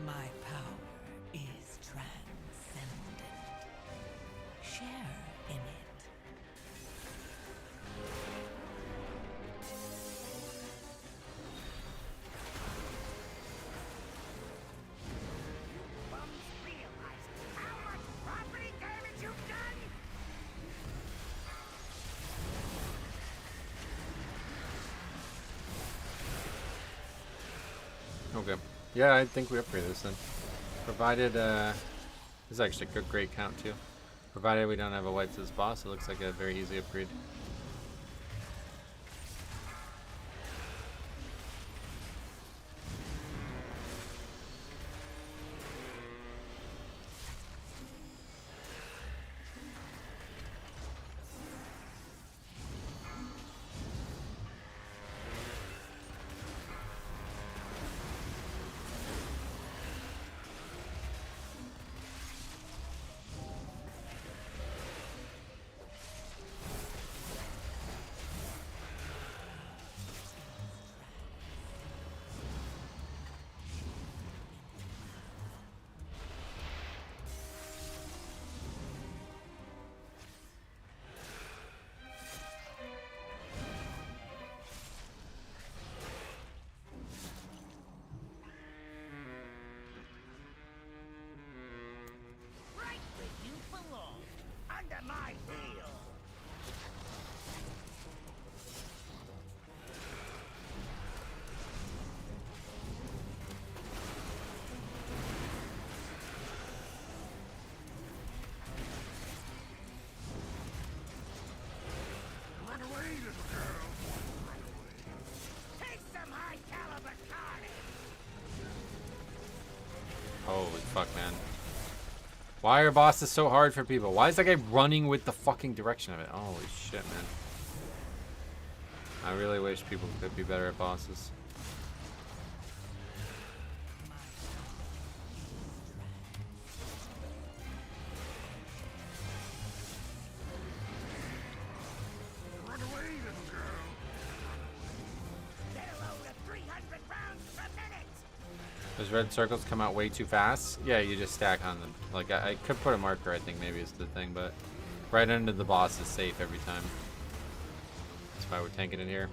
My power is transcendent. Share in it. Bums realize how much property damage you've done? Okay. Yeah, I think we upgrade this then. Provided, this is actually a great count too. Provided we don't have a wipe to this boss, it looks like a very easy upgrade. Right where you belong. Under my heel. Run away, little girl. Run away. Take some high caliber carnage. Holy fuck, man. Why are bosses so hard for people? Why is that guy running with the fucking direction of it? Holy shit, man. I really wish people could be better at bosses. Run away, little girl. Get a load of 300 rounds per minute. Those red circles come out way too fast. Yeah, you just stack on them. Like, I could put a marker, I think maybe is the thing, but right under the boss is safe every time. That's why we're tanking it here.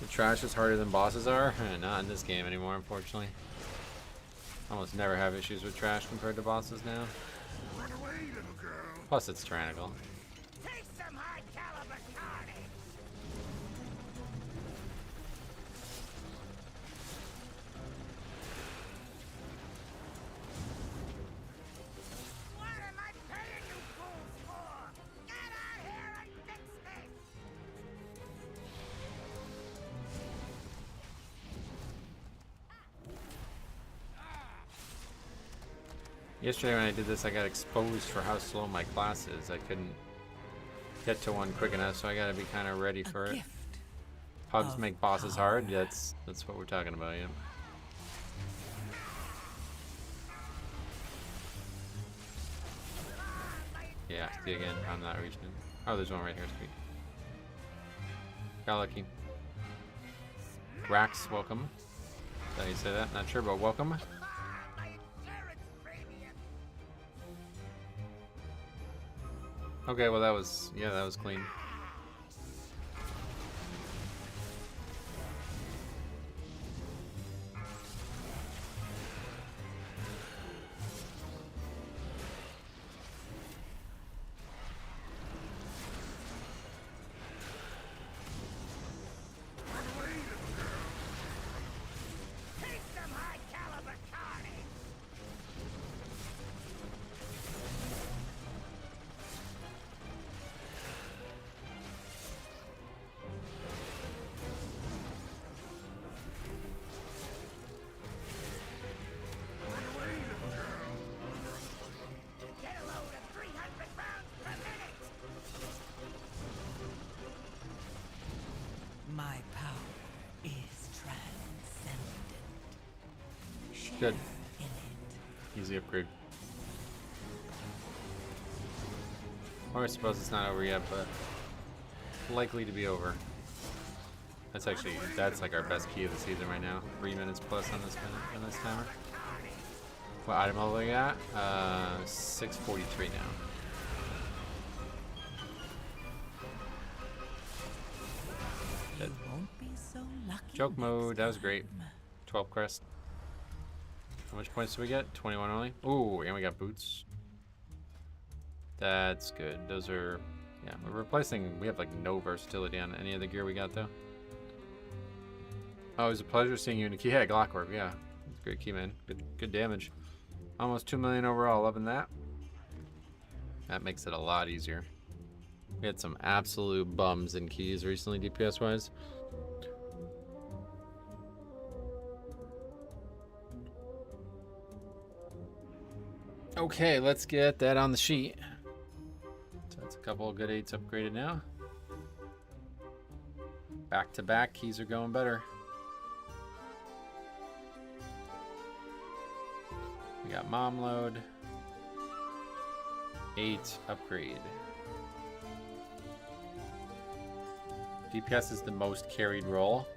The trash is harder than bosses are? Not in this game anymore, unfortunately. Almost never have issues with trash compared to bosses now. Run away, little girl. Plus, it's tyrannical. Take some high caliber carnage. What am I paying you fools for? Get out here and fix this. Yesterday when I did this, I got exposed for how slow my class is. I couldn't get to one quick enough, so I gotta be kind of ready for it. Pugs make bosses hard. That's what we're talking about, yeah. Yeah, see again. I'm not reaching it. Oh, there's one right here. Sweet. Got lucky. Rax, welcome. Is that how you say that? Not sure, but welcome. Okay, well that was, yeah, that was clean. My power is transcendent. Share Good. in it. Easy upgrade. Or I suppose it's not over yet, but likely to be over. That's actually, that's like our best key of the season right now. 3 minutes plus on this minute, on this timer. What item level we got? 643 now. You won't be so lucky. Joke mode, that was great. time. 12 crest. How much points do we get? 21 only? Ooh, and we got boots. That's good. Those are, yeah, we're replacing, we have like no versatility on any of the gear we got though. Oh, it was a pleasure seeing you in the key. Yeah, Glockwork, yeah. It's a great key, man. Good damage. Almost 2 million overall, loving that. That makes it a lot easier. We had some absolute bums in keys recently, DPS wise. Okay, let's get that on the sheet. So that's a couple of good 8s upgraded now. Back to back, keys are going better. We got mom load. 8 upgrade. DPS is the most carried role.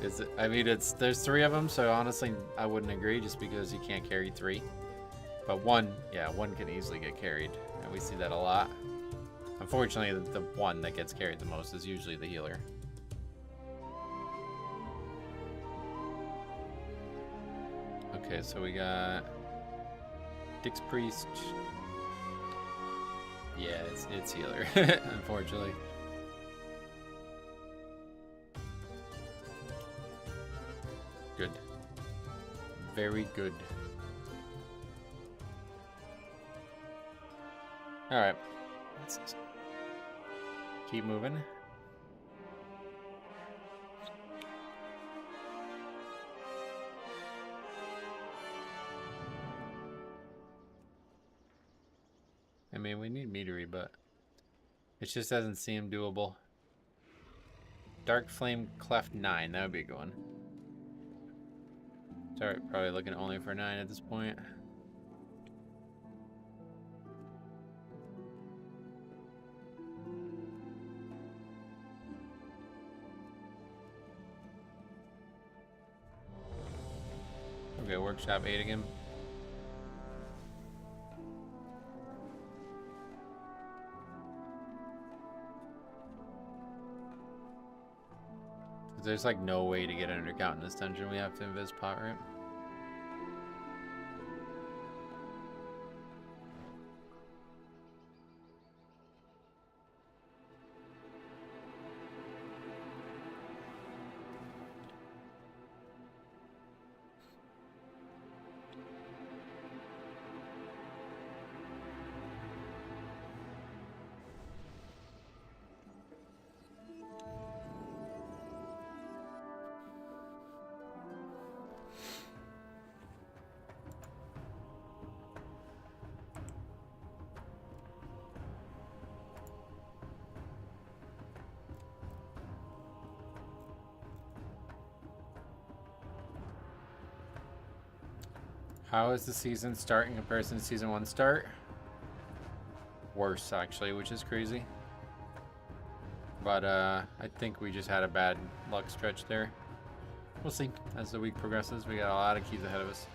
Is it? I mean, there's 3 of them, so honestly, I wouldn't agree just because you can't carry 3. But 1, yeah, 1 can easily get carried, and we see that a lot. Unfortunately, the one that gets carried the most is usually the healer. Okay, so we got Dix Priest. Yeah, it's healer, unfortunately. Good. Very good. Alright. Let's keep moving. I mean, we need Meadery, but it just doesn't seem doable. Dark Flame Cleft 9, that would be a good one. Sorry, probably looking only for 9 at this point. Okay, workshop 8 again. There's like no way to get an undercount in this dungeon. We have to invis pot, right? How is the season start in comparison to season 1 start? worse, actually, which is crazy. But I think we just had a bad luck stretch there. We'll see as the week progresses. We got a lot of keys ahead of us.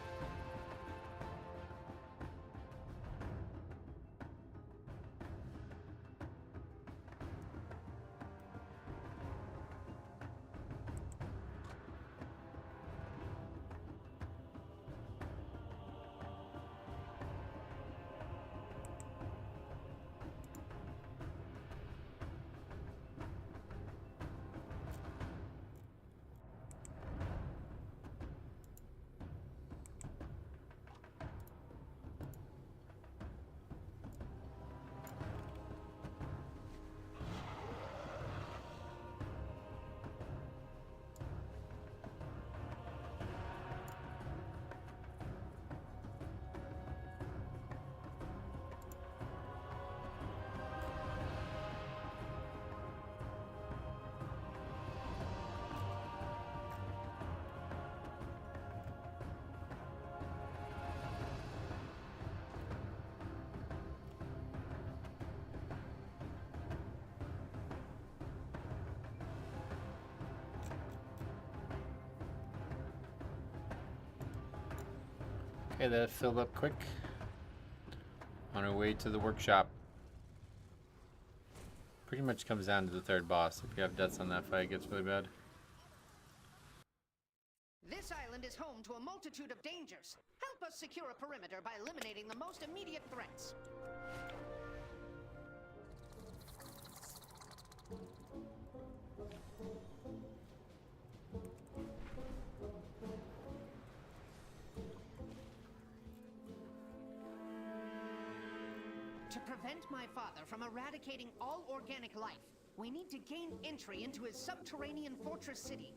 Okay, that filled up quick. On our way to the workshop. Pretty much comes down to the third boss. If you have deaths on that fight, it gets really bad. This island is home to a multitude of dangers. Help us secure a perimeter by eliminating the most immediate threats. To prevent my father from eradicating all organic life, we need to gain entry into his subterranean fortress city.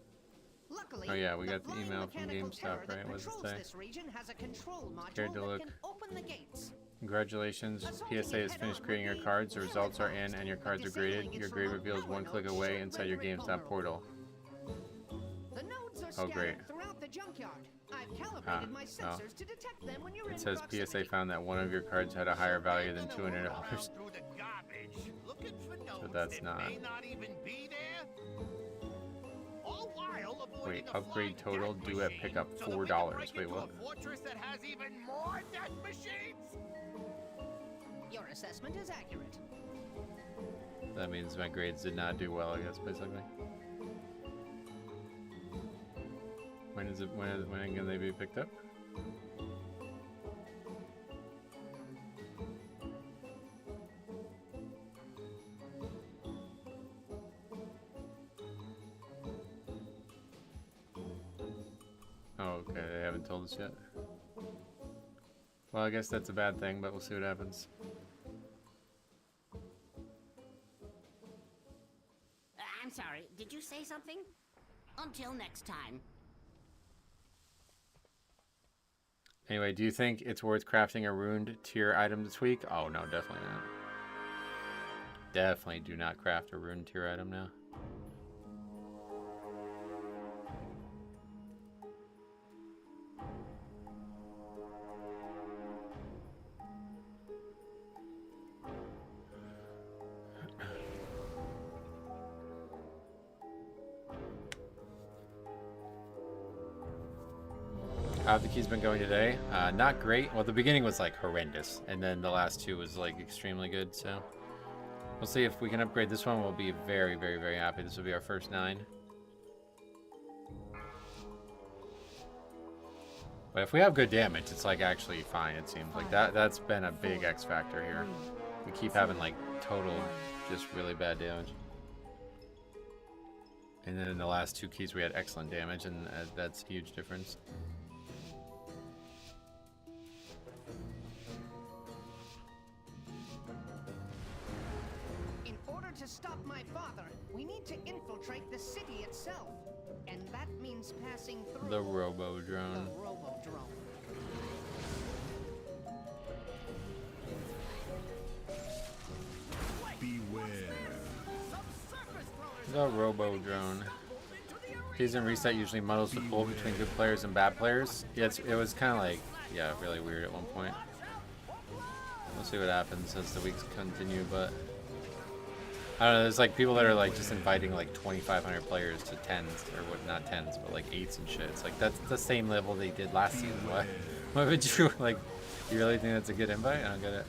Luckily, oh yeah, we got the flying email from mechanical GameStop, terror that right? What does it patrols say? this region has a control module Scared to that look. can open the gates. Congratulations, PSA has finished creating your cards. The results are in and your cards are graded. Your grade reveals one click away inside your GameStop portal. The nodes are Oh, great. scattered throughout the junkyard. I've calibrated my sensors to detect them when you're in It says proximity. PSA found that one of your cards had a higher value than $200. Through the garbage, looking for notes So that's that not. may not even be there. All while Wait, avoiding a upgrade flying total death due at machine pickup so that we can $4. break Wait, into what? A fortress that has even more death machines. Your assessment is accurate. That means my grades did not do well, I guess, basically. When is it? When can they be picked up? Oh, okay. They haven't told us yet. Well, I guess that's a bad thing, but we'll see what happens. I'm sorry, did you say something? Until next time. Anyway, do you think it's worth crafting a ruined tier item this week? Oh, no, definitely not. Definitely do not craft a ruined tier item now. How have the keys been going today? Not great. Well, the beginning was like horrendous, and then the last two was like extremely good. So we'll see if we can upgrade this one. We'll be very, very, very happy. This will be our first 9. But if we have good damage, it's like actually fine. It seems like that's been a big X factor here. We keep having like total, just really bad damage. And then in the last 2 keys, we had excellent damage, and that's a huge difference. To stop my father, we need to infiltrate the city itself. And that means passing through the Robo-Drone. The Robo-Drone. Beware. The Robo-Drone. Season reset usually muddles the pool between good players and bad players. Yeah, it was kind of like, yeah, really weird at one point. We'll see what happens as the weeks continue, but I don't know, there's like people that are like just inviting like 2,500 players to 10s, or what, not 10s, but like 8s and shit. It's like, that's the same level they did last season. Why would you, like, you really think that's a good invite? I don't get it.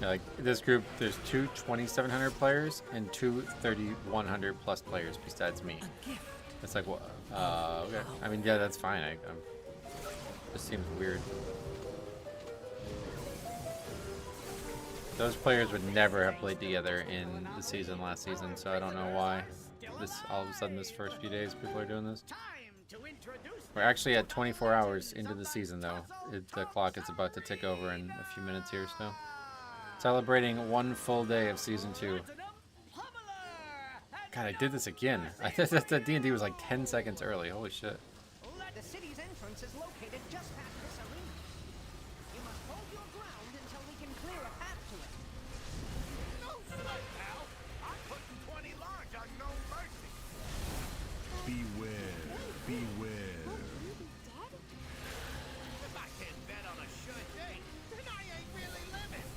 Like this group, there's two 2,700 players and two 3,100 plus players besides me. It's like, what? Okay. I mean, yeah, that's fine. Just seems weird. Those players would never have played together in the season last season, so I don't know why this all of a sudden this first few days people are doing this. We're actually at 24 hours into the season though. The clock is about to tick over in a few minutes here, so. Celebrating one full day of season 2. God, I did this again. I thought that D&D was like 10 seconds early. Holy shit. The city's entrance is located just past this arena. You must hold your ground until we can clear a path to it. No sweat, pal. I'm putting 20 large on no mercy. Beware. Beware. If I can't bet on a sure thing, then I ain't really living.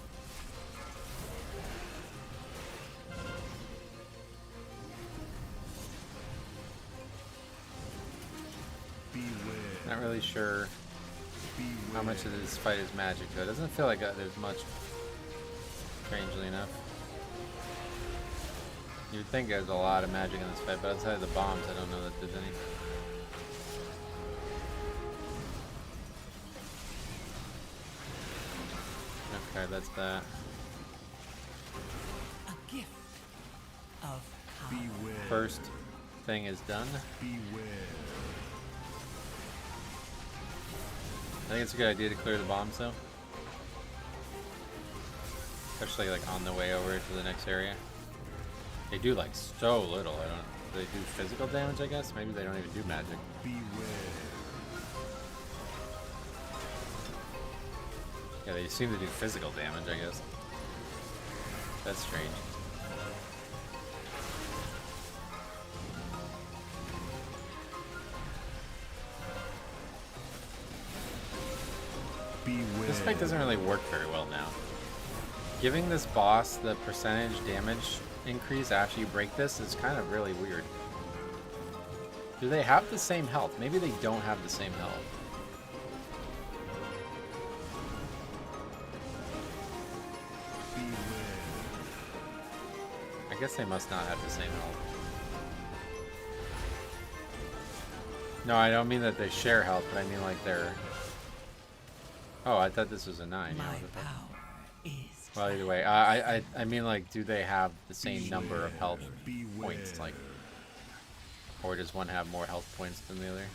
Not really sure how much of this fight is magic though. It doesn't feel like there's much, strangely enough. You would think there's a lot of magic in this fight, but outside of the bombs, I don't know that there's any. Okay, that's that. A gift of power. First thing is done. I think it's a good idea to clear the bombs though. Especially like on the way over to the next area. They do like so little. I don't. They do physical damage, I guess. Maybe they don't even do magic. Yeah, they seem to do physical damage, I guess. That's strange. This fight doesn't really work very well now. Giving this boss the percentage damage increase after you break this is kind of really weird. Do they have the same health? Maybe they don't have the same health. I guess they must not have the same health. No, I don't mean that they share health, but I mean like they're... Oh, I thought this was a 9. My Yeah, power is well, either way, I mean like, do they have the same number of health points, like, or does one have more health points than the other?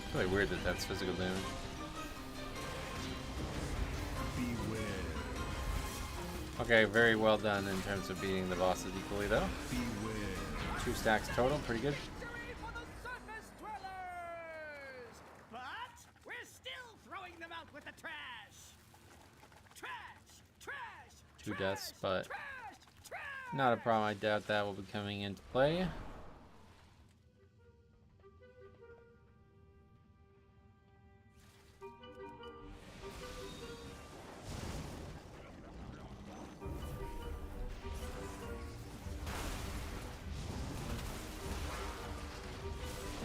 It's really weird that that's physical damage. Okay, very well done in terms of beating the bosses equally though. 2 stacks total, pretty good. But we're still throwing them out with the trash. Trash. 2 deaths, but not a problem. I doubt that will be coming into play.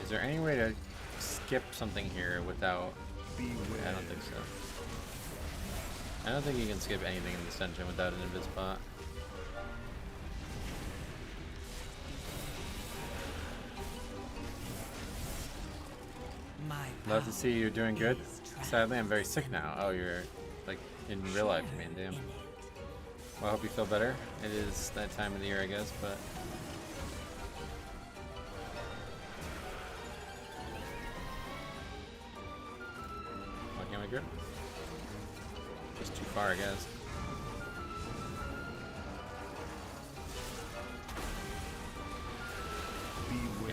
Is there any way to skip something here without... I don't think so. I don't think you can skip anything in this dungeon without an invis spot. Love to see you're doing good. Sadly, I'm very sick now. Oh, you're like in real life, man. Damn. Well, I hope you feel better. It is that time of the year, I guess, but. What can we grip? Just too far, I guess.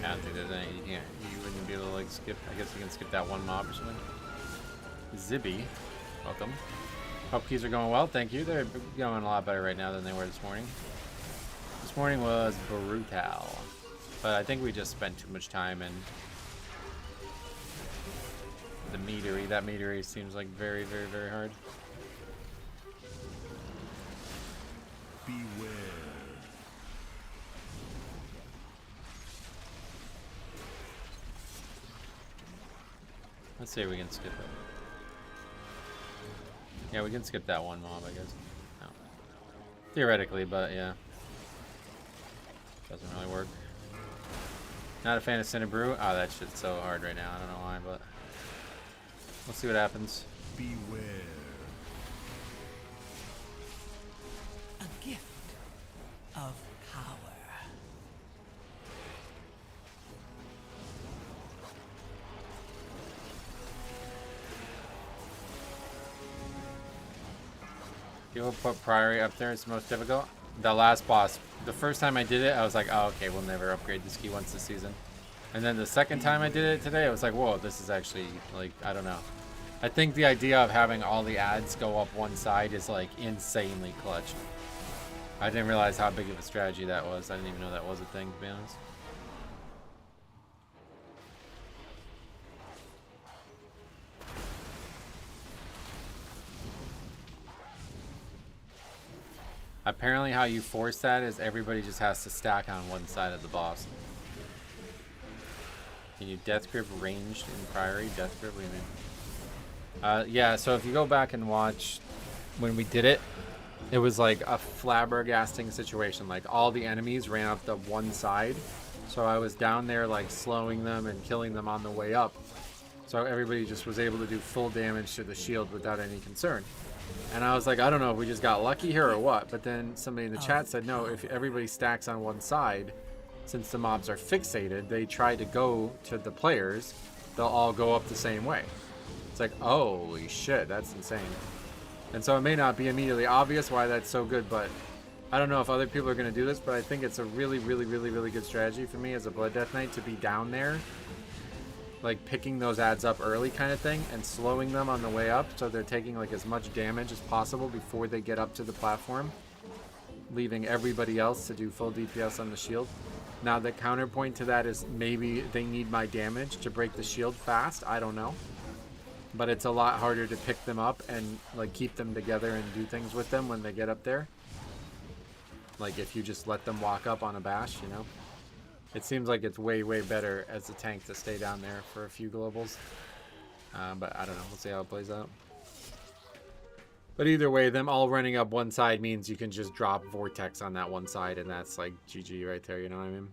I don't think there's any. You wouldn't be able to like skip. I guess you can skip that one mob or something. Zibby, welcome. Hope keys are going well. Thank you. They're going a lot better right now than they were this morning. This morning was brutal, but I think we just spent too much time in the Meadery. That Meadery seems like very, very, very hard. Beware. Let's see if we can skip it. Yeah, we can skip that one mob, I guess. No. Theoretically, but yeah. Doesn't really work. Not a fan of Cinderbrew. Oh, that shit's so hard right now. I don't know why, but we'll see what happens. Beware. A gift of power. People put Priory up there. It's the most difficult. The last boss. The first time I did it, I was like, oh, okay, we'll never upgrade this key once this season. And then the second time I did it today, I was like, whoa, this is actually, like, I don't know. I think the idea of having all the ads go up one side is, like, insanely clutch. I didn't realize how big of a strategy that was. I didn't even know that was a thing, to be honest. Apparently how you force that is everybody just has to stack on one side of the boss. Can you death grip ranged in Priory? Death grip, what do you mean? Yeah, so if you go back and watch when we did it, it was like a flabbergasting situation. Like all the enemies ran up the one side. So I was down there like slowing them and killing them on the way up. So everybody just was able to do full damage to the shield without any concern. And I was like, I don't know if we just got lucky here or what. But then somebody in the chat said, no, if everybody stacks on one side, since the mobs are fixated, they try to go to the players, they'll all go up the same way. It's like, holy shit, that's insane. And so it may not be immediately obvious why that's so good, but I don't know if other people are going to do this, but I think it's a really, really, really, really good strategy for me as a Blood Death Knight to be down there, like picking those ads up early kind of thing and slowing them on the way up so they're taking like as much damage as possible before they get up to the platform, leaving everybody else to do full DPS on the shield. Now the counterpoint to that is maybe they need my damage to break the shield fast. I don't know. But it's a lot harder to pick them up and like keep them together and do things with them when they get up there. Like if you just let them walk up on a bash, you know. It seems like it's way, way better as a tank to stay down there for a few globals. But I don't know. We'll see how it plays out. But either way, them all running up one side means you can just drop Vortex on that one side, and that's like GG right there, you know what I mean?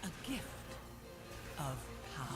A gift of power.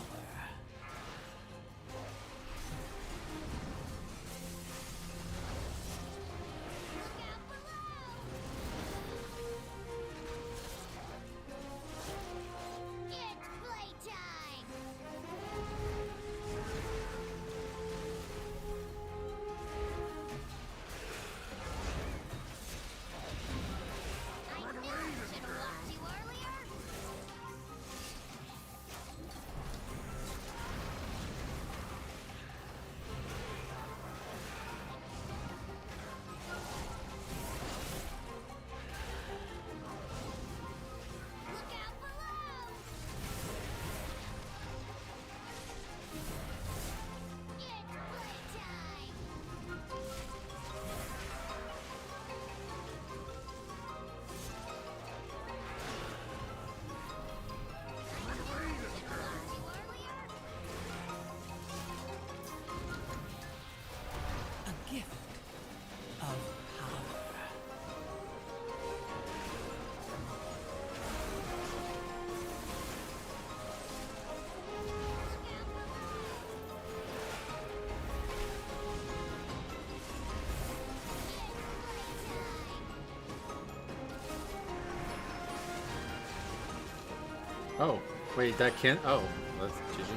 Oh, wait, that can't. Oh, that's GG.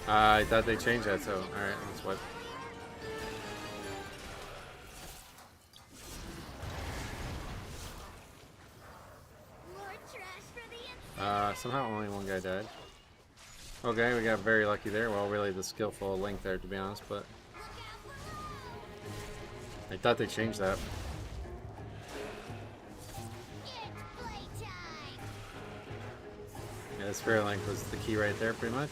I thought they changed that, so alright, let's wipe. Somehow only one guy died. Okay, we got very lucky there. Well, really the skillful Link there, to be honest, but I thought they changed that. Yeah, the Sphere Link was the key right there, pretty much.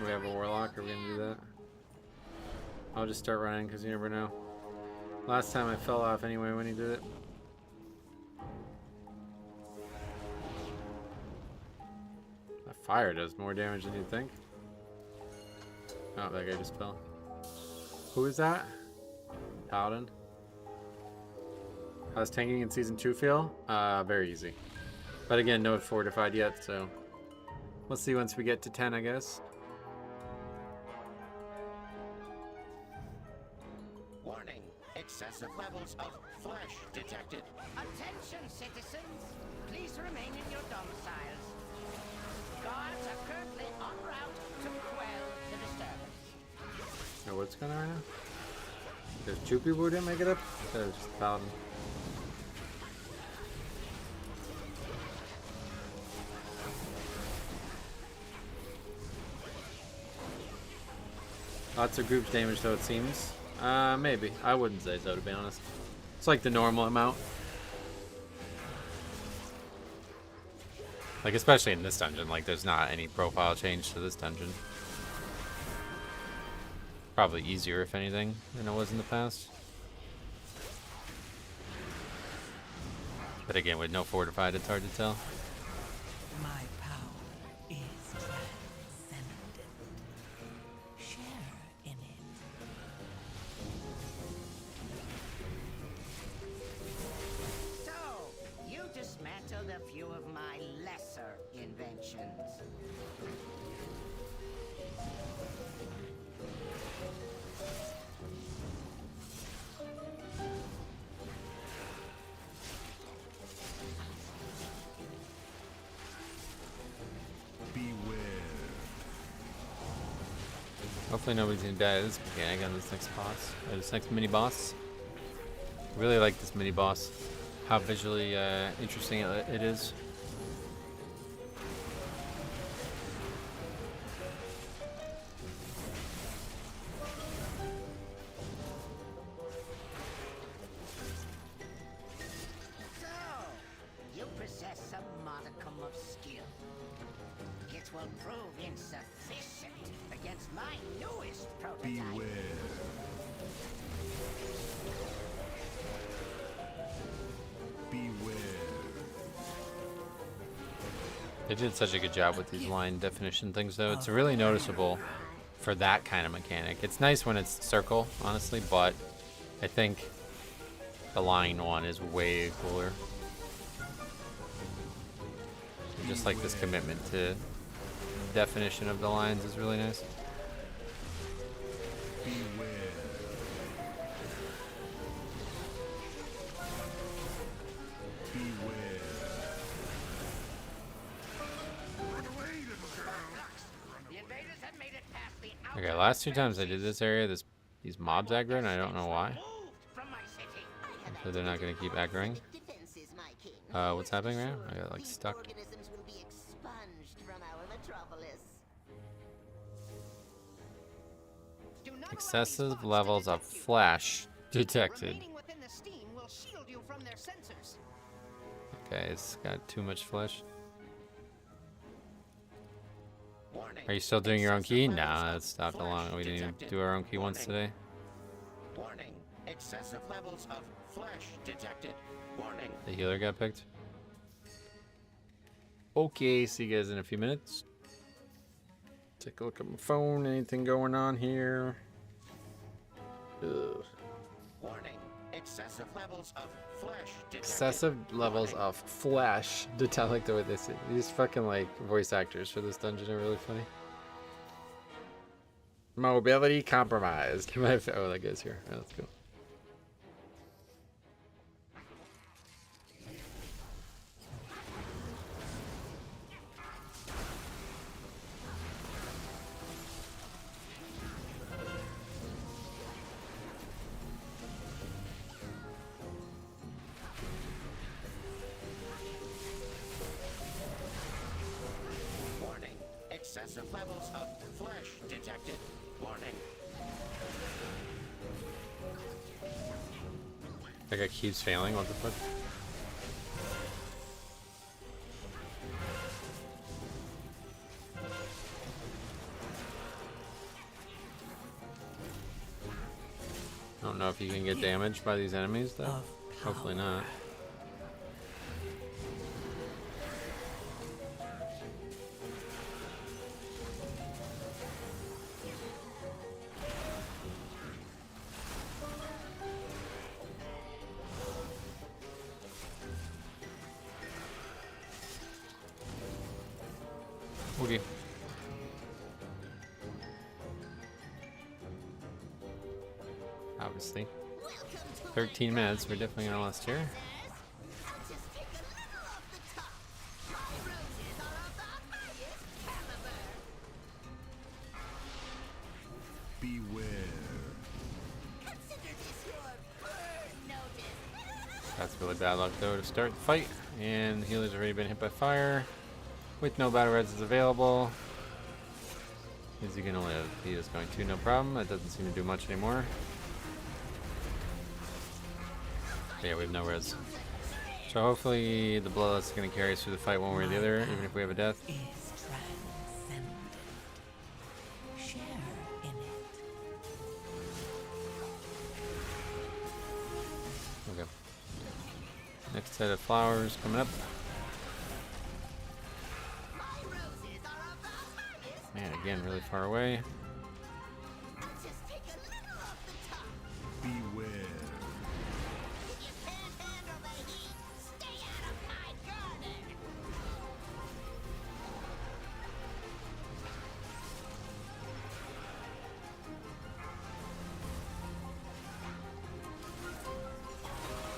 We have a Warlock, are we gonna do that? I'll just start running because you never know. Last time I fell off anyway when he did it. That fire does more damage than you'd think. Oh, that guy just fell. Who is that? Paladin. How's tanking in Season 2 feel? Very easy. But again, no fortified yet, so we'll see once we get to 10, I guess. Warning, excessive levels of flesh detected. Attention, citizens. Please remain in your domiciles. Guards are currently en route to quell the disturbance. Now what's going on right now? There's 2 people who didn't make it up? There's just Paladin. Lots of group damage though, it seems. Maybe. I wouldn't say so, to be honest. It's like the normal amount. Like, especially in this dungeon, like, there's not any profile change to this dungeon. Probably easier, if anything, than it was in the past. But again, with no fortified, it's hard to tell. My power is transcendent. Share in it. So, you dismantled a few of my lesser inventions. Hopefully nobody's gonna die at this mechanic on this next boss, or this next mini boss. I really like this mini boss. How visually interesting it is. So, you possess a modicum of skill. It will prove insufficient against my newest prototype. They did such a good job with these line definition things, though. It's really noticeable for that kind of mechanic. It's nice when it's circle, honestly, but I think the line one is way cooler. Just like this commitment to definition of the lines is really nice. Okay, last 2 times I did this area, these mobs aggro, and I don't know why. So they're not gonna keep aggroing. What's happening right now? I got like stuck. Excessive levels of flash detected. Okay, it's got too much flesh. Are you still doing your own key? Nah, that stopped long. We didn't even do our own key once today. Warning, excessive levels of flesh detected. Warning. The healer got picked. Okay, see you guys in a few minutes. Take a look at my phone. Anything going on here? Ugh. Warning. Excessive levels of flesh detected. Excessive levels of flesh. I like the way they say. These fucking like voice actors for this dungeon are really funny. Mobility compromised. Oh, that guy's here. All right, let's go. Warning. Excessive levels of flesh detected. Warning. That guy keeps failing. What the fuck? I don't know if you can get damaged by these enemies though. Hopefully not. Okay. Obviously. 13 minutes, we're definitely gonna last here. Beware. That's really bad luck though to start the fight. And the healer's already been hit by fire. With no battle reds available. Is he gonna live? He is going to, no problem. That doesn't seem to do much anymore. Yeah, we have no res. So hopefully the bloodlust is gonna carry us through the fight one way or the other, even if we have a death. Share in it. Okay. Next set of flowers coming up. Man, again, really far away. Beware.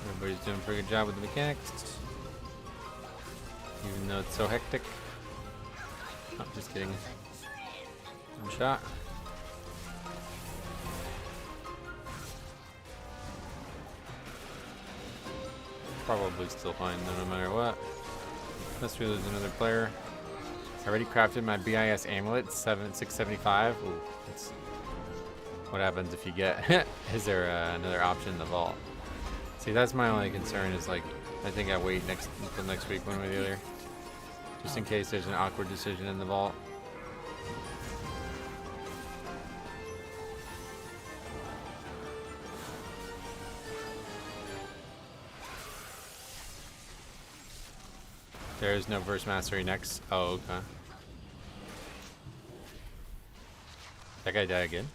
Everybody's doing a pretty good job with the mechanics. Even though it's so hectic. Oh, just kidding. One shot. Probably still fine though, no matter what. Unless we lose another player. I already crafted my BIS amulet, 675. Ooh, that's what happens if you get. Is there another option in the vault? See, that's my only concern. Is like, I think I wait until next week, one way or the other, just in case there's an awkward decision in the vault. There's no verse mastery next. Oh, okay. That guy died again?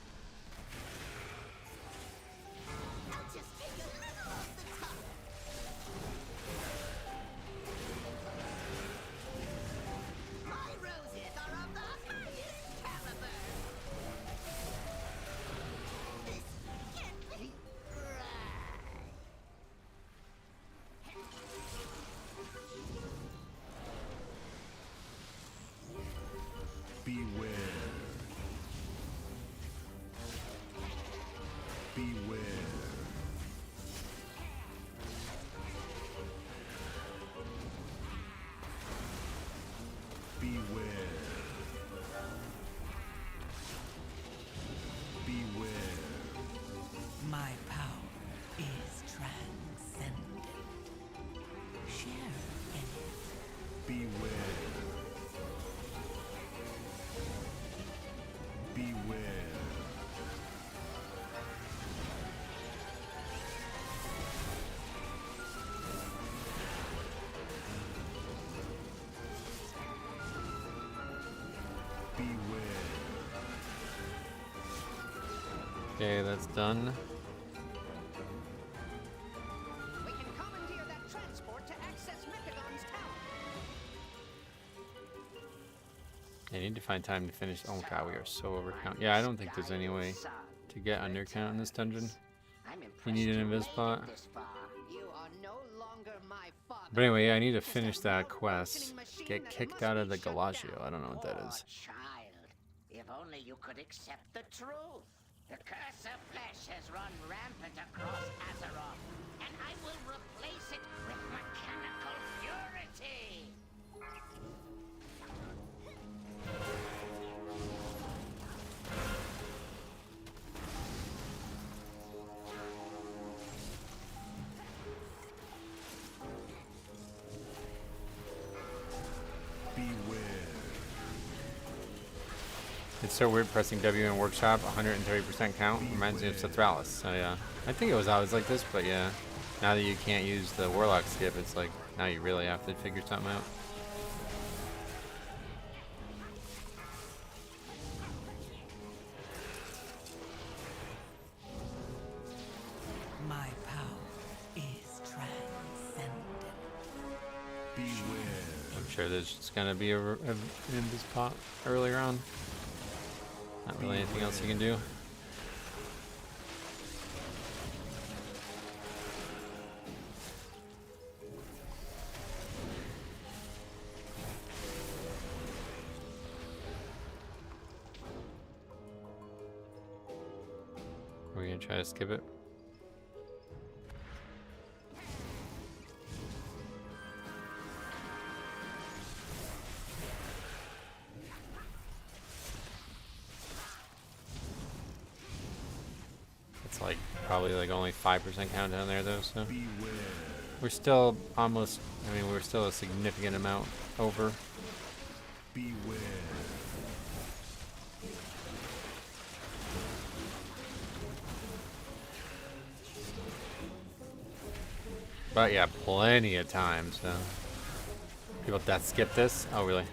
Beware. Beware. Beware. Beware. My power is transcendent. Share in it. Beware. Beware. Okay, that's done. We can commandeer that transport to access Mechagon's tower. I need to find time to finish. Oh god, we are so overcount. Yeah, I don't think there's any way to get undercount in this dungeon. We need an invis spot. But anyway, yeah, I need to finish that quest. Get kicked out of the Galagio. I don't know what that is. Child, if only you could accept the truth. The curse of flesh has run rampant across Azeroth, and I will replace it with mechanical purity. It's so weird pressing W in Workshop, 130% count. Reminds me of Sethralis. So yeah, I think it was always like this, but yeah. Now that you can't use the Warlock skip, it's like, now you really have to figure something out. My power is transcendent. Beware. I'm sure there's just gonna be an invis spot earlier on. Not really anything else you can do. Are we gonna try to skip it? Like probably like only 5% countdown there though, so we're still almost, I mean, we're still a significant amount over. Beware. But yeah, plenty of time, so people death skip this. Oh really?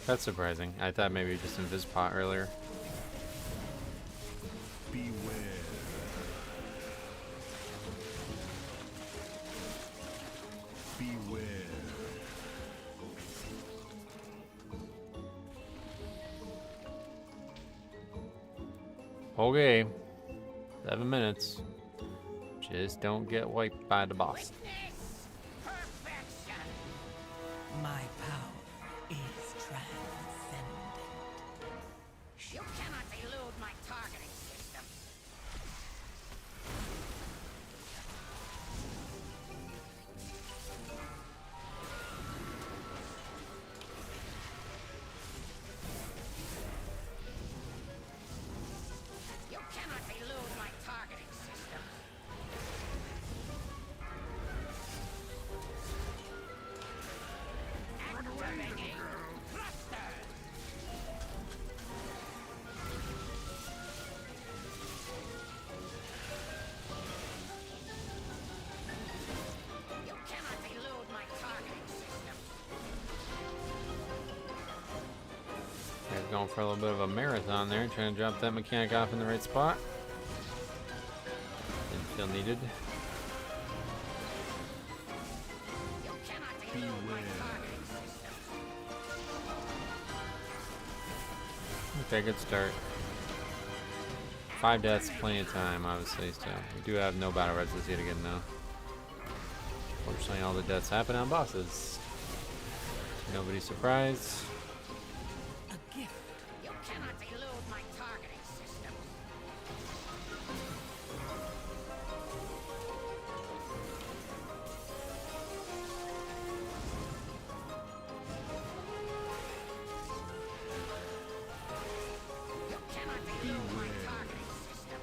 That's surprising. I thought maybe just invis pot earlier. Beware. Beware. Okay, 7 minutes. Just don't get wiped by the boss. My power is transcendent. You cannot elude my targeting system. You cannot elude my targeting system. Activating thruster. You cannot elude my targeting system. Guys going for a little bit of a marathon there, trying to drop that mechanic off in the right spot. Didn't feel needed. You cannot elude my targeting system. Okay, good start. 5 deaths, plenty of time, obviously, so we do have no battle reds yet again now. Fortunately, all the deaths happen on bosses. Nobody's surprised. A gift. You cannot elude my targeting system. You cannot elude my targeting system.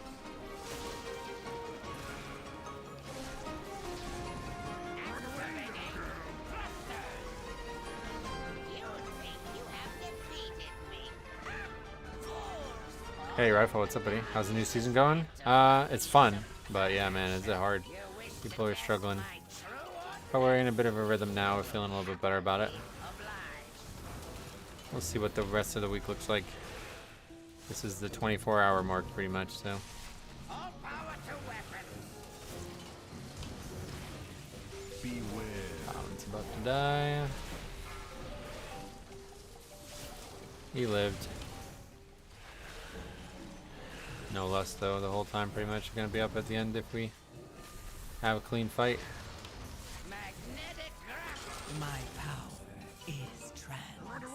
Activating thruster. You think you have defeated me? Fools! Hey Rifle, what's up buddy? How's the new season going? It's fun, but yeah man, it's hard. People are struggling. But we're in a bit of a rhythm now, we're feeling a little bit better about it. We'll see what the rest of the week looks like. This is the 24-hour mark pretty much, so. All power to weapons. Beware. It's about to die. He lived. No lust though, the whole time pretty much. Gonna be up at the end if we have a clean fight. Magnetic grapple. My power is transcendent.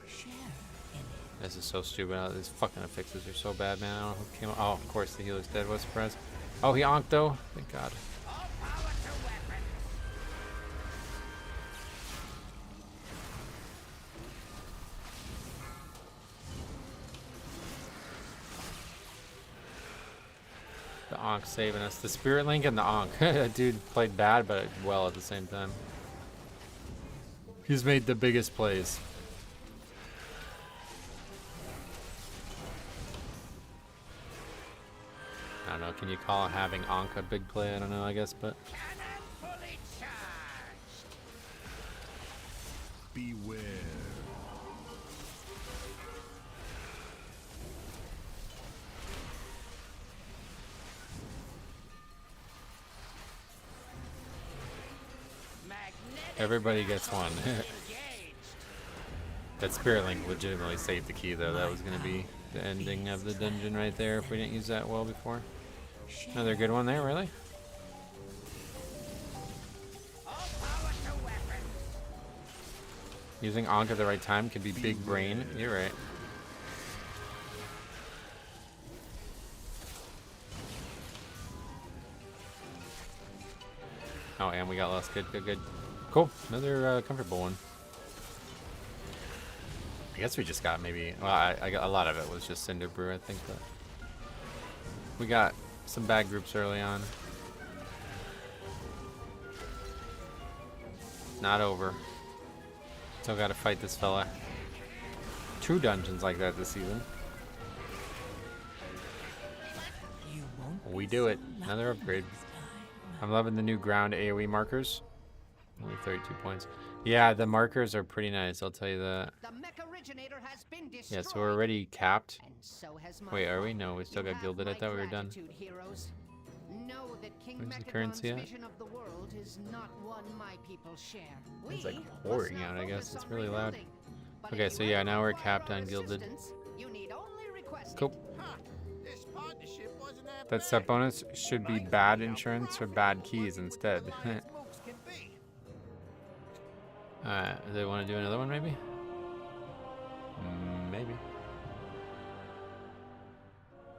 Share in it. This is so stupid. These fucking affixes are so bad, man. I don't know who came. Oh, of course the healer's dead. What a surprise. Oh, he onked though. Thank God. All power to weapons. The Ankh saving us. The Spirit Link and the Ankh. That dude played bad, but well at the same time. He's made the biggest plays. I don't know. Can you call having Ankh a big play? I don't know, I guess, but. Cannon fully charged. Beware. Magnetic Everybody gets one. engaged. That Spirit Link legitimately saved the key, though. That was going to be the ending of the dungeon right there if we didn't use that well before. Another good one there, really? All power to weapons. Using Ankh at the right time could be big brain. You're right. Oh, and we got lost. Good, good, good. Cool. Another comfortable one. I guess we just got maybe. Well, I got a lot of it was just Cinderbrew, I think, but we got some bad groups early on. Not over. Still got to fight this fella. 2 dungeons like that this season. You won't We be do so it. Another lucky upgrade. this time. I'm loving the new ground AoE markers. Only 32 points. Yeah, the markers are pretty nice, I'll tell you that. The mech originator has been destroyed. Yeah, so we're already capped. And so has my Wait, are we? father. No, we still You got have gilded. I my thought we were done. gratitude, heroes. Know that King Where's the Mechagon's currency at? vision of the world is not one my people share. It's We like must pouring now out, I guess. focus It's on really loud. rebuilding. But Okay, if so you yeah, ever now we're require capped our on gilded. assistance, you need only request it. Cool. This partnership wasn't that That bad. step bonus should be bad insurance or bad keys instead. Alright, do they want to do another one maybe? Maybe.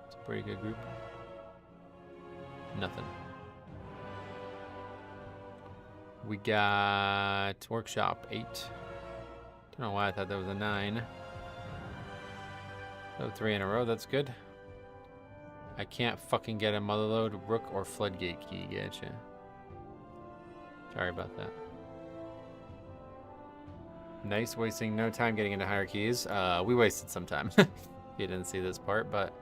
It's a pretty good group. Nothing. We got workshop 8. Don't know why I thought that was a 9. So 3 in a row, that's good. I can't fucking get a motherlode, rook, or floodgate key, getcha. Sorry about that. Nice, wasting no time getting into higher keys. We wasted some time. You didn't see this part, but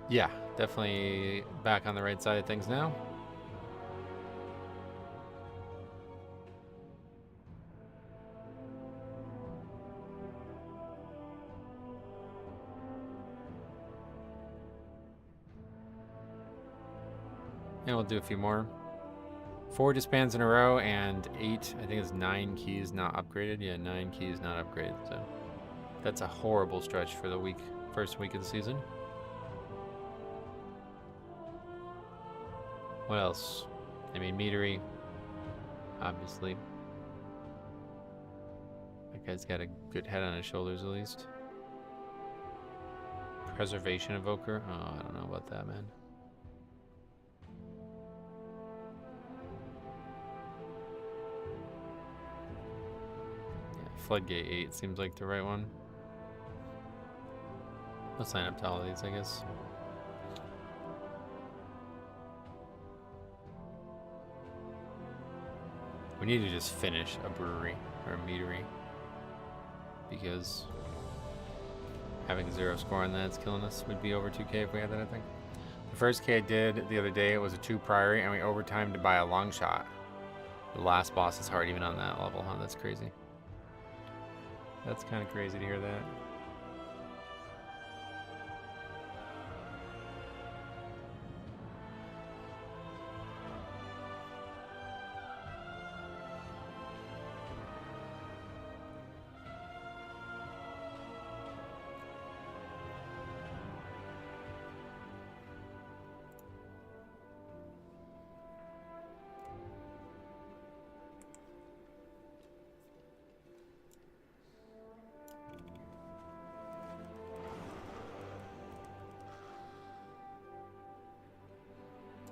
yeah, definitely back on the right side of things now. And we'll do a few more. 4 disbands in a row and 8, I think it's 9 keys not upgraded. Yeah, 9 keys not upgraded. So that's a horrible stretch for the first week of the season. What else? I mean, Meadery, obviously. That guy's got a good head on his shoulders at least. Preservation Evoker. Oh, I don't know about that, man. Floodgate 8 seems like the right one. I'll sign up to all of these, I guess. We need to just finish a brewery or a meadery, because having 0 score on that's killing us. We'd be over 2k if we had that, I think. The first K I did the other day was a 2 priory, and we overtimed to buy a long shot. The last boss is hard even on that level, huh? That's crazy. That's kind of crazy to hear that.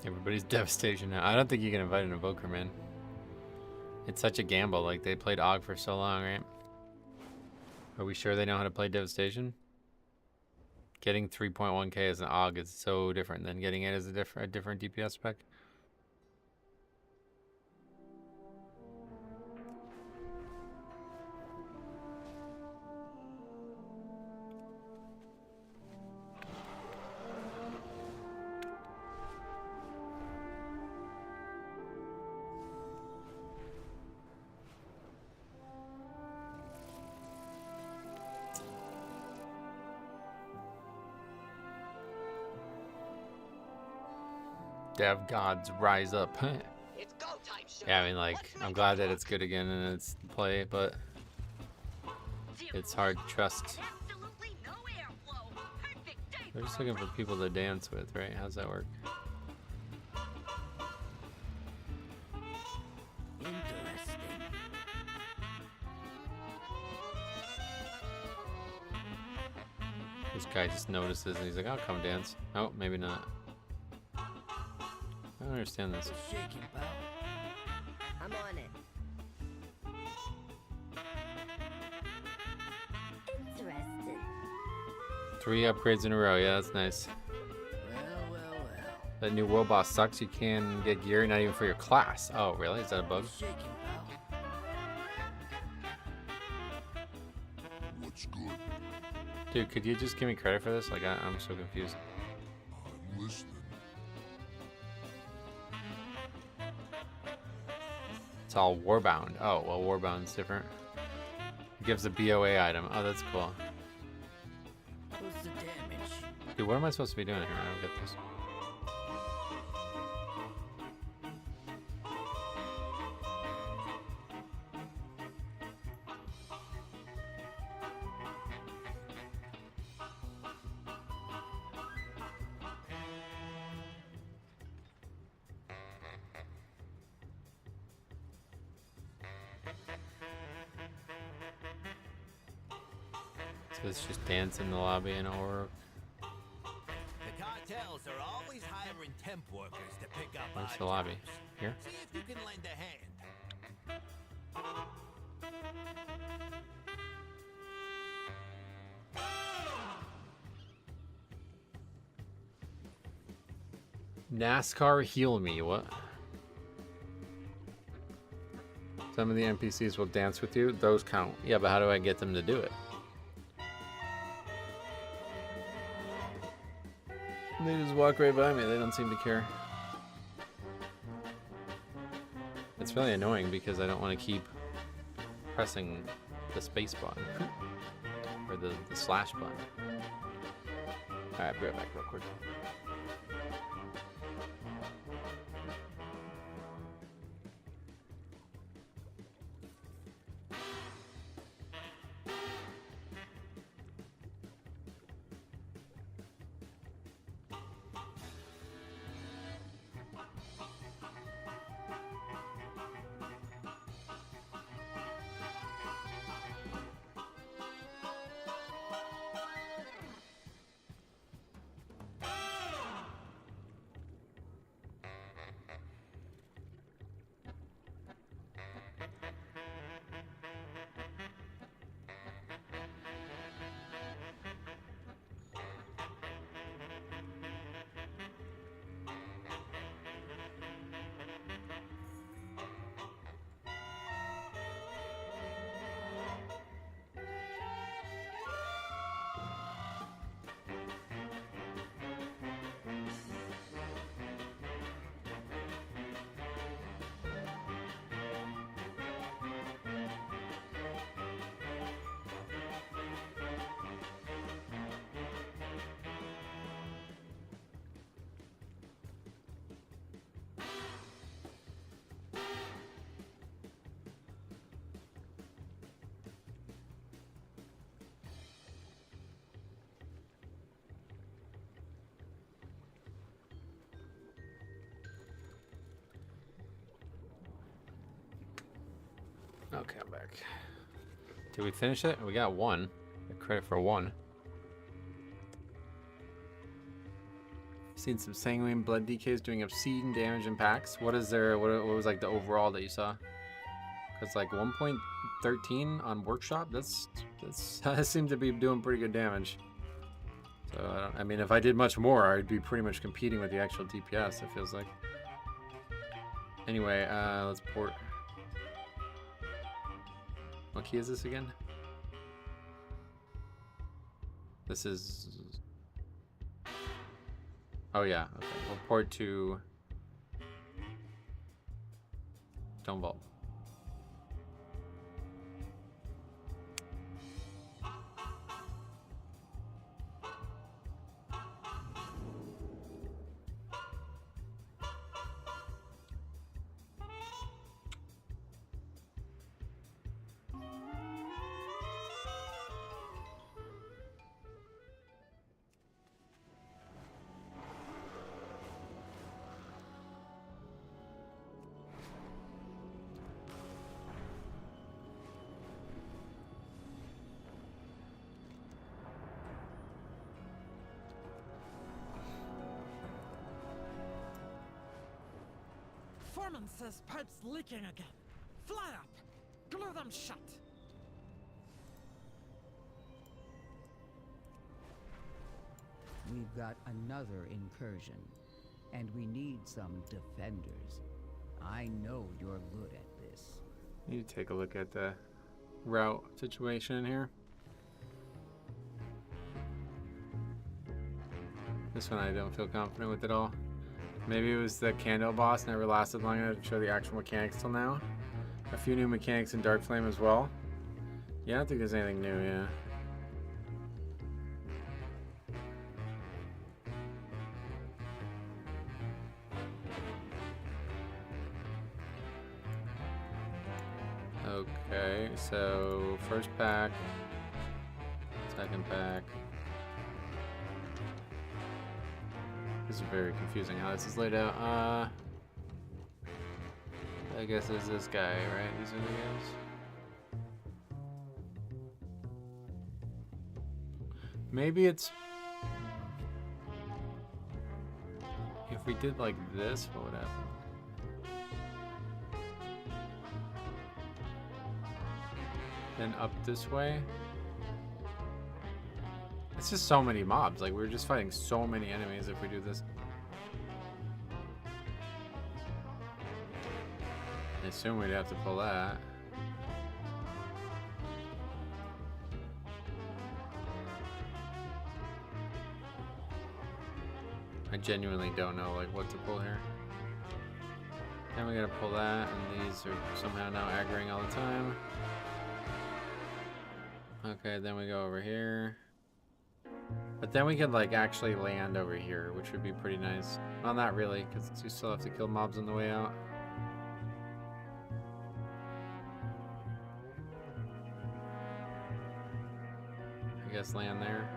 Everybody's devastation now. I don't think you can invite an Evoker, man. It's such a gamble. Like, they played Og for so long, right? Are we sure they know how to play devastation? Getting 3.1k as an Og is so different than getting it as a different DPS spec. Dev gods rise up. It's go time, sir. Yeah, I mean, like, I'm glad that it's good again and it's play, but it's hard to trust. Absolutely no airflow. Perfect day. They're just looking for people to dance with, right? How's that work? Interesting. This guy just notices and he's like, I'll come dance. Oh, maybe not. I don't understand this. Shaking, pal. I'm on it. Interested. 3 upgrades in a row. Yeah, that's nice. Well. That new world boss sucks. You can get gear not even for your class. Oh, really? Is that a bug? Shaking, pal. What's good? Dude, could you just give me credit for this? Like, I'm so confused. I'm listening. It's all Warbound. Oh, well, Warbound's different. It gives a BOA item. Oh, that's cool. What's the damage? Dude, what am I supposed to be doing here? I don't get this. So it's just dance in the lobby and it'll work. The cartels are always hiring temp workers to pick up Where's odd the lobby? jobs. Here? See if you can lend a hand. NASCAR heal me, what? Some of the NPCs will dance with you. Those count. Yeah, but how do I get them to do it? They just walk right by me. They don't seem to care. It's really annoying because I don't want to keep pressing the space button. Or the slash button. Alright, I'll be right back real quick. Okay, I'm back. Did we finish it? We got one. Get credit for one. Seen some sanguine blood decays doing obscene damage in packs. What is there? What was like the overall that you saw? Because like 1.13 on workshop. That's that seemed to be doing pretty good damage. So I mean, if I did much more, I'd be pretty much competing with the actual DPS. It feels like. Anyway, let's port. What key is this again? This is. Oh yeah, okay. We'll port to Stone Vault. Foreman says pipe's leaking again. Fly up! Glue them shut! We've got another incursion, and we need some defenders. I know you're good at this. Need to take a look at the route situation here. This one I don't feel confident with at all. Maybe it was the candle boss never lasted long enough to show the actual mechanics till now. A few new mechanics in Dark Flame as well. Yeah, I don't think there's anything new, yeah. Okay, so first pack, second pack. This is very confusing how this is laid out. I guess it's this guy, right? These are the guys. Maybe it's... If we did like this, what would happen? Then up this way. It's just so many mobs. Like, we're just fighting so many enemies if we do this. I assume we'd have to pull that. I genuinely don't know, like, what to pull here. Then we gotta pull that, and these are somehow now aggroing all the time. Okay, then we go over here. But then we could like actually land over here, which would be pretty nice. Well, not really, because you still have to kill mobs on the way out. I guess land there.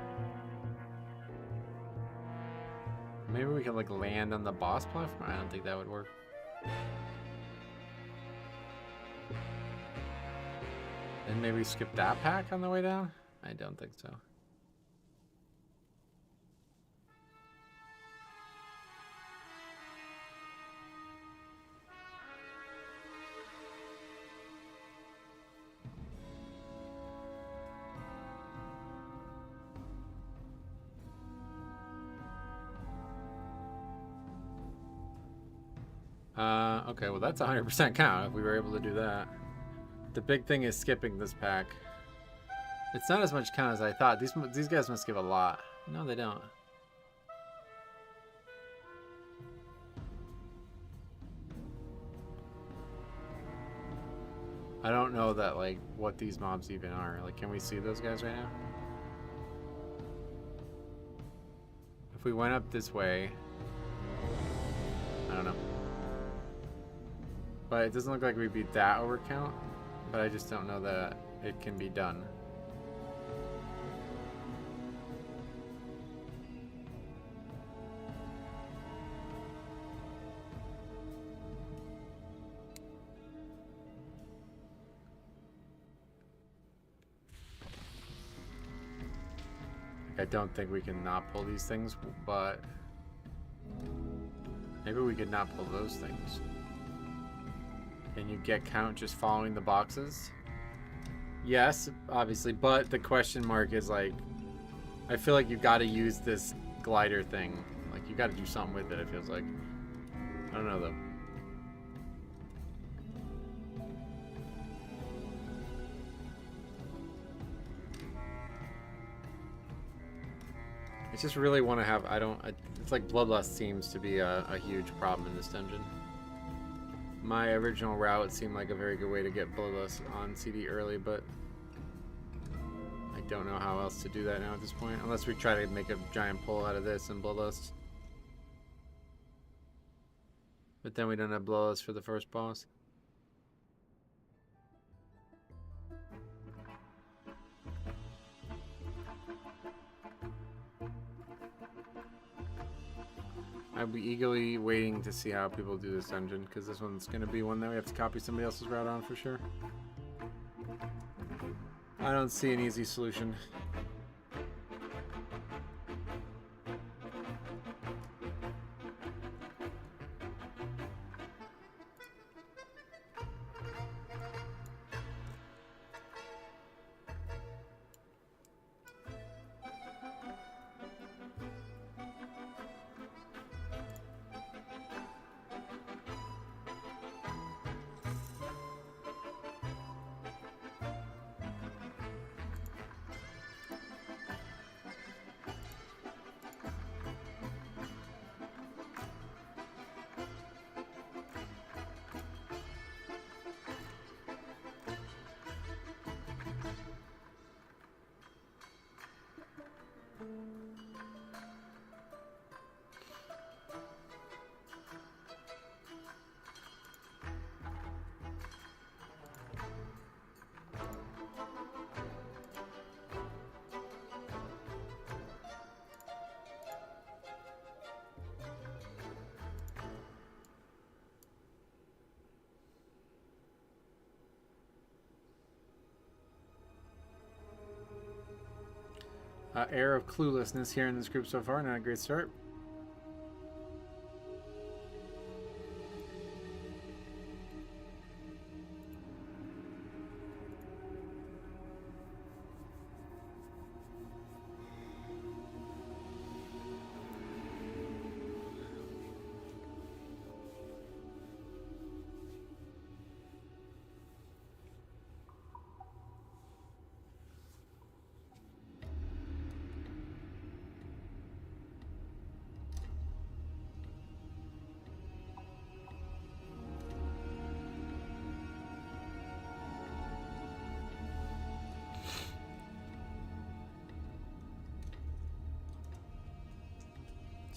Maybe we could like land on the boss platform. I don't think that would work. And maybe skip that pack on the way down? I don't think so. Okay, well that's 100% count if we were able to do that. The big thing is skipping this pack. It's not as much count as I thought. These guys must give a lot. No, they don't. I don't know that like what these mobs even are. Like, can we see those guys right now? If we went up this way, I don't know. But it doesn't look like we beat that overcount. But I just don't know that it can be done. I don't think we can not pull these things, but Maybe we could not pull those things. Can you get count just following the boxes? Yes, obviously, but the question mark is like, I feel like you've got to use this glider thing. Like, you got to do something with it, it feels like. I don't know, though. I just really want to have, it's like Bloodlust seems to be a huge problem in this dungeon. My original route seemed like a very good way to get Bloodlust on CD early, but I don't know how else to do that now at this point, unless we try to make a giant pull out of this and Bloodlust. But then we don't have Bloodlust for the first boss. I'll be eagerly waiting to see how people do this dungeon, because this one's going to be one that we have to copy somebody else's route on for sure. I don't see an easy solution. Air of cluelessness here in this group so far. Not a great start.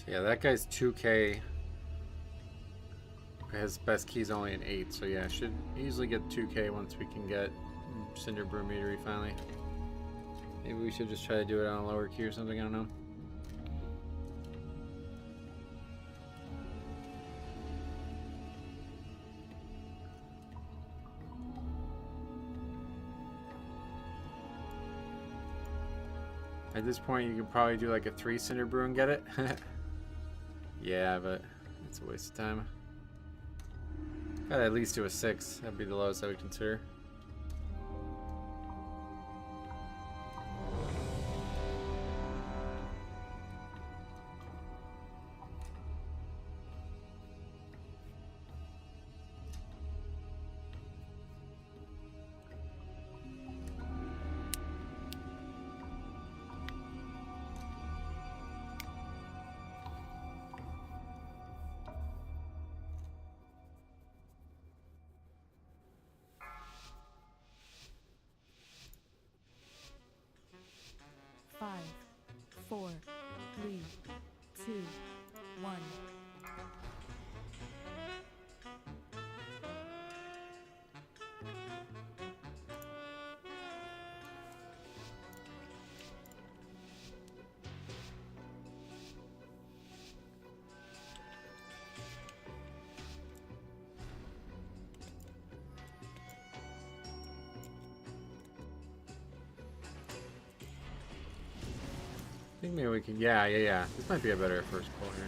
Yeah, that guy's 2K. His best key's only an 8, so yeah, should easily get 2K once we can get Cinderbrew Meadery finally. Maybe we should just try to do it on a lower key or something, I don't know. At this point, you could probably do like a 3 Cinderbrew and get it. Yeah, but it's a waste of time. Gotta at least do a 6. That'd be the lowest I would consider. I think maybe we can, yeah. This might be a better first pull here.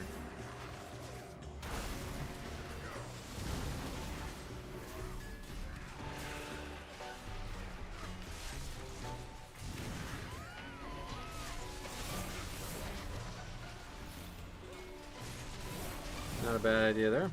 Not a bad idea there.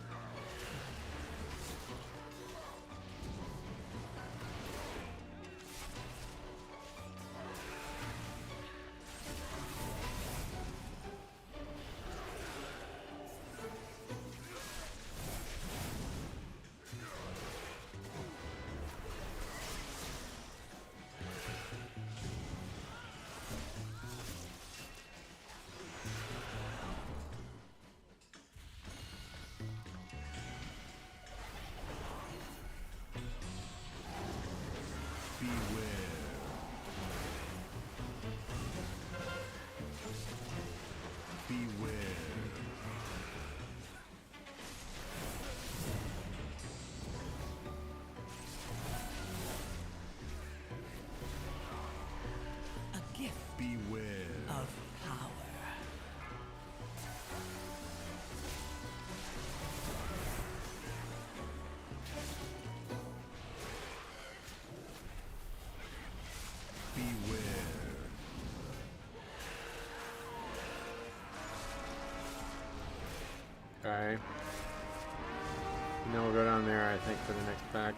Okay. And then we'll go down there, I think, for the next pack.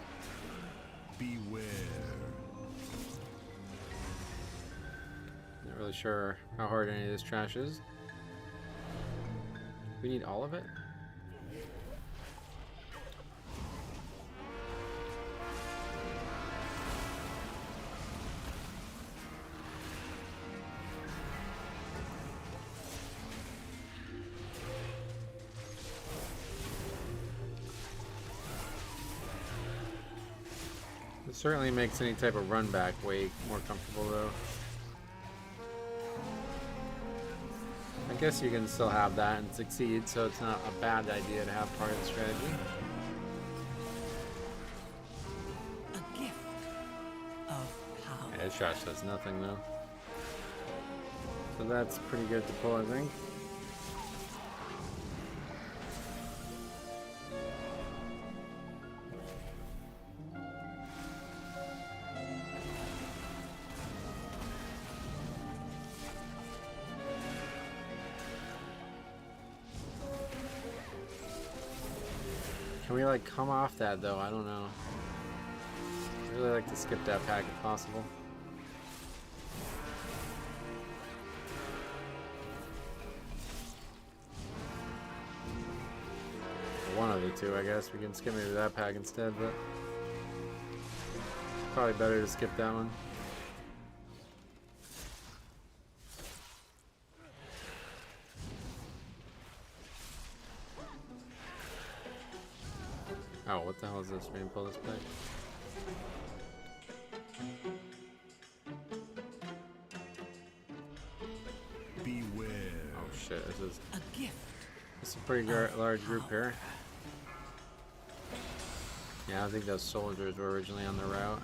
Beware. Not really sure how hard any of this trash is. We need all of it? It certainly makes any type of run back way more comfortable though. I guess you can still have that and succeed, so it's not a bad idea to have part of the strategy. A gift of power. Yeah, Headshot does nothing though. So that's pretty good to pull, I think. Can we like come off that though? I don't know. I'd really like to skip that pack if possible. One of the two, I guess. We can skip maybe that pack instead, but probably better to skip that one. Oh, what the hell is this? We can pull this back. Beware. Oh shit, this is a gift. This is a pretty large group here. Yeah, I think those soldiers were originally on the route.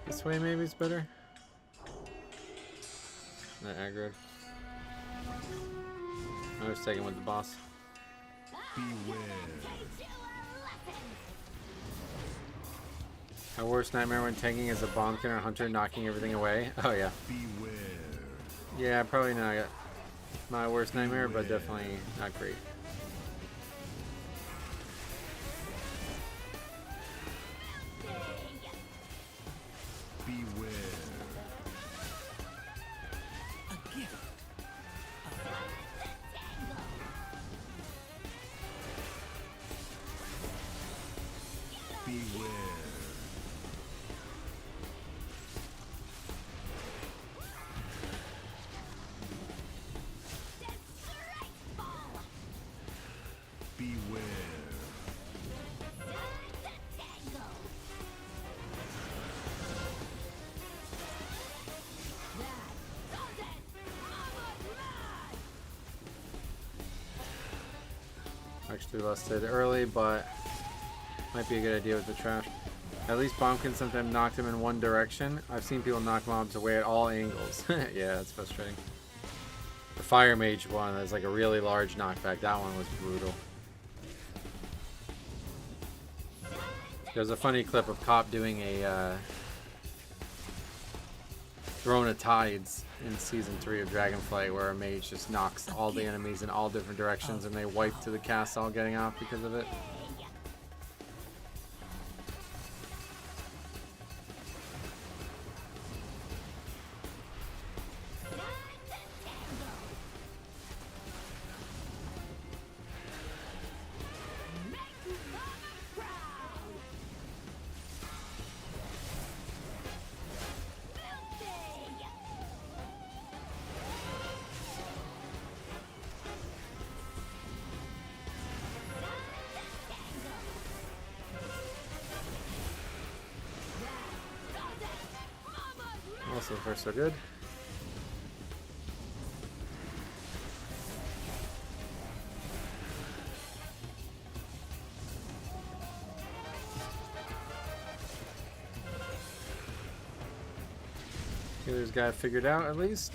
This way maybe it's better. Not aggroed. I was taking with the boss. Beware. My worst nightmare when tanking is a bonkin or hunter knocking everything away. Oh yeah. Beware. Yeah, probably not my worst nightmare, but definitely not great. Beware. A gift. Beware. Beware. Actually lusted early, but might be a good idea with the trash. At least bomb can sometimes knock them in one direction. I've seen people knock mobs away at all angles. Yeah, that's frustrating. The Fire Mage one is like a really large knockback. That one was brutal. There's a funny clip of Cop doing a Throne of Tides in Season 3 of Dragonflight, where a mage just knocks all the enemies in all different directions and they wipe to the cast all getting off because of it. So far so good. Healer's got it figured out at least.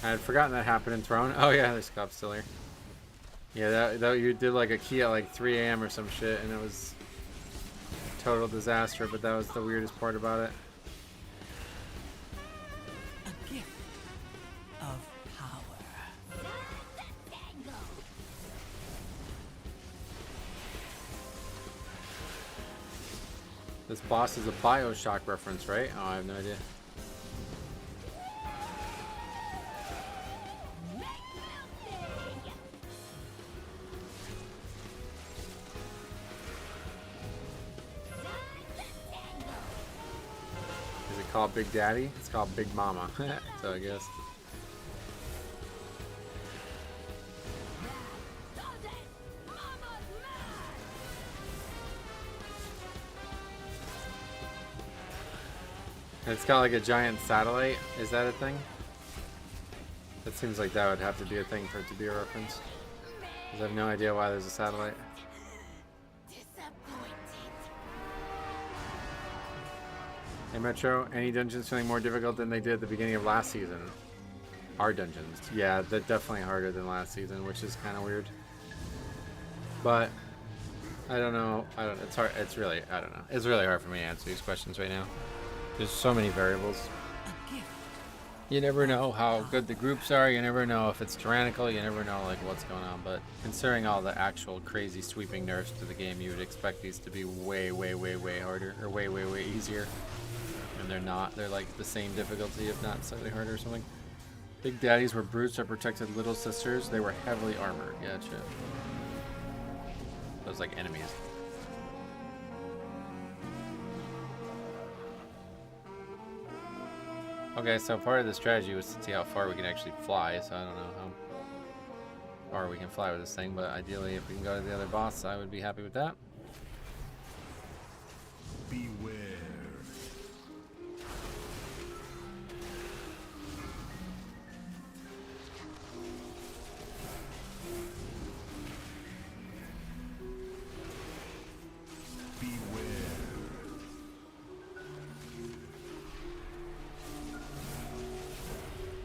I had forgotten that happened in Throne. Oh yeah, there's Cop still here. Yeah, that you did like a key at like 3 AM or some shit, and it was a total disaster, but that was the weirdest part about it. A gift of power. This boss is a BioShock reference, right? Oh, I have no idea. Called Big Daddy? It's called Big Mama. So I guess. And it's got like a giant satellite. Is that a thing? That seems like that would have to be a thing for it to be a reference. Because I have no idea why there's a satellite. Hey Metro, any dungeons feeling more difficult than they did at the beginning of last season? Our dungeons. Yeah, they're definitely harder than last season, which is kind of weird. But I don't know. It's hard. It's really, I don't know. It's really hard for me to answer these questions right now. There's so many variables. You never know how good the groups are. You never know if it's tyrannical. You never know like what's going on. But considering all the actual crazy sweeping nerfs to the game, you would expect these to be way, way, way, way harder, or way, way, way easier. And they're not. They're like the same difficulty, if not slightly harder or something. Big Daddies were brutes that protected little sisters. They were heavily armored. Gotcha. Those like enemies. Okay, so part of the strategy was to see how far we can actually fly, so I don't know how far we can fly with this thing, but ideally if we can go to the other boss, I would be happy with that. Beware.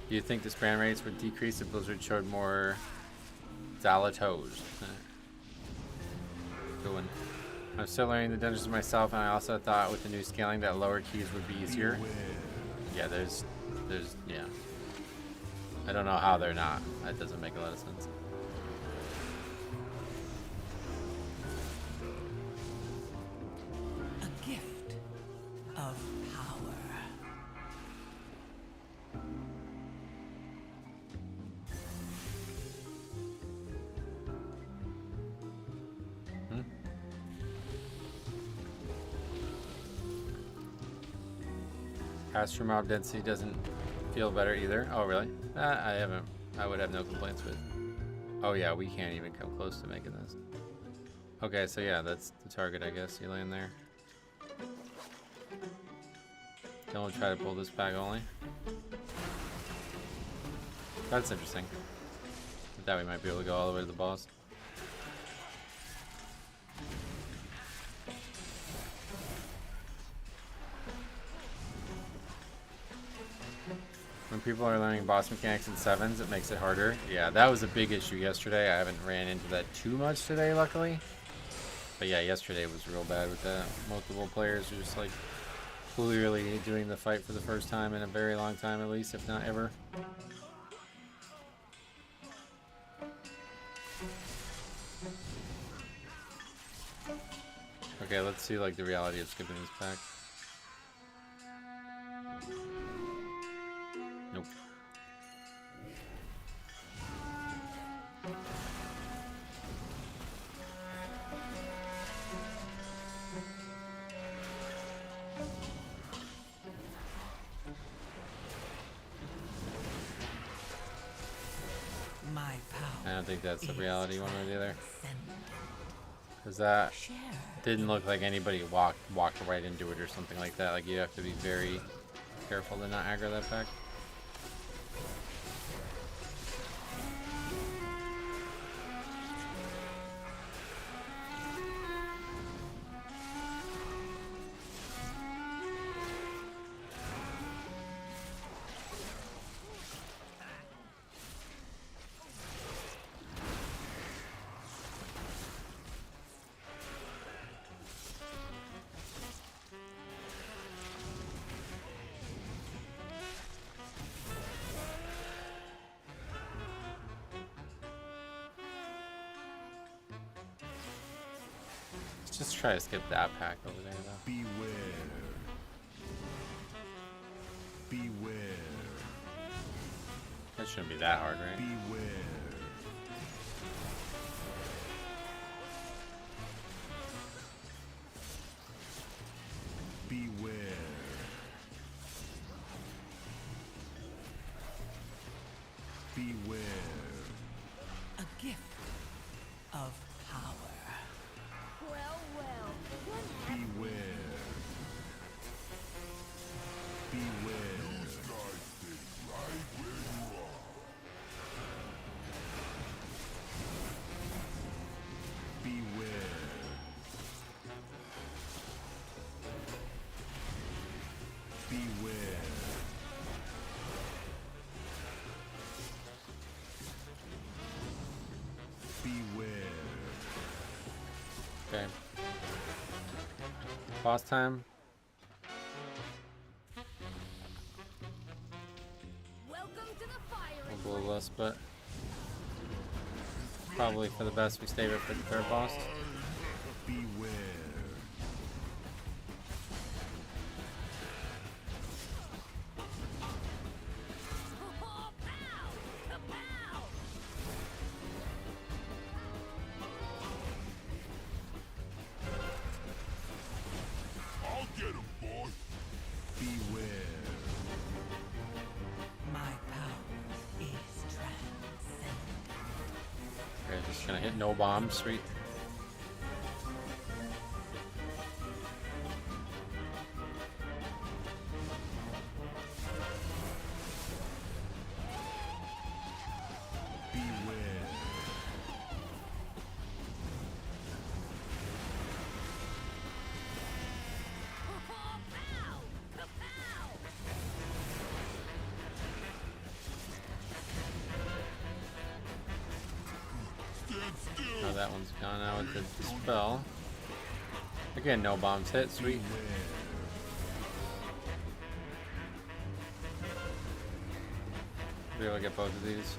Do you think the spam rates would decrease if Blizzard showed more Zalatos? Good one. I'm still learning the dungeons myself, and I also thought with the new scaling that lower keys would be easier. Yeah, there's, yeah. I don't know how they're not. That doesn't make a lot of sense. A gift of power. Pasture mob density doesn't feel better either. Oh, really? I would have no complaints with. Oh yeah, we can't even come close to making this. Okay, so yeah, that's the target, I guess. You land there. Don't try to pull this back only. That's interesting. With that we might be able to go all the way to the boss. When people are learning boss mechanics in 7s, it makes it harder. Yeah, that was a big issue yesterday. I haven't ran into that too much today, luckily. But yeah, yesterday was real bad with that. Multiple players were just like clearly doing the fight for the first time in a very long time, at least, if not ever. Okay, let's see like the reality of skipping this pack. Nope. My power. I don't think that's the reality one or the other. Because that didn't look like anybody walked right into it or something like that. Like you have to be very careful to not aggro that pack. Just try to skip that pack over there, though. Beware. Beware. That shouldn't be that hard, right? Beware. Beware. Beware. A gift of power. Well, well. Beware. Beware. You guys stay right where you are. Beware. Beware. Beware. Okay. Boss time. Welcome to the fire. A little less, but probably for the best we stay with for the third boss. Beware. I'll get him, boy. Beware. My power is transcendent. Okay, just gonna hit no bomb, sweet. Beware. Stand still. Oh, that one's gone now with the dispel. Again, no bombs hit, sweet. Be able to get both of these.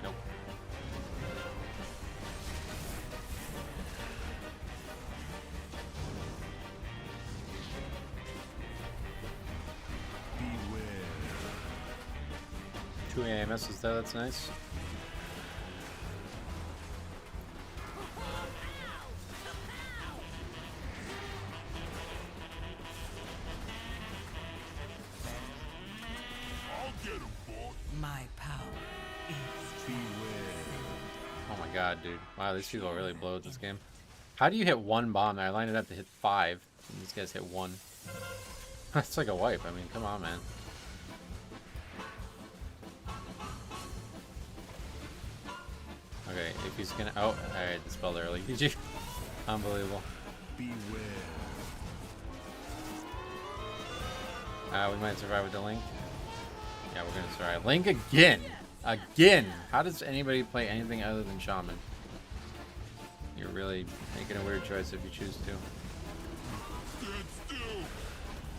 Nope. Beware. 2 AMSs there, that's nice. I'll get him, boy. My power is Beware. Oh my god, dude. Wow, these people really blow at this game. How do you hit one bomb there? I lined it up to hit 5, and these guys hit 1. That's like a wipe. I mean, come on, man. Okay, if he's gonna... Oh, alright, dispelled early. GG. Unbelievable. Beware. We might survive with the Link. Yeah, we're gonna survive. Link again! Again! How does anybody play anything other than Shaman? You're really making a weird choice if you choose to. Stand still.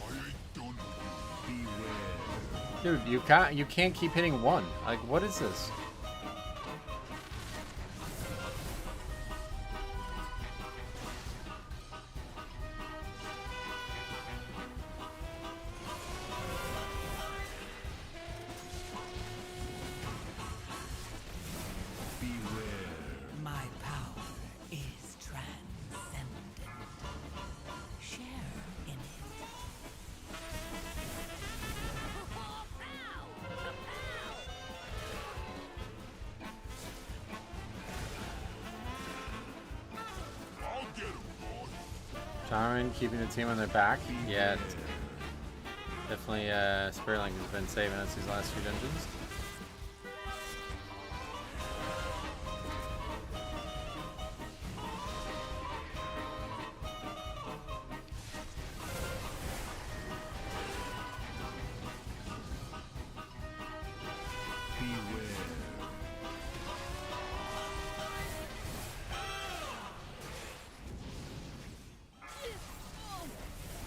I ain't done. Dude, Beware. you can't keep hitting one. Like, what is this? My power is transcendent. Share in it. I'll get him, boy. Shaman keeping the team on their back. Yeah, definitely Spearlink has been saving us these last few dungeons.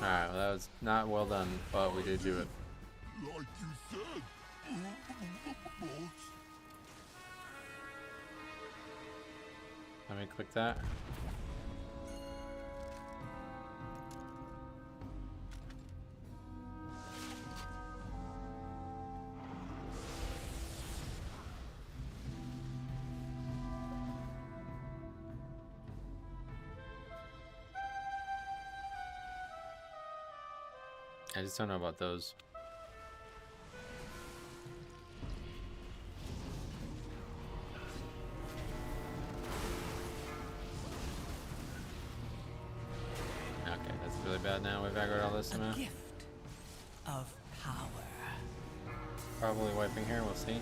Alright, well that was not well done, but we did do it. Like you said. Let me click that. I just don't know about those. Okay, that's really bad now. We've aggroed all this now. Gift of power. Probably wiping here, we'll see.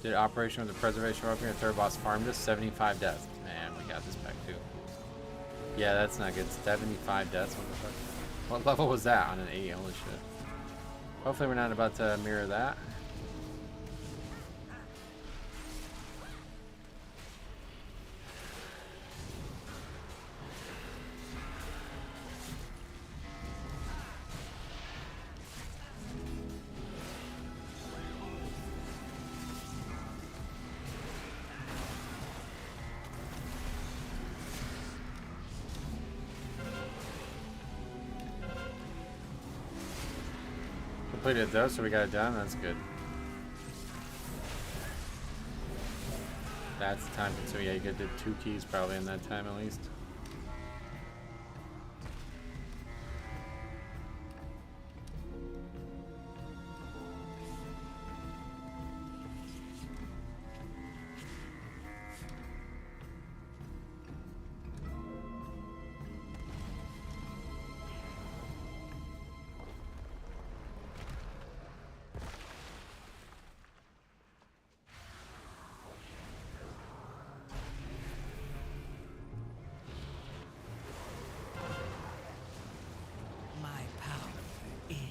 Did operation with the preservation weapon. Your third boss farmed us. 75 deaths. Man, we got this back too. Yeah, that's not good. 75 deaths. What the fuck? What level was that on an 80? Holy shit. Hopefully we're not about to mirror that. Completed though, so we got it done. That's good. That's the time. So yeah, you did 2 keys probably in that time at least.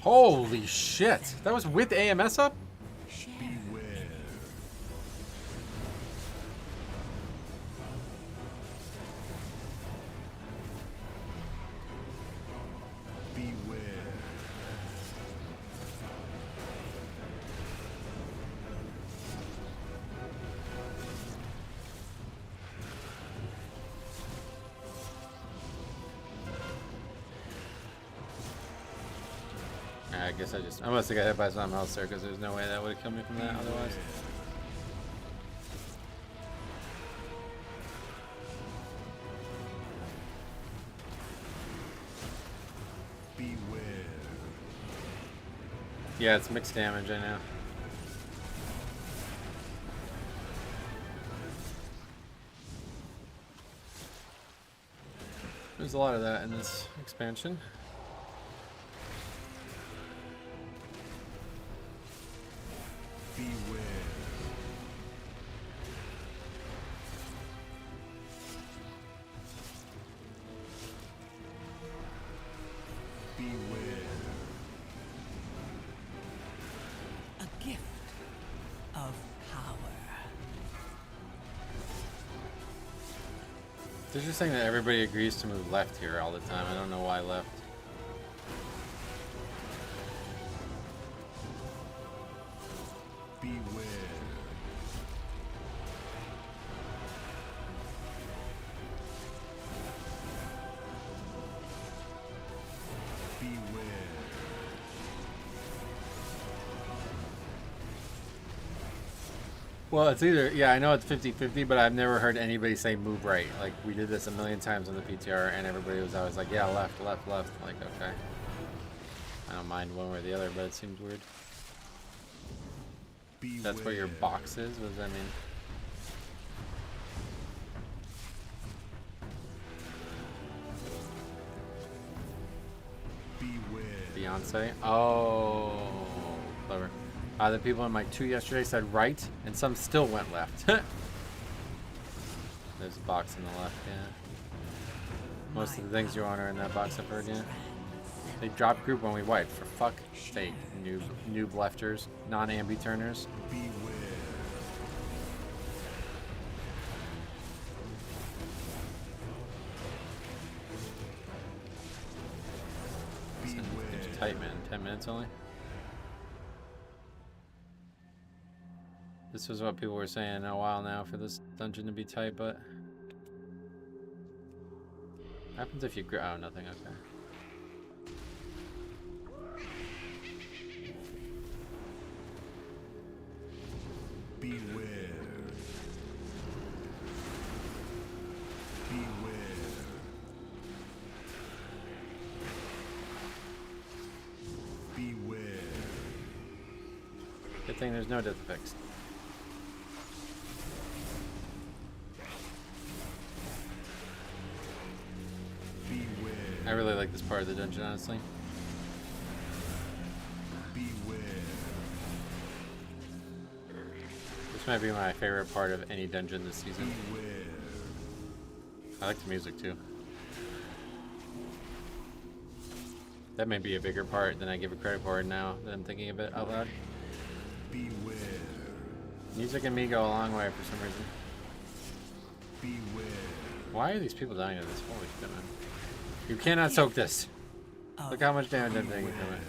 Holy shit! That was with AMS up? Beware. Beware. I guess I must have got hit by something else there because there's no way that would have killed me from that otherwise. Beware. Yeah, it's mixed damage, I know. There's a lot of that in this expansion. Beware. It's interesting that everybody agrees to move left here all the time. I don't know why left. Beware. Beware. Well, it's either, yeah, I know it's 50-50, but I've never heard anybody say move right. Like, we did this a million times on the PTR, and everybody was always like, yeah, left, left, left. Like, okay. I don't mind one way or the other, but it seems weird. Beware. That's where your box is? What does that mean? Beware. Beyonce? Oh, clever. The people in my 2 yesterday said right, and some still went left. There's a box in the left, yeah. Most of the things you want are in that box, I've heard, yeah. They dropped group when we wiped, for fuck's sake. Noob lefters, non-ambi turners. Beware. It's tight, man. 10 minutes only. This was what people were saying a while now for this dungeon to be tight, but what happens if you oh, nothing, okay. Beware. Beware. Beware. Good thing there's no death effects. I really like this part of the dungeon, honestly. Beware. This might be my favorite part of any dungeon this season. Beware. I like the music too. That may be a bigger part than I give it credit for now that I'm thinking of it out loud. Beware. Music and me go a long way for some reason. Beware. Why are these people dying to this? Holy shit, man. You cannot soak this. Look how much damage that thing is doing.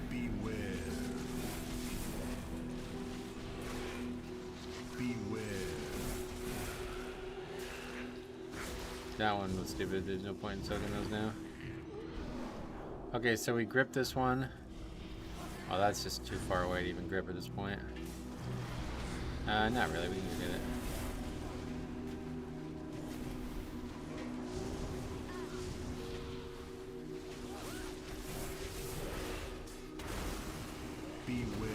Beware. Beware. That one was stupid. There's no point in soaking those now. Okay, so we grip this one. Oh, that's just too far away to even grip at this point. Not really. We can get it. Beware.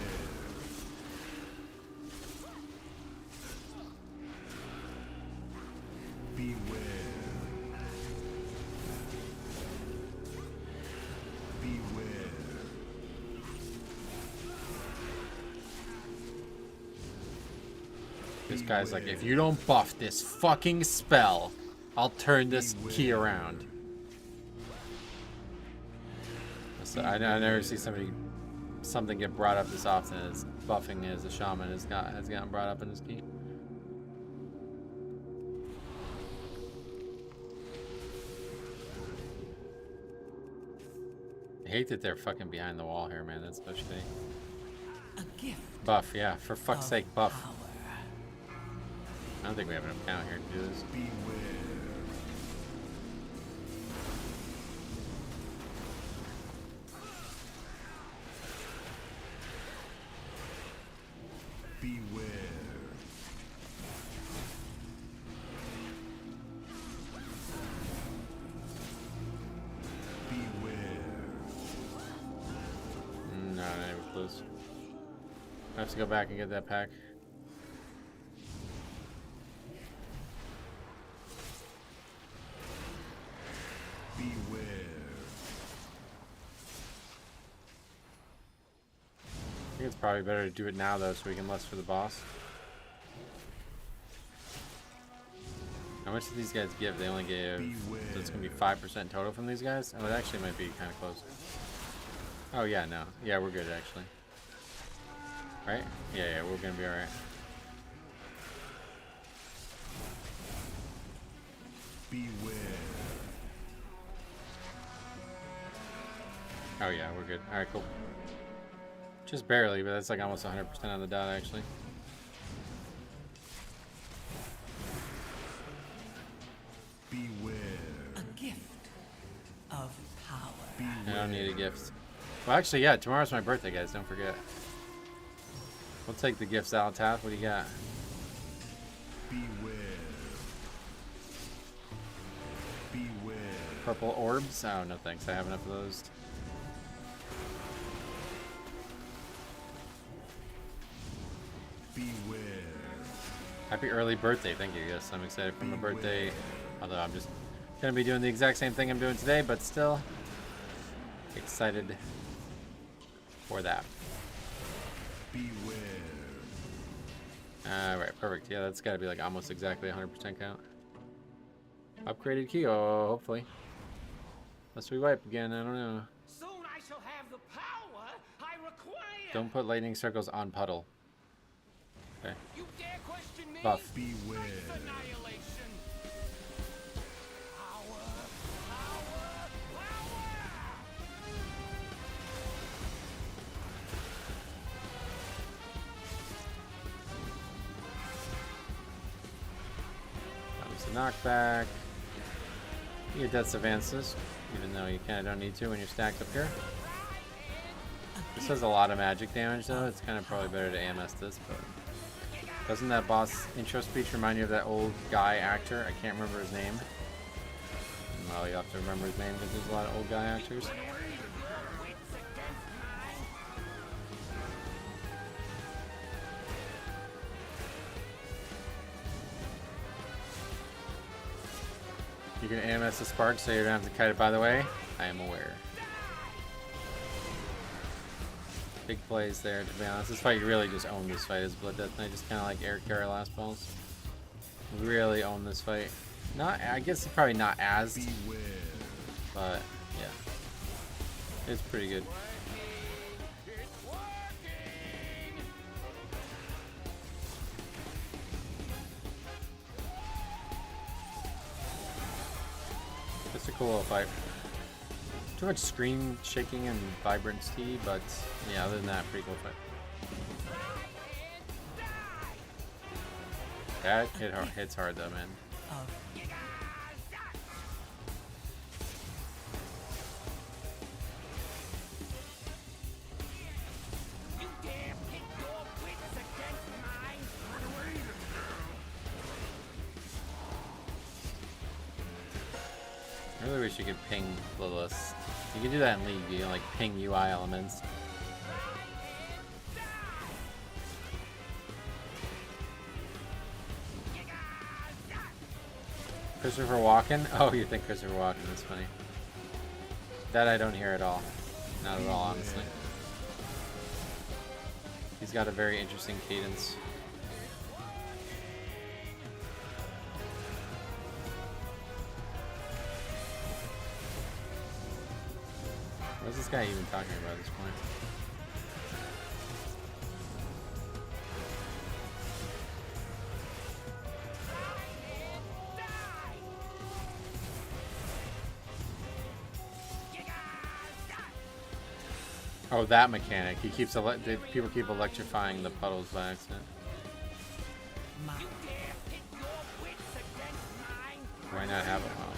Beware. Beware. This guy's like, if you don't buff this fucking spell, I'll turn this key around. So I never see something get brought up as often as buffing as a shaman has gotten brought up in this key. I hate that they're fucking behind the wall here, man. That's so shitty. A gift. Buff, yeah. For fuck's sake, buff. I don't think we have enough count here to do this. Beware. Beware. Beware. No, not even close. I have to go back and get that pack. Beware. I think it's probably better to do it now though, so we can lust for the boss. How much did these guys give? They only gave, so it's gonna be 5% total from these guys? Oh, it actually might be kind of close. Oh yeah, no. Yeah, we're good actually. Right? Yeah, we're gonna be alright. Beware. Oh yeah, we're good. Alright, cool. Just barely, but that's like almost 100% on the dot actually. Beware. A gift of power. I don't need a gift. Well, actually, yeah, tomorrow's my birthday, guys. Don't forget. We'll take the gifts out, Taff. What do you got? Beware. Beware. Purple orbs? Oh, no thanks. I have enough of those. Beware. Happy early birthday. Thank you. Yes, I'm excited for my birthday. Although I'm just going to be doing the exact same thing I'm doing today, but still excited for that. Beware. Alright, perfect. Yeah, that's got to be like almost exactly 100% count. Upgraded key, oh, hopefully. Unless we wipe again, I don't know. Soon I shall have the power I require. Don't put lightning circles on puddle. Okay. You dare question me? Buff. Beware. Annihilation. Power. Power. Comes the knockback. You get Death's Advances, even though you kind of don't need to when you're stacked up here. This has a lot of magic damage though. It's kind of probably better to AMS this, but doesn't that boss intro speech remind you of that old guy actor? I can't remember his name. Well, you have to remember his name because there's a lot of old guy actors. You can AMS the spark so you don't have to kite it, by the way. I am aware. Big plays there, to be honest. This fight, you really just own this fight as Blood Death Knight, just kind of like Eric Carr last balls. Really own this fight. Not, I guess it's probably not as, but yeah. It's pretty good. It's a cool little fight. Too much screen shaking and vibrancy, but yeah, other than that, pretty cool fight. That hits hard though, man. I really wish you could ping Lilith. You can do that in League, you can like ping UI elements. Christopher Walken? Oh, you think Christopher Walken is funny. That I don't hear at all. Not at all, honestly. He's got a very interesting cadence. What's this guy even talking about at this point? Oh, that mechanic. He keeps people keep electrifying the puddles by accident. Why not have it? Oh.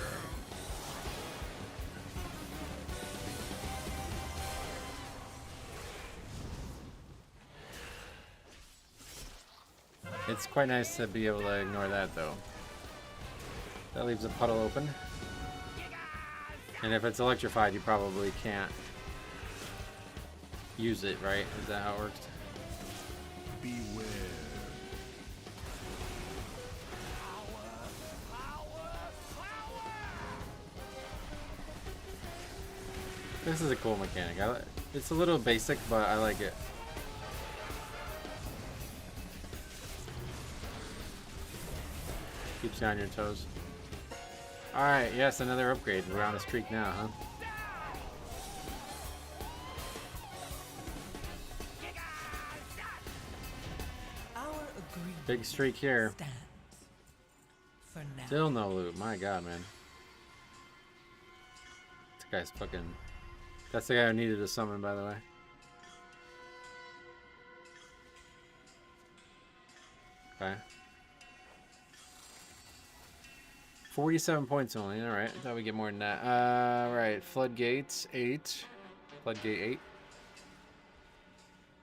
It's quite nice to be able to ignore that, though. That leaves a puddle open. And if it's electrified, you probably can't use it, right? Is that how it works? Beware. This is a cool mechanic. It's a little basic, but I like it. Keeps you on your toes. Alright, yes, another upgrade. We're on a streak now, huh? Big streak here. For now. Still no loot. My god, man. This guy's fucking... That's the guy who needed a summon, by the way. Okay. 47 points only. Alright. I thought we'd get more than that. Right. Floodgates, 8. Floodgate 8.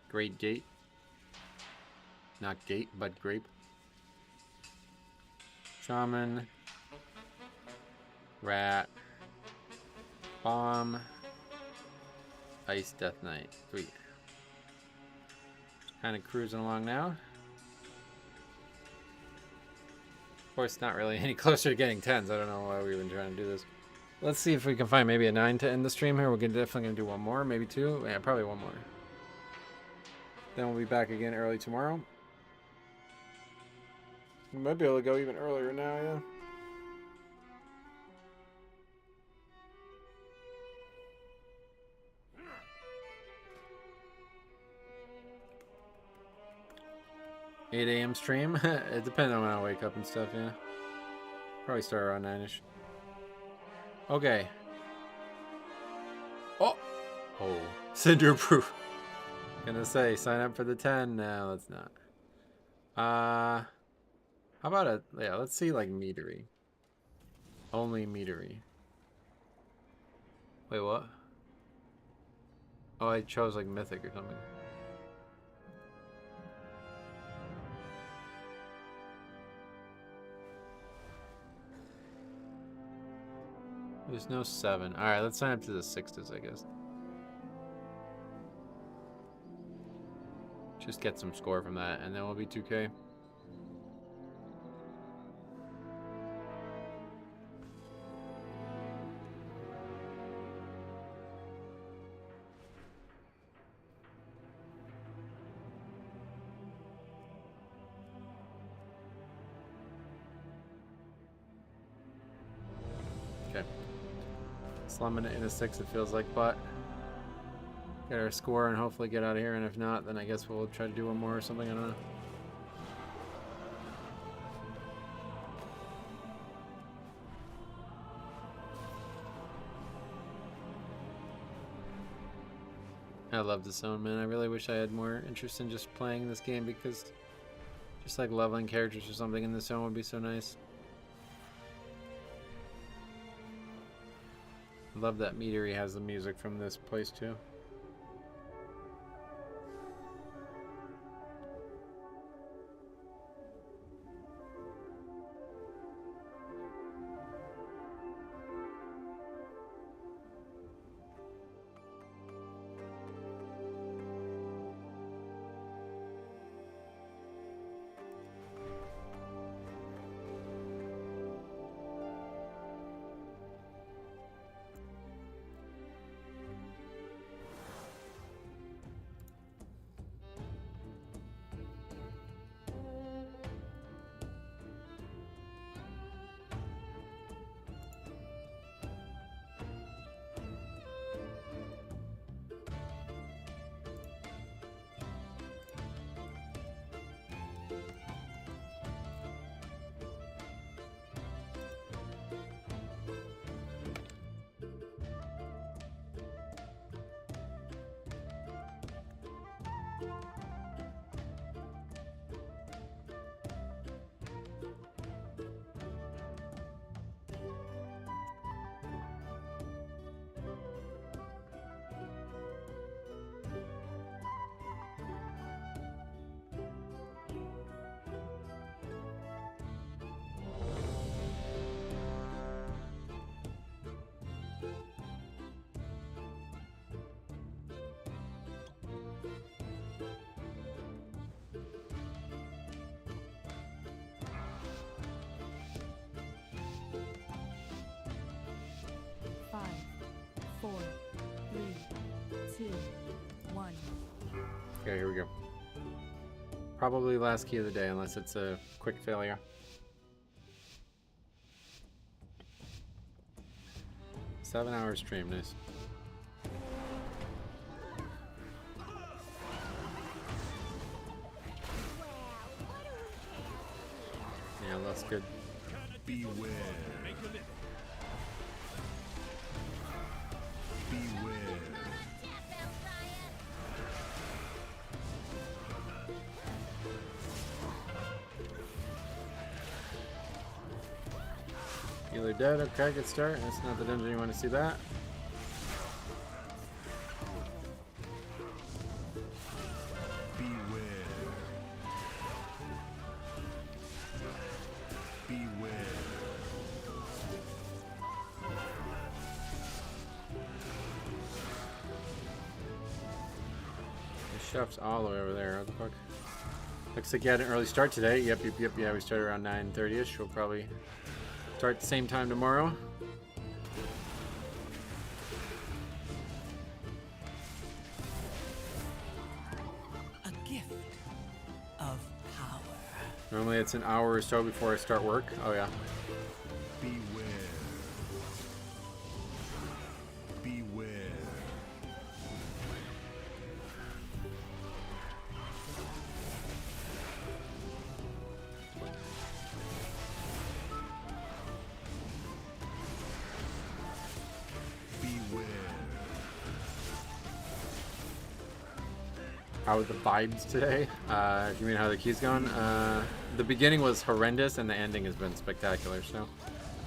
Great Gate. Not gate, but grape. Shaman. Rat. Bomb. Ice Death Knight. 3. Kind of cruising along now. Of course, not really any closer to getting 10s. I don't know why we've been trying to do this. Let's see if we can find maybe a 9 to end the stream here. We're definitely going to do one more, maybe 2. Yeah, probably one more. Then we'll be back again early tomorrow. We might be able to go even earlier now, yeah. $8 a.m. stream? It depends on when I wake up and stuff, yeah. Probably start around 9-ish. Okay. Oh! Oh. Cinderbrew. Gonna say, sign up for the 10. No, let's not. How about a... Yeah, let's see, like, Meadery. Only Meadery. Wait, what? Oh, I chose, like, Mythic or something. There's no 7. Alright, let's sign up to the 6s, I guess. Just get some score from that, and then we'll be 2K. Okay. Slumming it in a 6, it feels like, but get our score and hopefully get out of here, and if not, then I guess we'll try to do one more or something, I don't know. I love the zone, man. I really wish I had more interest in just playing this game, because just like leveling characters or something in the zone would be so nice. I love that Meadery has the music from this place too. Okay, here we go. Probably last key of the day, unless it's a quick failure. Seven-hour stream, nice. Yeah, that's good. Beware. Beware. Healer dead. Okay, good start. That's not the dungeon you want to see that. Chef's all the way over there. What the fuck? Looks like you had an early start today. Yep. Yeah, we started around 9:30ish. We'll probably start at the same time tomorrow. A gift of power. Normally it's an hour or so before I start work. Oh yeah. Beware. Beware. How are the vibes today? If you mean how the key's going? The beginning was horrendous and the ending has been spectacular. So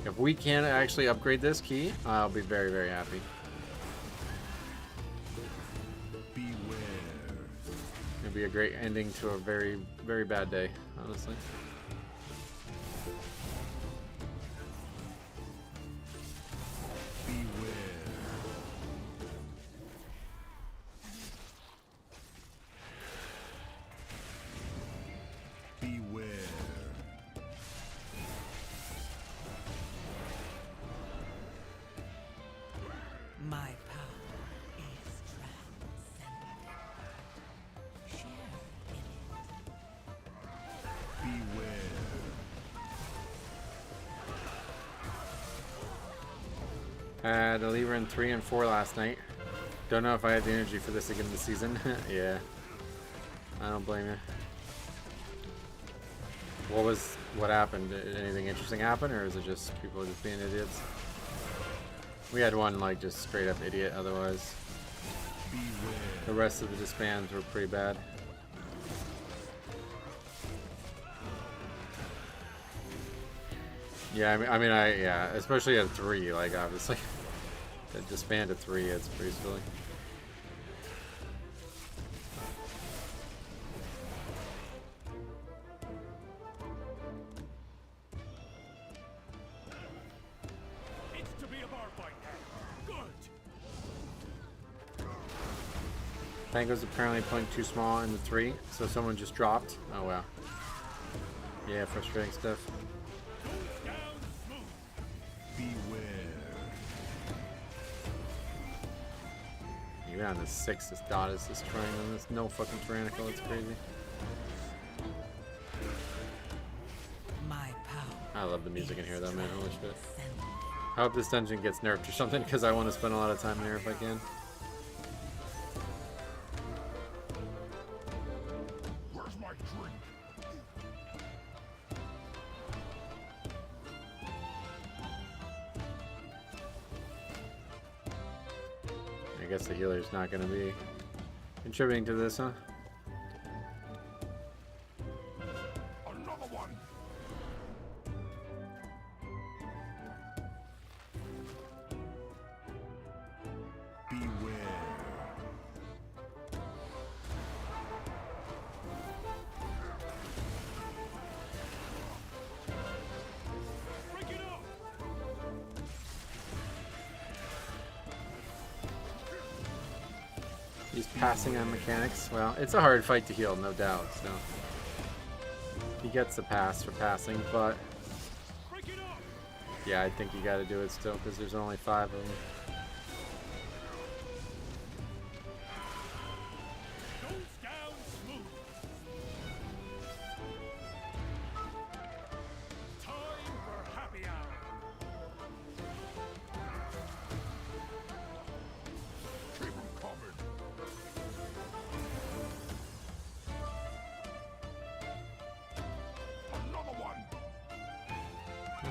if we can actually upgrade this key, I'll be very, very happy. Beware. It'll be a great ending to a very, very bad day, honestly. My power is transcendent. Share in it. Beware. Had a Libra in 3 and 4 last night. Don't know if I had the energy for this again this season. Yeah. I don't blame you. What happened? Did anything interesting happen, or is it just people just being idiots? We had one like just straight up idiot, otherwise the rest of the disbands were pretty bad. Yeah, yeah, especially at 3, like obviously. The disband at 3, it's pretty silly. Tango's apparently playing too small in the 3, so someone just dropped. Oh wow. Yeah, frustrating stuff. Beware. Even on the 6, this dot is destroying them. There's no fucking tyrannical, it's crazy. My power. I love the music in here though, man. Holy shit. I hope this dungeon gets nerfed or something, because I want to spend a lot of time in here if I can. I guess the healer's not going to be contributing to this, huh? Another one. Beware. He's passing on mechanics. Well, it's a hard fight to heal, no doubt. So he gets the pass for passing, but yeah, I think you got to do it still because there's only 5 of them.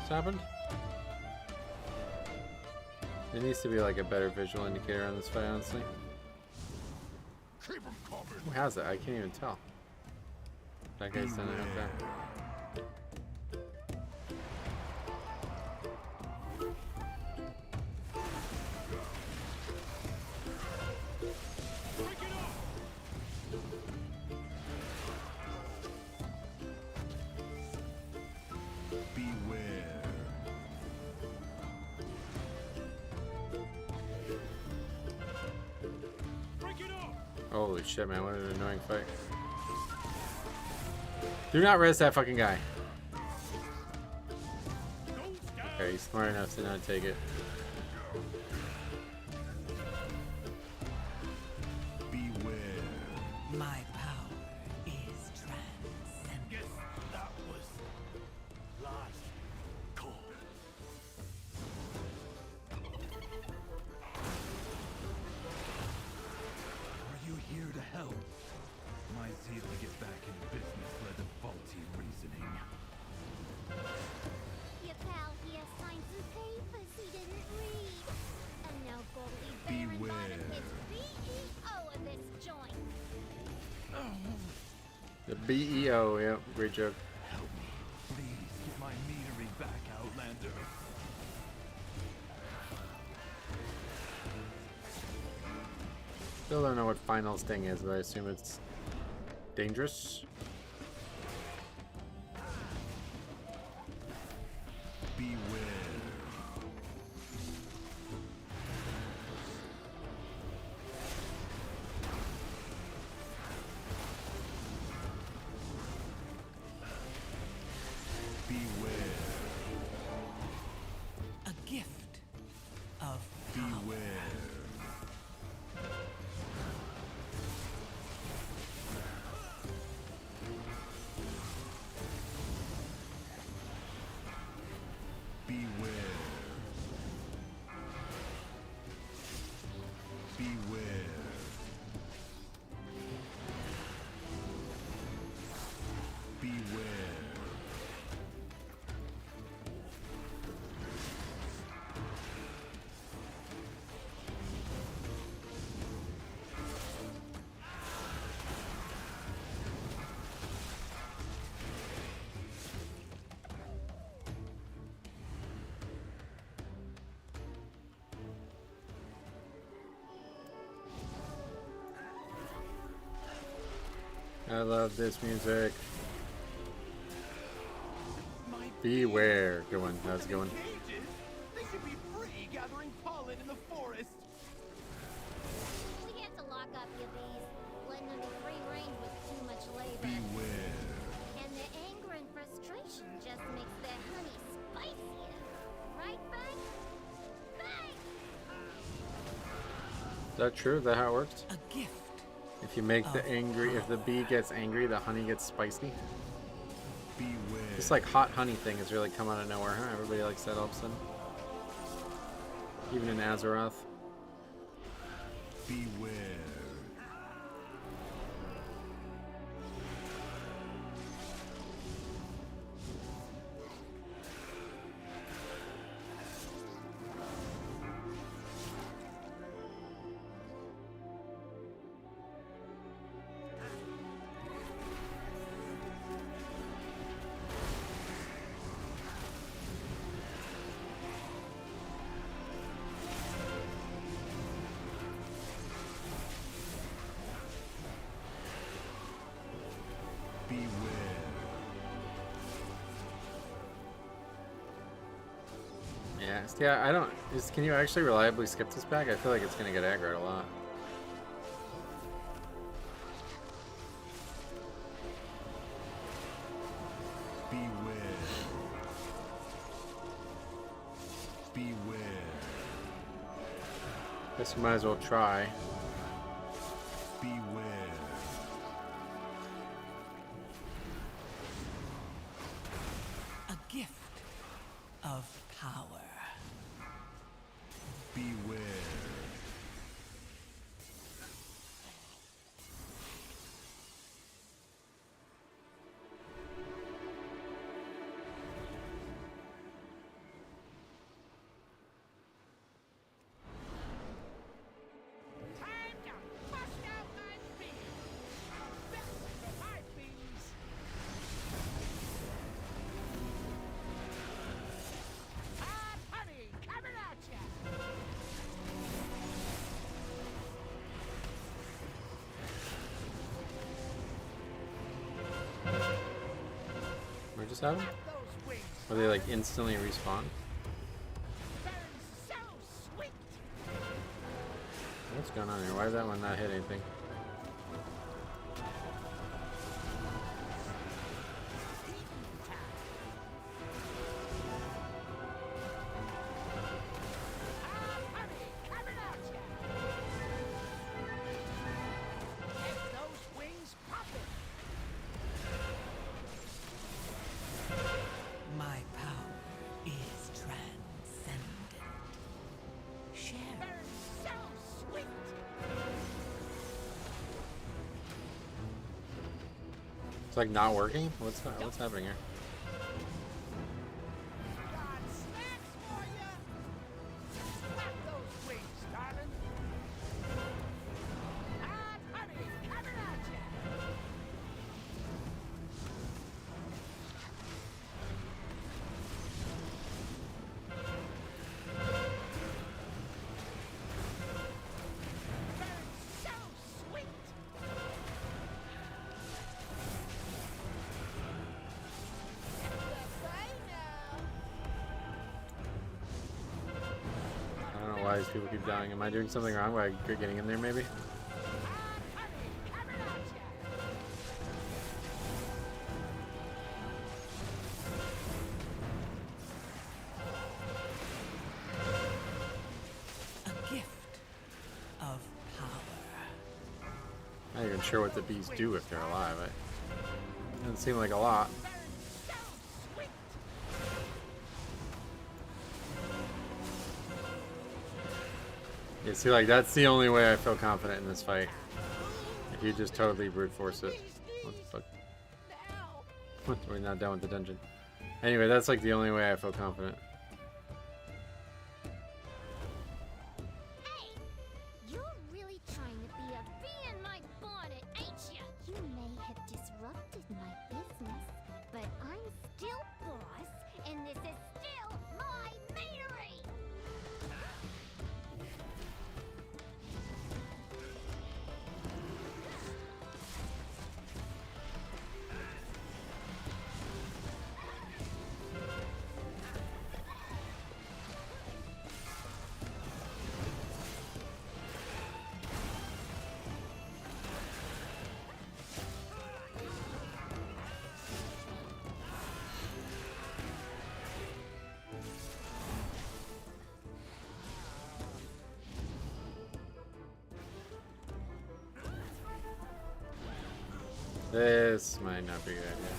What's happened? There needs to be like a better visual indicator on this fight, honestly. Who has it? I can't even tell. That guy's done it. Okay. Holy shit, man, what an annoying fight. Do not res that fucking guy. Okay, he's smart enough to not take it. Beware. My power is transcendent. Guess that was last call. Are you here to help? My zeal to get back in business led to faulty reasoning. Your pal here signed some papers he didn't read. And now Goldie's bearing bottom his BEO of this joint. The BEO, yeah, great joke. Help me. Please get my Meadery back, Outlander. Still don't know what Final's thing is, but I assume it's dangerous. Beware. Beware. A gift of Beware. Beware. Beware. Beware. I love this music. Beware. Good one. How's it going? Cages? They should be free gathering pollen in the forest. We had to lock up your bees. Letting them be free range was too much labor. Beware. And their anger and frustration just makes their honey spicier. Right, Bud? Bud! Is that true? Is that how it works? a gift. If you make the angry, if the bee gets angry, the honey gets spicy. Beware. This like hot honey thing has really come out of nowhere, huh? Everybody likes that all of a sudden. Even in Azeroth. Beware. Yeah, I don't. Can you actually reliably skip this back? I feel like it's gonna get aggroed a lot. Beware. Beware. Guess we might as well try. Beware. A gift of power. Beware. just have them? Or they like instantly respawn? What's going on here? Why is that one not hit anything? My power is transcendent. Share. So sweet. It's like not working? What's happening here? Got snacks for ya. Slap those wings, darling. Hot honey coming at ya. So sweet. I don't know why these people keep dying. Am I doing something wrong by getting in there maybe? A gift of power. I'm not even sure what the bees do if they're alive. It doesn't seem like a lot. Yeah, see, like, that's the only way I feel confident in this fight. If you just totally brute force it. What the fuck? We're not done with the dungeon. Anyway, that's like the only way I feel confident. Hey! You're really trying to be a bee in my bonnet, ain't ya? You may have disrupted my business, but I'm still boss, and this is still my meadery! This might not be a good idea.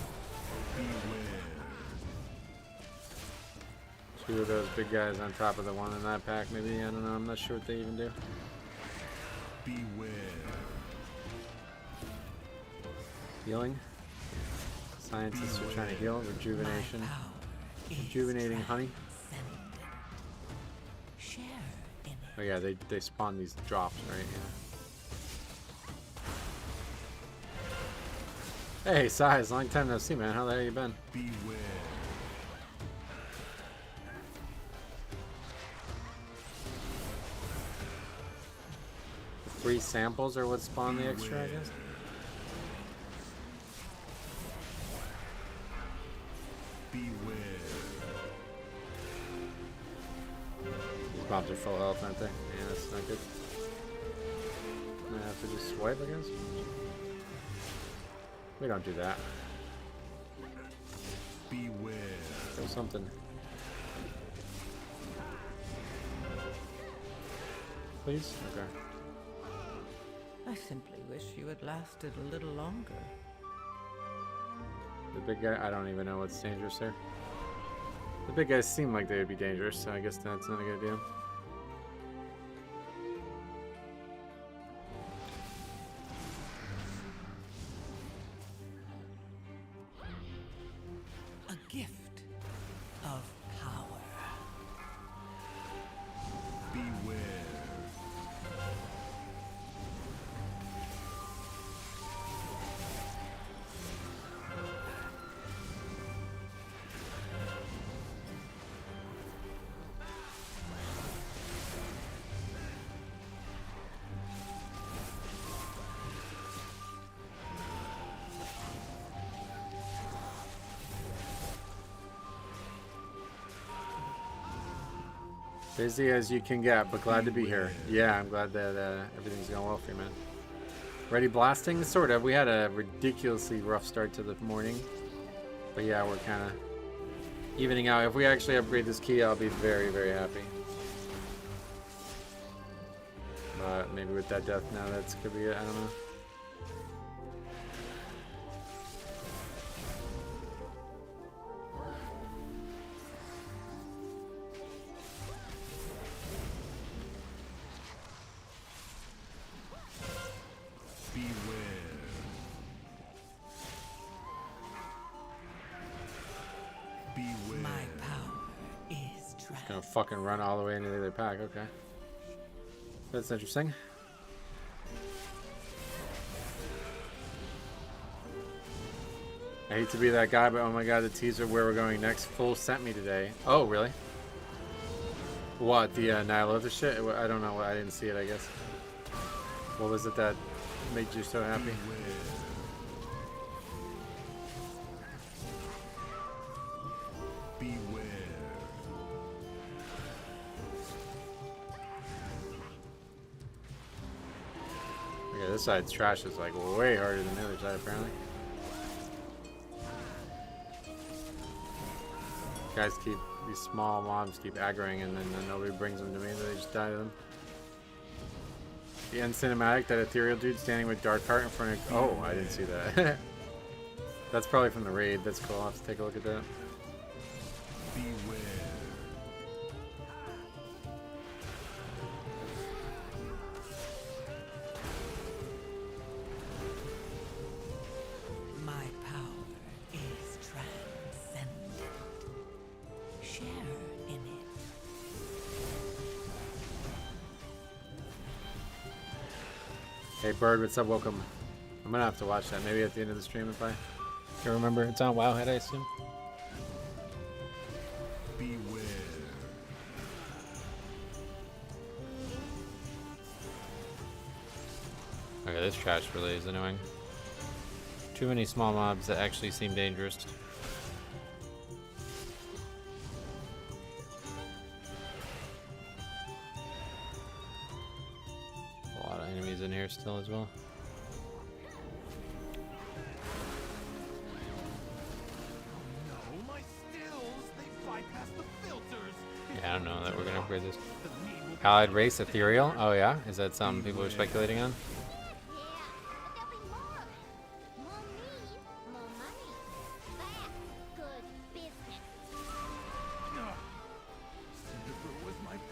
Two of those big guys on top of the one in that pack, maybe. I don't know. I'm not sure what they even do. Beware. Healing. Scientists are trying to heal. Rejuvenation. Rejuvenating honey. Share in it. Oh yeah, they spawn these drops, right? Yeah. Hey, Size, long time no see, man. How the hell you been? Beware. The 3 samples are what spawn the extra, I guess? Beware. These mobs are full health, aren't they? Yeah, that's not good. I have to just swipe, I guess? We don't do that. Beware. There's something. Please? Okay. I simply wish you had lasted a little longer. The big guy, I don't even know what's dangerous there. The big guys seem like they would be dangerous, so I guess that's not a good idea. A gift of power. Beware. Busy as you can get, but glad to be here. Yeah, I'm glad that everything's going well for you, man. Ready blasting? Sort of. We had a ridiculously rough start to the morning. But yeah, we're kind of evening out. If we actually upgrade this key, I'll be very, very happy. But maybe with that death now, that's could be it. I don't know. Gonna fucking run all the way into the other pack, okay. That's interesting. I hate to be that guy, but oh my god, the teaser where we're going next full sent me today. Oh, really? What, the Nihilotha shit? I don't know, I didn't see it, I guess. What was it that made you so happy? Yeah, this side's trash is like way harder than the other side apparently. Guys keep, these small mobs keep aggroing and then nobody brings them to me, they just die to them. The end cinematic, that ethereal dude standing with Dark Heart in front of, oh, I didn't see that. That's probably from the raid, that's cool, I'll have to take a look at that. Beware. Hey Bird, what's up? Welcome. I'm gonna have to watch that maybe at the end of the stream if I can remember. It's on Wowhead, I assume. Beware. Okay, this trash really is annoying. Too many small mobs that actually seem dangerous. In here still as well. Yeah, I don't know that we're gonna upgrade this. Allied race ethereal. Oh yeah, is that something people are speculating on?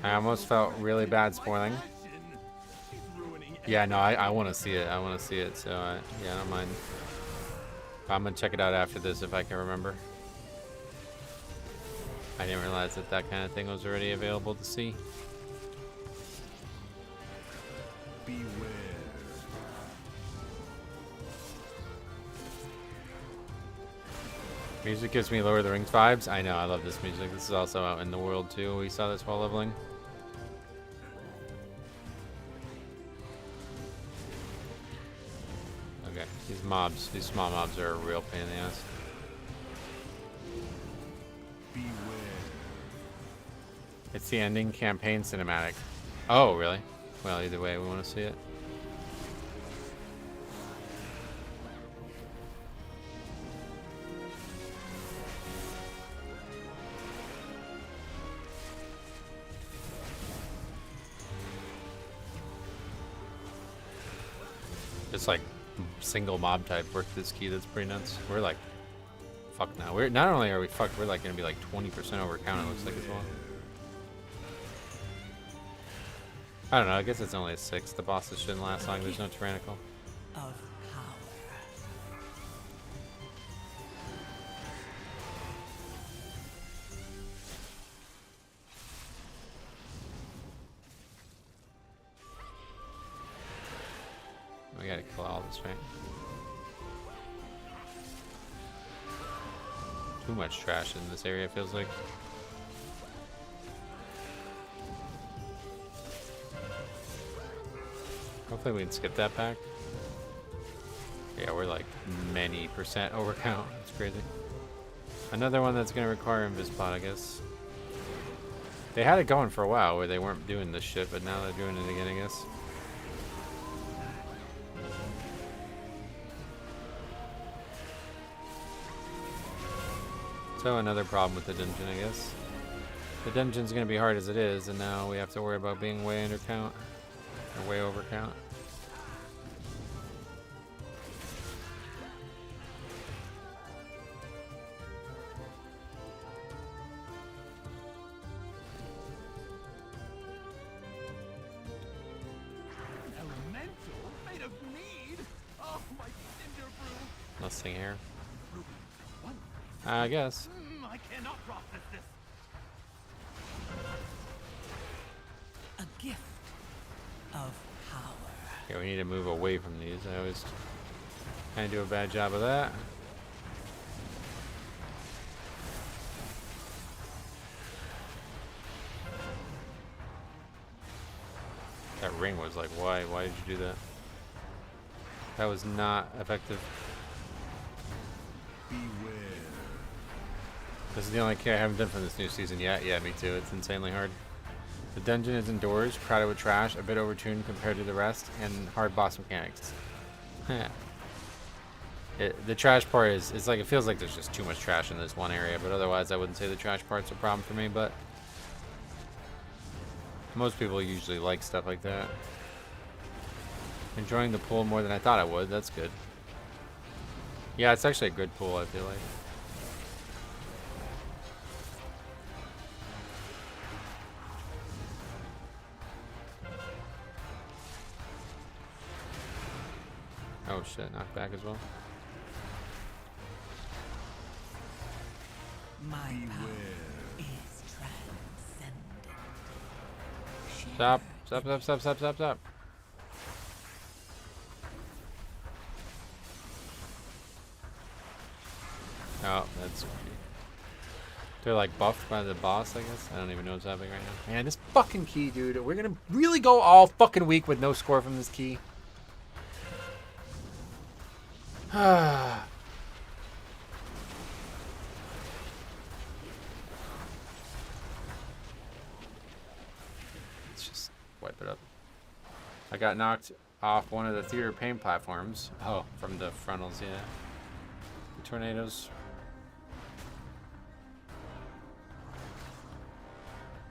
I almost felt really bad spoiling. Yeah, no, I want to see it. I want to see it, so yeah, I don't mind. I'm going to check it out after this if I can remember. I didn't realize that that kind of thing was already available to see. Beware. Music gives me Lord of the Rings vibes. I know, I love this music. This is also out in the world too. We saw this while leveling. These mobs, these small mobs are a real pain in the ass. Beware. It's the ending campaign cinematic. Oh, really? Well, either way, we want to see it. It's like single mob type work this key, that's pretty nuts. We're like fucked now. We're not only are we fucked, we're like gonna be like 20% over count, it looks like as well. I don't know, I guess it's only a 6. The bosses shouldn't last long, there's no tyrannical. Of power. We gotta kill all this, right? Too much trash in this area, feels like. Hopefully we can skip that pack. Yeah, we're like many percent overcount. It's crazy. Another one that's gonna require Invispot, I guess. They had it going for a while where they weren't doing this shit, but now they're doing it again, I guess. So another problem with the dungeon, I guess. The dungeon's gonna be hard as it is, and now we have to worry about being way under count. Or way over count. Elemental made of mead? Oh, my Cinderbrew. Nothing here. I guess. I cannot process this. A gift of power. Okay, we need to move away from these. I always kind of do a bad job of that. That ring was like, why? Why did you do that? That was not effective. Beware. This is the only key I haven't done from this new season yet. Yeah, me too. It's insanely hard. The dungeon is indoors, crowded with trash, a bit overtuned compared to the rest, and hard boss mechanics. The trash part is, it's like, it feels like there's just too much trash in this one area, but otherwise I wouldn't say the trash part's a problem for me, but most people usually like stuff like that. Enjoying the pool more than I thought I would. That's good. Yeah, it's actually a good pool, I feel like. Oh shit, knocked back as well. My power is transcendent. Stop. Stop, stop, stop, stop, stop, stop. Oh, that's... They're like buffed by the boss, I guess. I don't even know what's happening right now. Man, this fucking key, dude. We're gonna really go all fucking week with no score from this key. Let's just wipe it up. I got knocked off one of the theater paint platforms. Oh, from the frontals, yeah. The tornadoes.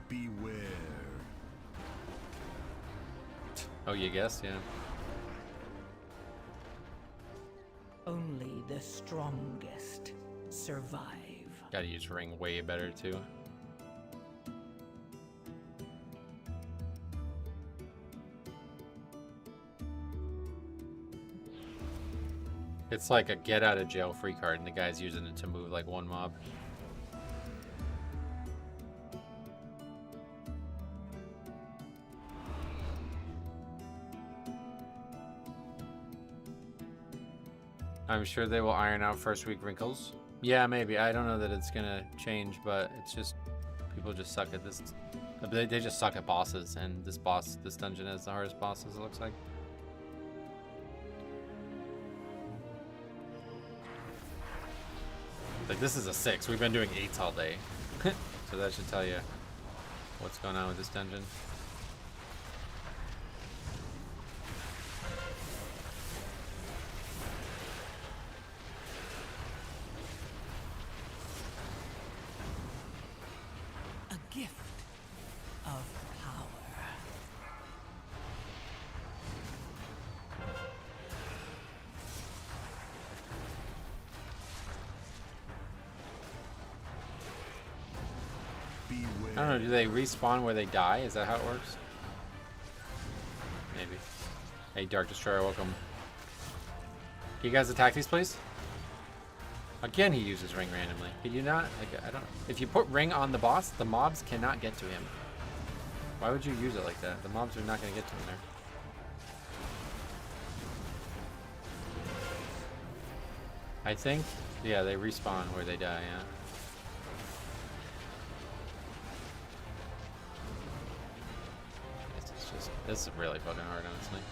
Beware. Oh, you guessed, yeah. Only the strongest survive. Gotta use ring way better too. It's like a get out of jail free card and the guy's using it to move like one mob. I'm sure they will iron out first week wrinkles. Yeah, maybe. I don't know that it's gonna change, but it's just people just suck at this. They just suck at bosses, and this dungeon is the hardest bosses, it looks like. Like, this is a 6. We've been doing 8s all day. So that should tell you what's going on with this dungeon. Gift of power. Beware. I don't know, do they respawn where they die? Is that how it works? Maybe. Hey, Dark Destroyer, welcome. Can you guys attack these, please? Again, he uses ring randomly. Can you not? Like, I don't know. If you put ring on the boss, the mobs cannot get to him. Why would you use it like that? The mobs are not going to get to him there. I think, yeah, they respawn where they die, yeah. It's just, this is really fucking hard, honestly.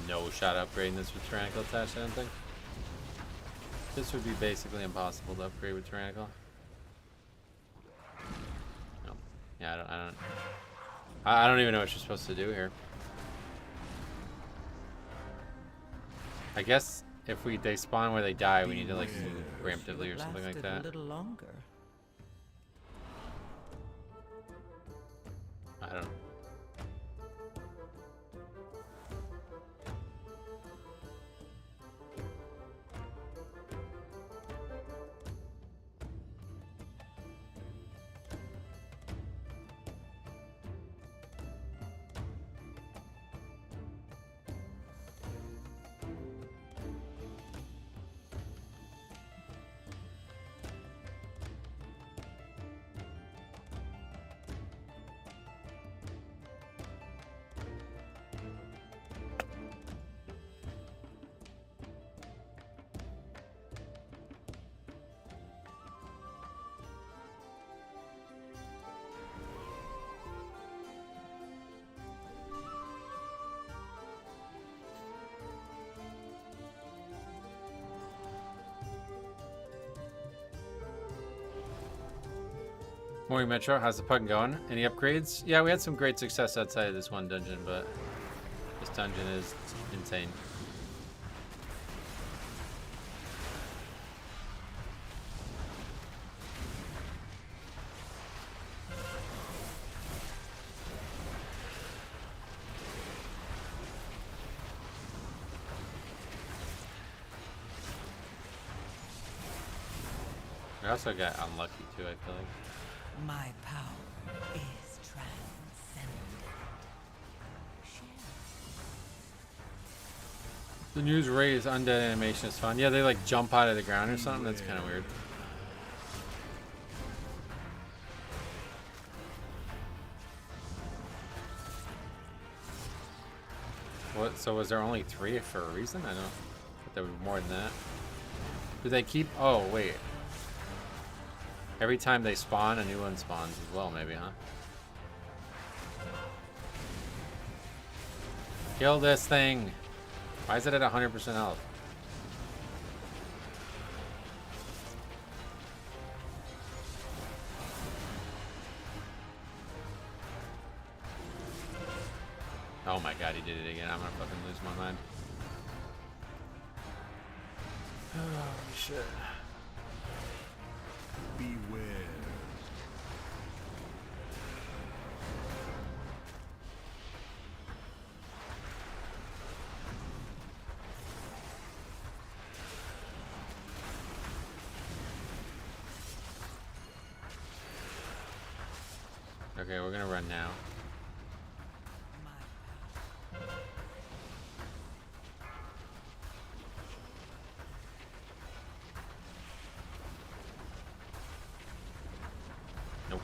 no shot upgrading this with Tyrannical attached, I don't think. This would be basically impossible to upgrade with Tyrannical. No. Yeah, I don't even know what you're supposed to do here. I guess if they spawn where they die, we need to like move preemptively or something like that. A little longer. I don't know. Morning Metro, how's the Pugging going? Any upgrades? Yeah, we had some great success outside of this one dungeon, but this dungeon is insane. I also got unlucky too, I feel like. My power is transcendent. The news raise undead animation is fun. Yeah, they like jump out of the ground or something. That's kind of weird. What? So was there only 3 for a reason? I don't know. But there was more than that. Do they keep? Oh wait. Every time they spawn, a new one spawns as well, maybe, huh? Kill this thing! Why is it at 100% health? Oh my god, he did it again. I'm gonna fucking lose my mind. Oh shit. Beware. Okay, we're gonna run now. Nope.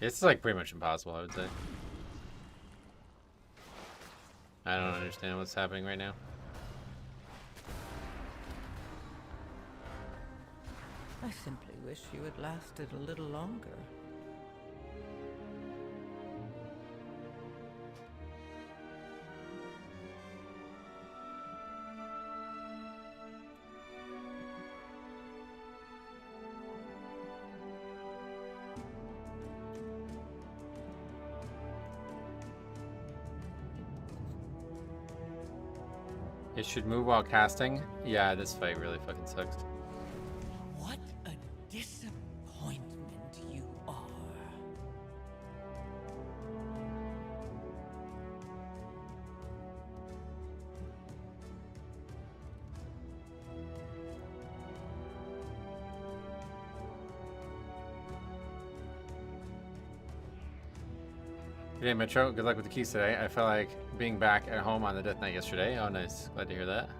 It's like pretty much impossible, I would say. I don't understand what's happening right now. I simply wish you had lasted a little longer. It should move while casting. Yeah, this fight really fucking sucks. What a disappointment you are. Good day, Metro. Good luck with the keys today. I felt like being back at home on the death night yesterday. Oh, nice. Glad to hear that.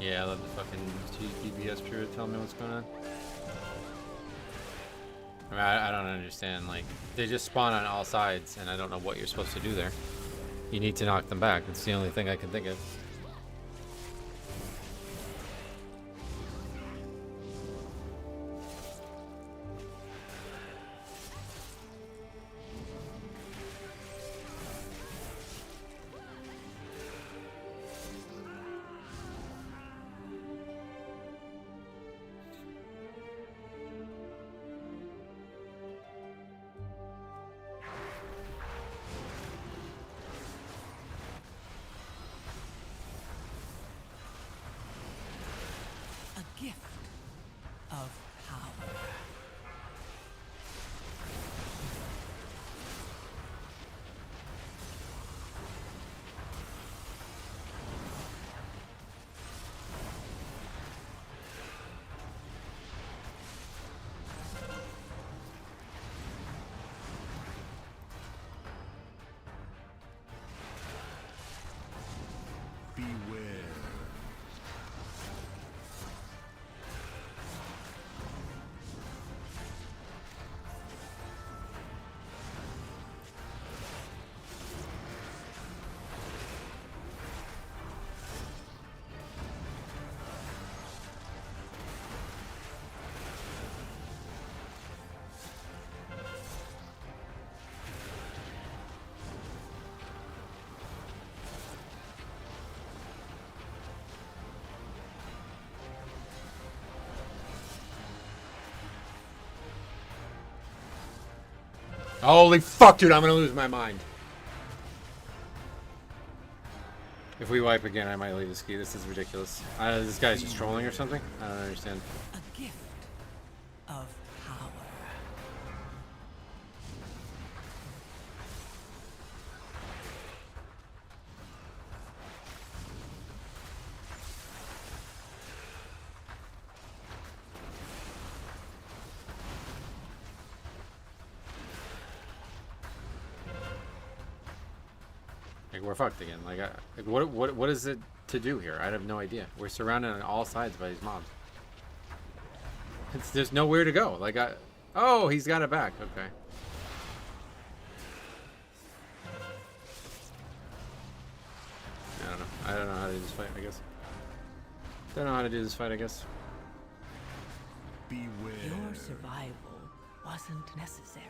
Yeah, I love the fucking TPBS period telling me what's going on. I mean, I don't understand. Like, they just spawn on all sides, and I don't know what you're supposed to do there. You need to knock them back. That's the only thing I can think of. A gift of power. Beware. Holy fuck, dude, I'm gonna lose my mind. If we wipe again, I might leave the ski. This is ridiculous. This guy's just trolling or something? I don't understand. A gift of power. Like, we're fucked again. Like, what is it to do here? I have no idea. We're surrounded on all sides by these mobs. There's nowhere to go. Like, oh, he's got it back. Okay. I don't know. I don't know how to do this fight, I guess. Don't know how to do this fight, I guess. Beware. Your survival wasn't necessary.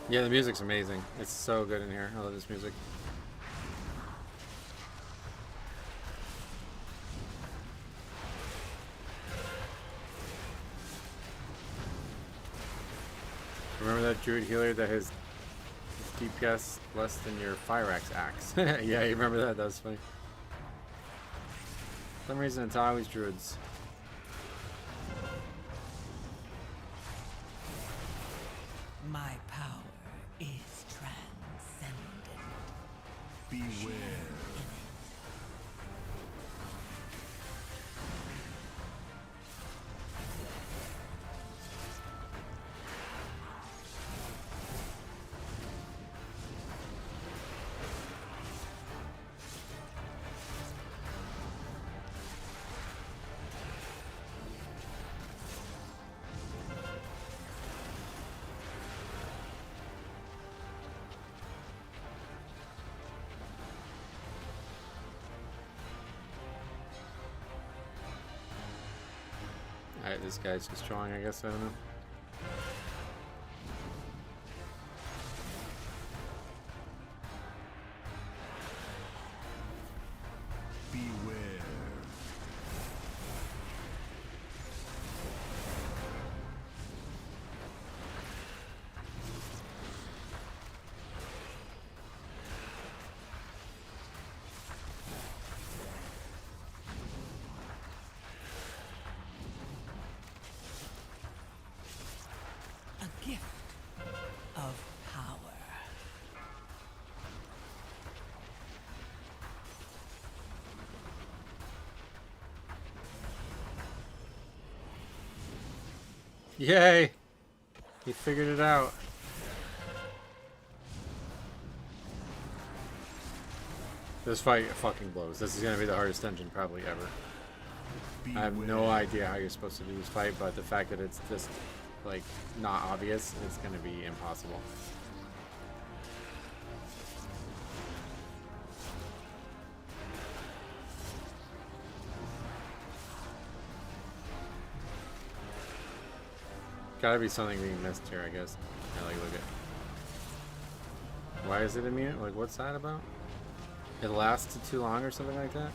Yeah, the music's amazing. It's so good in here. I love this music. Remember that druid healer that has DPS less than your fire axe? Yeah, you remember that? That was funny. For some reason, it's always druids. My power is transcendent. Beware. Alright, this guy's just strong, I guess. I don't know. Beware. A gift of power. Yay! He figured it out. This fight fucking blows. This is gonna be the hardest dungeon probably ever. I have no idea how you're supposed to do this fight, but the fact that it's just like not obvious, it's gonna be impossible. Gotta be something being missed here, I guess. Yeah, like look at. Why is it immune? Like what's that about? It lasted too long or something like that?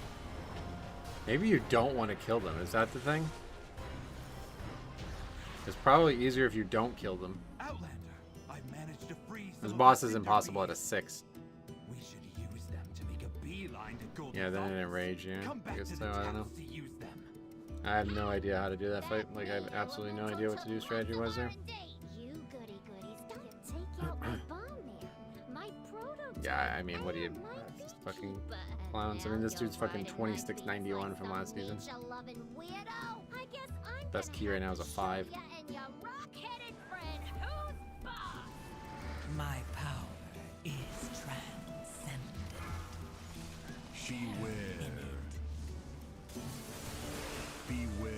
Maybe you don't want to kill them. Is that the thing? It's probably easier if you don't kill them. Outlander, I've managed to freeze This some boss of is the impossible at Cinderbrew. a 6. We should use them to make a beeline to Golden Yeah, then it Pokemon. enrage, yeah. Come I back guess to so, the I don't know. towns to use them. I have no idea how to do that fight. Like, I have absolutely no idea what to do strategy-wise there. You goody goodies, don't you take out my bomb there. My prototype. Yeah, I mean, what do you... Just fucking clowns. I mean, this dude's fucking 2691 from last season. Best key right now is a 5. My power is transcendent. Beware. Beware.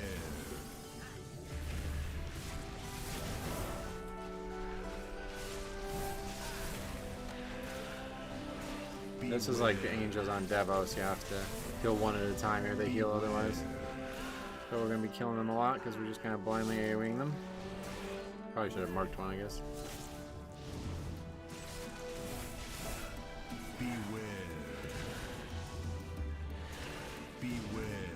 This is like the angels on Devos. You have to kill one at a time here. They heal otherwise. So we're going to be killing them a lot because we're just kind of blindly AoEing them. Probably should have marked one, I guess. Beware. Beware.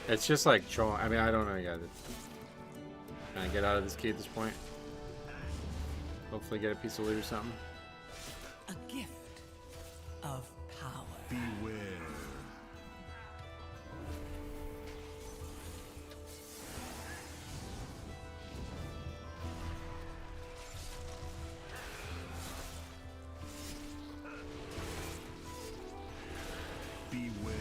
It's just like trolling. I mean, I don't know. You gotta kind of get out of this key at this point. Hopefully, get a piece of loot or something. A gift of power. Beware. Beware.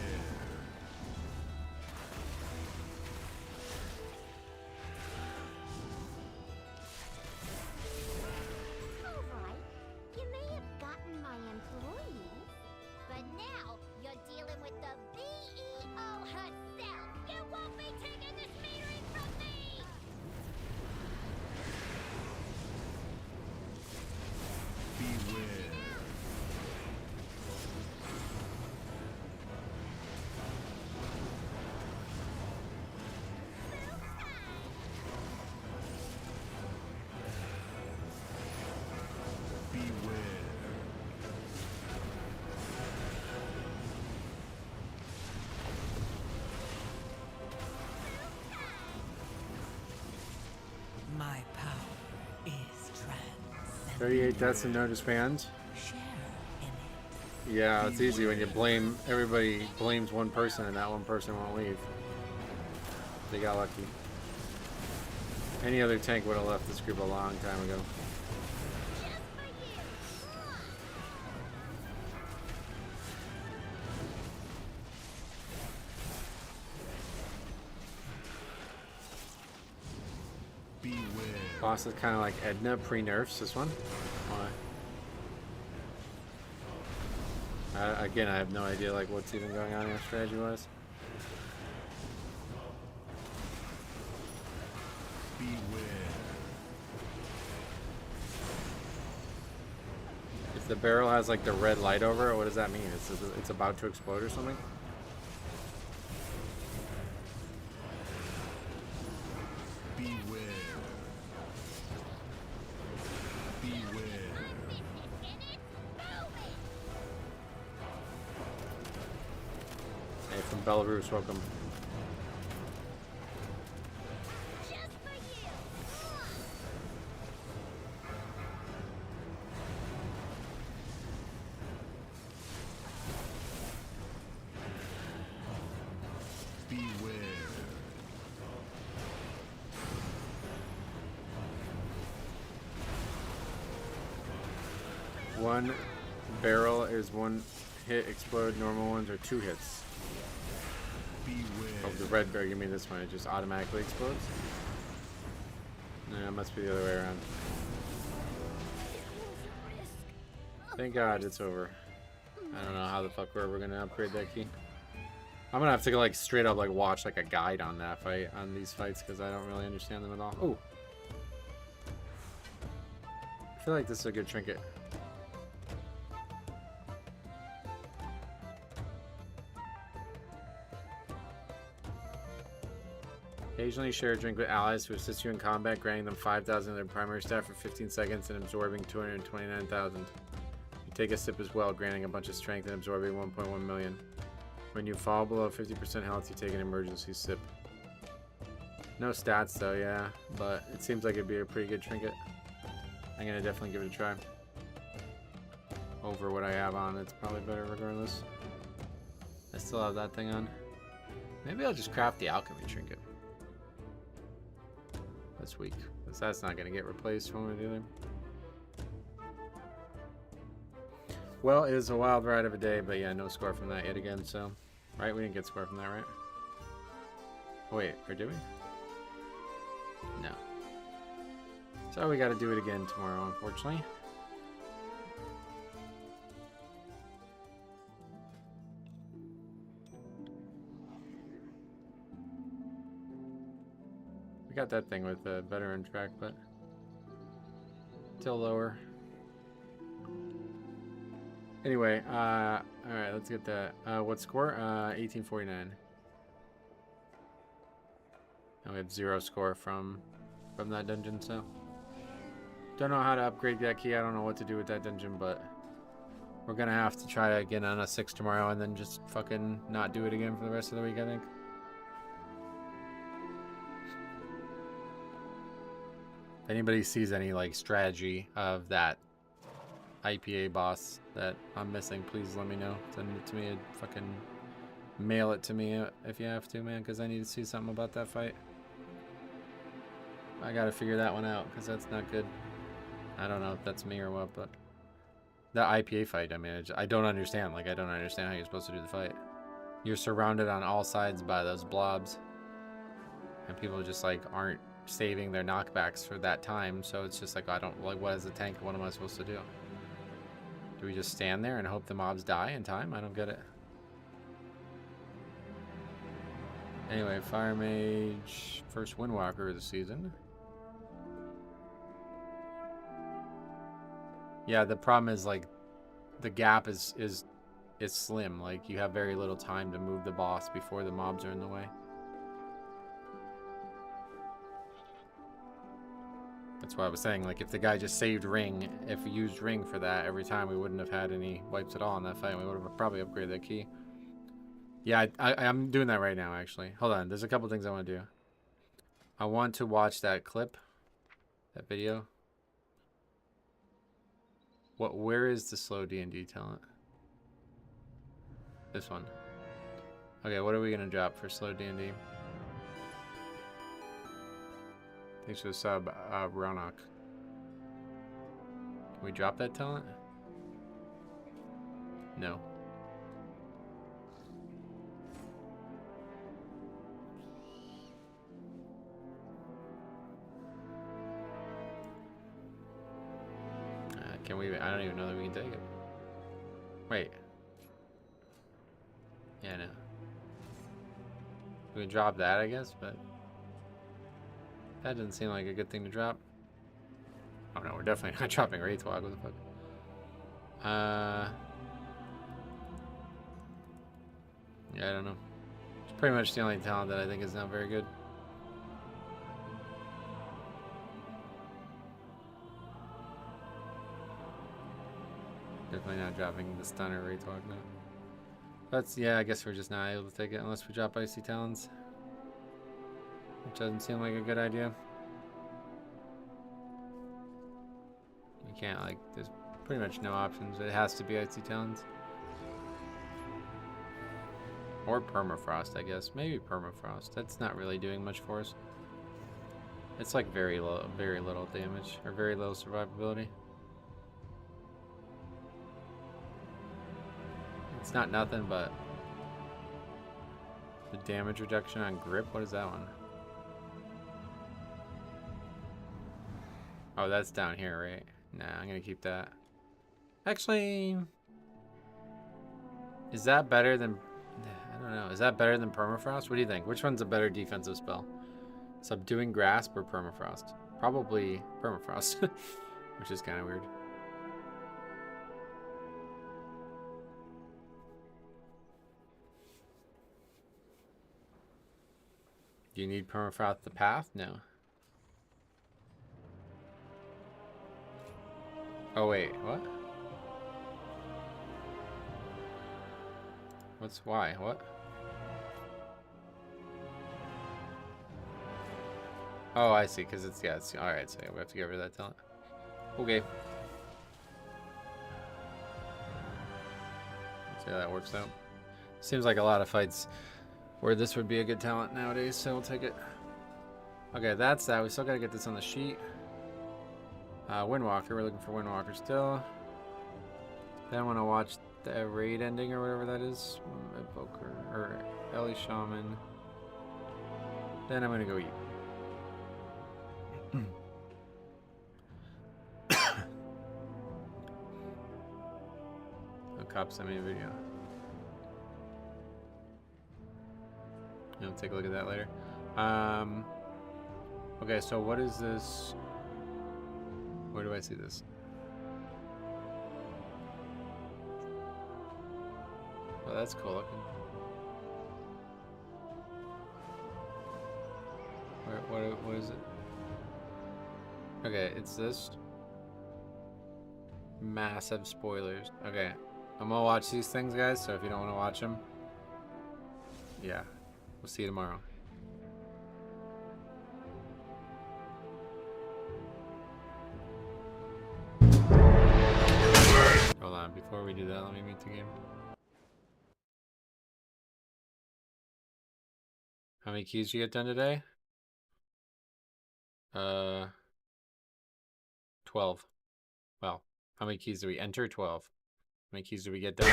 Alright, you may have gotten my employees, but now you're dealing with the BEO herself. You won't be taking this metering from me! Beware. Beware. My power is transcendent. 38 deaths and no disband. Share in it. Yeah, it's easy when you blame. Everybody blames one person, and that one person won't leave. They got lucky. Any other tank would have left this group a long time ago. Beware. Boss is kind of like Edna pre-nerfs this one. Why? Again, I have no idea like what's even going on here strategy-wise. If the barrel has like the red light over it, what does that mean? It's about to explode or something? Hey, from Belarus, welcome. One barrel is one hit, explode. Normal ones are 2 hits. Of the red barrel, you mean this one? It just automatically explodes? No, it must be the other way around. Thank God it's over. I don't know how the fuck we're gonna upgrade that key. I'm gonna have to like straight up like watch like a guide on that fight, on these fights, because I don't really understand them at all. Oh, I feel like this is a good trinket. Occasionally share a drink with allies who assist you in combat, granting them 5,000 of their primary stat for 15 seconds and absorbing 229,000. You take a sip as well, granting a bunch of strength and absorbing 1.1 million. When you fall below 50% health, you take an emergency sip. No stats though, yeah, but it seems like it'd be a pretty good trinket. I'm gonna definitely give it a try. Over what I have on, it's probably better regardless. I still have that thing on. Maybe I'll just craft the alchemy trinket. That's weak, because that's not going to get replaced when we do them. Well, it is a wild ride of a day, but yeah, no score from that yet again, so... Right, we didn't get score from that, right? Oh, wait, or did we? No. So we got to do it again tomorrow, unfortunately. We got that thing with the veteran track, but still lower. Anyway, alright, let's get that. What score? 1849. And we have 0 score from that dungeon, so. Don't know how to upgrade that key. I don't know what to do with that dungeon, but we're gonna have to try again on a 6 tomorrow and then just fucking not do it again for the rest of the week, I think. If anybody sees any like strategy of that IPA boss that I'm missing, please let me know. Send it to me. Fucking mail it to me if you have to, man, because I need to see something about that fight. I gotta figure that one out, because that's not good. I don't know if that's me or what, but that IPA fight, I mean, I don't understand. Like, I don't understand how you're supposed to do the fight. You're surrounded on all sides by those blobs, and people just like aren't saving their knockbacks for that time, so it's just like, I don't, like, what is the tank? What am I supposed to do? Do we just stand there and hope the mobs die in time? I don't get it. Anyway, Fire Mage, first Windwalker of the season. Yeah, the problem is like the gap is slim. Like, you have very little time to move the boss before the mobs are in the way. That's why I was saying, like, if the guy just saved Ring, if we used Ring for that every time, we wouldn't have had any wipes at all in that fight. We would have probably upgraded that key. Yeah, I'm doing that right now, actually. Hold on, there's a couple things I want to do. I want to watch that clip, that video. Where is the slow D&D talent? This one. Okay, what are we gonna drop for slow D&D? Thanks for the sub, Ronak. Can we drop that talent? No. Can we? I don't even know that we can take it. Wait. Yeah, no. We can drop that, I guess, but that doesn't seem like a good thing to drop. Oh no, we're definitely not dropping Wraithwalk. What the fuck? Yeah, I don't know. It's pretty much the only talent that I think is not very good. Definitely not dropping the Stunner Wraithwalk, no. But yeah, I guess we're just not able to take it unless we drop Icy Talons. Which doesn't seem like a good idea. We can't, like, there's pretty much no options. It has to be Icy Talons. Or Permafrost, I guess. Maybe Permafrost. That's not really doing much for us. It's like very low, very little damage, or very low survivability. It's not nothing, but the damage reduction on grip, what is that one? Oh, that's down here, right? Nah, I'm gonna keep that. Actually, is that better than, I don't know, is that better than Permafrost? What do you think? Which one's a better defensive spell? Subduing Grasp or Permafrost? Probably Permafrost, which is kind of weird. Do you need Permafrost the path? No. Oh wait, what? What's why? What? Oh, I see, because it's, yeah, it's, alright, so we have to get rid of that talent. Okay. Let's see how that works out. Seems like a lot of fights where this would be a good talent nowadays, so we'll take it. Okay, that's that. We still gotta get this on the sheet. Windwalker, we're looking for Windwalker still. Then I want to watch the raid ending or whatever that is. Evoker, or Ellie Shaman. Then I'm gonna go eat. A cop sent me a video. I'll take a look at that later. Okay, so what is this? Where do I see this? Oh, that's cool looking. What is it? Okay, it's this. Massive spoilers. Okay, I'm gonna watch these things, guys, so if you don't want to watch them, yeah, we'll see you tomorrow. Hold on, before we do that, let me meet the game. How many keys did you get done today? 12. Well, how many keys did we enter? 12. How many keys did we get done?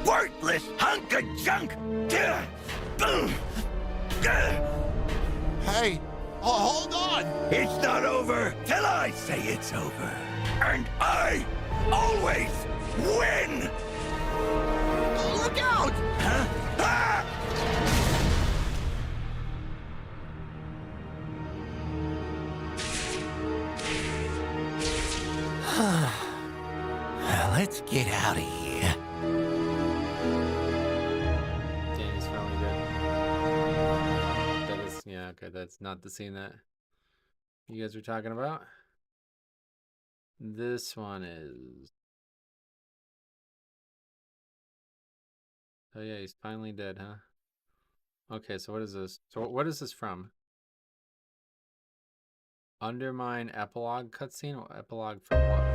Worthless hunk of junk! Hey, hold on! It's not over till I say it's over. And I always win! Look out! Huh? Ah! Let's get out of here. Danny's finally dead. That is, yeah, okay, that's not the scene that you guys were talking about. This one is... Oh yeah, he's finally dead, huh? Okay, so what is this? So what is this from? Undermine epilogue cutscene? Epilogue from what?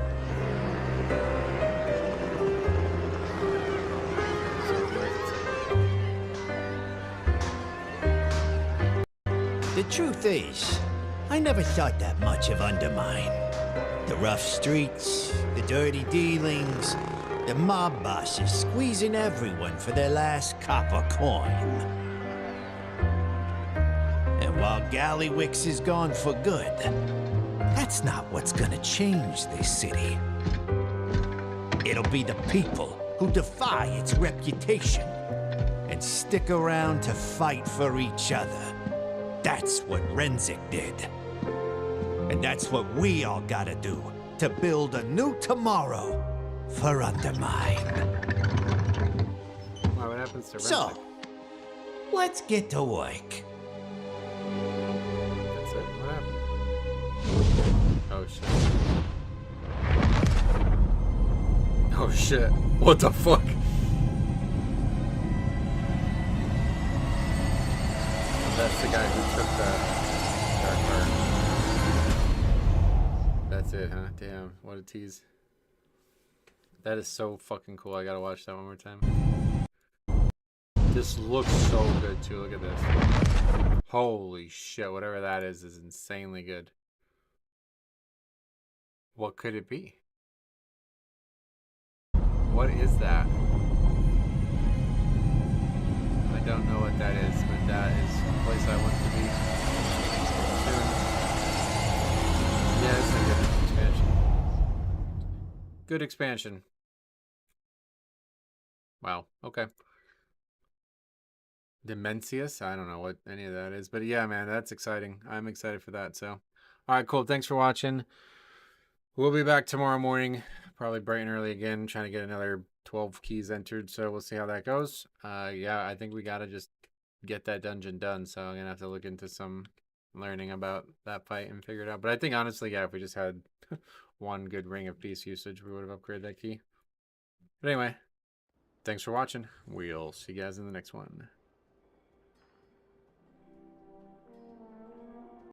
The truth is, I never thought that much of Undermine. The rough streets, the dirty dealings, the mob bosses squeezing everyone for their last copper coin. And while Gallywix is gone for good. That's not what's gonna change this city. It'll be the people who defy its reputation and stick around to fight for each other. That's what Renzik did. And that's what we all gotta do to build a new tomorrow for Undermine. Wow, what happens to Renzik? So, let's get to work. That's it. What happened? Oh shit. Oh shit. What the fuck? That's the guy who took the dark part. That's it, huh? Damn, what a tease. That is so fucking cool. I gotta watch that one more time. This looks so good too. Look at this. Holy shit, whatever that is insanely good. What could it be? What is that? I don't know what that is, but that is a place I want to be soon. Yeah, it's a good expansion. Good expansion. Wow, okay. Dimensius? I don't know what any of that is, but yeah, man, that's exciting. I'm excited for that, so. Alright, cool. Thanks for watching. We'll be back tomorrow morning, probably bright and early again, trying to get another 12 keys entered, so we'll see how that goes. Yeah, I think we gotta just get that dungeon done, so I'm gonna have to look into some learning about that fight and figure it out. But I think, honestly, yeah, if we just had one good Ring of Peace usage, we would have upgraded that key. But anyway, thanks for watching. We'll see you guys in the next one.